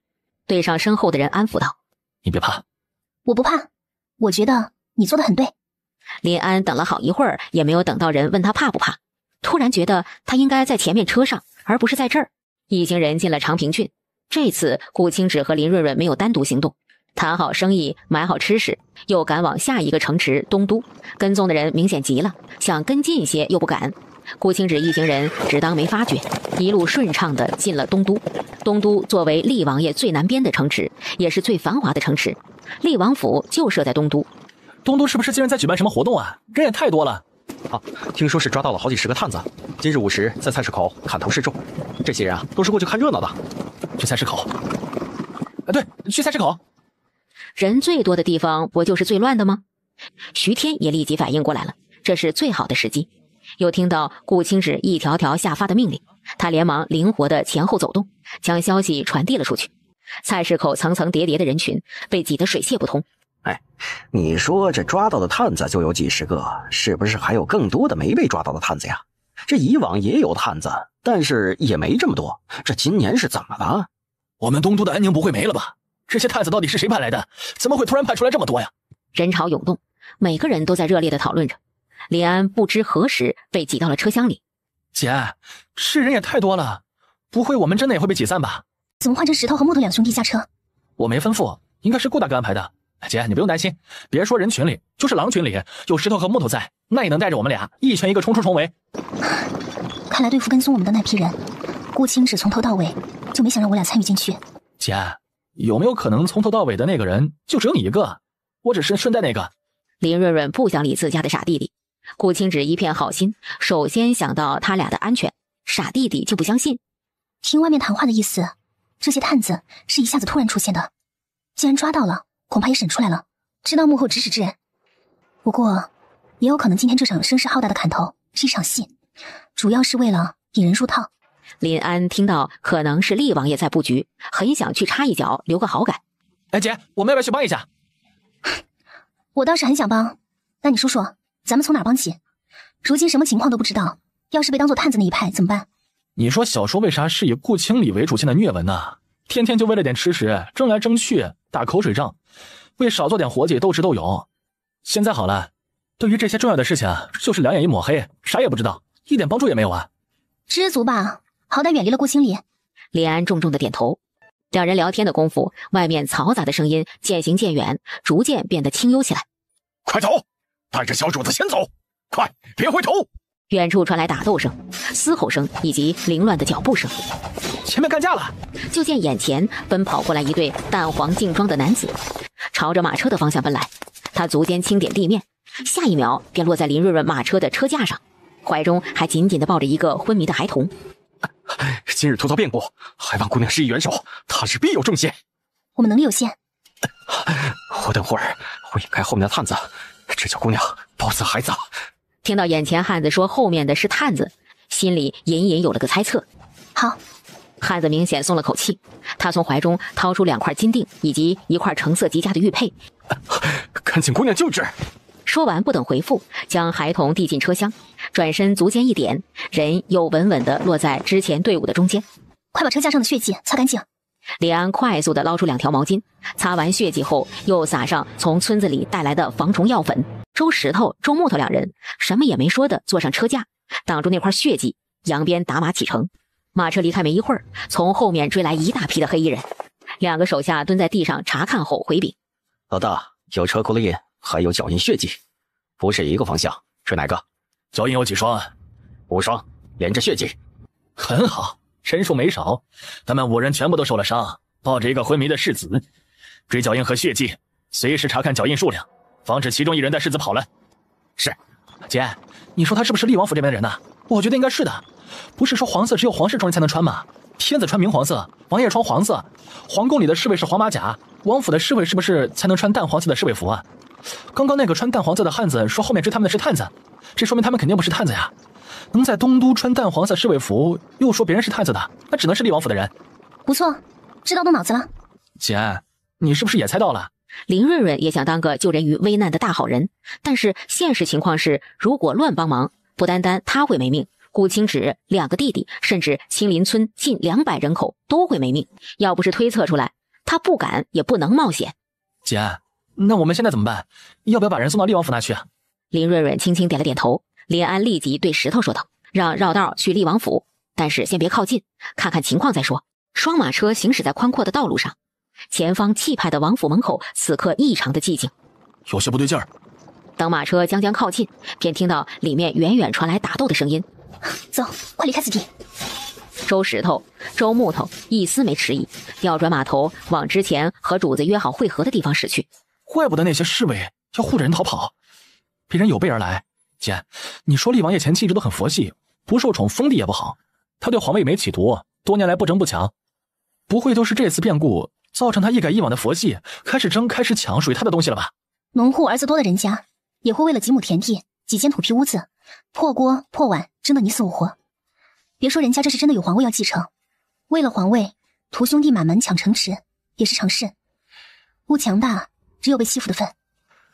对上身后的人安抚道：你别怕。我不怕，我觉得你做得很对。林安等了好一会儿，也没有等到人问他怕不怕，突然觉得他应该在前面车上，而不是在这儿。一行人进了长平郡，这次顾清止和林润润没有单独行动，谈好生意，买好吃食，又赶往下一个城池东都。跟踪的人明显急了，想跟近些又不敢。顾清止一行人只当没发觉，一路顺畅地进了东都。东都作为厉王爷最南边的城池，也是最繁华的城池，厉王府就设在东都。东都是不是竟然在举办什么活动啊？人也太多了。听说是抓到了好几10个探子，今日午时在菜市口砍头示众。这些人都是过去看热闹的。去菜市口。对，去菜市口。人最多的地方不就是最乱的吗？徐天也立即反应过来了，这是最好的时机。又听到顾清止一条条下发的命令，他连忙灵活地前后走动，将消息传递了出去。菜市口层层叠叠的人群被挤得水泄不通。你说这抓到的探子就有几10个，是不是还有更多的没被抓到的探子呀？这以往也有探子，但是也没这么多，这今年是怎么了？我们东都的安宁不会没了吧？这些探子到底是谁派来的？怎么会突然派出来这么多呀？人潮涌动，每个人都在热烈地讨论着。林安不知何时被挤到了车厢里。姐，这人也太多了，不会我们真的也会被挤散吧？怎么换成石头和木头两兄弟下车？我没吩咐，应该是顾大哥安排的。姐，你不用担心，别说人群里，就是狼群里有石头和木头在，那也能带着我们俩一拳一个冲出重围。看来对付跟踪我们的那批人，顾青只从头到尾就没想让我俩参与进去。姐，有没有可能从头到尾的那个人就只有你一个？我只是顺带那个。林润润不想理自家的傻弟弟，顾青只一片好心，首先想到他俩的安全，傻弟弟就不相信。听外面谈话的意思，这些探子是一下子突然出现的，既然抓到了，恐怕也审出来了，知道幕后指使之人。不过也有可能今天这场声势浩大的砍头是一场戏，主要是为了引人入套。林安听到可能是厉王爷在布局，很想去插一脚留个好感。姐，我们要不要去帮一下？我倒是很想帮，那你说说咱们从哪儿帮起？如今什么情况都不知道，要是被当作探子那一派怎么办？你说小说为啥是以顾清理为主线的虐文呢？天天就为了点吃食，争来争去，打口水仗，为少做点活计斗智斗勇。现在好了，对于这些重要的事情，就是两眼一抹黑，啥也不知道，一点帮助也没有啊。知足吧，好歹远离了顾清理。林安重重的点头。两人聊天的功夫，外面嘈杂的声音渐行渐远，逐渐变得清幽起来。快走，带着小主子先走，快别回头！远处传来打斗声、嘶吼声以及凌乱的脚步声。前面干架了！就见眼前奔跑过来一对淡黄劲装的男子，朝着马车的方向奔来。他足尖轻点地面，下一秒便落在林润润马车的车架上，怀中还紧紧地抱着一个昏迷的孩童。今日突遭变故，还望姑娘施以援手，他日必有重谢。我们能力有限，我等会儿会引开后面的探子，只叫姑娘保此孩子。听到眼前汉子说后面的是探子，心里隐隐有了个猜测。好，汉子明显松了口气，他从怀中掏出2块金锭以及1块成色极佳的玉佩，恳请姑娘救治。说完不等回复，将孩童递进车厢，转身足尖一点，人又稳稳地落在之前队伍的中间。快把车架上的血迹擦干净。李安快速地捞出2条毛巾，擦完血迹后，又撒上从村子里带来的防虫药粉。周石头、周木头2人什么也没说的坐上车架，挡住那块血迹，扬鞭打马启程。马车离开没一会儿，从后面追来一大批的黑衣人。2个手下蹲在地上查看后回禀：老大，有车轱辘印，还有脚印血迹，不是一个方向，是哪个？脚印有几双？5双，连着血迹。很好，人数没少，他们5人全部都受了伤，抱着一个昏迷的世子，追脚印和血迹，随时查看脚印数量，防止其中一人带世子跑了。是。姐，你说他是不是厉王府这边的人呢？我觉得应该是的。不是说黄色只有皇室中人才能穿吗？天子穿明黄色，王爷穿黄色，皇宫里的侍卫是黄马甲，王府的侍卫是不是才能穿淡黄色的侍卫服啊？刚刚那个穿淡黄色的汉子说后面追他们的是探子，这说明他们肯定不是探子呀。能在东都穿淡黄色侍卫服，又说别人是探子的，那只能是厉王府的人。不错，知道动脑子了。姐，你是不是也猜到了？林润润也想当个救人于危难的大好人，但是现实情况是，如果乱帮忙，不单单他会没命，顾清止2个弟弟，甚至青林村近200人口都会没命。要不是推测出来，他不敢也不能冒险。姐，那我们现在怎么办？要不要把人送到厉王府那去啊？林润润轻轻点了点头。林安立即对石头说道：让绕道去厉王府，但是先别靠近，看看情况再说。双马车行驶在宽阔的道路上，前方气派的王府门口此刻异常的寂静，有些不对劲儿。等马车将靠近，便听到里面远远传来打斗的声音。走，快离开此地。周石头、周木头一丝没迟疑，调转马头往之前和主子约好会合的地方驶去。怪不得那些侍卫要护着人逃跑，别人有备而来。姐，你说厉王爷前期一直都很佛系，不受宠封地也不好，他对皇位没企图，多年来不争不抢，不会都是这次变故造成他一改以往的佛系，开始争开始抢属于他的东西了吧？农户儿子多的人家也会为了几亩田地、几间土坯屋子，破锅破碗争得你死我活。别说人家这是真的有皇位要继承，为了皇位，屠兄弟满门抢城池也是常事。不强大，只有被欺负的份。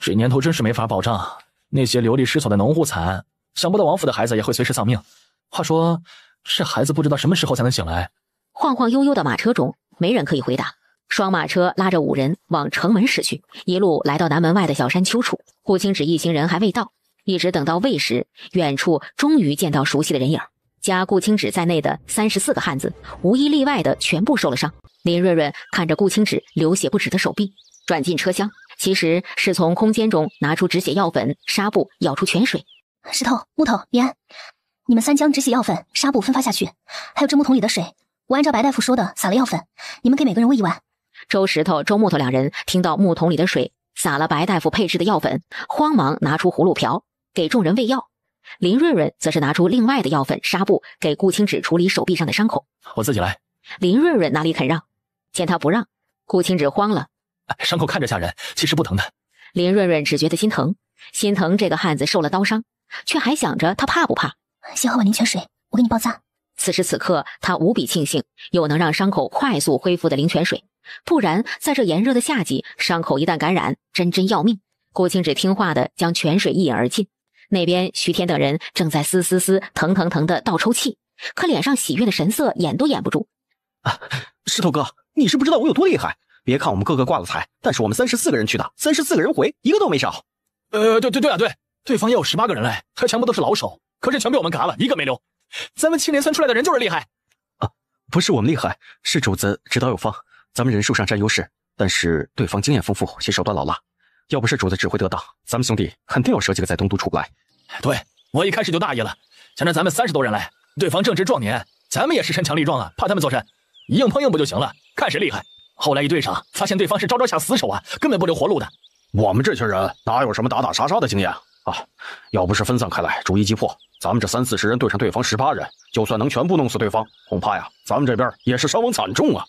这年头真是没法保障，那些流离失所的农户惨，想不到王府的孩子也会随时丧命。话说，这孩子不知道什么时候才能醒来。晃晃悠悠的马车中，没人可以回答。双马车拉着5人往城门驶去，一路来到南门外的小山丘处。顾清止一行人还未到，一直等到未时，远处终于见到熟悉的人影。加顾清止在内的34个汉子，无一例外的全部受了伤。林润润看着顾清止流血不止的手臂，转进车厢，其实是从空间中拿出止血药粉、纱布，舀出泉水。石头、木头、李安，你们3将止血药粉、纱布分发下去，还有这木桶里的水，我按照白大夫说的撒了药粉，你们给每个人喂1碗。周石头、周木头2人听到木桶里的水撒了白大夫配制的药粉，慌忙拿出葫芦瓢给众人喂药。林润润则是拿出另外的药粉、纱布给顾清止处理手臂上的伤口。我自己来。林润润哪里肯让，见他不让，顾清止慌了。伤口看着吓人，其实不疼的。林润润只觉得心疼，心疼这个汉子受了刀伤，却还想着他怕不怕。先喝碗灵泉水，我给你包扎。此时此刻，他无比庆幸有能让伤口快速恢复的灵泉水，不然在这炎热的夏季，伤口一旦感染，真要命。顾清止听话的将泉水一饮而尽。那边徐天等人正在嘶腾的倒抽气，可脸上喜悦的神色掩都掩不住。石头哥，你是不知道我有多厉害。别看我们个个挂了彩，但是我们34个人去的，34个人回，一个都没少。对方也有18个人嘞，还全部都是老手，可是全被我们嘎了，一个没留。咱们青莲村出来的人就是厉害。不是我们厉害，是主子指导有方，咱们人数上占优势，但是对方经验丰富，且手段老辣。要不是主子指挥得当，咱们兄弟肯定要折几个在东都出不来。对，我一开始就大意了，想着咱们30多人来，对方正值壮年，咱们也是身强力壮啊，怕他们做甚？硬碰硬不就行了，看谁厉害。后来一对上，发现对方是招下死手啊，根本不留活路的。我们这群人哪有什么打打杀杀的经验啊？要不是分散开来，逐一击破，咱们这30-40人对上对方18人，就算能全部弄死对方，恐怕呀，咱们这边也是伤亡惨重啊。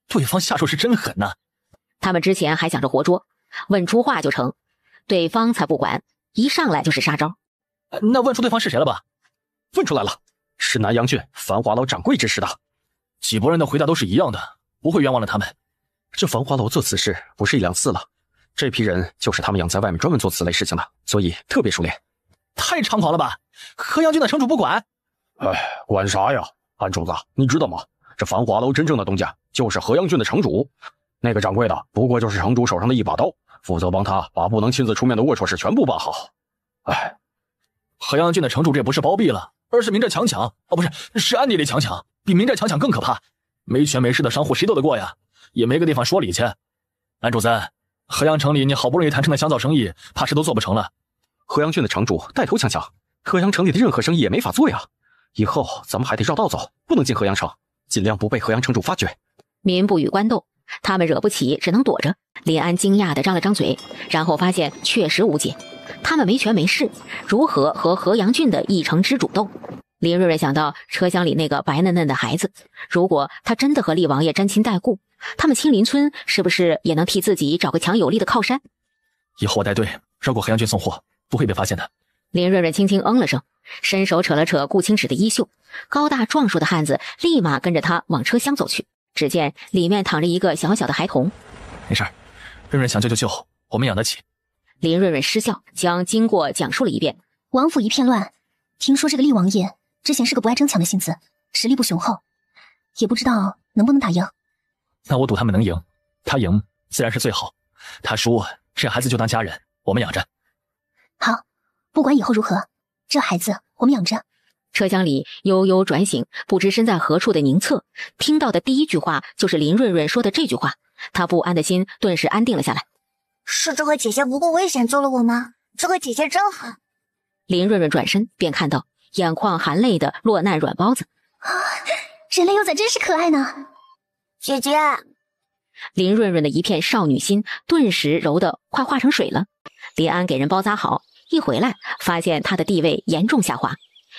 对方下手是真狠呐。他们之前还想着活捉，问出话就成，对方才不管，一上来就是杀招。那问出对方是谁了吧？问出来了，是南阳郡繁华楼掌柜指使的。几拨人的回答都是一样的，不会冤枉了他们。这繁华楼做此事不是1两次了，这批人就是他们养在外面专门做此类事情的，所以特别熟练。太猖狂了吧？河阳郡的城主不管？管啥呀？安主子，你知道吗？这繁华楼真正的东家就是河阳郡的城主，那个掌柜的不过就是城主手上的一把刀，负责帮他把不能亲自出面的龌龊事全部办好。河阳郡的城主这不是包庇了，而是明着强抢。不是，是暗地里强抢，比明着强抢更可怕。没权没势的商户谁斗得过呀？也没个地方说理去。安主子，河阳城里你好不容易谈成的香皂生意，怕是都做不成了。河阳郡的城主带头强抢，河阳城里的任何生意也没法做呀。以后咱们还得绕道走，不能进河阳城，尽量不被河阳城主发觉。民不与官斗，他们惹不起，只能躲着。林安惊讶地张了张嘴，然后发现确实无解。他们没权没势，如何和河阳郡的一城之主斗？林瑞瑞想到车厢里那个白嫩嫩的孩子，如果他真的和厉王爷沾亲带故，他们青林村是不是也能替自己找个强有力的靠山？以后我带队绕过河阳郡送货，不会被发现的。林瑞瑞轻轻嗯了声，伸手扯了扯顾清止的衣袖，高大壮硕的汉子立马跟着他往车厢走去。只见里面躺着一个小小的孩童。没事，瑞瑞想救就救，我们养得起。林瑞瑞失笑，将经过讲述了一遍。王府一片乱，听说这个厉王爷之前是个不爱争抢的性子，实力不雄厚，也不知道能不能打赢。那我赌他们能赢，他赢自然是最好，他输这孩子就当家人，我们养着。好，不管以后如何，这孩子我们养着。车厢里悠悠转醒不知身在何处的宁策，听到的第一句话就是林瑞瑞说的这句话，他不安的心顿时安定了下来。是这个姐姐不顾危险救了我吗？这个姐姐真好。林瑞瑞转身便看到眼眶含泪的落难软包子。人类幼崽真是可爱呢。姐姐，林瑞瑞的一片少女心顿时柔得快化成水了。林安给人包扎好，一回来发现他的地位严重下滑。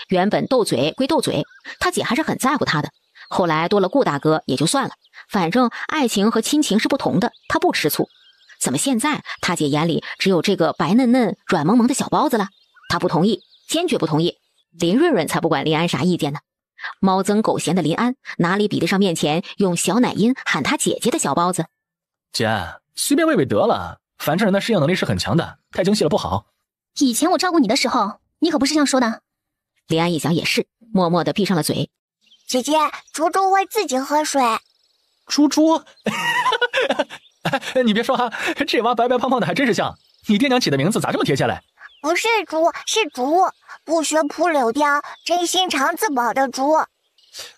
原本斗嘴归斗嘴，他姐还是很在乎他的，后来多了顾大哥也就算了，反正爱情和亲情是不同的，他不吃醋。怎么现在他姐眼里只有这个白嫩嫩软萌萌的小包子了？他不同意，坚决不同意。林润润才不管林安啥意见呢。猫憎狗嫌的林安哪里比得上面前用小奶音喊他姐姐的小包子？姐，随便喂喂得了，反正人的适应能力是很强的，太精细了不好。以前我照顾你的时候，你可不是这样说的。林安一想也是，默默地闭上了嘴。姐姐，猪猪会自己喝水。猪猪你别说啊，这娃白白胖胖的还真是像。你爹娘起的名字咋这么贴切嘞？不是猪，是竹，不学扑柳雕，真心肠自保的竹。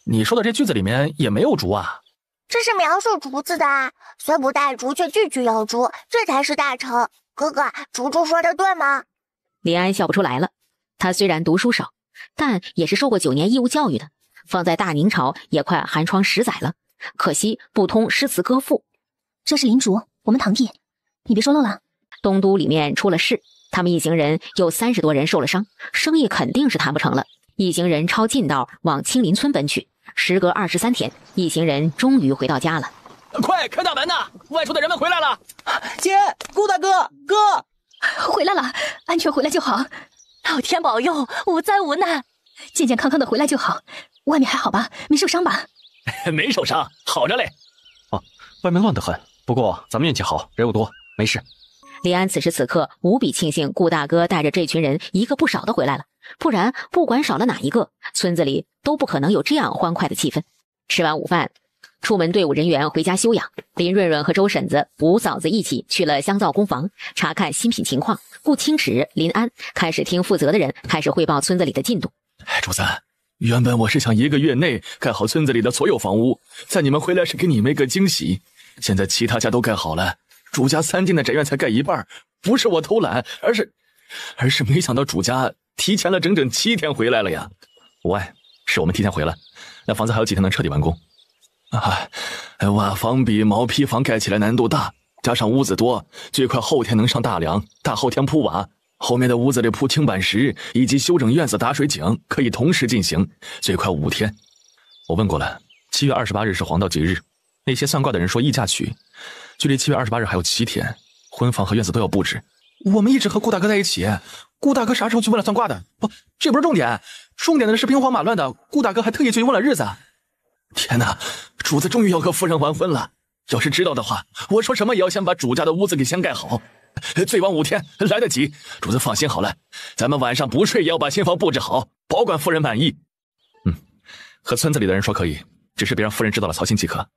你说的这句子里面也没有竹啊。这是描述竹子的啊，虽不带竹，却句句有竹，这才是大成。哥哥，竹竹说的对吗？林安笑不出来了。他虽然读书少，但也是受过9年义务教育的，放在大宁朝也快寒窗10载了，可惜不通诗词歌赋。这是林竹，我们堂弟，你别说漏了。东都里面出了事，他们一行人有30多人受了伤，生意肯定是谈不成了。一行人抄近道往青林村奔去，时隔23天，一行人终于回到家了。快开大门呐！外出的人们回来了。姐，顾大哥，哥，回来了，安全回来就好。老天保佑，无灾无难，健健康康的回来就好。外面还好吧？没受伤吧？没受伤，好着嘞。哦，外面乱得很，不过咱们运气好，人又多，没事。李安此时此刻无比庆幸顾大哥带着这群人一个不少的回来了，不然不管少了哪一个，村子里都不可能有这样欢快的气氛。吃完午饭，出门队伍人员回家休养，林润润和周婶子、吴嫂子一起去了香皂工房查看新品情况。顾清池、林安开始听负责的人开始汇报村子里的进度。主子，原本我是想1个月内盖好村子里的所有房屋，在你们回来时给你们一个惊喜。现在其他家都盖好了，主家3进的宅院才盖一半，不是我偷懒，而是没想到主家提前了整整7天回来了呀。无碍，是我们提前回来，那房子还有几天能彻底完工？瓦房比毛坯房盖起来难度大，加上屋子多，最快后天能上大梁，大后天铺瓦，后面的屋子里铺青板石，以及修整院子打水井，可以同时进行，最快5天。我问过了，7月28日是黄道吉日，那些算卦的人说议嫁娶，距离7月28日还有7天，婚房和院子都要布置。我们一直和顾大哥在一起，顾大哥啥时候去问了算卦的？不，这不是重点，重点的是兵荒马乱的，顾大哥还特意去问了日子。天哪，主子终于要和夫人完婚了！要是知道的话，我说什么也要先把主家的屋子给先盖好，最晚5天来得及。主子放心好了，咱们晚上不睡也要把新房布置好，保管夫人满意。和村子里的人说可以，只是别让夫人知道了，操心即可。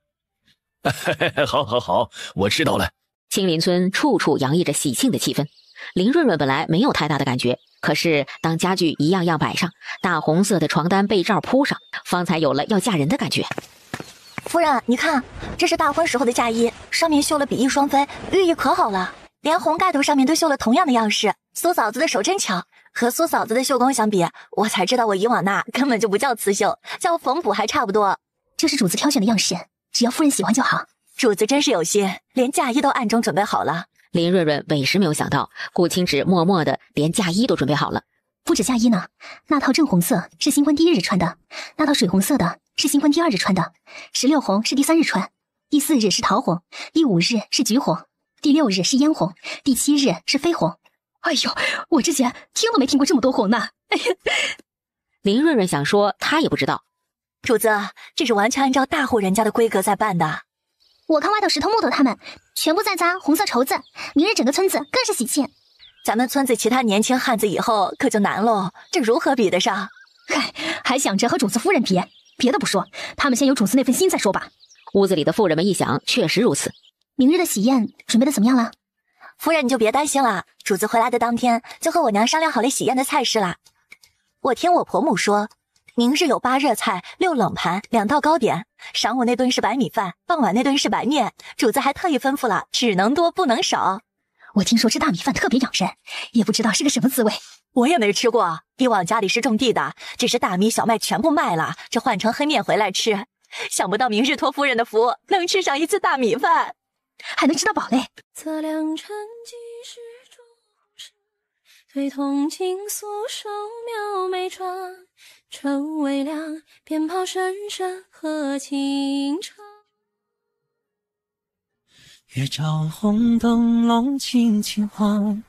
好，我知道了。青林村处处洋溢着喜庆的气氛。林润润本来没有太大的感觉，可是当家具一样样摆上，大红色的床单被罩铺上，方才有了要嫁人的感觉。夫人，你看，这是大婚时候的嫁衣，上面绣了比翼双飞，寓意可好了。连红盖头上面都绣了同样的样式。苏嫂子的手真巧，和苏嫂子的绣工相比，我才知道我以往那根本就不叫刺绣，叫缝补还差不多。这是主子挑选的样式，只要夫人喜欢就好。主子真是有心，连嫁衣都暗中准备好了。林润润委实没有想到，顾清池默默的连嫁衣都准备好了。不止嫁衣呢，那套正红色是新婚第1日穿的，那套水红色的是新婚第2日穿的，16红是第3日穿，第4日是桃红，第5日是橘红，第6日是嫣红，第7日是绯红。哎呦，我之前听都没听过这么多红呢。哎呀，林润润想说他也不知道。主子，这是完全按照大户人家的规格在办的。我看外头石头木头他们全部在扎红色绸子，明日整个村子更是喜庆。咱们村子其他年轻汉子以后可就难喽，这如何比得上？嗨，还想着和主子夫人比？别的不说，他们先有主子那份心再说吧。屋子里的妇人们一想，确实如此。明日的喜宴准备的怎么样了？夫人你就别担心了，主子回来的当天就和我娘商量好了喜宴的菜式啦。我听我婆母说，明日有8热菜、6冷盘、2道糕点，晌午那顿是白米饭，傍晚那顿是白面。主子还特意吩咐了，只能多不能少。我听说吃大米饭特别养人，也不知道是个什么滋味。我也没吃过，以往家里是种地的，只是大米小麦全部卖了，这换成黑面回来吃。想不到明日托夫人的福，能吃上一次大米饭，还能吃到饱嘞。测量成几时钟声，对铜镜素手描眉转，春微凉，鞭炮声声和清唱。月照红灯笼轻轻晃，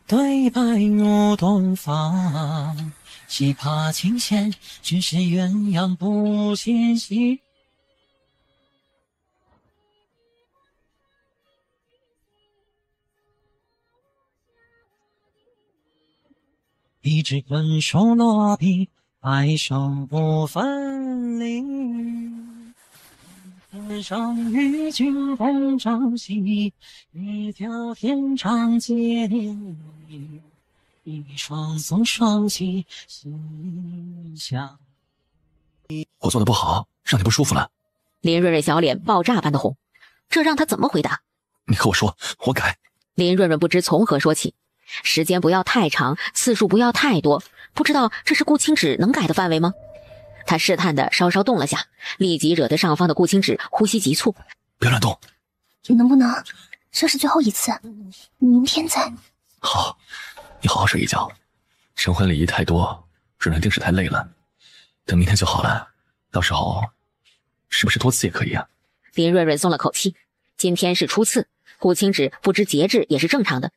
对白如东方。只怕情线只是鸳鸯不牵线。一纸滚手落笔，白首不分离。天上与君共朝夕，一条天长结连理。一双宿双栖，心相。我做的不好，让你不舒服了。林润润小脸爆炸般的红，这让他怎么回答？你和我说，我改。林润润不知从何说起，时间不要太长，次数不要太多，不知道这是顾青芷能改的范围吗？他试探的稍稍动了下，立即惹得上方的顾青芷呼吸急促。别乱动，能不能这是最后一次，明天再。好，你好好睡一觉。成婚礼仪太多，润润定是太累了，等明天就好了。到时候是不是多次也可以啊？林润润松了口气，今天是初次，顾青芷不知节制也是正常的。